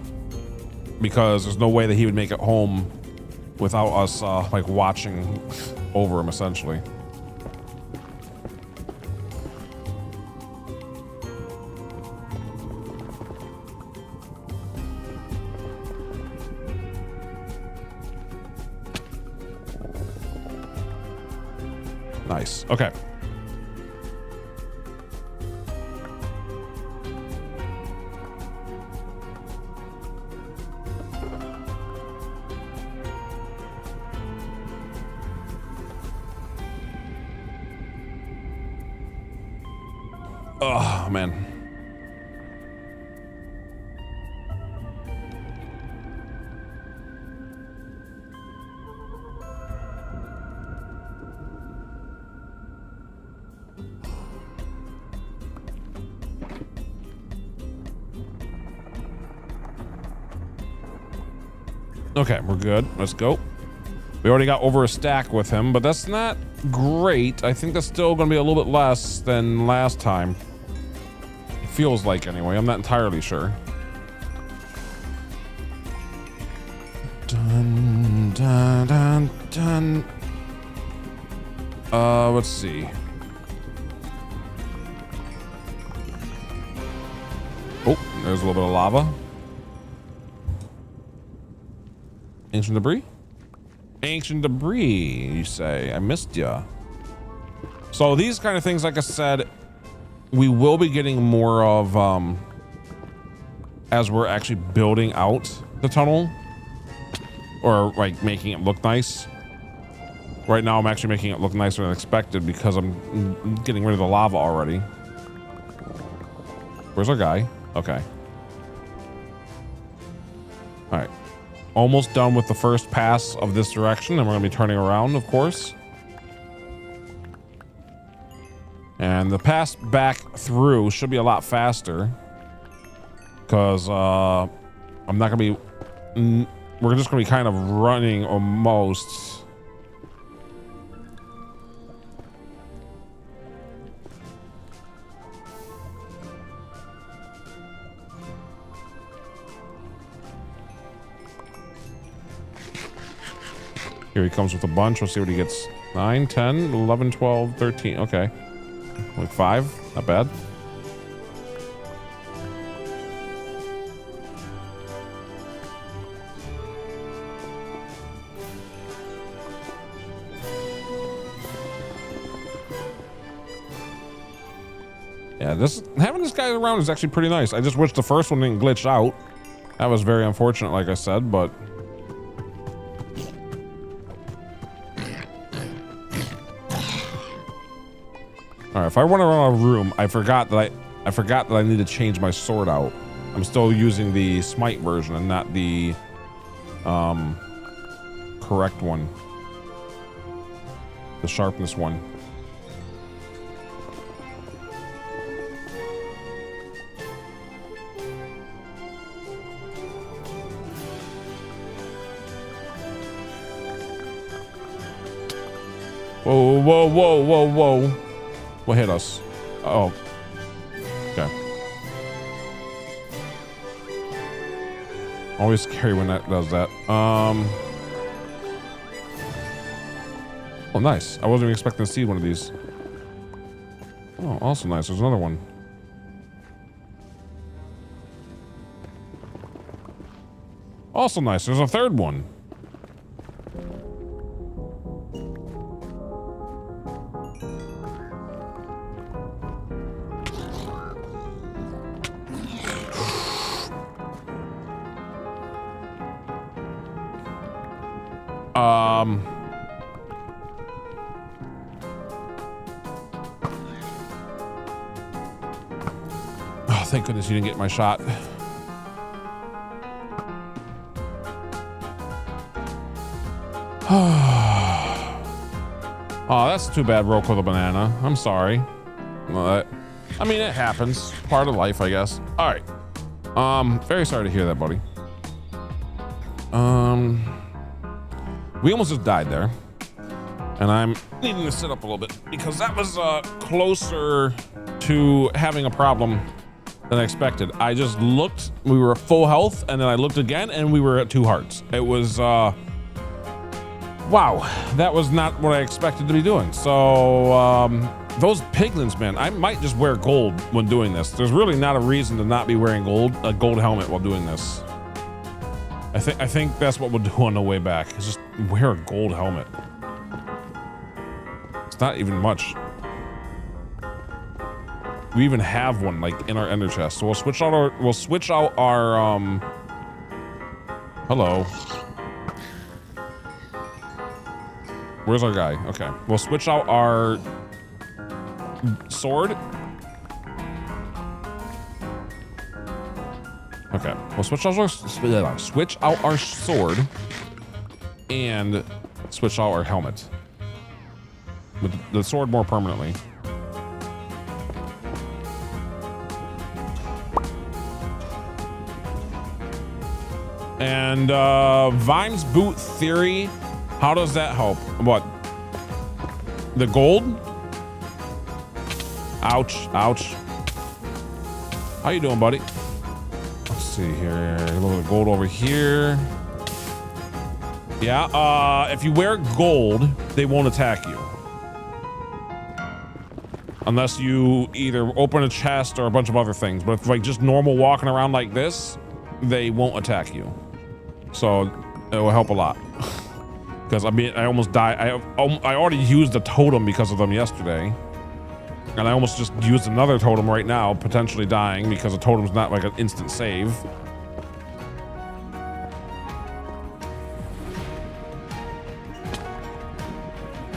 because there's no way that he would make it home without us like watching over him, essentially. Nice. Okay. Oh, man. Okay, we're good. Let's go. We already got over a stack with him, but that's not great. I think that's still going to be a little bit less than last time. It feels like, anyway. I'm not entirely sure. Dun, dun, dun, dun. Let's see. Oh, there's a little bit of lava. Ancient debris? Ancient debris, you say. I missed ya. So these kind of things, like I said, we will be getting more of as we're actually building out the tunnel, or like making it look nice. Right now I'm actually making it look nicer than expected because I'm getting rid of the lava already. Where's our guy? Okay. All right. Almost done with the first pass of this direction, and we're gonna be turning around, of course. And the pass back through should be a lot faster. Because I'm not going to be... We're just going to be kind of running almost. Here he comes with a bunch. We'll see what he gets. 9, 10, 11, 12, 13. Okay. Like 5. Not bad. Yeah, having this guy around is actually pretty nice. I just wish the first one didn't glitch out. That was very unfortunate, like I said, but... Alright, if I run around a room, I forgot that I need to change my sword out. I'm still using the smite version and not the correct one. The sharpness one. Whoa, whoa, whoa, whoa, whoa. What hit us? Oh. Okay. Always scary when that does that. Oh, nice. I wasn't even expecting to see one of these. Oh, also nice. There's another one. Also nice. There's a third one. Oh, thank goodness you didn't get my shot. Oh, that's too bad, broke with a banana. I'm sorry. Well, I mean, it happens. Part of life, I guess. All right. Very sorry to hear that, buddy. We almost just died there. And I'm needing to sit up a little bit because that was closer to having a problem than I expected. I just looked, we were at full health, and then I looked again and we were at 2 hearts. It was, wow, that was not what I expected to be doing. So, those piglins, man, I might just wear gold when doing this. There's really not a reason to not be wearing a gold helmet while doing this. I think that's what we'll do on the way back, is just wear a gold helmet. It's not even much. We even have one like in our ender chest, so we'll switch out our hello. Where's our guy? Okay, we'll switch out our sword. Okay, we'll switch out our sword and switch out our helmet with the sword more permanently. And Vime's boot theory, how does that help? What? The gold? Ouch, ouch. How you doing, buddy? Let's see here. A little bit of gold over here. Yeah, if you wear gold, they won't attack you. Unless you either open a chest or a bunch of other things. But if like just normal walking around like this, they won't attack you. So it will help a lot. Because I mean, I almost died. I already used a totem because of them yesterday. And I almost just used another totem right now, potentially dying because a totem's not like an instant save.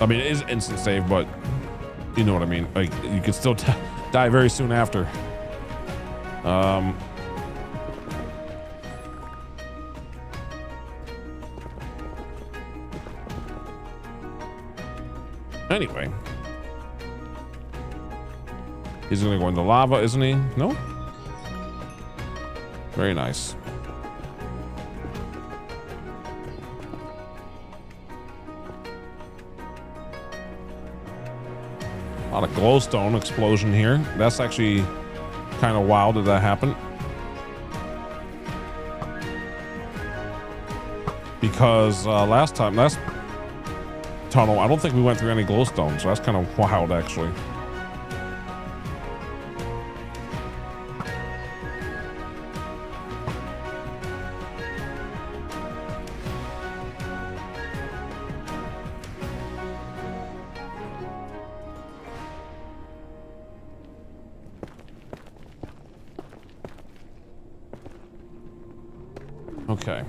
I mean, it is instant save, but you know what I mean. Like, you can still die very soon after. Anyway. He's gonna go into lava, isn't he? No? Very nice. A lot of glowstone explosion here. That's actually kind of wild that that happened. Because last tunnel, I don't think we went through any glowstone, so that's kind of wild actually. Okay.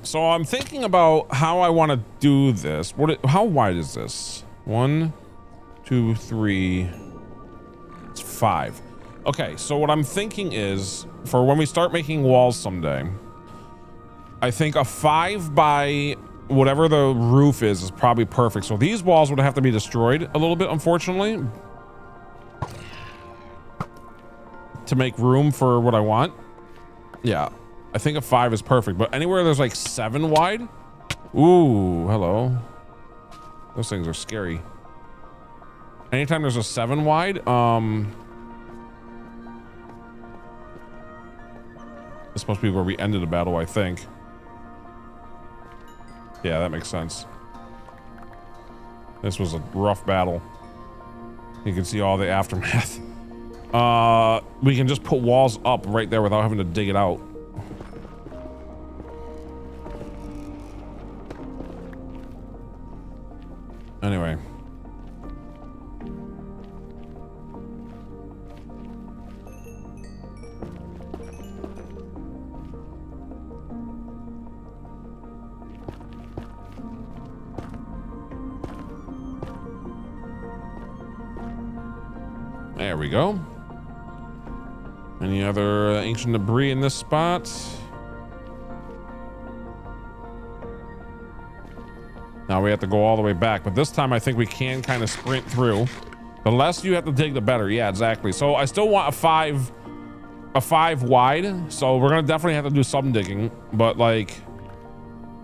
So I'm thinking about how I want to do this. How wide is this? 1, 2, 3. It's 5. Okay, so what I'm thinking is for when we start making walls someday, I think a 5 by whatever the roof is probably perfect. So these walls would have to be destroyed a little bit, unfortunately, to make room for what I want. Yeah, I think a 5 is perfect, but anywhere there's like 7 wide. Ooh, hello. Those things are scary. Anytime there's a 7 wide, it's supposed to be where we ended the battle, I think. Yeah, that makes sense. This was a rough battle. You can see all the aftermath. We can just put walls up right there without having to dig it out. Anyway. There we go. Any other ancient debris in this spot? Now we have to go all the way back, but this time I think we can kind of sprint through. The less you have to dig, the better. Yeah, exactly. So I still want a 5 wide. So we're gonna definitely have to do some digging, but like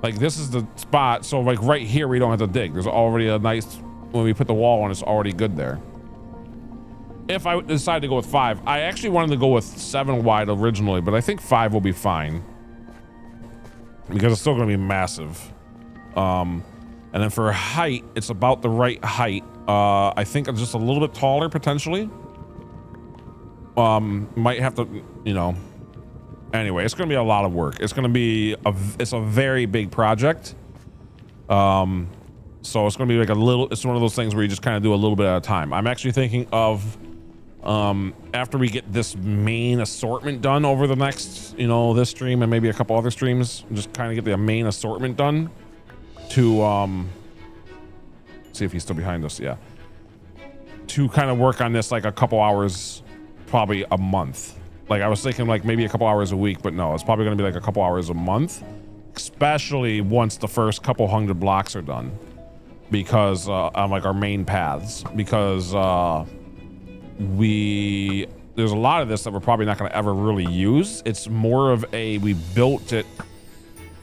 this is the spot. So like right here, we don't have to dig. There's already a nice, when we put the wall on, it's already good there. If I decide to go with 5, I actually wanted to go with 7 wide originally, but I think 5 will be fine because it's still going to be massive. And then for height, it's about the right height. I think I'm just a little bit taller potentially. Might have to, you know. Anyway, it's going to be a lot of work. It's going to be it's a very big project. So it's going to be like it's one of those things where you just kind of do a little bit at a time. I'm actually thinking of after we get this main assortment done over the next, you know, this stream and maybe a couple other streams, just kind of get the main assortment done to see if he's still behind us. Yeah, to kind of work on this like a couple hours, probably a month. Like I was thinking like maybe a couple hours a week, but no, it's probably going to be like a couple hours a month, especially once the first couple 100 blocks are done, because on like our main paths, because there's a lot of this that we're probably not going to ever really use. It's more of we built it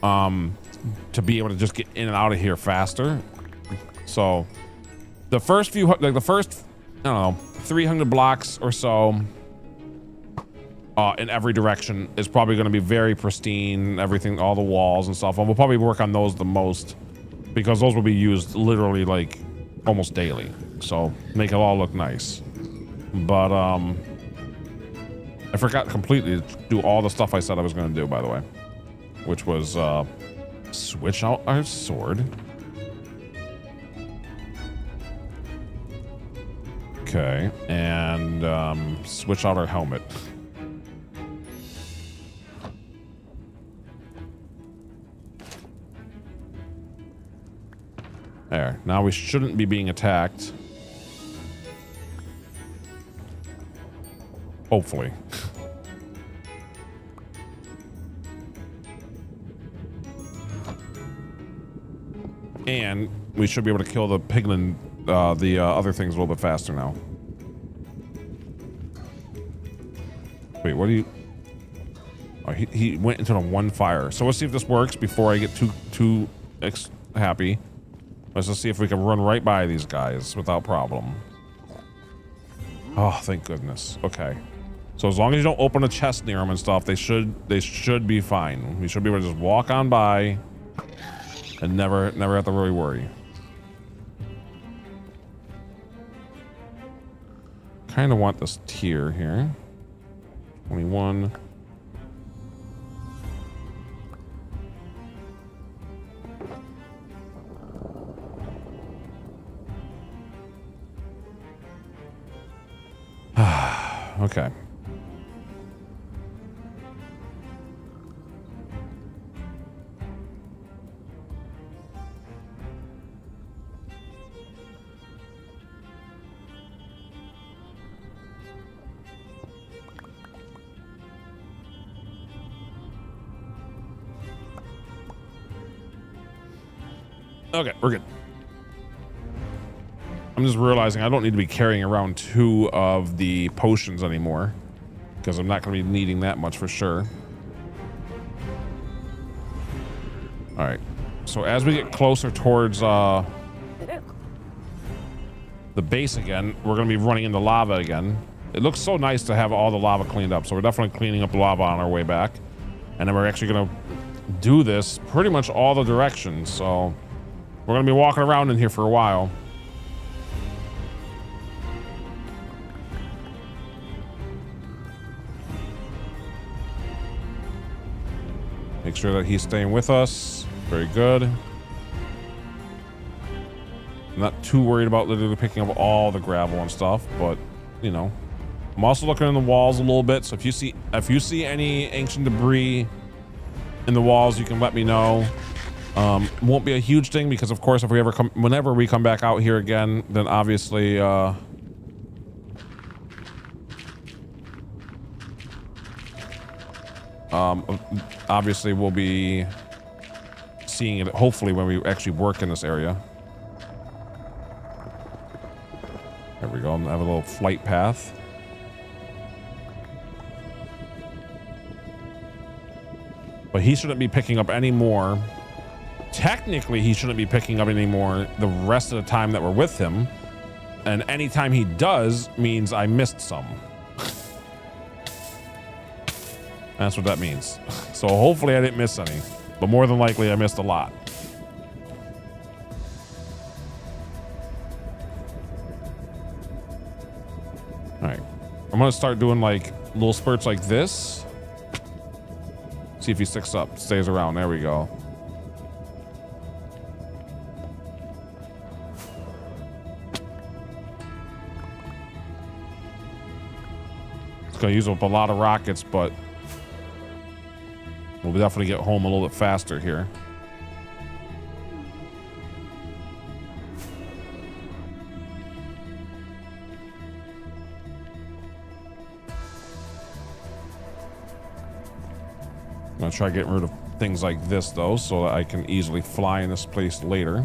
to be able to just get in and out of here faster. So the first few, like the first, I don't know, 300 blocks or so in every direction is probably going to be very pristine, everything, all the walls and stuff, and we'll probably work on those the most because those will be used literally like almost daily, so make it all look nice. But I forgot completely to do all the stuff I said I was going to do, by the way, which was switch out our sword. Okay, and switch out our helmet. There, now we shouldn't be being attacked. Hopefully. And we should be able to kill the piglin the other things a little bit faster now. Wait, what do you... Oh, he went into the one fire. So let's see if this works before I get too happy. Let's just see if we can run right by these guys without problem. Oh, thank goodness. Okay. So as long as you don't open a chest near them and stuff, they should be fine. We should be able to just walk on by and never have to really worry. Kind of want this tier here. 21. Okay. Okay, we're good. I'm just realizing I don't need to be carrying around 2 of the potions anymore, because I'm not going to be needing that much for sure. All right. So as we get closer towards the base again, we're going to be running into lava again. It looks so nice to have all the lava cleaned up. So we're definitely cleaning up the lava on our way back. And then we're actually going to do this pretty much all the directions. So we're going to be walking around in here for a while. Make sure that he's staying with us. Very good. I'm not too worried about literally picking up all the gravel and stuff, but you know, I'm also looking in the walls a little bit. So if you see any ancient debris in the walls, you can let me know. Won't be a huge thing because of course, whenever we come back out here again, then obviously, obviously we'll be seeing it hopefully when we actually work in this area. There we go. I have a little flight path. But he shouldn't be picking up any more. Technically, he shouldn't be picking up any more the rest of the time that we're with him. And anytime he does means I missed some. That's what that means. So hopefully I didn't miss any, but more than likely I missed a lot. All right, I'm gonna start doing like little spurts like this. See if he stays around. There we go. It's gonna use up a lot of rockets, but we'll definitely get home a little bit faster here. I'm gonna try getting rid of things like this though, so that I can easily fly in this place later.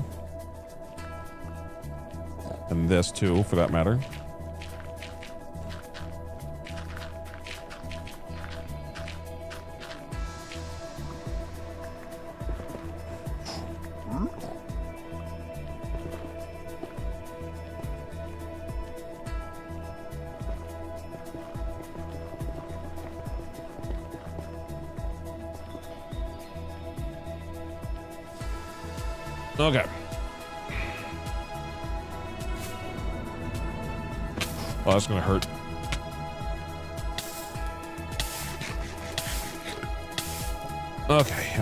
And this too, for that matter. Okay. Oh, that's gonna hurt. Okay.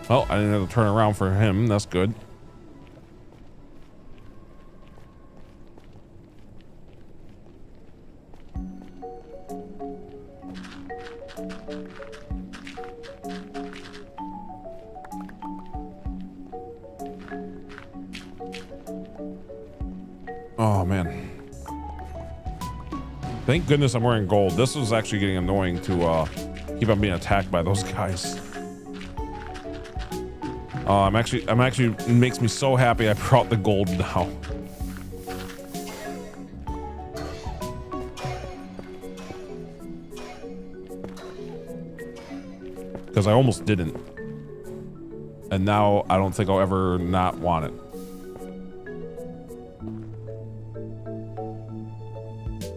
Oh, I didn't have to turn around for him. That's good. Oh man. Thank goodness I'm wearing gold. This was actually getting annoying to keep on being attacked by those guys. I'm actually it makes me so happy I brought the gold now. Because I almost didn't. And now I don't think I'll ever not want it.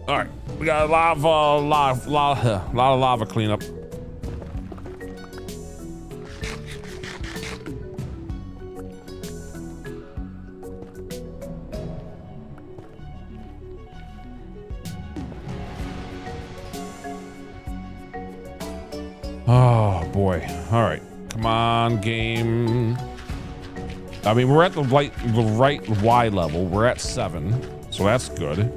All right, we got a lot of lava cleanup. Oh boy! All right, come on, game. I mean, we're at the right Y level. We're at 7, so that's good.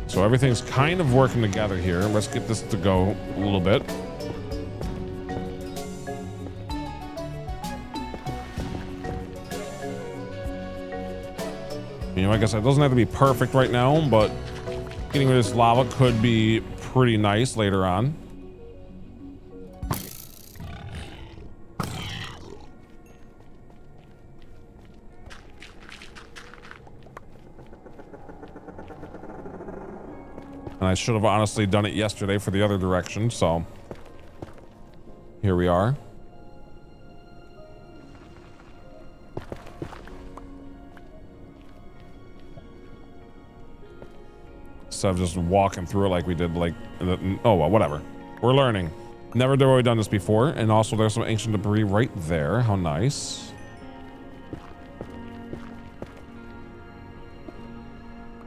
So everything's kind of working together here. Let's get this to go a little bit. You know, like I said, it doesn't have to be perfect right now, but getting rid of this lava could be pretty nice later on. And I should have honestly done it yesterday for the other direction, so here we are. Instead of just walking through it like we did, like, oh well, whatever. We're learning. Never really done this before, and also there's some ancient debris right there. How nice.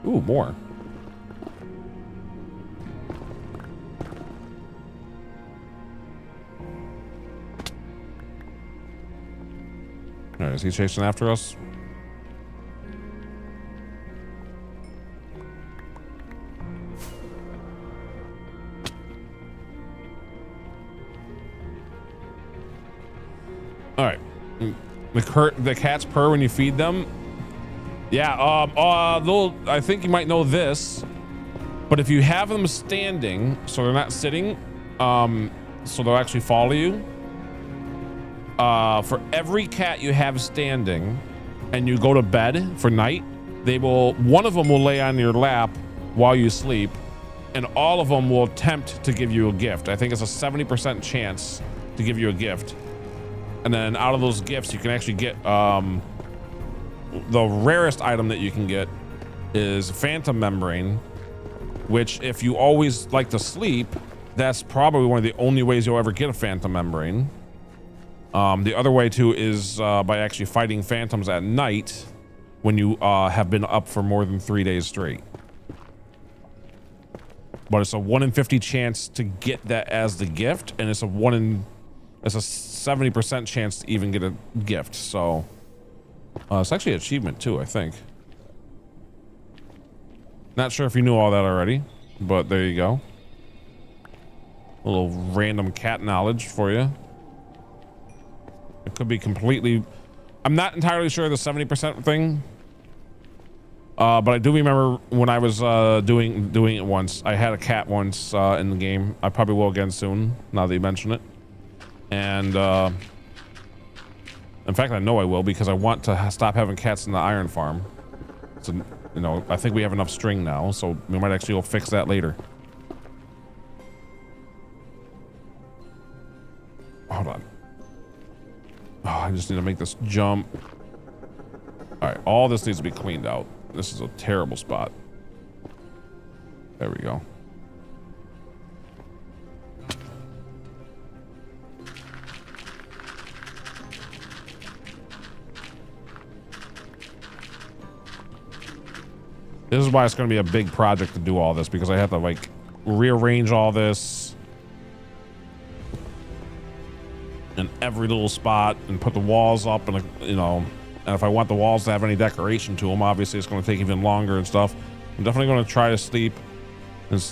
Ooh, more. All right, is he chasing after us? All right, the cats purr when you feed them. Yeah, I think you might know this, but if you have them standing, so they're not sitting, so they'll actually follow you. For every cat you have standing and you go to bed for night, one of them will lay on your lap while you sleep, and all of them will attempt to give you a gift. I think it's a 70% chance to give you a gift. And then out of those gifts, you can actually get, the rarest item that you can get is Phantom Membrane, which if you always like to sleep, that's probably one of the only ways you'll ever get a Phantom Membrane. The other way too is by actually fighting phantoms at night when you have been up for more than 3 days straight. But it's a 1 in 50 chance to get that as the gift, and it's a 70% chance to even get a gift. So it's actually an achievement too, I think. Not sure if you knew all that already, but there you go. A little random cat knowledge for you. It could be completely... I'm not entirely sure the 70% thing. But I do remember when I was doing it once. I had a cat once in the game. I probably will again soon, now that you mention it. And in fact, I know I will, because I want to stop having cats in the iron farm. So, you know, I think we have enough string now, so we might actually go fix that later. Hold on. Oh, I just need to make this jump. All right, all this needs to be cleaned out. This is a terrible spot. There we go. This is why it's going to be a big project to do all this, because I have to like rearrange all this in every little spot and put the walls up, and you know, and if I want the walls to have any decoration to them, obviously it's going to take even longer and stuff. I'm definitely going to try to sleep and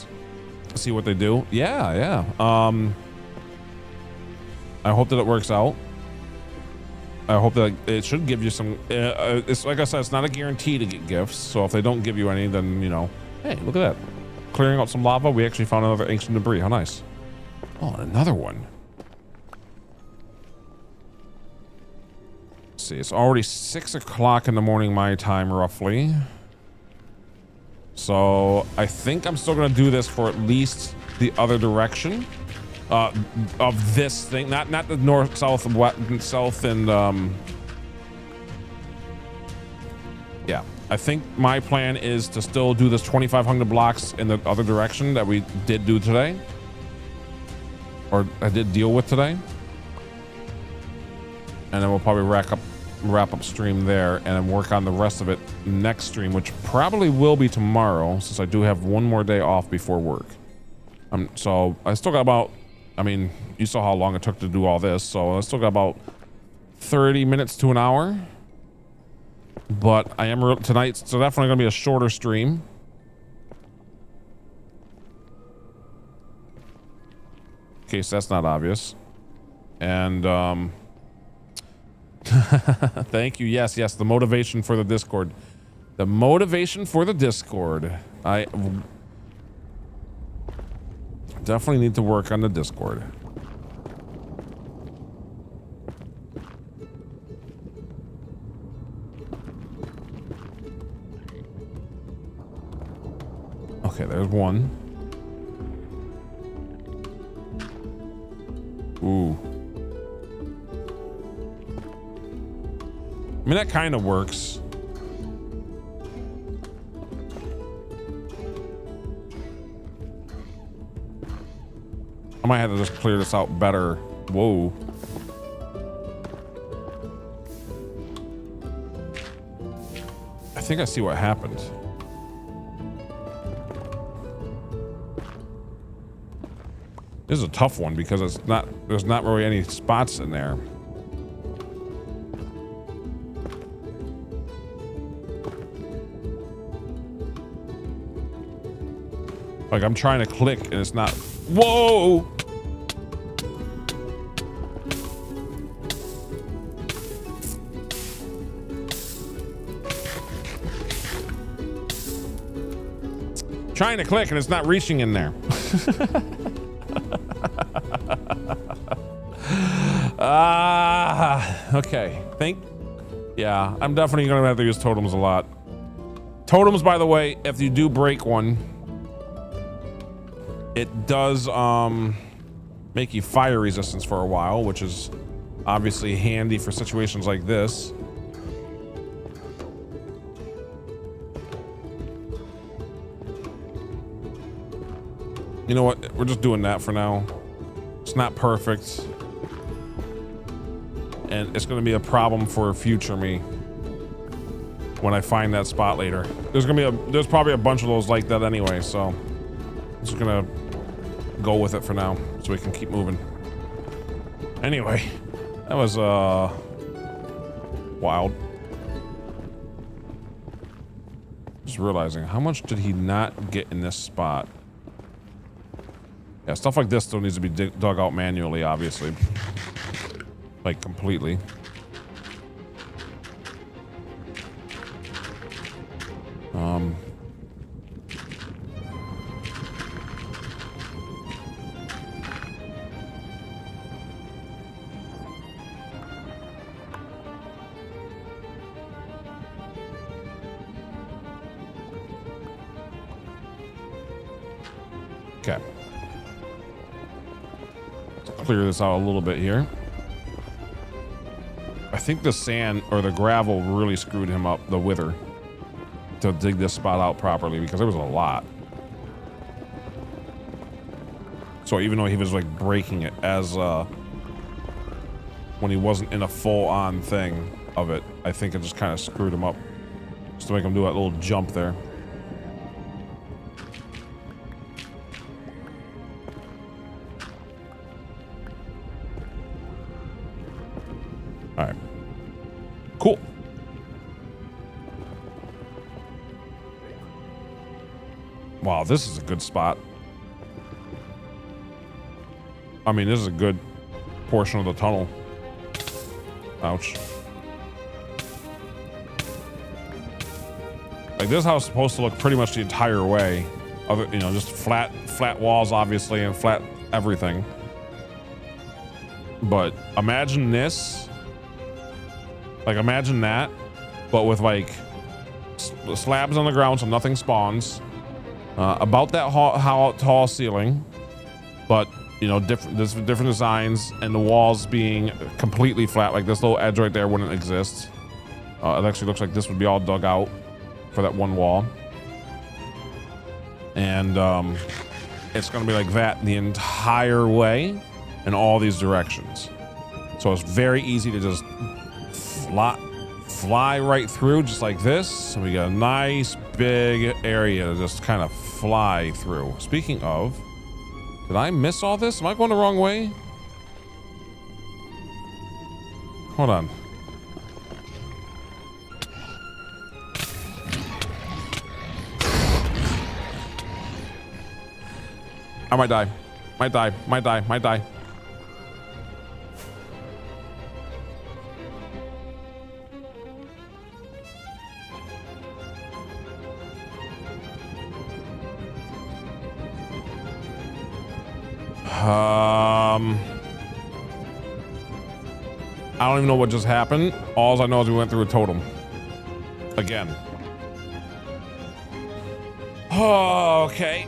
see what they do. Yeah. I hope that it works out. I hope that it should give you some, it's like I said, it's not a guarantee to get gifts. So if they don't give you any, then, you know, hey, look at that. Clearing out some lava. We actually found another ancient debris. How nice. Oh, another one. Let's see, it's already 6 o'clock in the morning my time, roughly. So I think I'm still gonna do this for at least the other direction of this thing, not the north, south, and west, south, and yeah. I think my plan is to still do this 2,500 blocks in the other direction that we did do today, or I did deal with today, and then we'll probably wrap up stream there and then work on the rest of it next stream, which probably will be tomorrow, since I do have one more day off before work. So I still got about, I mean, you saw how long it took to do all this, so I still got about 30 minutes to an hour. But I am tonight's so definitely gonna be a shorter stream. In case that's not obvious. And thank you. Yes, the motivation for the Discord. The motivation for the Discord. I definitely need to work on the Discord. Okay, there's one. Ooh. I mean, that kind of works. I might have to just clear this out better. Whoa. I think I see what happened. This is a tough one because there's not really any spots in there. Like I'm trying to click and it's not. Whoa! Trying to click and it's not reaching in there. Okay. Yeah, I'm definitely gonna have to use totems a lot. Totems, by the way, if you do break one, it does make you fire resistance for a while, which is obviously handy for situations like this. You know what? We're just doing that for now. It's not perfect. And it's going to be a problem for future me when I find that spot later. There's probably a bunch of those like that anyway, so I'm just going to go with it for now so we can keep moving. Anyway, that was wild. Just realizing, how much did he not get in this spot? Yeah, stuff like this still needs to be dug out manually, obviously. Like, completely. Okay. Let's clear this out a little bit here. I think the sand or the gravel really screwed him up, the wither, to dig this spot out properly because there was a lot. So even though he was like breaking it as when he wasn't in a full-on thing of it, I think it just kind of screwed him up just to make him do that little jump there. All right. Cool. Wow, this is a good spot. I mean, this is a good portion of the tunnel. Ouch. Like, this house is supposed to look pretty much the entire way. Other, you know, just flat walls, obviously, and flat everything. But imagine this. Like imagine that, but with like slabs on the ground so nothing spawns. About that tall ceiling, but you know, there's different designs, and the walls being completely flat. Like this little edge right there wouldn't exist. It actually looks like this would be all dug out for that one wall. And it's gonna be like that the entire way in all these directions. So it's very easy to just fly right through just like this. So we got a nice big area to just kind of fly through. Speaking of, did I miss all this? Am I going the wrong way? Hold on. I might die. Might die. Might die. Might die. I don't even know what just happened. All I know is we went through a totem. Again. Oh, okay.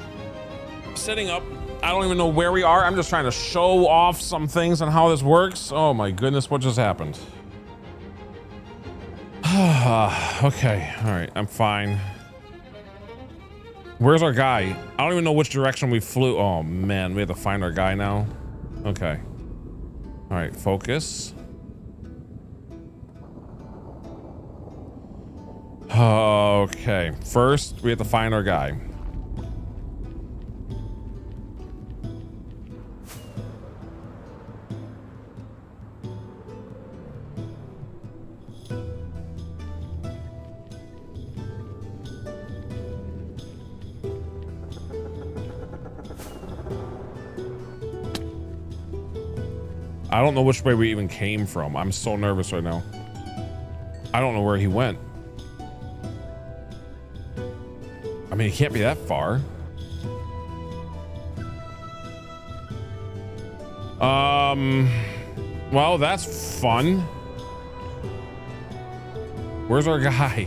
Sitting up. I don't even know where we are. I'm just trying to show off some things on how this works. Oh my goodness, what just happened? Okay, all right, I'm fine. Where's our guy? I don't even know which direction we flew. Oh man, we have to find our guy now. Okay. All right, focus. Okay, first we have to find our guy. I don't know which way we even came from. I'm so nervous right now. I don't know where he went. I mean, he can't be that far. Well, that's fun. Where's our guy?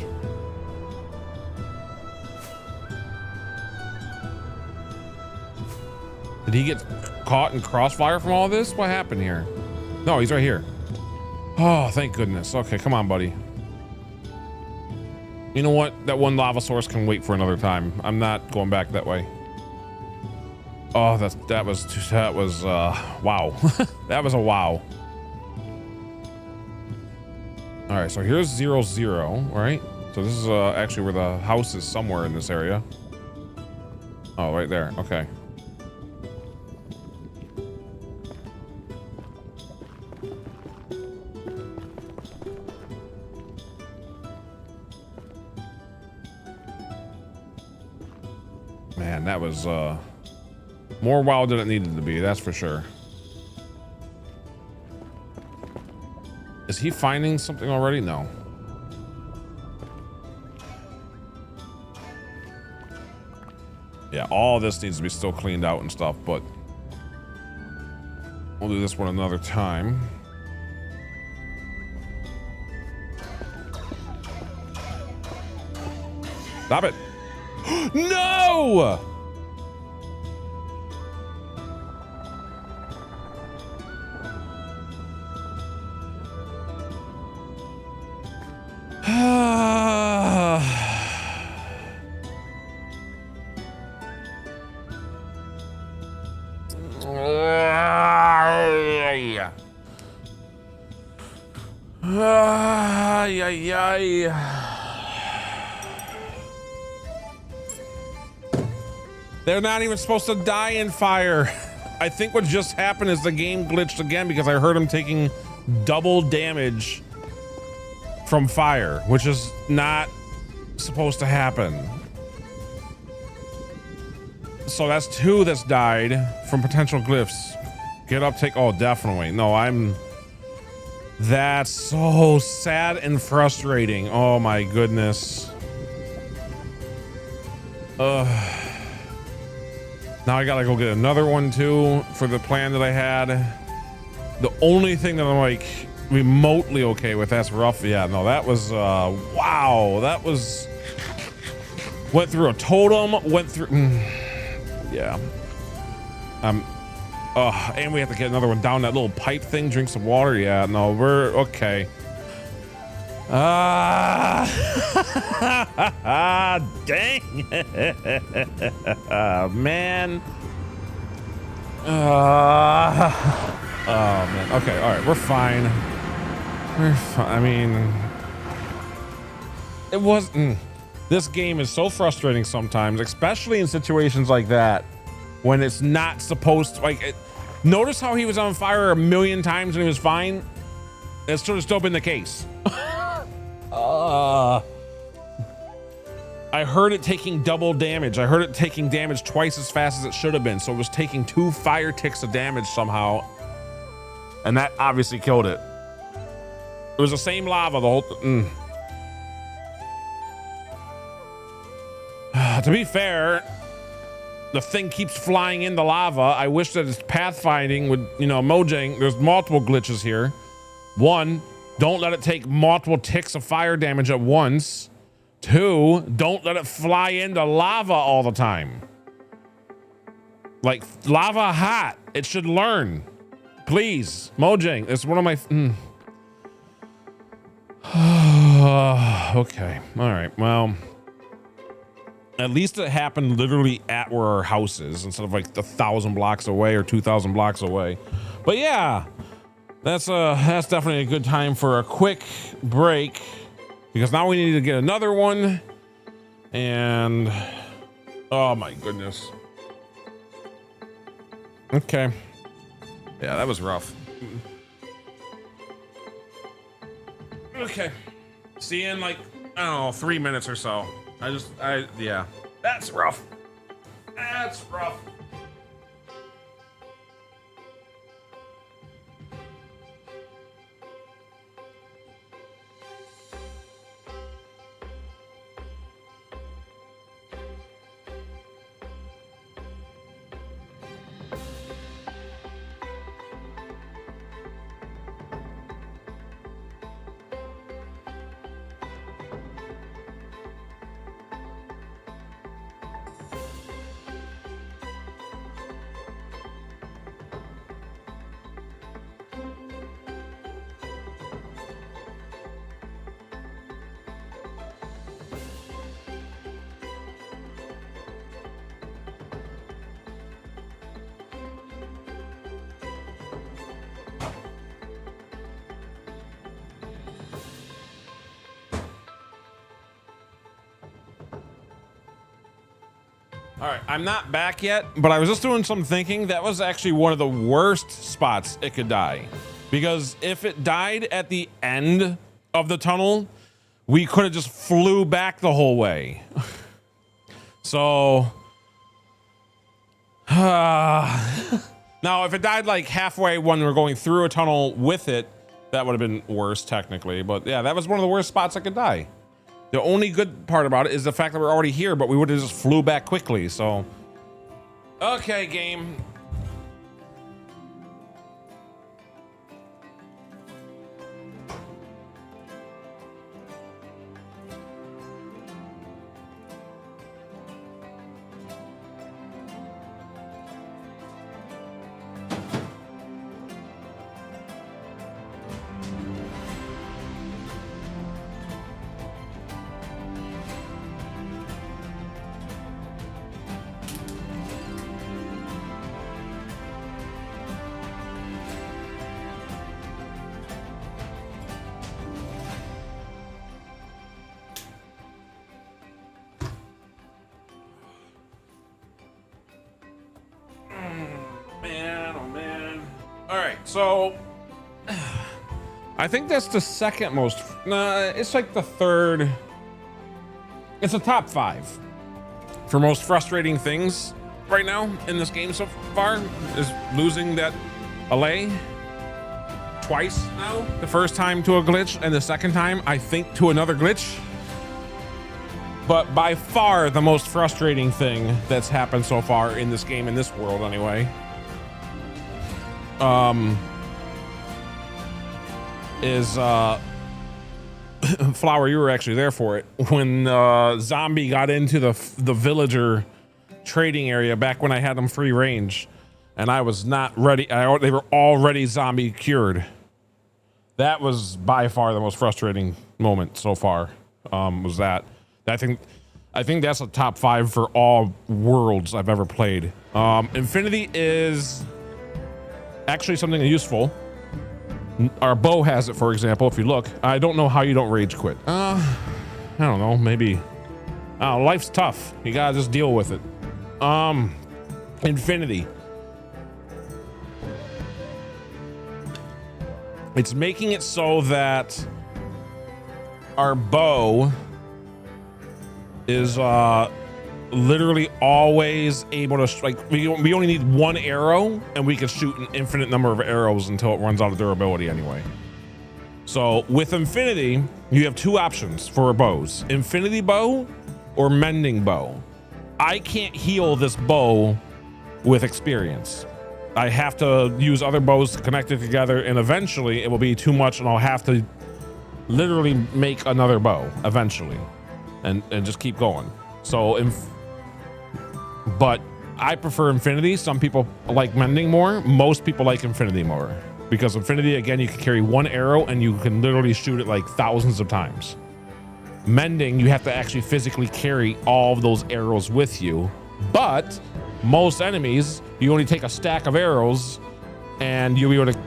Did he get caught in crossfire from all this? What happened here? No, he's right here. Oh, thank goodness. Okay, come on, buddy. You know what? That one lava source can wait for another time. I'm not going back that way. Oh, that was wow. That was a wow. All right, so here's 0, 0, right? So this is actually where the house is, somewhere in this area. Oh, right there. Okay. Man, that was more wild than it needed to be, that's for sure. Is he finding something already? No. Yeah, all this needs to be still cleaned out and stuff, but we'll do this one another time. Stop it. No! They're not even supposed to die in fire. I think what just happened is the game glitched again because I heard him taking double damage from fire, which is not supposed to happen. So that's 2 that's died from potential glyphs. Get up, take, oh, definitely. No, that's so sad and frustrating. Oh my goodness. Now I gotta go get another one too for the plan that I had. The only thing that I'm like remotely okay with. That's rough. Yeah, no, that was wow. That was went through a totem, went through yeah. And we have to get another one down that little pipe thing, drink some water. Yeah, no, we're okay. Dang. Man. Oh man. Okay, all right, we're fine. We're fine. I mean, it was this game is so frustrating sometimes, especially in situations like that when it's not supposed to, like notice how he was on fire a million times and he was fine. It should have still been the case. I heard it taking double damage. I heard it taking damage twice as fast as it should have been. So it was taking 2 fire ticks of damage somehow. And that obviously killed it. It was the same lava the whole to be fair, the thing keeps flying in the lava. I wish that its pathfinding would, you know, Mojang, there's multiple glitches here. 1, don't let it take multiple ticks of fire damage at once. 2, don't let it fly into lava all the time. Like lava hot, it should learn. Please, Mojang, it's one of my okay, all right, well, at least it happened literally at where our house is instead of like 1,000 blocks away or 2,000 blocks away. But yeah, that's definitely a good time for a quick break because now we need to get another one. And oh my goodness. Okay. Yeah, that was rough. Okay. See you in like, I don't know, 3 minutes or so. Yeah, that's rough. That's rough. All right, I'm not back yet, but I was just doing some thinking. That was actually one of the worst spots it could die. Because if it died at the end of the tunnel, we could have just flew back the whole way. So, now if it died like halfway when we were going through a tunnel with it, that would have been worse technically. But yeah, that was one of the worst spots I could die. The only good part about it is the fact that we're already here, but we would have just flew back quickly, so. Okay, game. So, I think that's the second most, it's like the third, it's a top 5 for most frustrating things right now in this game so far, is losing that allay twice now. The first time to a glitch and the second time, I think, to another glitch. But by far the most frustrating thing that's happened so far in this game, in this world anyway. is Flower, you were actually there for it when Zombie got into the villager trading area back when I had them free range, and I was not ready. They were already zombie cured. That was by far the most frustrating moment so far. Was that? I think that's a top 5 for all worlds I've ever played. Infinity is actually something useful. Our bow has it, for example. If you look, I don't know how you don't rage quit. I don't know, maybe. Life's tough. You gotta just deal with it. Infinity. It's making it so that our bow is literally always able to strike. We only need 1 arrow, and we can shoot an infinite number of arrows until it runs out of durability anyway. So with Infinity, you have 2 options for bows: Infinity bow or Mending bow. I can't heal this bow with experience. I have to use other bows to connect it together, and eventually it will be too much, and I'll have to literally make another bow eventually, and just keep going. So but I prefer Infinity. Some people like Mending more. Most people like Infinity more, because Infinity, again, you can carry 1 arrow and you can literally shoot it like thousands of times. Mending, you have to actually physically carry all of those arrows with you, but most enemies, you only take a stack of arrows and you'll be able to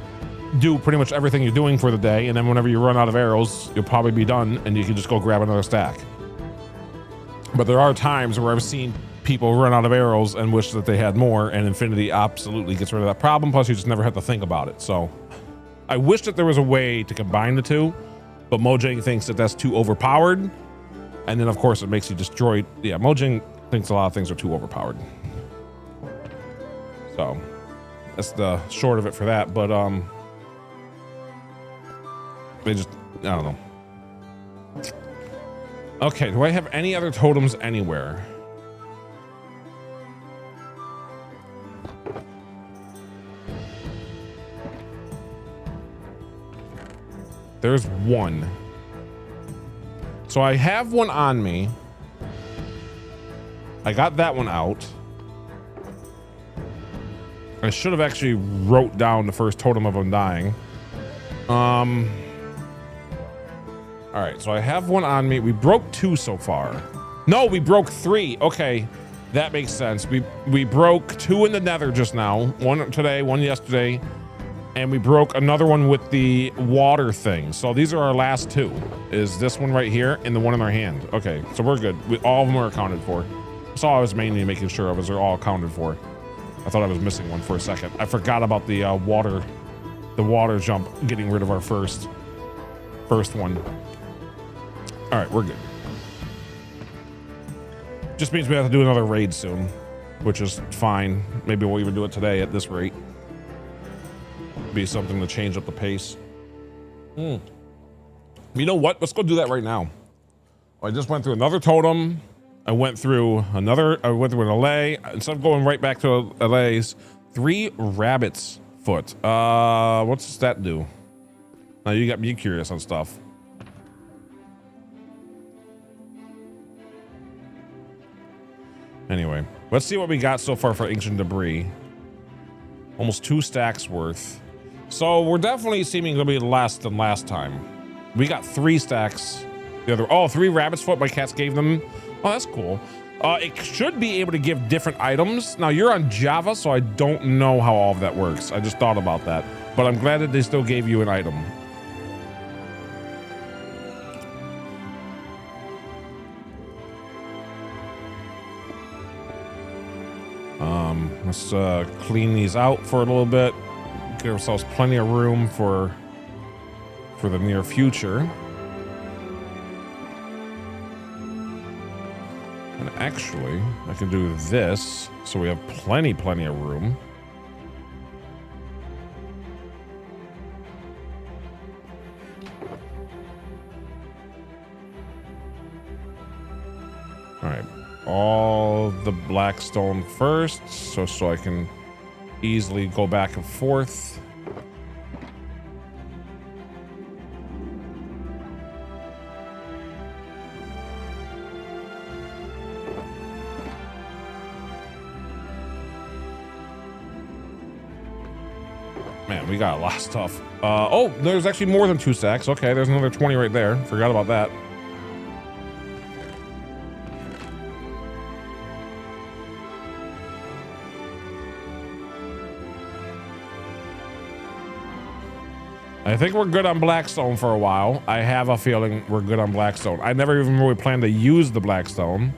do pretty much everything you're doing for the day, and then whenever you run out of arrows, you'll probably be done and you can just go grab another stack. But there are times where I've seen people run out of arrows and wish that they had more, and Infinity absolutely gets rid of that problem. Plus, you just never have to think about it. So I wish that there was a way to combine the 2, but Mojang thinks that that's too overpowered. And then of course it makes you destroy. Yeah, Mojang thinks a lot of things are too overpowered. So that's the short of it for that. But they just, I don't know. Okay, do I have any other totems anywhere? There's 1. So I have 1 on me. I got that one out. I should have actually wrote down the first totem of undying. All right, so I have 1 on me. We broke 2 so far. No, we broke 3. Okay, that makes sense. We broke 2 in the nether just now. 1 today, 1 yesterday. And we broke another one with the water thing. So these are our last 2. Is this one right here and the one in our hand. Okay, so we're good. All of them are accounted for. That's all I was mainly making sure of, is they're all accounted for. I thought I was missing one for a second. I forgot about the water jump, getting rid of our first one. All right, we're good. Just means we have to do another raid soon, which is fine. Maybe we'll even do it today at this rate. Be something to change up the pace. You know what? Let's go do that right now. I just went through another totem. I went through an allay. Instead of going right back to allays, 3 rabbit's foot. What's that do? Now you got me curious on stuff. Anyway, let's see what we got so far for ancient debris. Almost 2 stacks worth. So we're definitely seeming to be less than last time. We got 3 stacks. The other, 3 rabbit's foot my cats gave them. Oh, that's cool. It should be able to give different items. Now you're on Java, so I don't know how all of that works. I just thought about that, but I'm glad that they still gave you an item. Let's clean these out for a little bit. Give ourselves plenty of room for the near future. And actually, I can do this, so we have plenty of room. All right, all the black stone first, so I can easily go back and forth. Man, we got a lot of stuff. Oh, there's actually more than 2 stacks. Okay, there's another 20 right there. Forgot about that. I think we're good on Blackstone for a while. I have a feeling we're good on Blackstone. I never even really planned to use the Blackstone,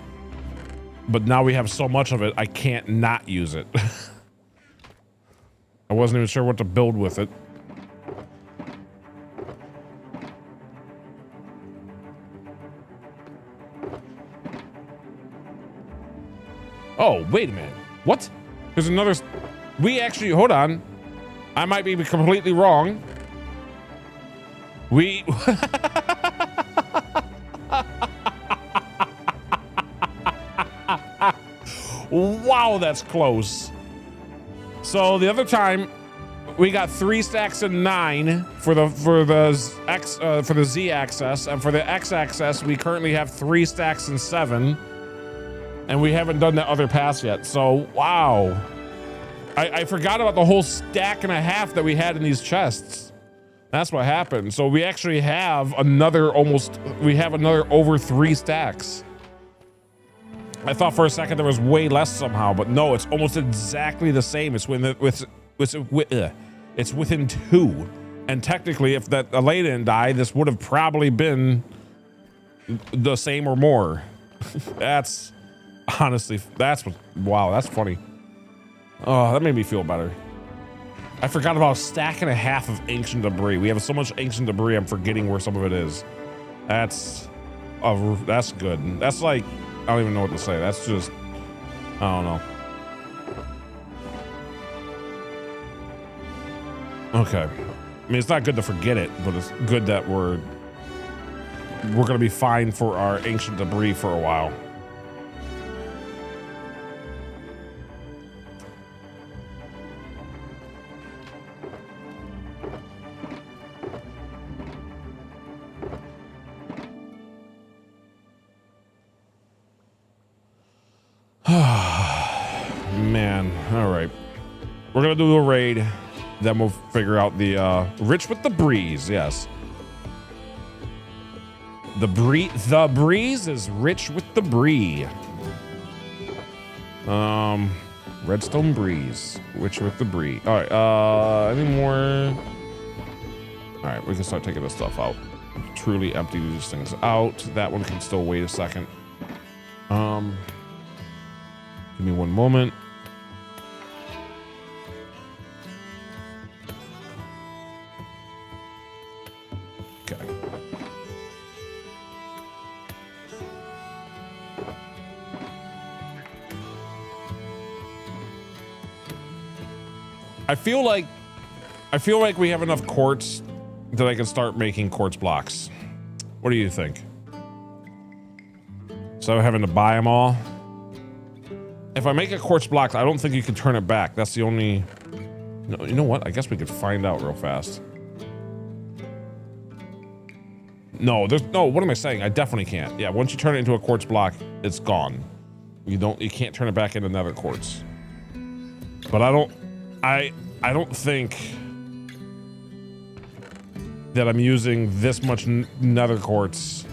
but now we have so much of it, I can't not use it. I wasn't even sure what to build with it. Oh, wait a minute. What? There's another... We actually... Hold on. I might be completely wrong. We... Wow, that's close. So the other time we got 3 stacks of 9 for the Z axis, and for the X axis we currently have 3 stacks and 7, and we haven't done that other pass yet. So wow, I forgot about the whole stack and a half that we had in these chests. That's what happened. So we actually have another over 3 stacks. I thought for a second there was way less somehow, but no, it's almost exactly the same. It's within 2. And technically, if that Alay didn't die, this would have probably been the same or more. That's honestly, wow, that's funny. Oh, that made me feel better. I forgot about a stack and a half of ancient debris. We have so much ancient debris, I'm forgetting where some of it is. That's good. That's like, I don't even know what to say. That's just, I don't know. Okay. I mean, it's not good to forget it, but it's good that we're gonna be fine for our ancient debris for a while. Man, all right. We're gonna do a raid, then we'll figure out the rich with the breeze. Yes, the breeze is rich with the brie. RedStoneBreeze, rich with the brie. All right. Any more? All right, we can start taking this stuff out. Truly empty these things out. That one can still wait a second. Give me one moment. Okay. I feel like we have enough quartz that I can start making quartz blocks. What do you think? So having to buy them all. If I make a quartz block, I don't think you can turn it back. That's the only... No, you know what? I guess we could find out real fast. No, what am I saying? I definitely can't. Yeah, once you turn it into a quartz block, it's gone. You can't turn it back into nether quartz. But I don't think that I'm using this much nether quartz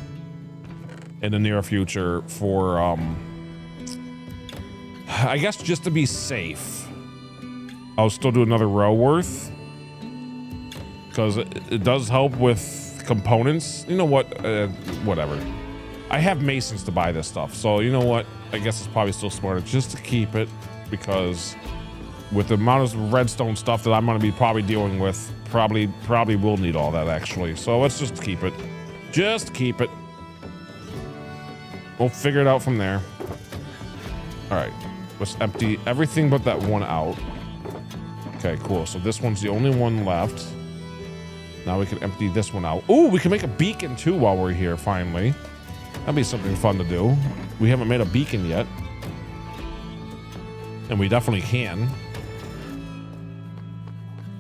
in the near future for, I guess just to be safe, I'll still do another row worth, because it does help with components. You know what? Whatever. I have masons to buy this stuff, so you know what? I guess it's probably still smarter just to keep it, because with the amount of redstone stuff that I'm going to be probably dealing with, probably will need all that actually. So let's just keep it. Just keep it. We'll figure it out from there. All right. Let's empty everything but that one out. Okay, cool. So this one's the only one left. Now we can empty this one out. Ooh, we can make a beacon too while we're here, finally. That'd be something fun to do. We haven't made a beacon yet. And we definitely can.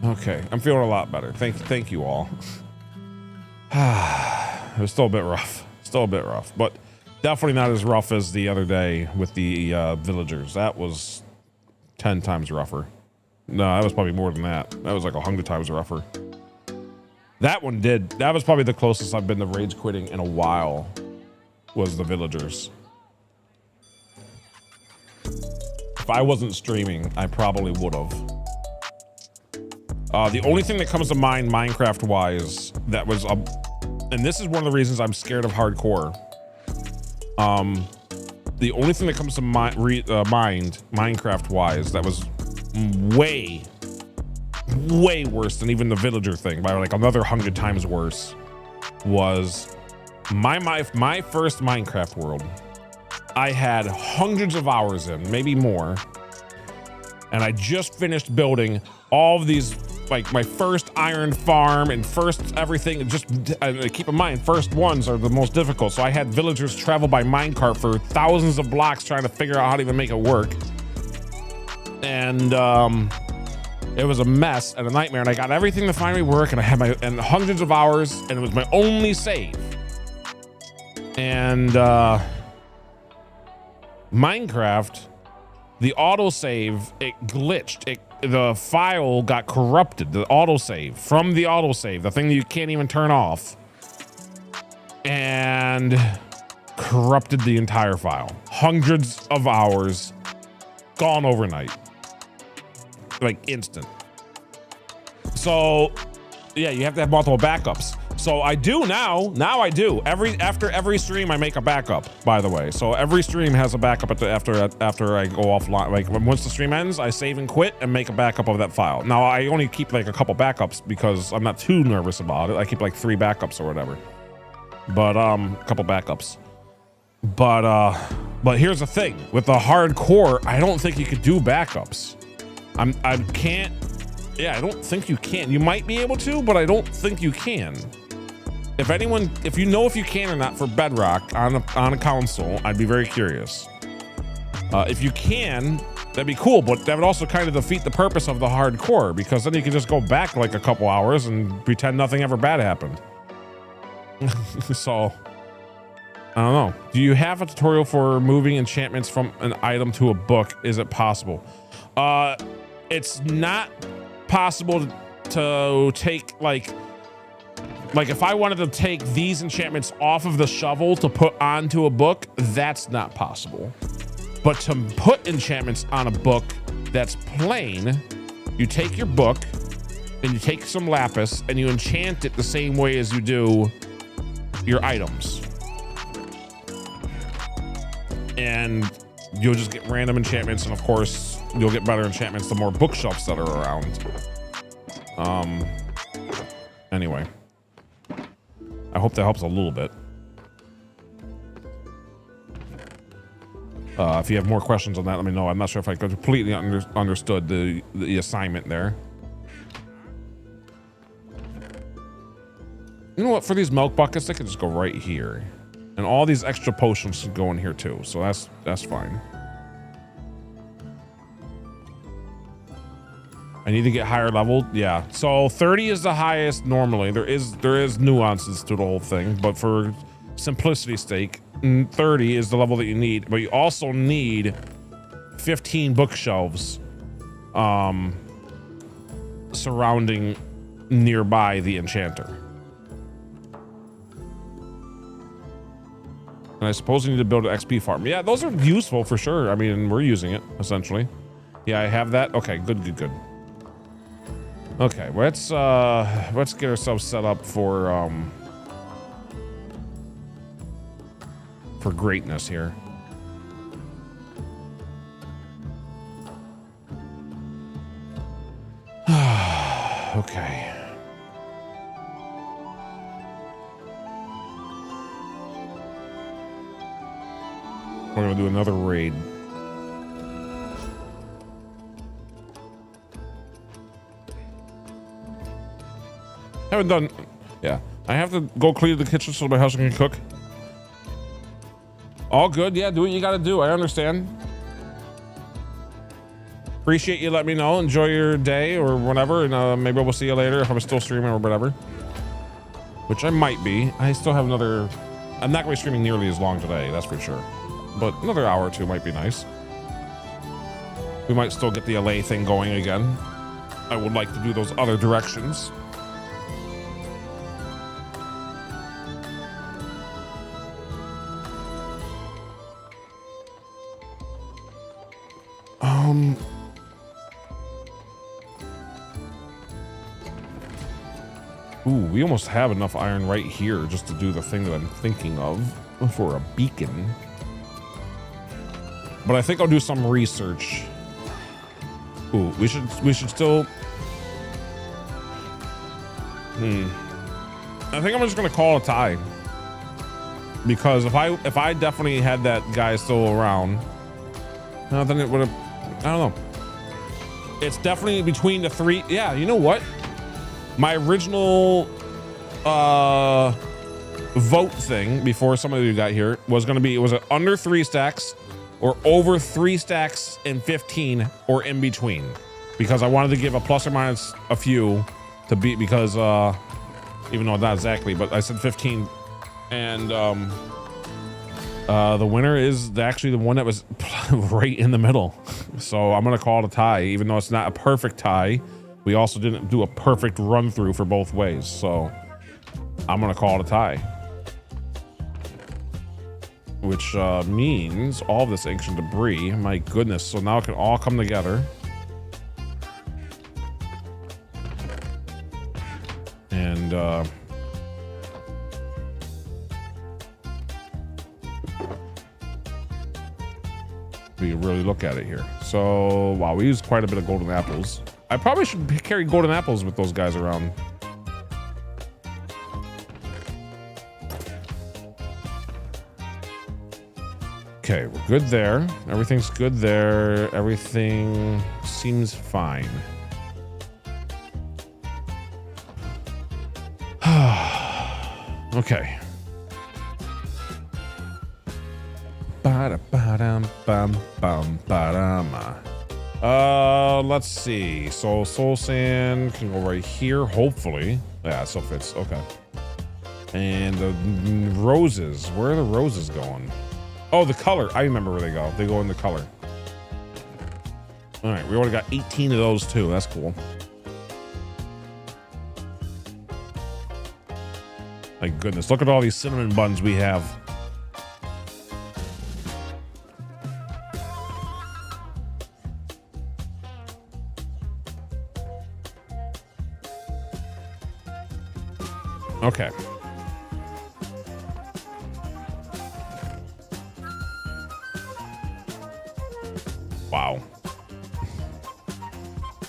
Okay, I'm feeling a lot better. Thank you all. It was still a bit rough. But definitely not as rough as the other day with the villagers. That was 10 times rougher. No, that was probably more than that. That was like 100 times rougher. That one did. That was probably the closest I've been to rage quitting in a while, was the villagers. If I wasn't streaming, I probably would have. The only thing that comes to mind Minecraft-wise that was, and this is one of the reasons I'm scared of hardcore. The only thing that comes to mind Minecraft-wise that was way worse than even the villager thing, by like another 100 times worse, was my first Minecraft world. I had hundreds of hours in, maybe more, and I just finished building all of these, like my first iron farm and first everything. Just keep in mind, first ones are the most difficult. So I had villagers travel by minecart for thousands of blocks trying to figure out how to even make it work. And it was a mess and a nightmare, and I got everything to finally work, and I had and hundreds of hours, and it was my only save. And Minecraft, the autosave, it glitched. The file got corrupted, the autosave, from the autosave, the thing that you can't even turn off, and corrupted the entire file. Hundreds of hours gone overnight. Like instant. So yeah, you have to have multiple backups. So I do now I do. After every stream I make a backup, by the way. So every stream has a backup after I go offline. Like once the stream ends, I save and quit and make a backup of that file. Now I only keep like a couple backups because I'm not too nervous about it. I keep like 3 backups or whatever. But a couple backups. But here's the thing. With the hardcore, I don't think you could do backups. I can't. Yeah, I don't think you can. You might be able to, but I don't think you can. If you know if you can or not for Bedrock on a console, I'd be very curious. If you can, that'd be cool, but that would also kind of defeat the purpose of the hardcore, because then you can just go back like a couple hours and pretend nothing ever bad happened. So, I don't know. Do you have a tutorial for moving enchantments from an item to a book? Is it possible? It's not possible to take like if I wanted to take these enchantments off of the shovel to put onto a book, that's not possible. But to put enchantments on a book that's plain, you take your book and you take some lapis and you enchant it the same way as you do your items. And you'll just get random enchantments, and of course you'll get better enchantments the more bookshelves that are around. Anyway, I hope that helps a little bit. If you have more questions on that, let me know. I'm not sure if I completely understood the assignment there. You know what? For these milk buckets, they can just go right here. And all these extra potions should go in here too. So that's fine. I need to get higher leveled. Yeah. So 30 is the highest normally. There is nuances to the whole thing, but for simplicity's sake, 30 is the level that you need. But you also need 15 bookshelves surrounding nearby the enchanter. And I suppose you need to build an XP farm. Yeah, those are useful for sure. I mean, we're using it essentially. Yeah, I have that. Okay, good. Okay, let's get ourselves set up for greatness here. Okay. We're gonna do another raid. Haven't done. Yeah, I have to go clean the kitchen so my house can cook. All good. Yeah, do what you gotta do. I understand. Appreciate you letting me know. Enjoy your day or whatever, and maybe we'll see you later if I'm still streaming or whatever. Which I might be. I still have another. I'm not gonna be streaming nearly as long today, that's for sure. But another hour or two might be nice. We might still get the LA thing going again. I would like to do those other directions. Ooh, we almost have enough iron right here just to do the thing that I'm thinking of for a beacon. But I think I'll do some research. Ooh, we should still. I think I'm just gonna call a tie. Because if I definitely had that guy still around, then it would have. I don't know. It's definitely between the three. Yeah, you know what? My original vote thing before some of you got here was going to be, was it under 3 stacks or over 3 stacks and 15 or in between? Because I wanted to give a plus or minus a few to beat, because even though not exactly, but I said 15. And the winner is actually the one that was right in the middle. So I'm going to call it a tie, even though it's not a perfect tie. We also didn't do a perfect run through for both ways. So I'm going to call it a tie. Which means all of this ancient debris, my goodness. So now it can all come together. And we really look at it here. So wow, we used quite a bit of golden apples. I probably should carry golden apples with those guys around. Okay, we're good there. Everything's good there. Everything seems fine. Okay. Let's see. So soul sand can go right here, hopefully. Yeah, it still fits. Okay. And the roses. Where are the roses going? Oh, the color. I remember where they go. They go in the color. All right, we already got 18 of those too. That's cool. My goodness, look at all these cinnamon buns we have. Okay. Wow.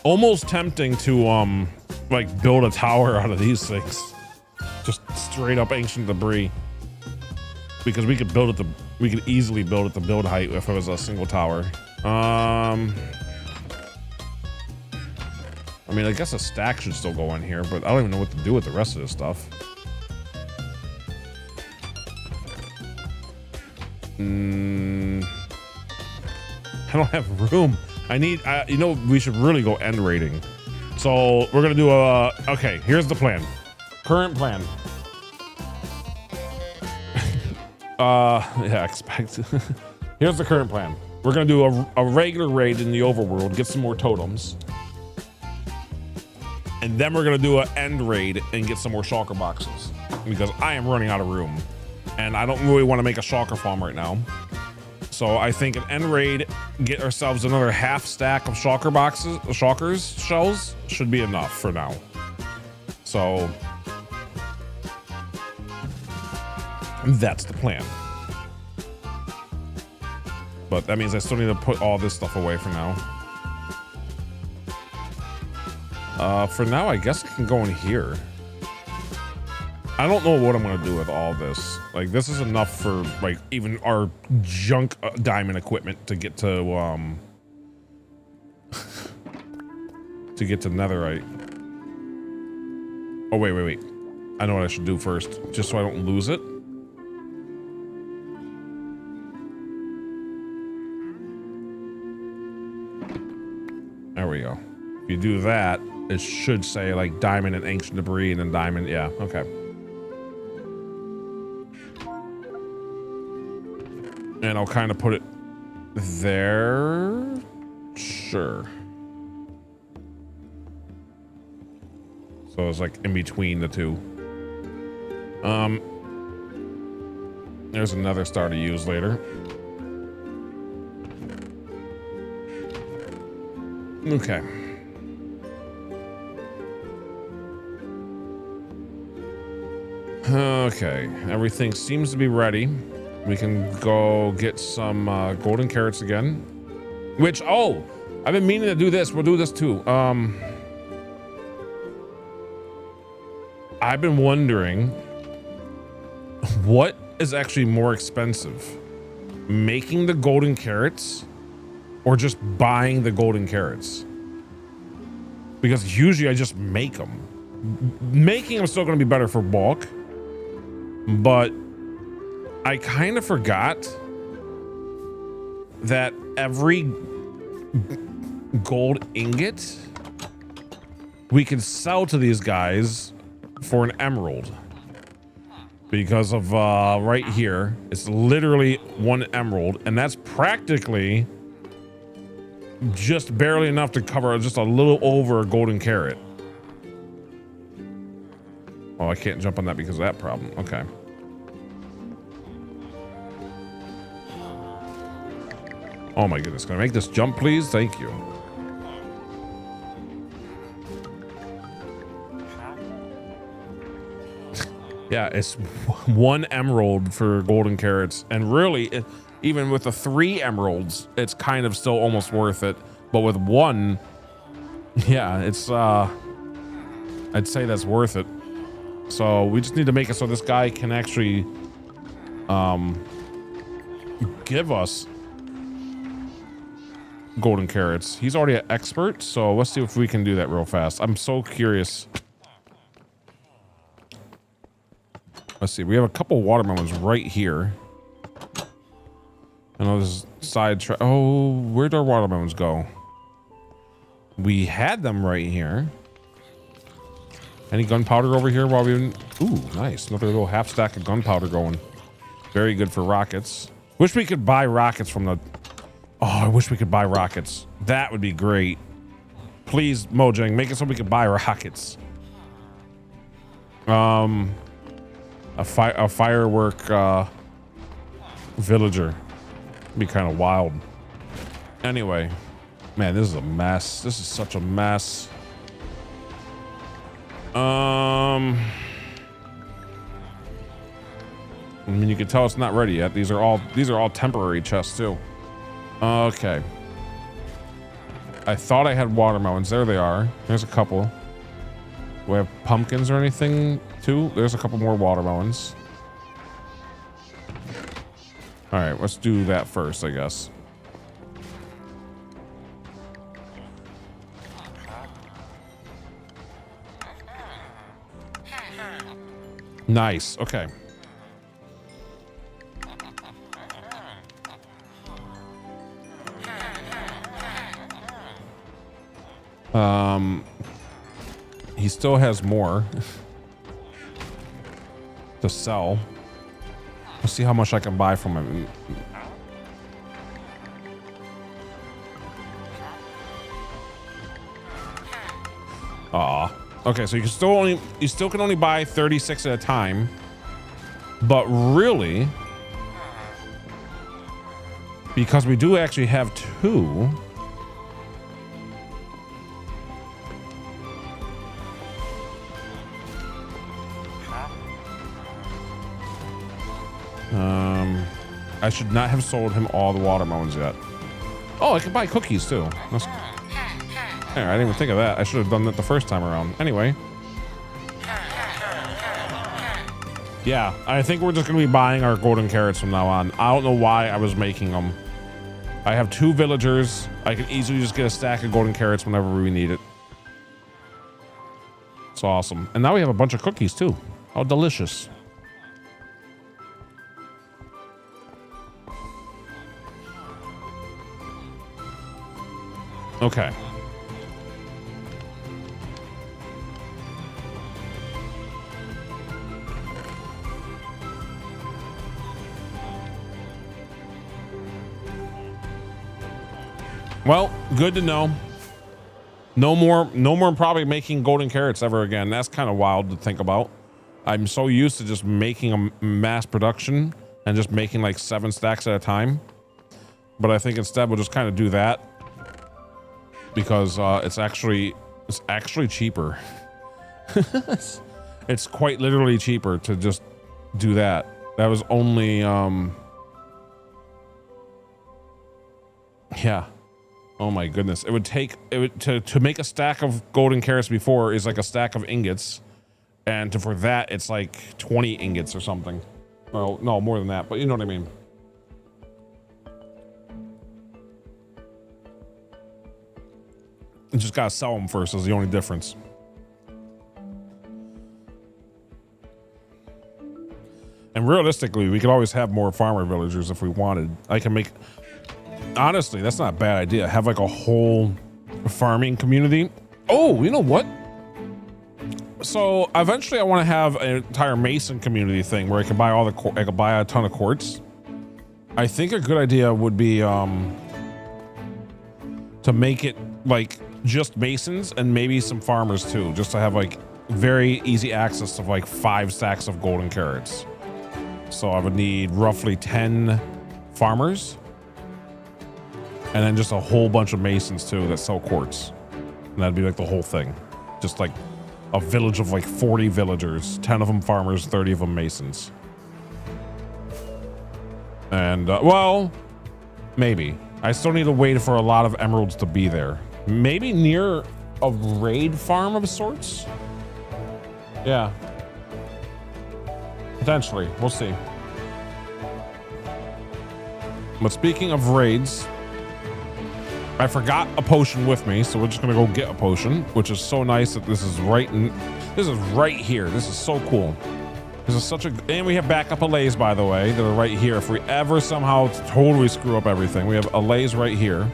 Almost tempting to like build a tower out of these things. Just straight up ancient debris. Because we could build it to, we could easily build it to build height if it was a single tower. I mean, I guess a stack should still go in here, but I don't even know what to do with the rest of this stuff. I don't have room. I need, you know, we should really go end rating. So we're gonna do a, okay, here's the plan. Current plan. Yeah, expect. Here's the current plan. We're gonna do a regular raid in the overworld, get some more totems. And then we're gonna do an end raid and get some more shulker boxes. Because I am running out of room. And I don't really want to make a shulker farm right now. So I think an end raid, get ourselves another half stack of shulker boxes, shulkers shells should be enough for now. So that's the plan. But that means I still need to put all this stuff away for now. For now, I guess I can go in here. I don't know what I'm gonna do with all this. Like, this is enough for like even our junk diamond equipment to get to netherite. Oh wait. I know what I should do first, just so I don't lose it. There we go. If you do that, it should say like diamond and ancient debris and then diamond. Yeah, okay. And I'll kind of put it there. Sure. So it's like in between the two. There's another star to use later. Okay. Okay, everything seems to be ready. We can go get some golden carrots again. Which, oh, I've been meaning to do this. We'll do this too. I've been wondering what is actually more expensive, making the golden carrots or just buying the golden carrots? Because usually I just make them. Making them still going to be better for bulk, but I kind of forgot that every gold ingot we can sell to these guys for an emerald, because of right here, it's literally 1 emerald, and that's practically just barely enough to cover just a little over a golden carrot. Oh, I can't jump on that because of that problem. Okay. Oh my goodness, can I make this jump, please? Thank you. Yeah, it's 1 emerald for golden carrots, and really, even with the 3 emeralds, it's kind of still almost worth it. But with 1, yeah, it's I'd say that's worth it. So we just need to make it so this guy can actually give us golden carrots. He's already an expert, so let's see if we can do that real fast. I'm so curious. Let's see, we have a couple watermelons right here. And those side track. Oh, where'd our watermelons go? We had them right here. Any gunpowder over here while we... Ooh, nice. Another little half stack of gunpowder going. Very good for rockets. Wish we could buy rockets from the... Oh, I wish we could buy rockets. That would be great. Please, Mojang, make it so we could buy rockets. A firework villager. Be kind of wild. Anyway, man, this is a mess. This is such a mess. I mean, you can tell it's not ready yet. These are all temporary chests too. Okay. I thought I had watermelons. There they are. There's a couple. Do we have pumpkins or anything too? There's a couple more watermelons. All right, let's do that first, I guess. Nice. Okay. He still has more to sell. Let's see how much I can buy from him. Aw. Okay, so you still can only buy 36 at a time. But really, because we do actually have 2. I should not have sold him all the watermelons yet. Oh, I can buy cookies too. I didn't even think of that. I should have done that the first time around. Anyway. Yeah, I think we're just going to be buying our golden carrots from now on. I don't know why I was making them. I have 2 villagers. I can easily just get a stack of golden carrots whenever we need it. It's awesome. And now we have a bunch of cookies too. How delicious. Okay. Well, good to know. No more probably making golden carrots ever again. That's kind of wild to think about. I'm so used to just making a mass production and just making like 7 stacks at a time. But I think instead we'll just kind of do that because it's actually cheaper. It's quite literally cheaper to just do that. That was only yeah. Oh my goodness. It would to make a stack of golden carrots before is like a stack of ingots. And for that, it's like 20 ingots or something. Well, no, more than that, but you know what I mean. You just gotta sell them first is the only difference. And realistically, we could always have more farmer villagers if we wanted. I can make... Honestly, that's not a bad idea. Have like a whole farming community. Oh, you know what? So eventually I want to have an entire mason community thing where I can buy I could buy a ton of quartz. I think a good idea would be to make it like just masons and maybe some farmers too, just to have like very easy access to like 5 stacks of golden carrots. So I would need roughly 10 farmers. And then just a whole bunch of masons too that sell quartz. And that'd be like the whole thing. Just like a village of like 40 villagers, 10 of them farmers, 30 of them masons. And well, maybe. I still need to wait for a lot of emeralds to be there. Maybe near a raid farm of sorts? Yeah. Potentially, we'll see. But speaking of raids, I forgot a potion with me, so we're just gonna go get a potion, which is so nice that this is right here. This is so cool. This is such a, and we have backup allays, by the way, that are right here. If we ever somehow totally screw up everything, we have allays right here.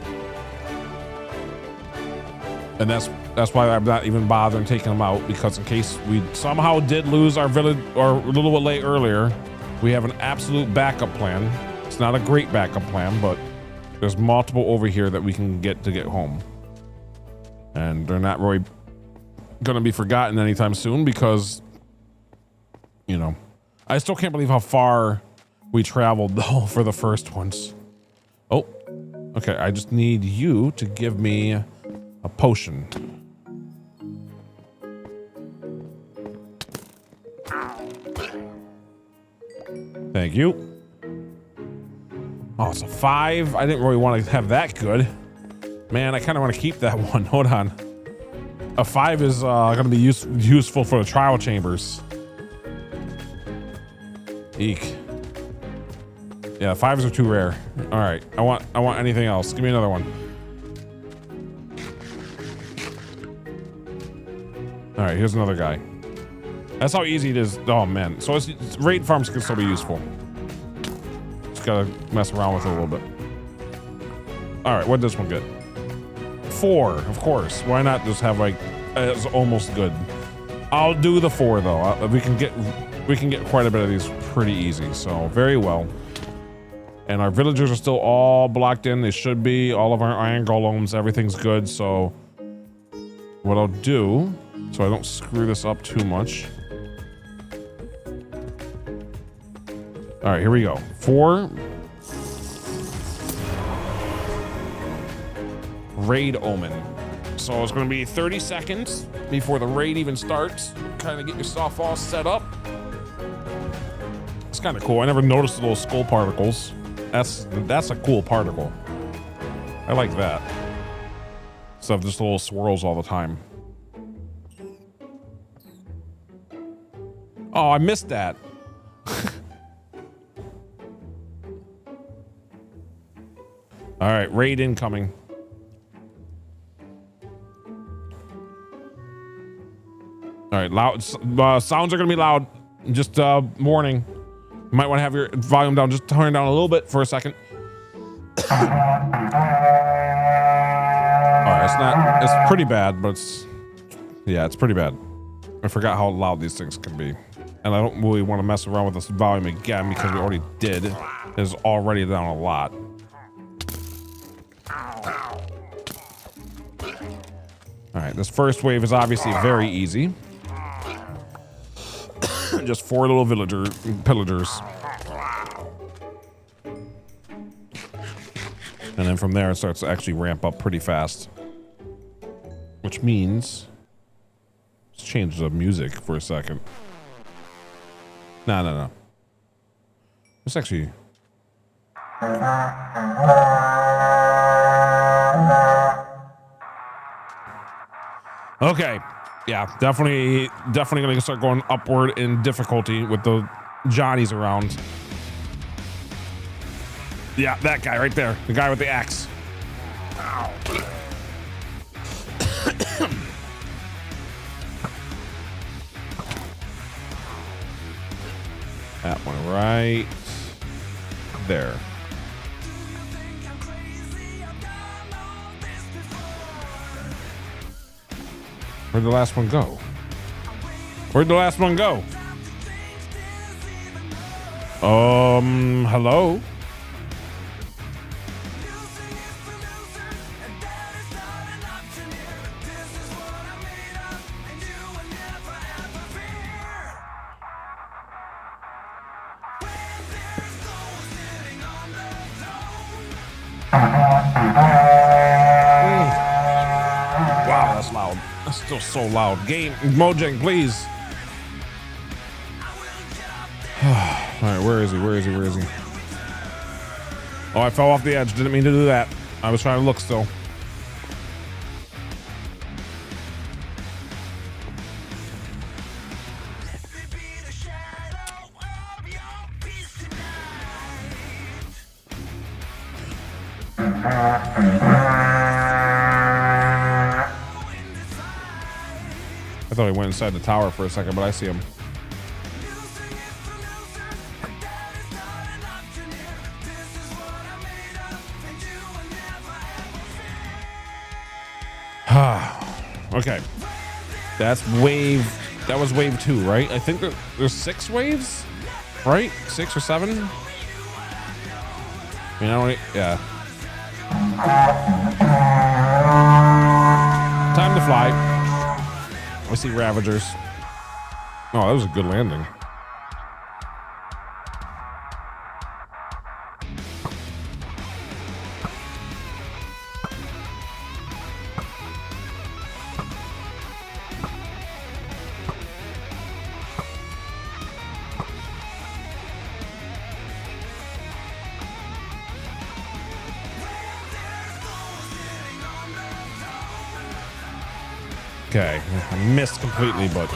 And that's why I'm not even bothering taking them out, because in case we somehow did lose our village or a little allay earlier, we have an absolute backup plan. It's not a great backup plan, but there's multiple over here that we can get home. And they're not really gonna be forgotten anytime soon because, you know, I still can't believe how far we traveled though for the first ones. Oh, okay. I just need you to give me a potion. Thank you. Oh, it's a 5. I didn't really want to have that good. Man, I kind of want to keep that one. Hold on. A 5 is going to be useful for the trial chambers. Eek. Yeah, 5s are too rare. All right, I want anything else. Give me another one. All right, here's another guy. That's how easy it is. Oh man, so raid farms can still be useful. Just gotta mess around with it a little bit. All right, what did this one get? 4, of course. Why not just have like, it's almost good. I'll do the 4 though. We can get quite a bit of these pretty easy. So very well. And our villagers are still all blocked in. They should be. All of our iron golems, everything's good. So what I'll do, so I don't screw this up too much. All right, here we go. 4. Raid omen. So it's going to be 30 seconds before the raid even starts. Kind of get yourself all set up. It's kind of cool. I never noticed the little skull particles. That's a cool particle. I like that. Stuff just little swirls all the time. Oh, I missed that. All right, raid incoming. All right, loud sounds are gonna be loud. Just warning. You might want to have your volume down. Just turn it down a little bit for a second. All right, it's pretty bad, but it's pretty bad. I forgot how loud these things can be. And I don't really want to mess around with this volume again because we already did. It's already down a lot. All right, this first wave is obviously very easy. Just 4 little pillagers. And then from there, it starts to actually ramp up pretty fast. Which means... Let's change the music for a second. No. Let's actually... Okay. Yeah, definitely gonna start going upward in difficulty with the Johnnies around. Yeah, that guy right there. The guy with the axe. That one right there. Where'd the last one go? Hello? Wow, that's loud. That's still so loud. Game, Mojang, please. All right, where is he? Oh, I fell off the edge. Didn't mean to do that. I was trying to look still. I thought he went inside the tower for a second, but I see him. Okay. That was wave 2, right? I think there's 6 waves, right? 6 or 7? Yeah. Time to fly. I see Ravagers. Oh, that was a good landing. Okay, I missed completely, but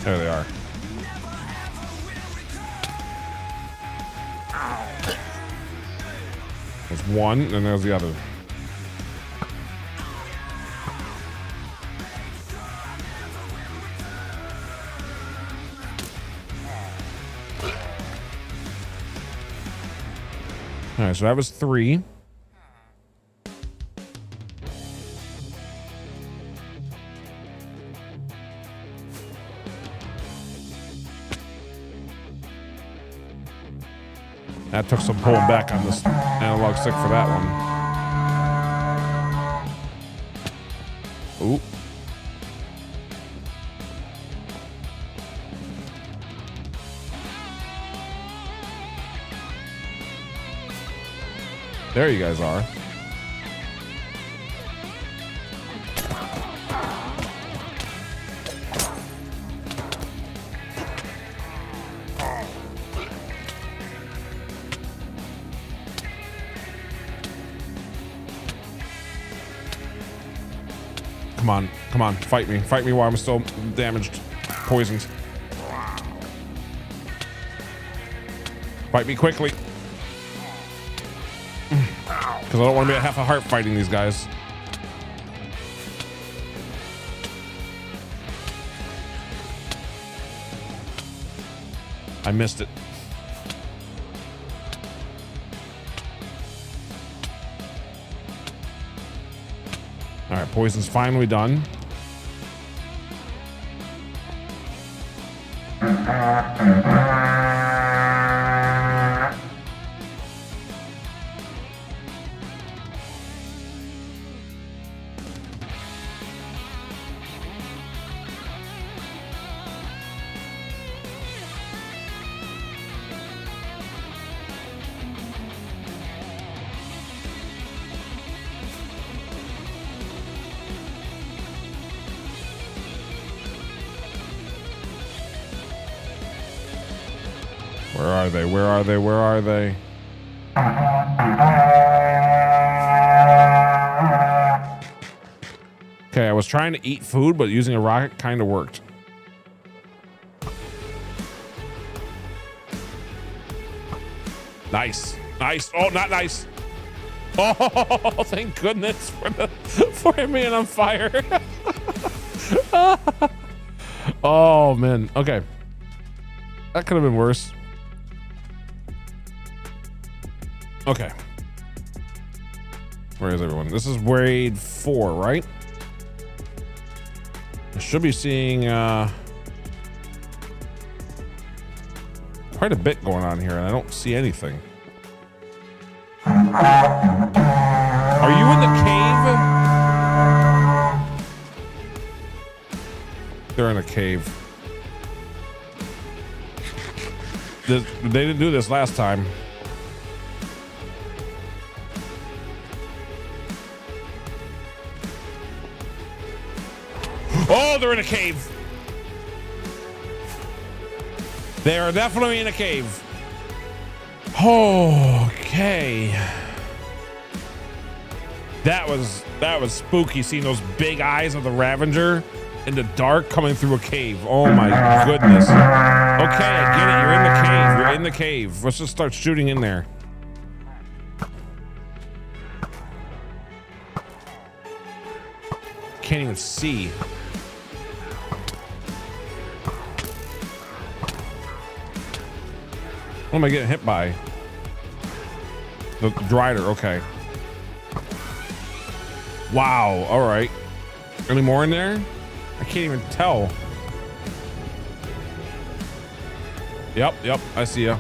there they are. There's one, and there's the other. All right, so that was 3. That took some pulling back on this analog stick for that one. Ooh. There you guys are. Come on, fight me while I'm still damaged, poisoned. Fight me quickly. Because I don't want to be at half a heart fighting these guys. I missed it. All right, poison's finally done. are they? Where are they? Where are they? Okay, I was trying to eat food, but using a rocket kind of worked. Nice. Nice. Oh, not nice. Oh, thank goodness for him being on fire. Oh, man. Okay. That could have been worse. Okay. Where is everyone? This is grade 4, right? I should be seeing quite a bit going on here, and I don't see anything. Are you in the cave? They're in a cave. They didn't do this last time. Oh, they're in a cave. They are definitely in a cave. Okay. That was spooky, seeing those big eyes of the Ravager in the dark coming through a cave. Oh my goodness. Okay, I get it. You're in the cave. You're in the cave. Let's just start shooting in there. Can't even see. What am I getting hit by? The Drider, okay. Wow, all right. Any more in there? I can't even tell. Yep, I see ya.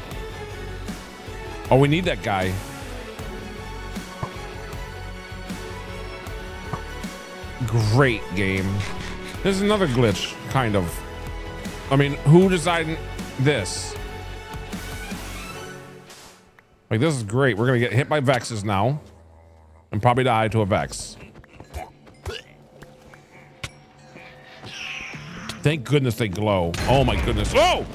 Oh, we need that guy. Great game. This is another glitch, kind of. I mean, who designed this? Like, this is great. We're gonna get hit by Vexes now and probably die to a Vex. Thank goodness they glow. Oh my goodness. Oh!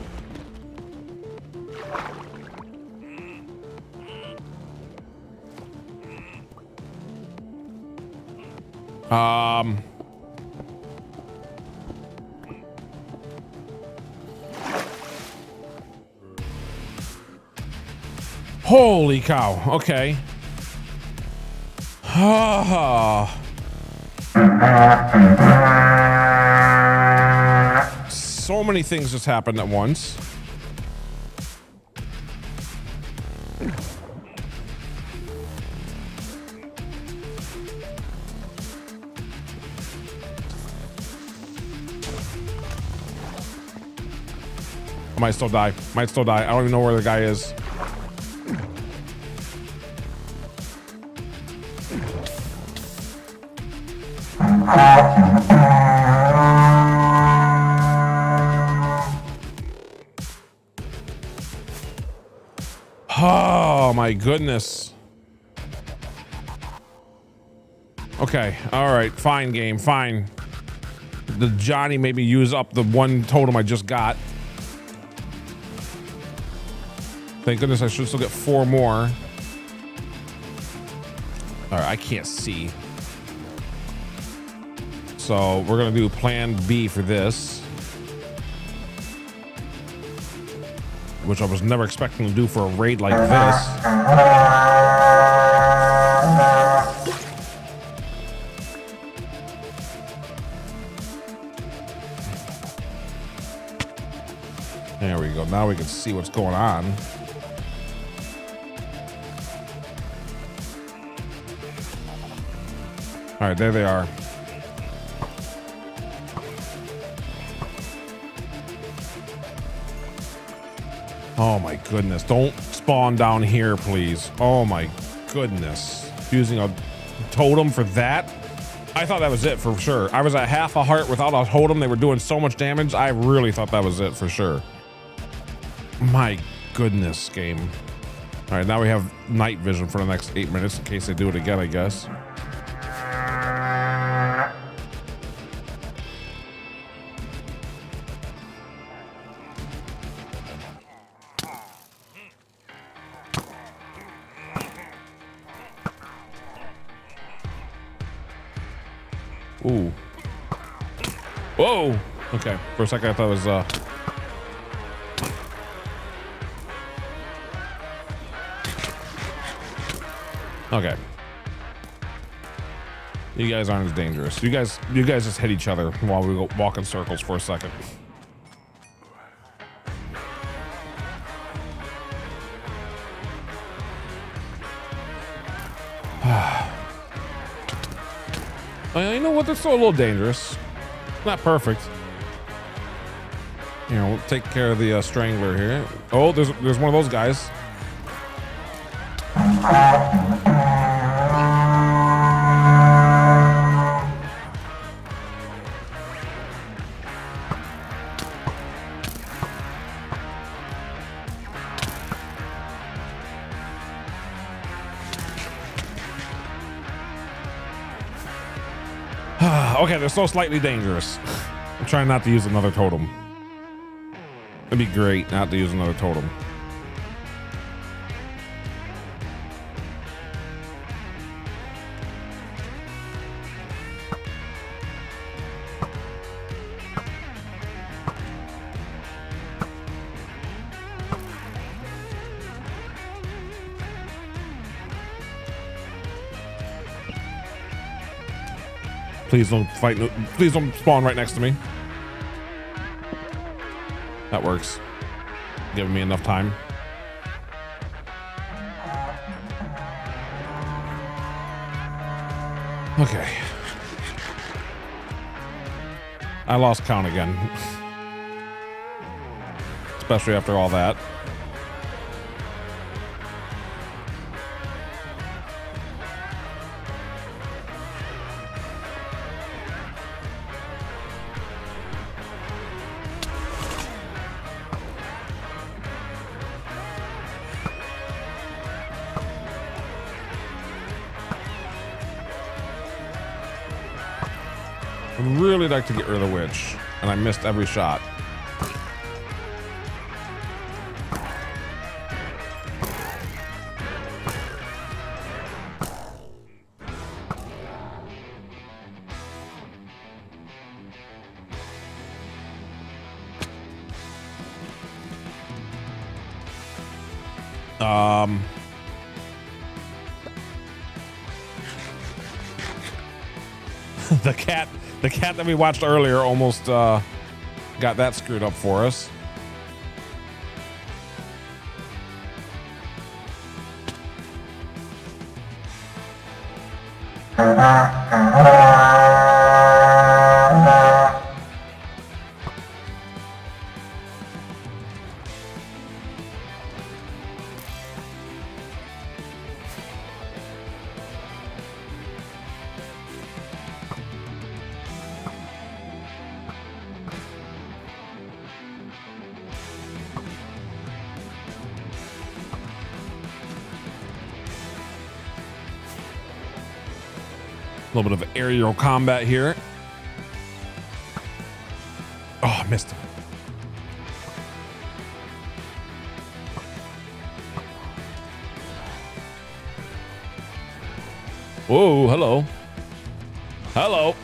Holy cow. Okay. So many things just happened at once. I might still die. Might still die. I don't even know where the guy is. Oh my goodness. Okay, all right, fine game, fine. The Johnny made me use up the one totem I just got. Thank goodness I should still get 4 more. All right, I can't see. So we're gonna do plan B for this, which I was never expecting to do for a raid like this. There we go. Now we can see what's going on. All right, there they are. Oh my goodness. Don't spawn down here, please. Oh my goodness. Using a totem for that? I thought that was it for sure. I was at half a heart without a totem. They were doing so much damage. I really thought that was it for sure. My goodness, game. All right, now we have night vision for the next 8 minutes in case they do it again, I guess. Ooh. Whoa. Okay. For a second, I thought it was, okay. You guys aren't as dangerous. You guys just hit each other while we go walk in circles for a second. You know what? They're still a little dangerous. Not perfect. You know, we'll take care of the strangler here. Oh, there's one of those guys. Okay, they're so slightly dangerous. I'm trying not to use another totem. It'd be great not to use another totem. Please don't fight. Please don't spawn right next to me. That works. Giving me enough time. Okay. I lost count again. Especially after all that. I'd really like to get rid of the witch, and I missed every shot. The cat that we watched earlier almost got that screwed up for us. A little bit of aerial combat here. Oh, I missed him. Whoa, hello. Hello.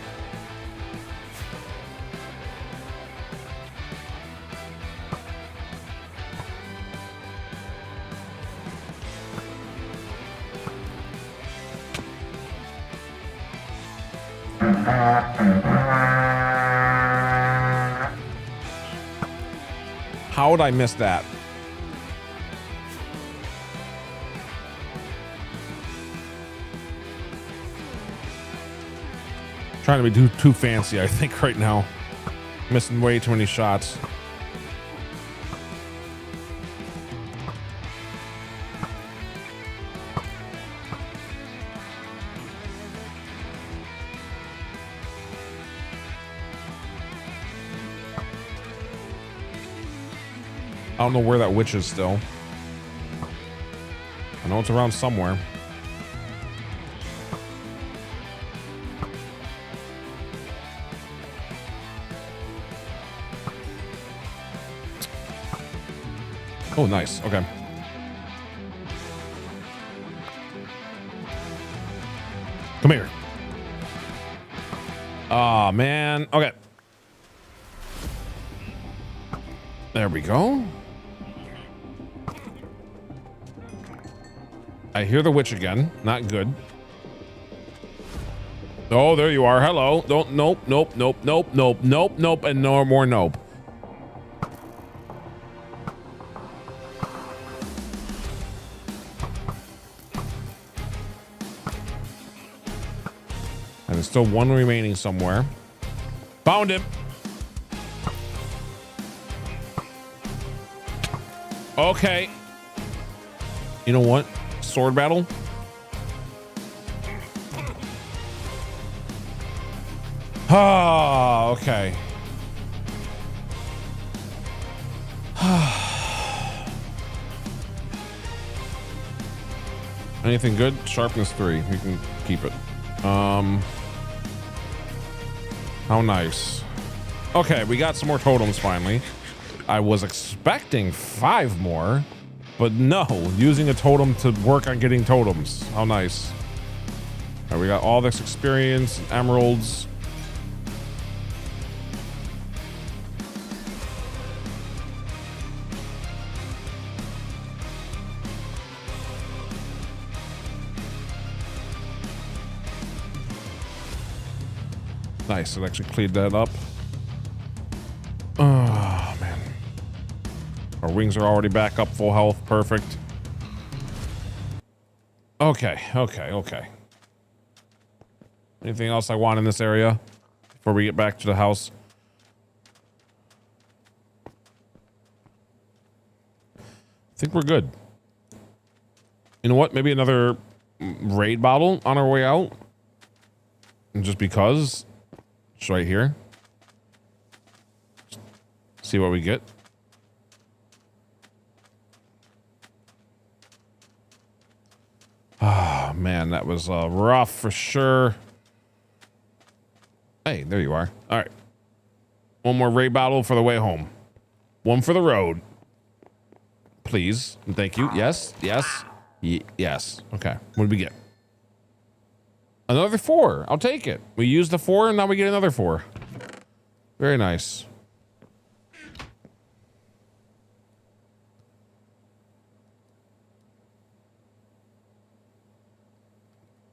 How would I miss that? Trying to be too fancy, I think, right now. Missing way too many shots. I don't know where that witch is still. I know it's around somewhere. Oh, nice. Okay. Come here. Oh, man. Okay. There we go. I hear the witch again. Not good. Oh, there you are. Hello. Don't. Nope. Nope. Nope. Nope. Nope. Nope. Nope. And no more nope. And there's still one remaining somewhere. Found him. Okay. You know what? Sword battle. Ah, okay. Anything good? Sharpness 3. We can keep it. How nice. Okay, we got some more totems finally. I was expecting 5 more, but no, using a totem to work on getting totems. How nice. All right, we got all this experience, emeralds. Nice, it actually cleared that up. Oh, man. Our wings are already back up full health. Perfect. Okay, okay, okay. Anything else I want in this area before we get back to the house? I think we're good. You know what? Maybe another raid bottle on our way out. And just because. It's right here. See what we get. Oh, man, that was rough for sure. Hey, there you are. All right. One more raid bottle for the way home. One for the road. Please. And thank you. Yes. Yes. Yes. Okay. What did we get? Another 4. I'll take it. We used the 4 and now we get another 4. Very nice.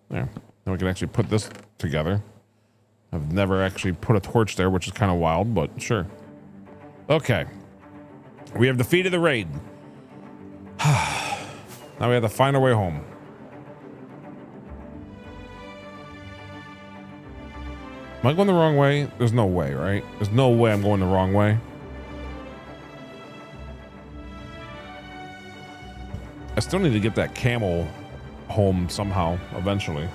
There. Now we can actually put this together. I've never actually put a torch there, which is kind of wild, but sure. Okay. We have defeated the raid. Now we have to find our way home. Am I going the wrong way? There's no way, right? There's no way I'm going the wrong way. I still need to get that camel home somehow, eventually.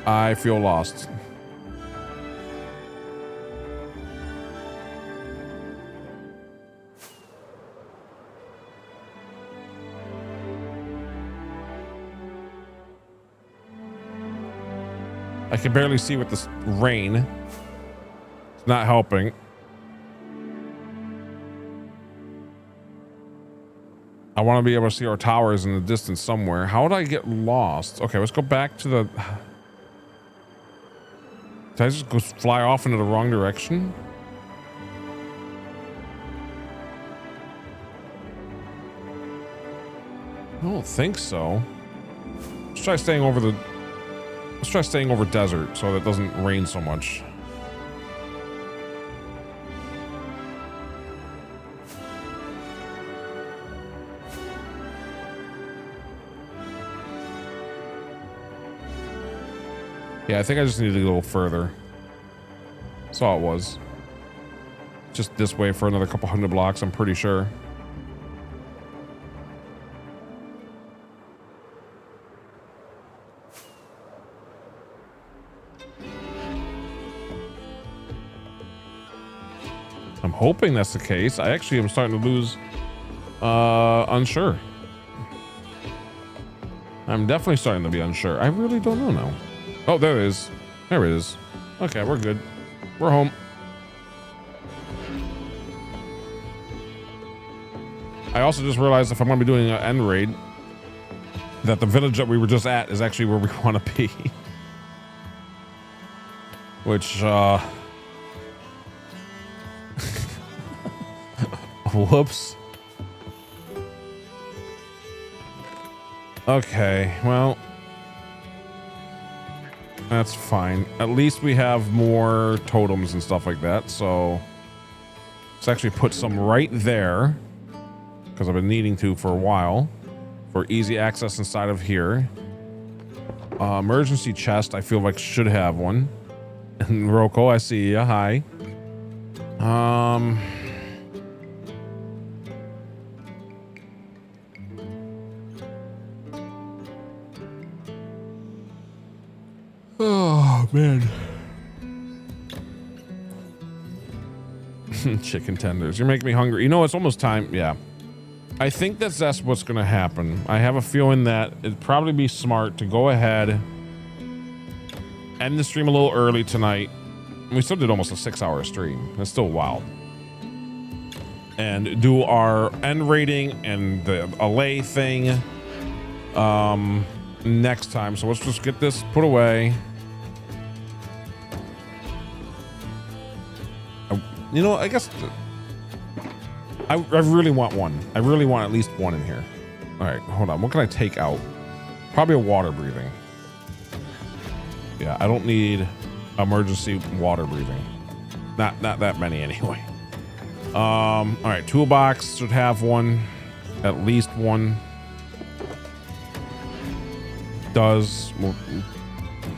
I feel lost. I can barely see with this rain. It's not helping. I want to be able to see our towers in the distance somewhere. How would I get lost? Okay, let's go back to the... Did I just go fly off into the wrong direction? I don't think so. Let's try staying over the... Let's try staying over desert so that it doesn't rain so much. Yeah, I think I just need to go a little further. That's all it was. Just this way for another couple 100 blocks, I'm pretty sure. I'm hoping that's the case. I actually am starting to lose unsure. I'm definitely starting to be unsure. I really don't know now. Oh, there it is. There it is. Okay, we're good. We're home. I also just realized if I'm going to be doing an end raid, that the village that we were just at is actually where we want to be. Which, whoops. Okay, well, that's fine. At least we have more totems and stuff like that, so let's actually put some right there, because I've been needing to for a while, for easy access inside of here. Emergency chest, I feel like should have one. And Roko, I see ya. Hi. Oh man. Chicken tenders. You're making me hungry. You know, it's almost time. Yeah. I think that's what's going to happen. I have a feeling that it'd probably be smart to go ahead, end the stream a little early tonight. We still did almost a 6-hour stream. That's still wild. And do our end rating and the allay thing next time. So let's just get this put away. You know, I guess I really want one. I really want at least one in here. All right, hold on. What can I take out? Probably a water breathing. Yeah, I don't need emergency water breathing. Not that many anyway. All right, toolbox should have one, at least one. Does.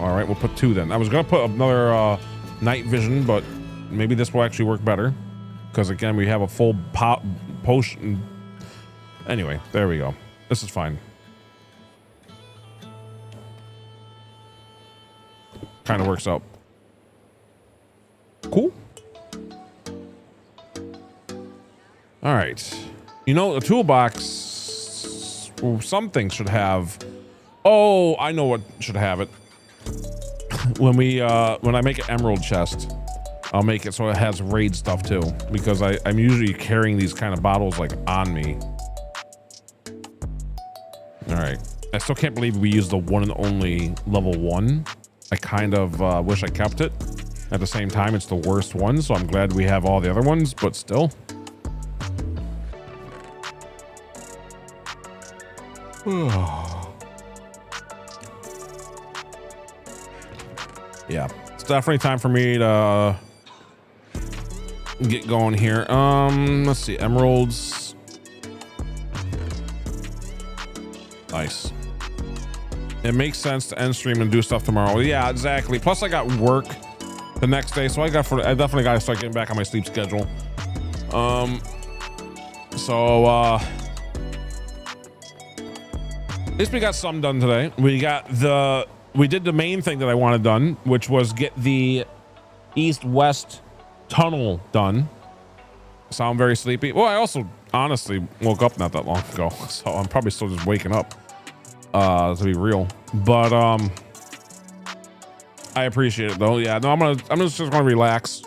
All right, we'll put 2 then. I was gonna put another night vision, but maybe this will actually work better, because again we have a full potion. Anyway, there we go. This is fine. Kind of works out. Cool. All right. You know, the toolbox, some things should have. Oh, I know what should have it. When I make an emerald chest, I'll make it so it has raid stuff too, because I'm usually carrying these kind of bottles like on me. All right. I still can't believe we used the one and only level 1. I kind of wish I kept it. At the same time, it's the worst one, so I'm glad we have all the other ones, but still. Yeah, it's definitely time for me to get going here. Let's see, emeralds. Nice. It makes sense to end stream and do stuff tomorrow. Yeah, exactly. Plus I got work the next day, so I definitely got to start getting back on my sleep schedule. At least we got some done today. We did the main thing that I wanted done, which was get the east-west tunnel done. So I'm very sleepy. Well, I also honestly woke up not that long ago, so I'm probably still just waking up, to be real. But I appreciate it though. Yeah, no, I'm just gonna relax,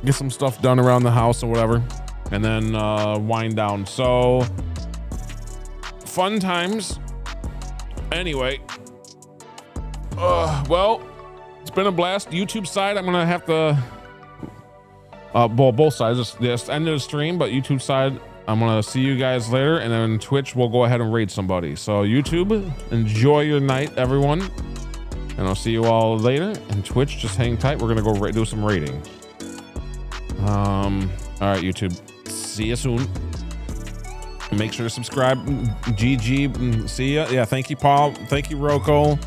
get some stuff done around the house or whatever, and then wind down. So fun times. Anyway, well, it's been a blast. YouTube side, I'm gonna have to well, both sides, just end of the stream, but YouTube side, I'm gonna see you guys later, and then Twitch, we'll go ahead and raid somebody. So YouTube, enjoy your night, everyone, and I'll see you all later. And Twitch, just hang tight. We're gonna go do some raiding. All right, YouTube, see you soon. Make sure to subscribe. GG. See ya. Yeah, thank you, Paul. Thank you, Roko.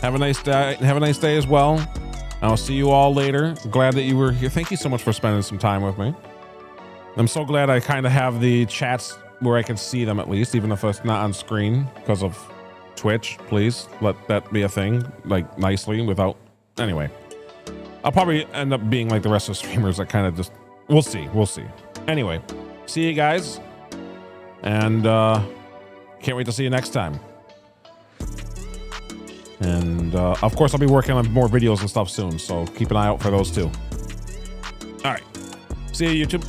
Have a nice day. Have a nice day as well. I'll see you all later. Glad that you were here. Thank you so much for spending some time with me. I'm so glad I kind of have the chats where I can see them at least, even if it's not on screen because of Twitch. Please let that be a thing, like nicely without. Anyway, I'll probably end up being like the rest of the streamers that kind of just. We'll see. We'll see. Anyway, see you guys. And can't wait to see you next time. And of course, I'll be working on more videos and stuff soon, so keep an eye out for those too. All right. See you, YouTube.